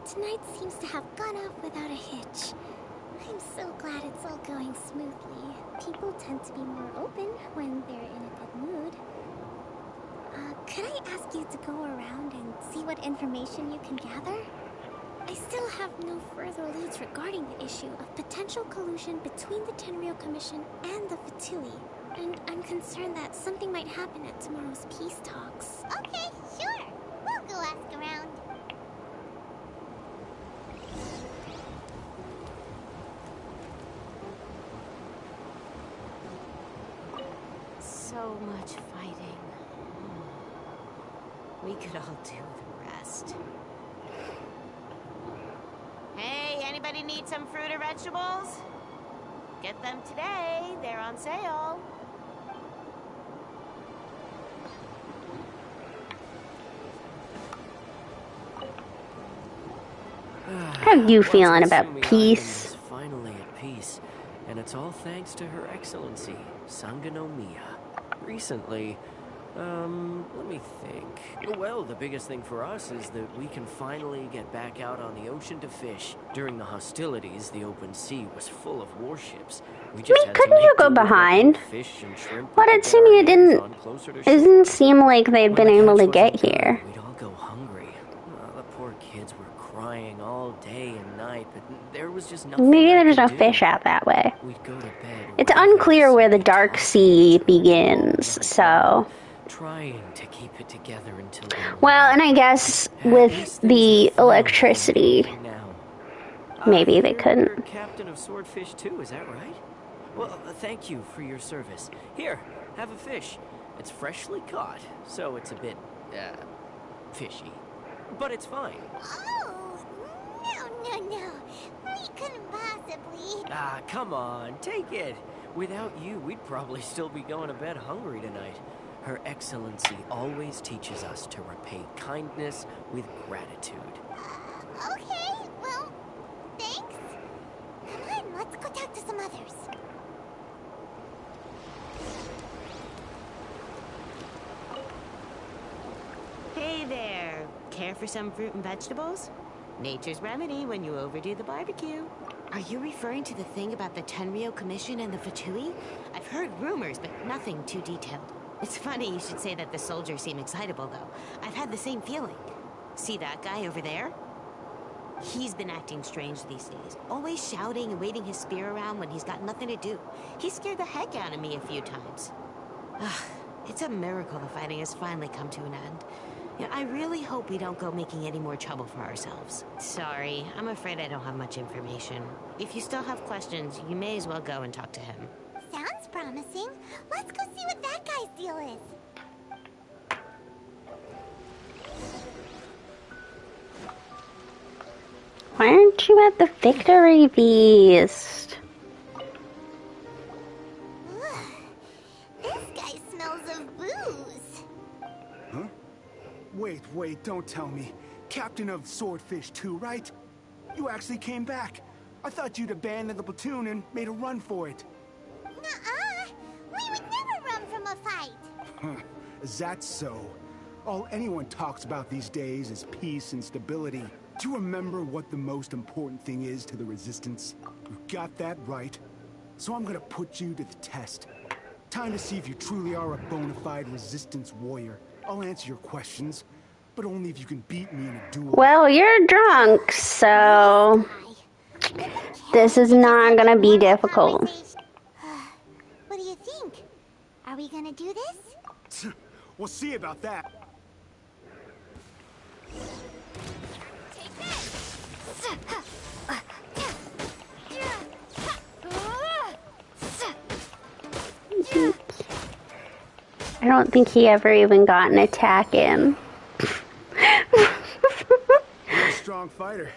Tonight seems to have gone off without a hitch. I'm so glad it's all going smoothly. People tend to be more open when they're in a good mood. Could I ask you to go around and see what information you can gather? I still have no further leads regarding the issue of potential collusion between the Tenryou Commission and the Fatui. And I'm concerned that something might happen at tomorrow's peace talks. Okay, sure. We'll go ask around. So much fighting. We could all do the rest. Hey, anybody need some fruit or vegetables? Get them today. They're on sale. How you feeling about peace? Is finally at peace, and it's all thanks to Her Excellency, Sangonomiya. Recently, let me think. Well, the biggest thing for us is that we can finally get back out on the ocean to fish. During the hostilities, the open sea was full of warships. We just had to Couldn't you make go do with what behind? fish and shrimp we But could it get seemed our it hands didn't. on closer to It shore. didn't seem like they'd When been the able to catch get wasn't good, here. we'd all go hungry. The poor kids were crying all day and night, but there was just nothing Maybe I there's could no do. fish out that way. We'd go to bed It's ravaged unclear where the Dark Sea begins, so. trying to keep it together until the Well, and I guess with the electricity, maybe they You're couldn't. captain of Swordfish too, is that right? Well, thank you for your service. Here, have a fish. It's freshly caught, so it's a bit, fishy. But it's fine. Oh, no. We couldn't possibly. Ah, come on, take it. Without you, we'd probably still be going to bed hungry tonight. Her Excellency always teaches us to repay kindness with gratitude. Okay, well, thanks. Come on, let's go talk to some others. Hey there. Care for some fruit and vegetables? Nature's remedy when you overdo the barbecue. Are you referring to the thing about the Tenryou Commission and the Fatui? I've heard rumors, but nothing too detailed. It's funny you should say that the soldiers seem excitable, though. I've had the same feeling. See that guy over there? He's been acting strange these days. Always shouting and waving his spear around when he's got nothing to do. He scared the heck out of me a few times. It's a miracle the fighting has finally come to an end. Yeah, I really hope we don't go making any more trouble for ourselves. Sorry, I'm afraid I don't have much information. If you still have questions, you may as well go and talk to him. Sounds promising. Let's go see what that guy's deal is. Why aren't you at the victory feast? This guy smells of booze. Huh? Wait, don't tell me. Captain of Swordfish 2, right? You actually came back. I thought you'd abandoned the platoon and made a run for it. Nuh-uh. We would never run from a fight. Is that so? All anyone talks about these days is peace and stability. Do you remember what the most important thing is to the Resistance? You got that right. So I'm gonna put you to the test. Time to see if you truly are a bona fide Resistance warrior. I'll answer your questions, but only if you can beat me in a duel. Well, you're drunk, so this is not gonna be difficult. What do you think? Are we gonna do this? We'll see about that. I don't think he ever even got an attack in. You're a strong fighter.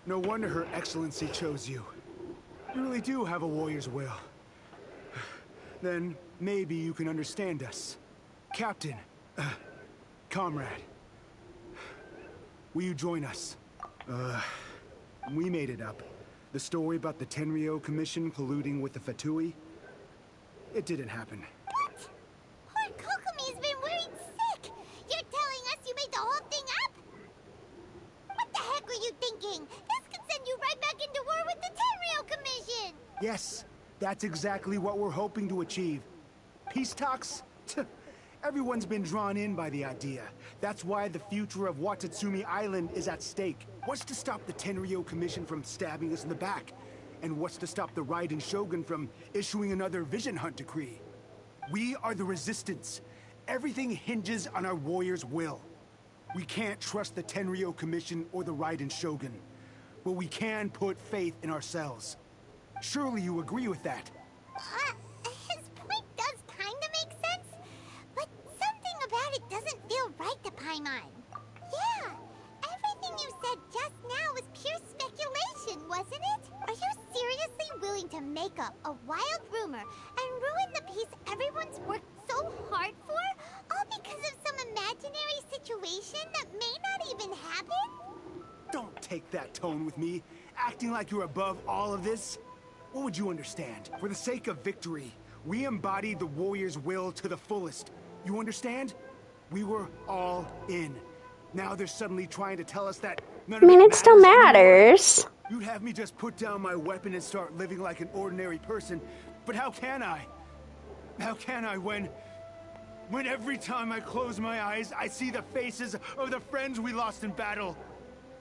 No wonder Her Excellency chose you. You really do have a warrior's will. Then maybe you can understand us. Captain, comrade, will you join us? We made it up. The story about the Tenryou Commission colluding with the Fatui, it didn't happen. What? Poor Kokomi's been worried sick. You're telling us you made the whole thing up? What the heck were you thinking? This could send you right back into war with the Tenryou Commission. Yes, that's exactly what we're hoping to achieve. Peace talks? Everyone's been drawn in by the idea. That's why the future of Watatsumi Island is at stake. What's to stop the Tenryou Commission from stabbing us in the back? And what's to stop the Raiden Shogun from issuing another Vision Hunt decree? We are the Resistance. Everything hinges on our warrior's will. We can't trust the Tenryou Commission or the Raiden Shogun, but we can put faith in ourselves. Surely you agree with that? His point does kinda make sense, but something about it doesn't feel right right to Paimon. Yeah, everything you said just now was pure speculation, wasn't it? Are you seriously willing to make up a wild rumor and ruin the peace everyone's worked so hard for? All because of some imaginary situation that may not even happen? Don't take that tone with me, acting like you're above all of this. What would you understand? For the sake of victory, we embodied the warrior's will to the fullest. You understand? We were all in. Now they're suddenly trying to tell us that none of it still matters. Anymore. You'd have me just put down my weapon and start living like an ordinary person. But how can I? How can I when every time I close my eyes, I see the faces of the friends we lost in battle?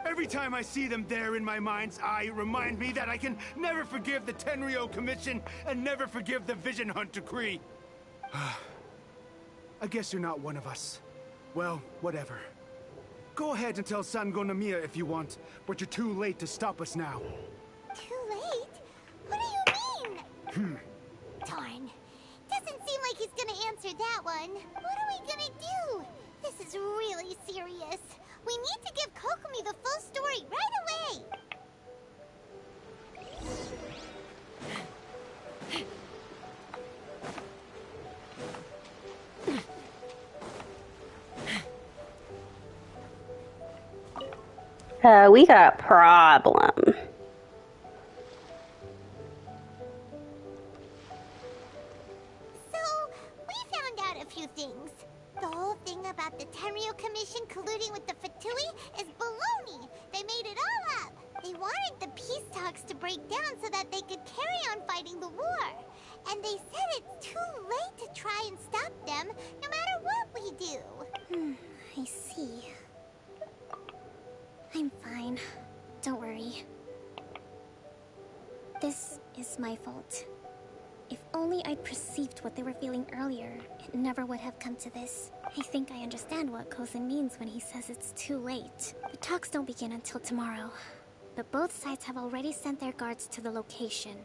Every time I see them there in my mind's eye, it reminds me that I can never forgive the Tenryo Commission and never forgive the Vision Hunt Decree. I guess you're not one of us. Well, whatever. Go ahead and tell Sango Nomiya if you want, but you're too late to stop us now. Too late? What do you mean? Darn. Doesn't seem like he's gonna answer that one. What are we gonna do? This is really serious. We need to give Kokomi the full story right away! We got a problem. So, we found out a few things. The whole thing about the Tenryo Commission colluding with the Fatui is baloney. They made it all up. They wanted the peace talks to break down so that they could carry on fighting the war. And they said it's too late to try and stop them, no matter what we do. I see. I'm fine. Don't worry. This is my fault. If only I'd perceived what they were feeling earlier, it never would have come to this. I think I understand what Kozen means when he says it's too late. The talks don't begin until tomorrow, but both sides have already sent their guards to the location.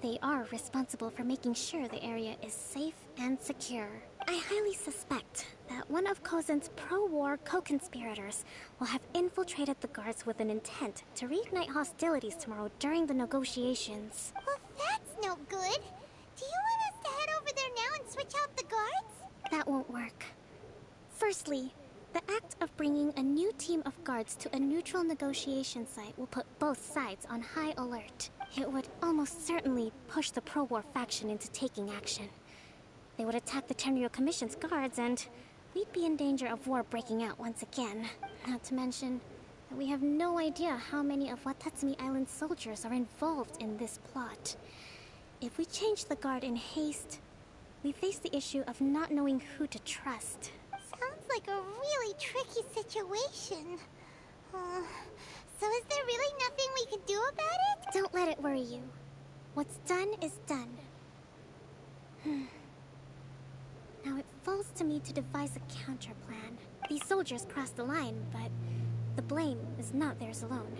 They are responsible for making sure the area is safe and secure. I highly suspect that one of Kozen's pro-war co-conspirators will have infiltrated the guards with an intent to reignite hostilities tomorrow during the negotiations. Well, that's no good. Do you want us to head over there now and switch out the guards? That won't work. Firstly, the act of bringing a new team of guards to a neutral negotiation site will put both sides on high alert. It would almost certainly push the pro-war faction into taking action. They would attack the Tenryo Commission's guards, and we'd be in danger of war breaking out once again. Not to mention that we have no idea how many of Watatsumi Island's soldiers are involved in this plot. If we change the guard in haste, we face the issue of not knowing who to trust. Sounds like a really tricky situation. So is there really nothing we can do about it? Don't let it worry you. What's done is done. Now it falls to me to devise a counter plan. These soldiers crossed the line, but the blame is not theirs alone.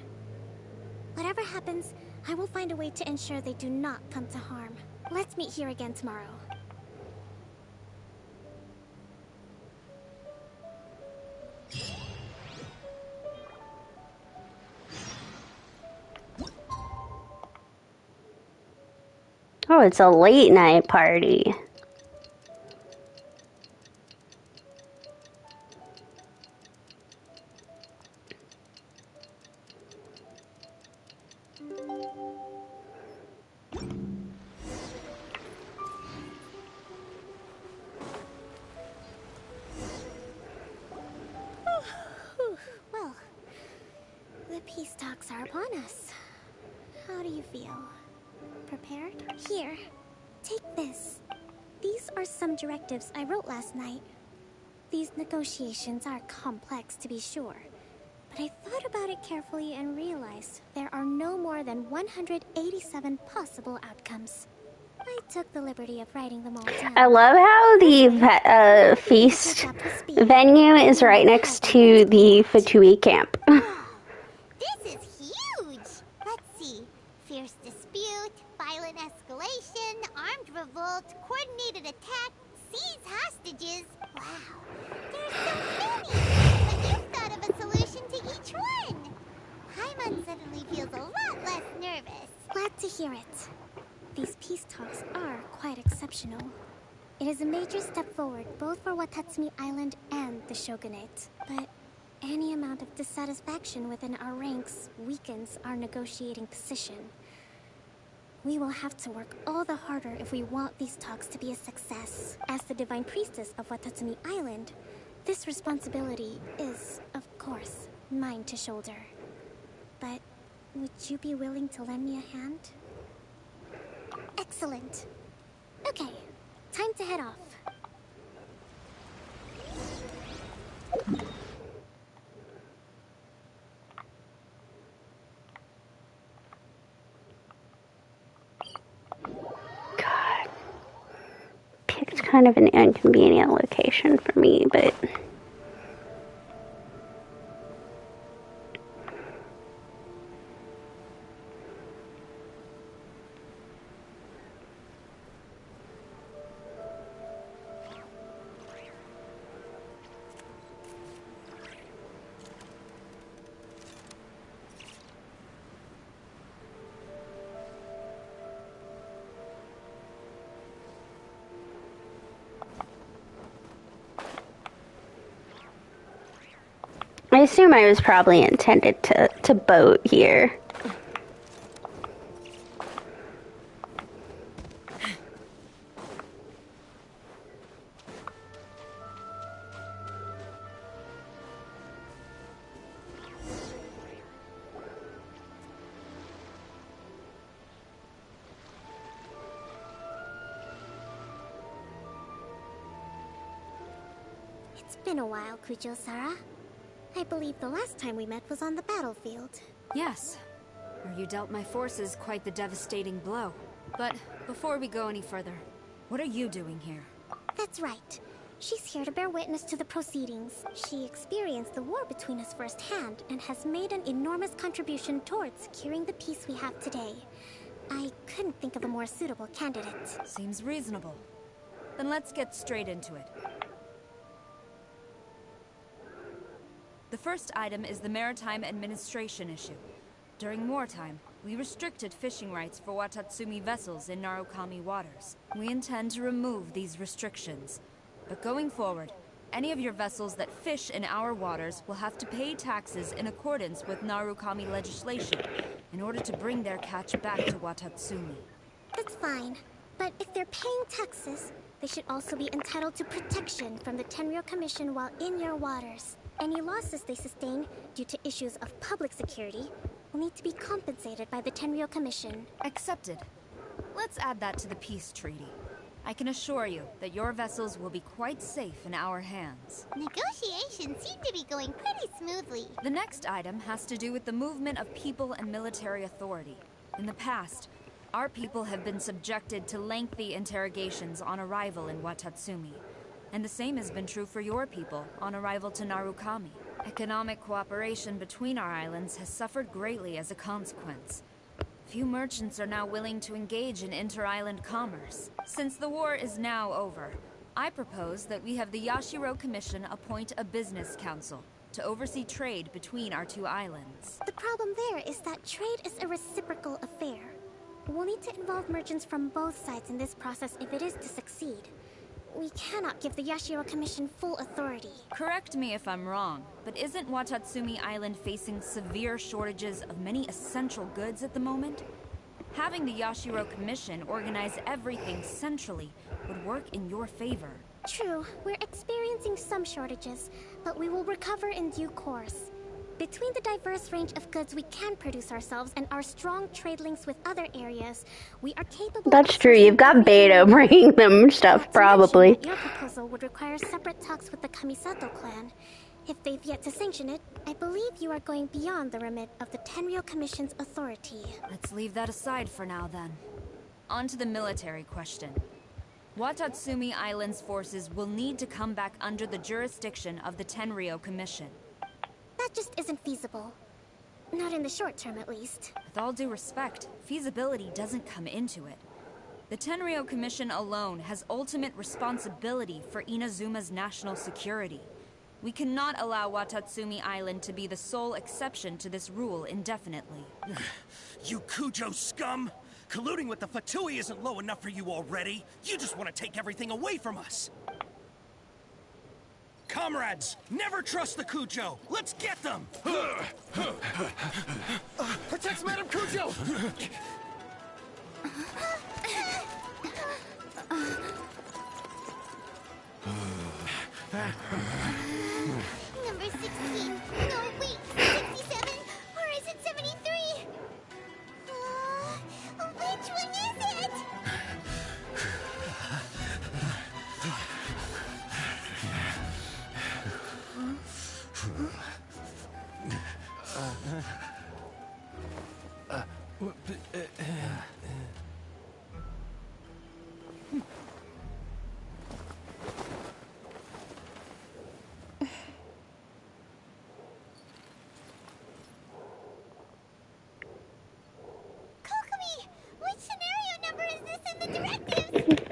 Whatever happens, I will find a way to ensure they do not come to harm. Let's meet here again tomorrow. Oh, it's a late night party. Well, the peace talks are upon us. How do you feel? Prepared? Here, take this. These are some directives I wrote last night. These negotiations are complex, to be sure, but I thought about it carefully and realized there are no more than 187 possible outcomes. I took the liberty of writing them all down. I love how the feast venue is right next to the Fatui camp. This is huge! Let's see. Fierce dispute, violent escalation, armed revolt, coordinated attack, seize hostages. Wow, there's so is a major step forward both for Watatsumi Island and the Shogunate. But any amount of dissatisfaction within our ranks weakens our negotiating position. We will have to work all the harder if we want these talks to be a success. As the Divine Priestess of Watatsumi Island, this responsibility is, of course, mine to shoulder. But would you be willing to lend me a hand? Excellent. Okay, time to head off. God. Picked kind of an inconvenient location for me, but... I assume I was probably intended to boat here. It's been a while, Kujou-Sara. I believe the last time we met was on the battlefield. Yes. Where you dealt my forces quite the devastating blow. But before we go any further, what are you doing here? That's right. She's here to bear witness to the proceedings. She experienced the war between us firsthand and has made an enormous contribution towards securing the peace we have today. I couldn't think of a more suitable candidate. Seems reasonable. Then let's get straight into it. The first item is the Maritime Administration issue. During wartime, we restricted fishing rights for Watatsumi vessels in Narukami waters. We intend to remove these restrictions. But going forward, any of your vessels that fish in our waters will have to pay taxes in accordance with Narukami legislation in order to bring their catch back to Watatsumi. That's fine. But if they're paying taxes, they should also be entitled to protection from the Tenryou Commission while in your waters. Any losses they sustain due to issues of public security will need to be compensated by the Tenryou Commission. Accepted. Let's add that to the peace treaty. I can assure you that your vessels will be quite safe in our hands. Negotiations seem to be going pretty smoothly. The next item has to do with the movement of people and military authority. In the past, our people have been subjected to lengthy interrogations on arrival in Watatsumi. And the same has been true for your people on arrival to Narukami. Economic cooperation between our islands has suffered greatly as a consequence. Few merchants are now willing to engage in inter-island commerce. Since the war is now over, I propose that we have the Yashiro Commission appoint a business council to oversee trade between our two islands. The problem there is that trade is a reciprocal affair. We'll need to involve merchants from both sides in this process if it is to succeed. We cannot give the Yashiro Commission full authority. Correct me if I'm wrong, but isn't Watatsumi Island facing severe shortages of many essential goods at the moment? Having the Yashiro Commission organize everything centrally would work in your favor. True, we're experiencing some shortages, but we will recover in due course. Between the diverse range of goods we can produce ourselves and our strong trade links with other areas, we are capable. That's true, you've got Beto bringing them stuff, probably. Your proposal would require separate talks with the Kamisato clan. If they've yet to sanction it, I believe you are going beyond the remit of the Tenryou Commission's authority. Let's leave that aside for now, then. On to the military question. Watatsumi Island's forces will need to come back under the jurisdiction of the Tenryou Commission. That just isn't feasible. Not in the short term, at least. With all due respect, feasibility doesn't come into it. The Tenryou Commission alone has ultimate responsibility for Inazuma's national security. We cannot allow Watatsumi Island to be the sole exception to this rule indefinitely. You Kujou scum! colluding with the Fatui isn't low enough for you already. You just want to take everything away from us. Comrades, never trust the Kujou. Let's get them. Protect Madame Kujou! Number 16. No, wait. 67? Or is it 73? Which one is it?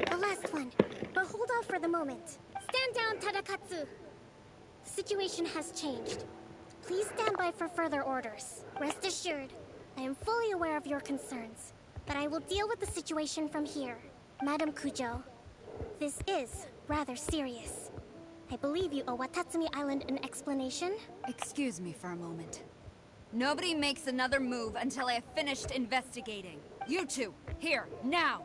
The last one. But hold off for the moment. Stand down, Tadakatsu. The situation has changed. Please stand by for further orders. Rest assured, I am fully aware of your concerns, but I will deal with the situation from here. Madam Kujou, this is rather serious. I believe you owe Watatsumi Island an explanation? Excuse me for a moment. Nobody makes another move until I have finished investigating. You two, here, now!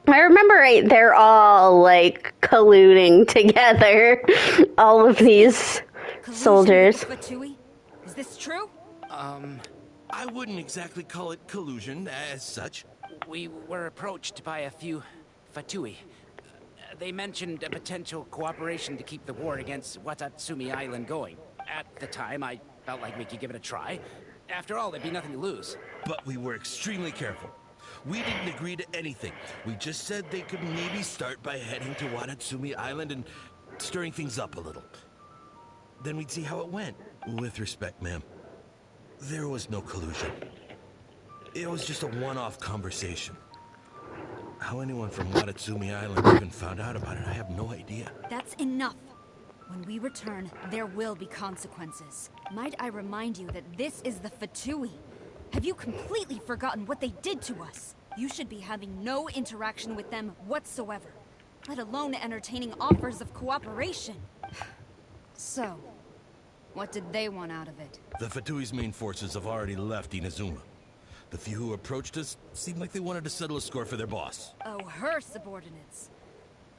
I remember they're all, like, colluding together. All of these soldiers. Fatui? Is this true? I wouldn't exactly call it collusion as such. We were approached by a few Fatui. They mentioned a potential cooperation to keep the war against Watatsumi Island going. At the time, I felt like we could give it a try. After all, there'd be nothing to lose. But we were extremely careful. We didn't agree to anything. We just said they could maybe start by heading to Watatsumi Island and stirring things up a little. Then we'd see how it went. With respect, ma'am, there was no collusion. It was just a one-off conversation. How anyone from Watatsumi Island even found out about it, I have no idea. That's enough. When we return, there will be consequences. Might I remind you that this is the Fatui? Have you completely forgotten what they did to us? You should be having no interaction with them whatsoever, let alone entertaining offers of cooperation. So, what did they want out of it? The Fatui's main forces have already left Inazuma. The few who approached us seemed like they wanted to settle a score for their boss. Oh, her subordinates.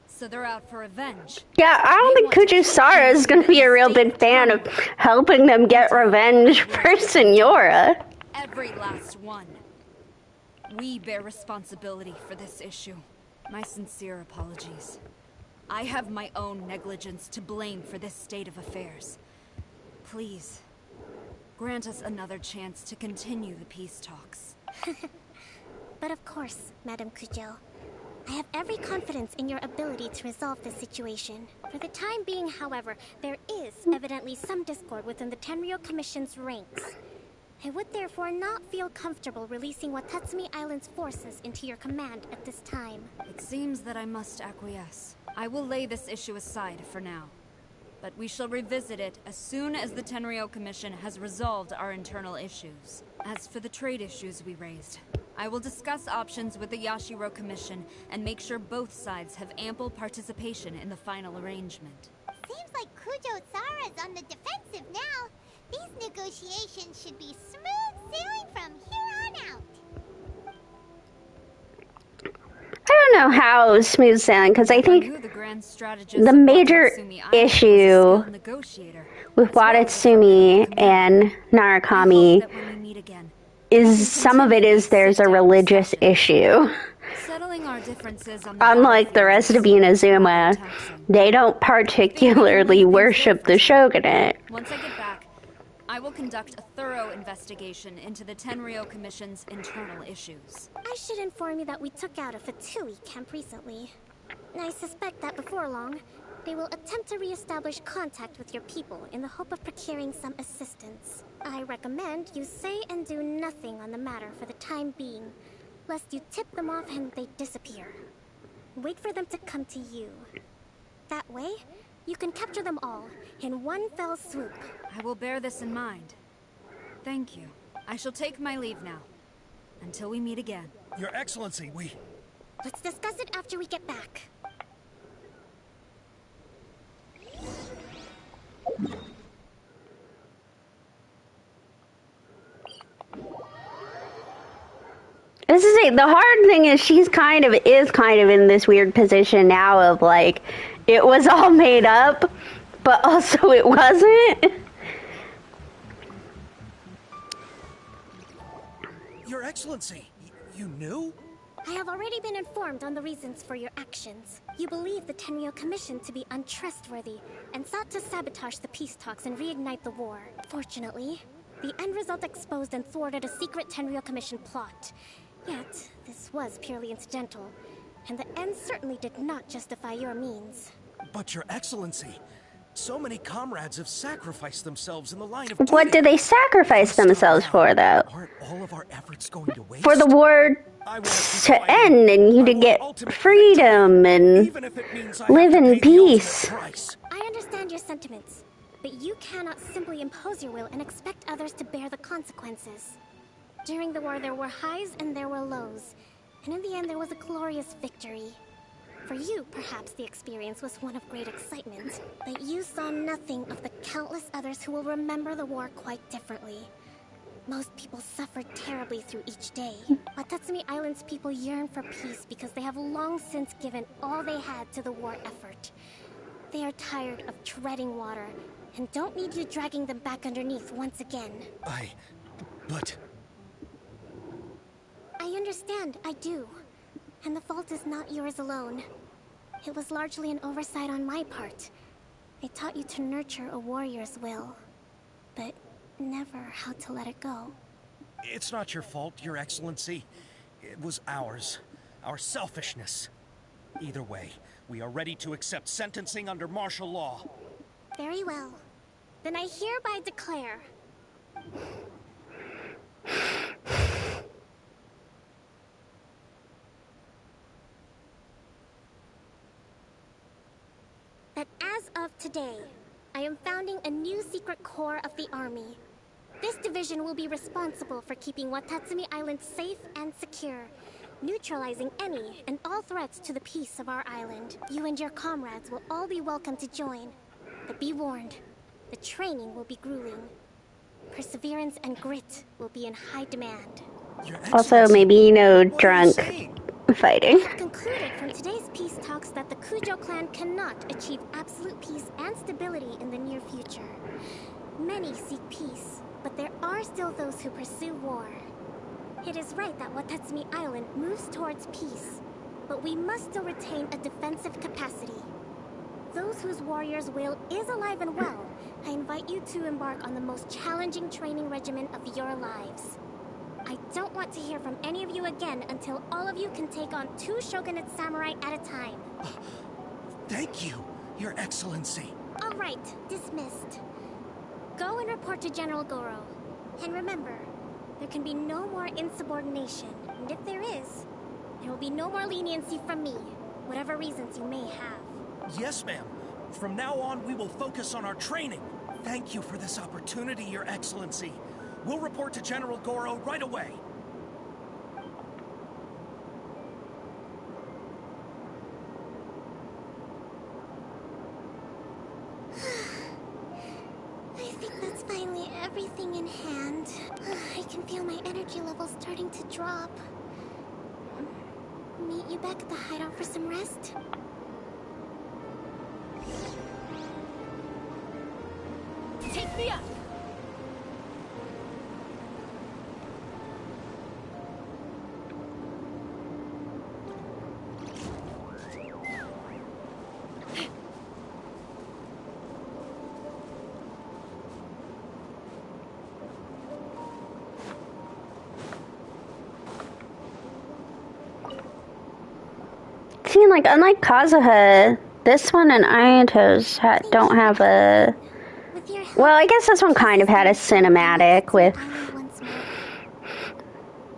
So they're out for revenge. Yeah, I don't think Kujusara is going to be a real big fan of helping them get revenge for Senora. Every last one. We bear responsibility for this issue. My sincere apologies. I have my own negligence to blame for this state of affairs. Please, grant us another chance to continue the peace talks. But of course, Madam Kujou. I have every confidence in your ability to resolve this situation. For the time being, however, there is evidently some discord within the Tenryou Commission's ranks. I would therefore not feel comfortable releasing Watatsumi Island's forces into your command at this time. It seems that I must acquiesce. I will lay this issue aside for now. But we shall revisit it as soon as the Tenryou Commission has resolved our internal issues. As for the trade issues we raised, I will discuss options with the Yashiro Commission and make sure both sides have ample participation in the final arrangement. Seems like Kujou Sara's on the defensive now. These negotiations should be smooth sailing from here on out. I don't know how smooth sailing, because I think the major issue with Watatsumi and Narukami is some of it is there's a religious issue. Unlike the rest of Inazuma, they don't particularly worship the shogunate. Once I get back, I will conduct a thorough investigation into the Tenryou Commission's internal issues. I should inform you that we took out a Fatui camp recently. I suspect that before long, they will attempt to re-establish contact with your people in the hope of procuring some assistance. I recommend you say and do nothing on the matter for the time being, lest you tip them off and they disappear. Wait for them to come to you. That way, You can capture them all in one fell swoop. I will bear this in mind. Thank you. I shall take my leave now. Until we meet again. Your Excellency, we... Let's discuss it after we get back. This is it. The hard thing is she's kind of in this weird position now of like, it was all made up, but also it wasn't. Your Excellency, you knew? I have already been informed on the reasons for your actions. You believe the Tenryou Commission to be untrustworthy and sought to sabotage the peace talks and reignite the war. Fortunately, the end result exposed and thwarted a secret Tenryou Commission plot. Yet, this was purely incidental, and the end certainly did not justify your means. But Your Excellency, so many comrades have sacrificed themselves in the line of What did they sacrifice themselves for, though? Aren't all of our efforts going to waste? For the war to end and you to get freedom and live in peace. I understand your sentiments, but you cannot simply impose your will and expect others to bear the consequences. During the war, there were highs and there were lows, and in the end, there was a glorious victory. For you, perhaps the experience was one of great excitement, but you saw nothing of the countless others who will remember the war quite differently. Most people suffered terribly through each day. Watatsumi Island's people yearn for peace because they have long since given all they had to the war effort. They are tired of treading water, and don't need you dragging them back underneath once again. But... I understand, I do. And the fault is not yours alone. It was largely an oversight on my part. I taught you to nurture a warrior's will, but never how to let it go. It's not your fault, Your Excellency. It was ours. Our selfishness. Either way, we are ready to accept sentencing under martial law. Very well. Then I hereby declare... that as of today, I am founding a new secret corps of the army. This division will be responsible for keeping Watatsumi Island safe and secure, neutralizing any and all threats to the peace of our island. You and your comrades will all be welcome to join, but be warned, the training will be grueling. Perseverance and grit will be in high demand. Also, maybe, drunk fighting. I have concluded from today's peace talks that the Kujou clan cannot achieve absolute peace and stability in the near future. Many seek peace, but there are still those who pursue war. It is right that Watatsumi Island moves towards peace, but we must still retain a defensive capacity. Those whose warrior's will is alive and well, I invite you to embark on the most challenging training regimen of your lives. I don't want to hear from any of you again until all of you can take on 2 shogunate samurai at a time. Thank you, Your Excellency. All right, dismissed. Go and report to General Goro. And remember, there can be no more insubordination. And if there is, there will be no more leniency from me, whatever reasons you may have. Yes, ma'am. From now on, we will focus on our training. Thank you for this opportunity, Your Excellency. We'll report to General Goro right away. I think that's finally everything in hand. I can feel my energy levels starting to drop. Meet you back at the hideout for some rest? Take me up! See, like, unlike Kazuha, this one and Ayato's don't have a... Well, I guess this one kind of had a cinematic with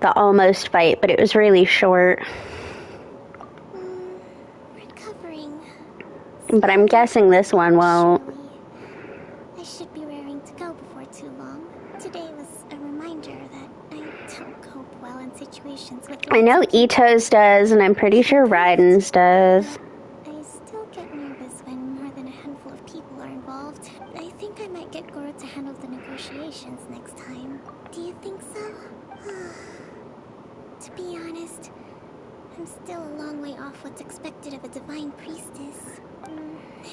the almost fight, but it was really short. Recovering. But I'm guessing this one won't. I should be raring to go before too long. Today was a reminder that I don't cope well in situations with... I know Ito's does, and I'm pretty sure Raiden's does. I still get nervous when more than a handful of people are involved. I think I might get Goro to handle the negotiations next time. Do you think so? To be honest, I'm still a long way off what's expected of a divine priestess.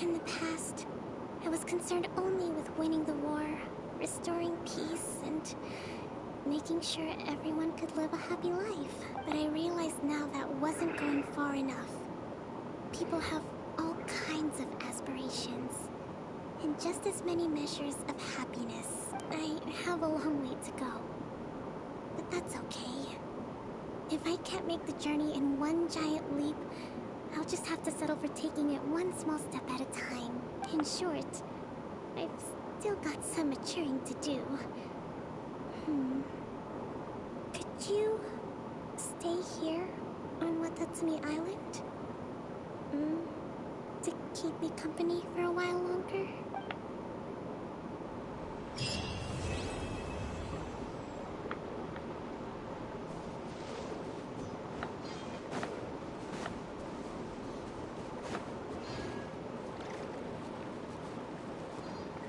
In the past, I was concerned only with winning the war, restoring peace, and making sure everyone could live a happy life. But I realized now that wasn't going far enough. People have all kinds of aspirations, and just as many measures of happiness. I have a long way to go. But that's okay. If I can't make the journey in one giant leap, I'll just have to settle for taking it one small step at a time. In short, I've still got some maturing to do. Could you stay here on Watatsumi Island? To keep me company for a while longer?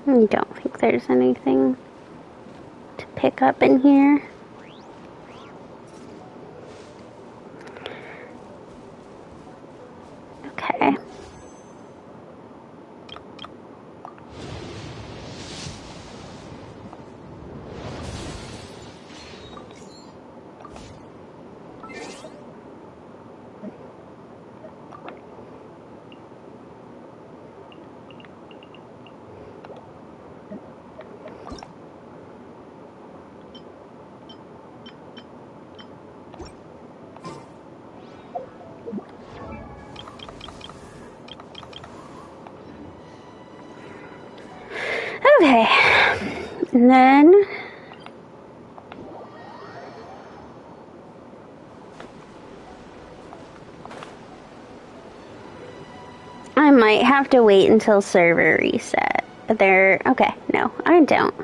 I don't think there's anything to pick up in here. Okay. Okay, and then I might have to wait until server reset. Okay, no, I don't.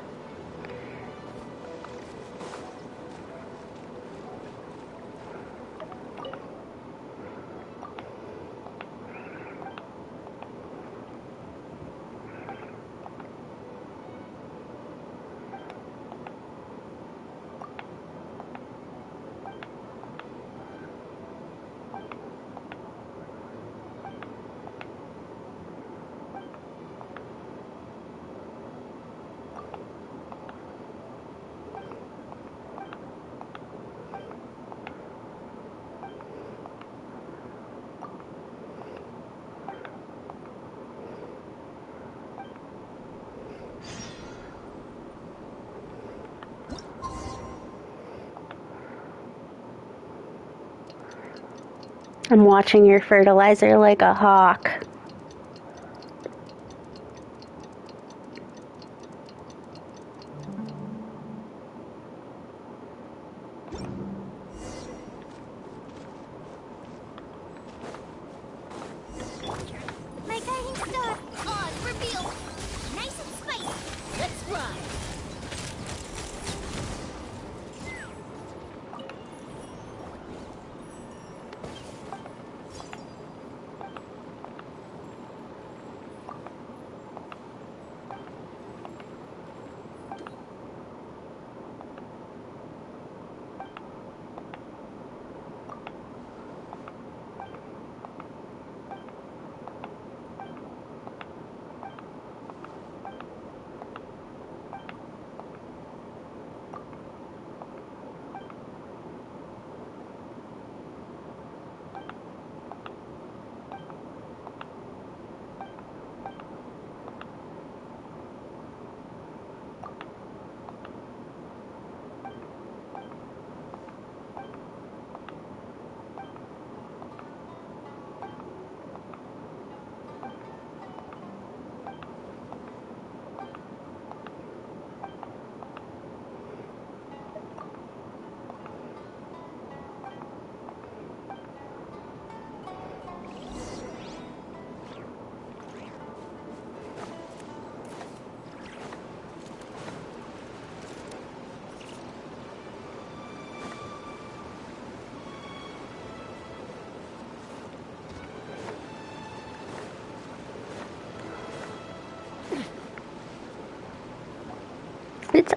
I'm watching your fertilizer like a hawk. My guiding star, Oz, revealed. Nice and spicy. Let's ride.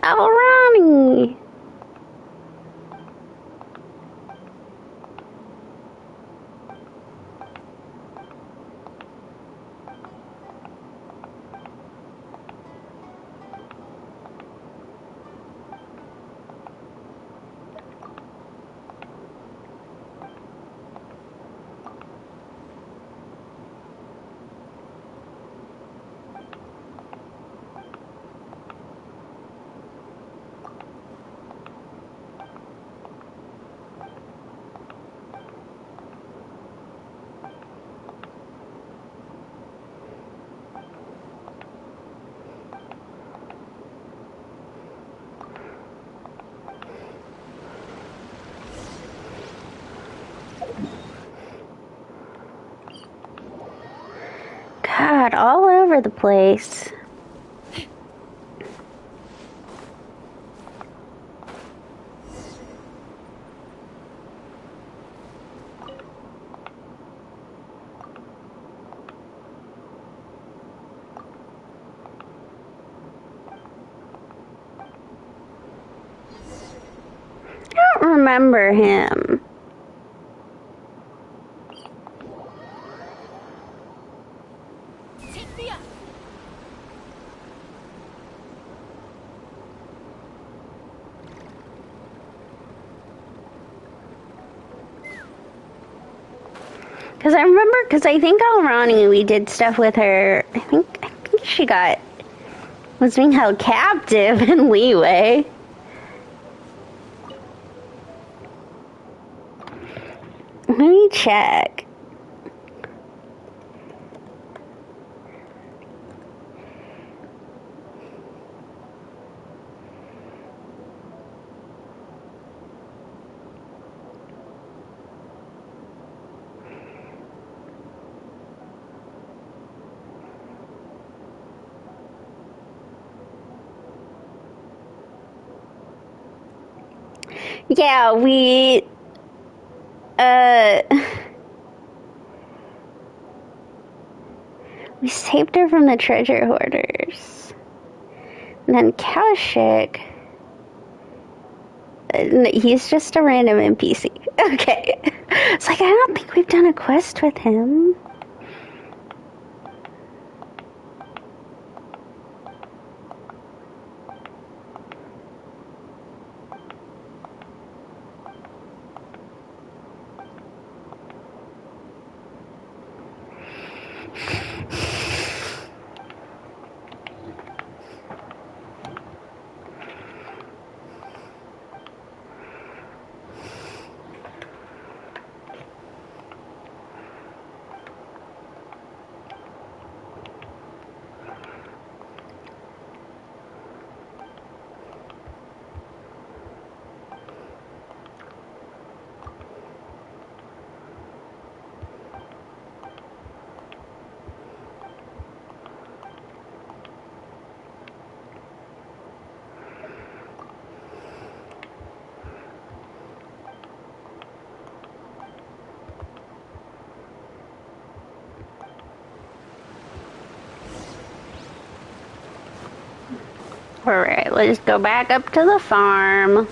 Oh, Ronnie. God, all over the place. I don't remember him. Because I think Alrani, we did stuff with her. I think she was being held captive in Leeway. Let me check. Yeah, we saved her from the treasure hoarders. And then Kaushik, he's just a random NPC. Okay. It's like, I don't think we've done a quest with him. Alright, let's go back up to the farm.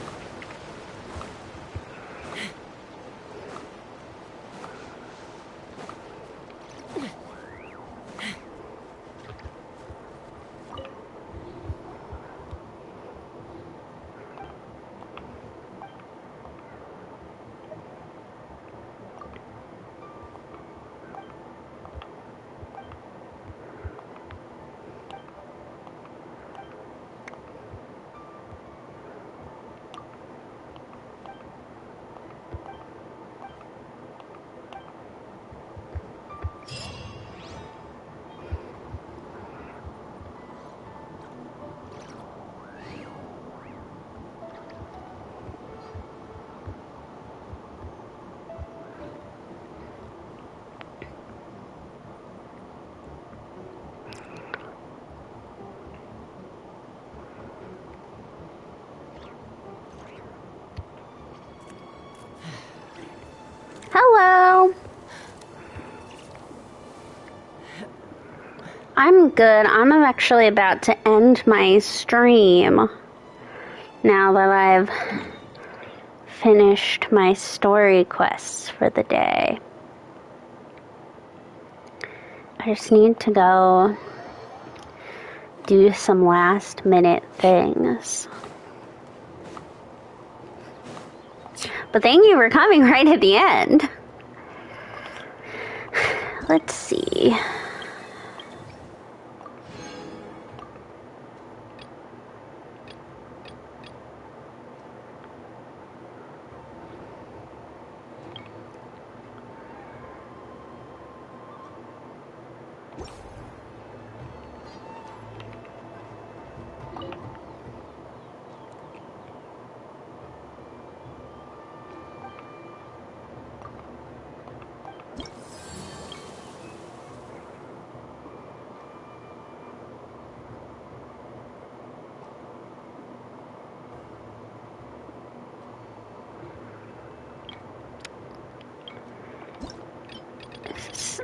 Hello. I'm good. I'm actually about to end my stream. Now that I've finished my story quests for the day, I just need to go do some last minute things. But thank you for coming right at the end. Let's see.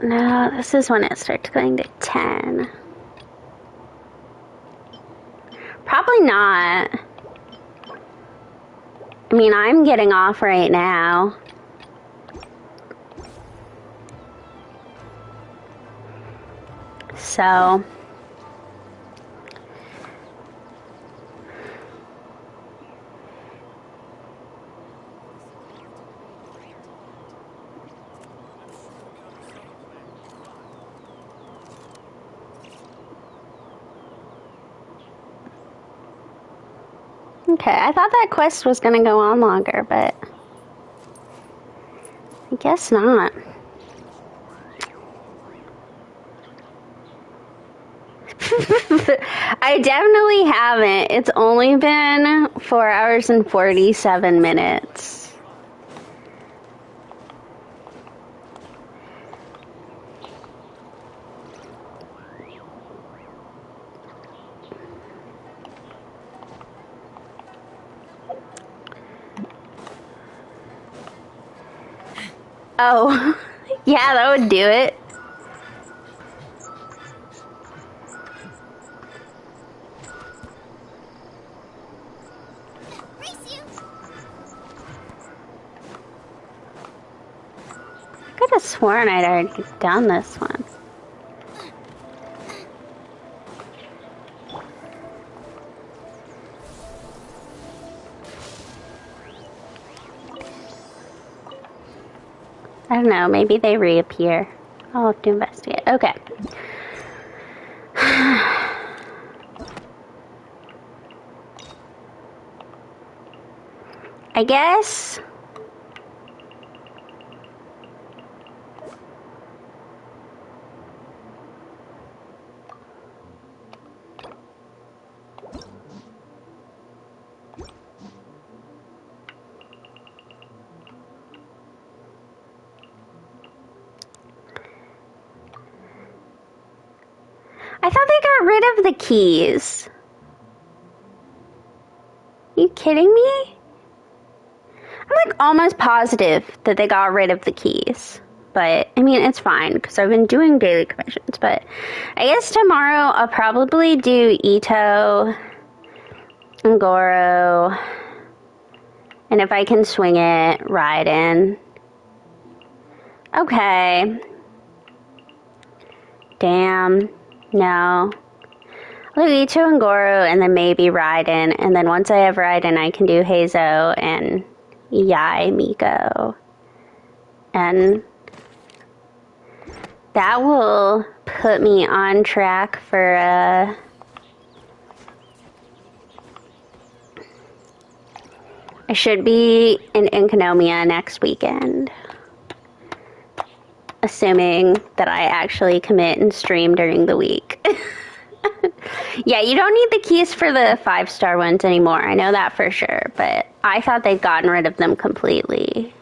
No, this is when it starts going to 10. Probably not. I mean, I'm getting off right now. So... Okay, I thought that quest was going to go on longer, but I guess not. I definitely haven't. It's only been 4 hours and 47 minutes. Oh, yeah, that would do it. I could have sworn I'd already done this one. I don't know, maybe they reappear. I'll have to investigate. Okay. I guess... I thought they got rid of the keys. Are you kidding me? I'm like almost positive that they got rid of the keys. But, I mean, it's fine because I've been doing daily commissions. But I guess tomorrow I'll probably do Ito and Goro. And if I can swing it, Raiden. Okay. Damn. No. I'll do Ito and Goro and then maybe Raiden. And then once I have Raiden, I can do Heizo and Yai Miko. And that will put me on track for I should be in Inkonomiya next weekend. Assuming that I actually commit and stream during the week. Yeah, you don't need the keys for the 5-star ones anymore. I know that for sure. But I thought they'd gotten rid of them completely.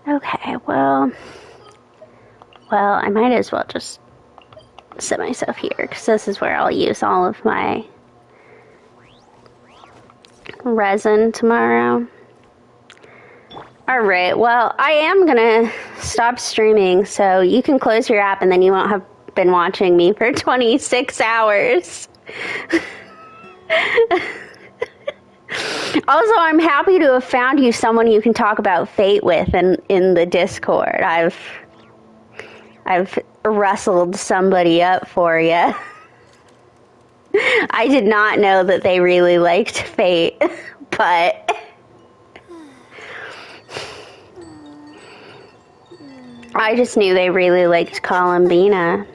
Okay, well, I might as well just sit myself here, because this is where I'll use all of my resin tomorrow. Alright, well, I am gonna stop streaming, so you can close your app and then you won't have been watching me for 26 hours. Also, I'm happy to have found you someone you can talk about Fate with in the Discord. I've rustled somebody up for you. I did not know that they really liked Fate, but I just knew they really liked Columbina.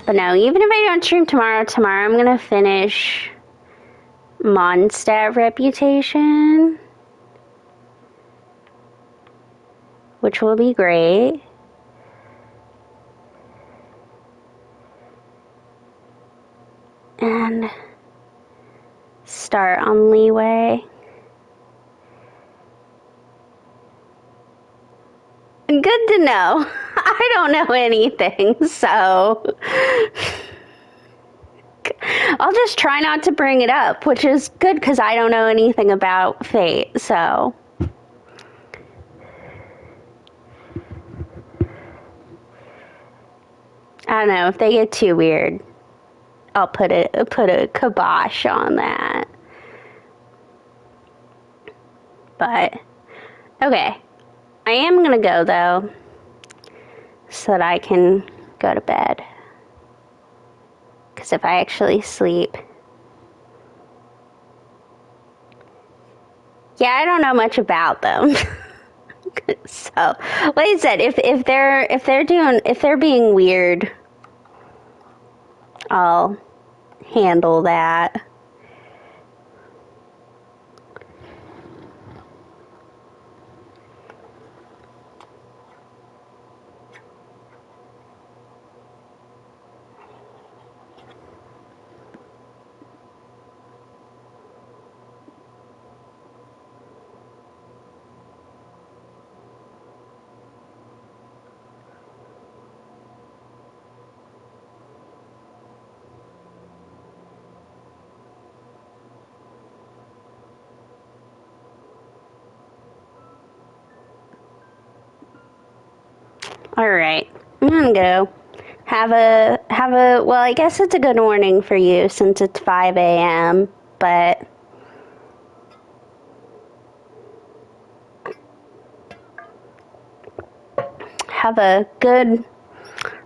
But no, even if I don't stream tomorrow I'm gonna finish Mondstadt Reputation, which will be great. And start on Leeway. Good to know. I don't know anything, so I'll just try not to bring it up, which is good because I don't know anything about Fate, so. I don't know, if they get too weird, I'll put a kibosh on that. But, okay. I am gonna go, though, so that I can go to bed. Because if I actually sleep... Yeah, I don't know much about them. So, like I said, if they're being weird, I'll handle that. All right, I'm gonna go. Have a, well, I guess it's a good morning for you since it's 5 a.m., but have a good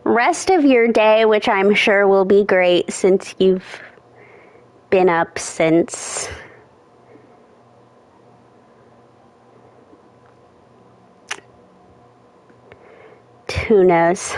rest of your day, which I'm sure will be great since you've been up since who knows.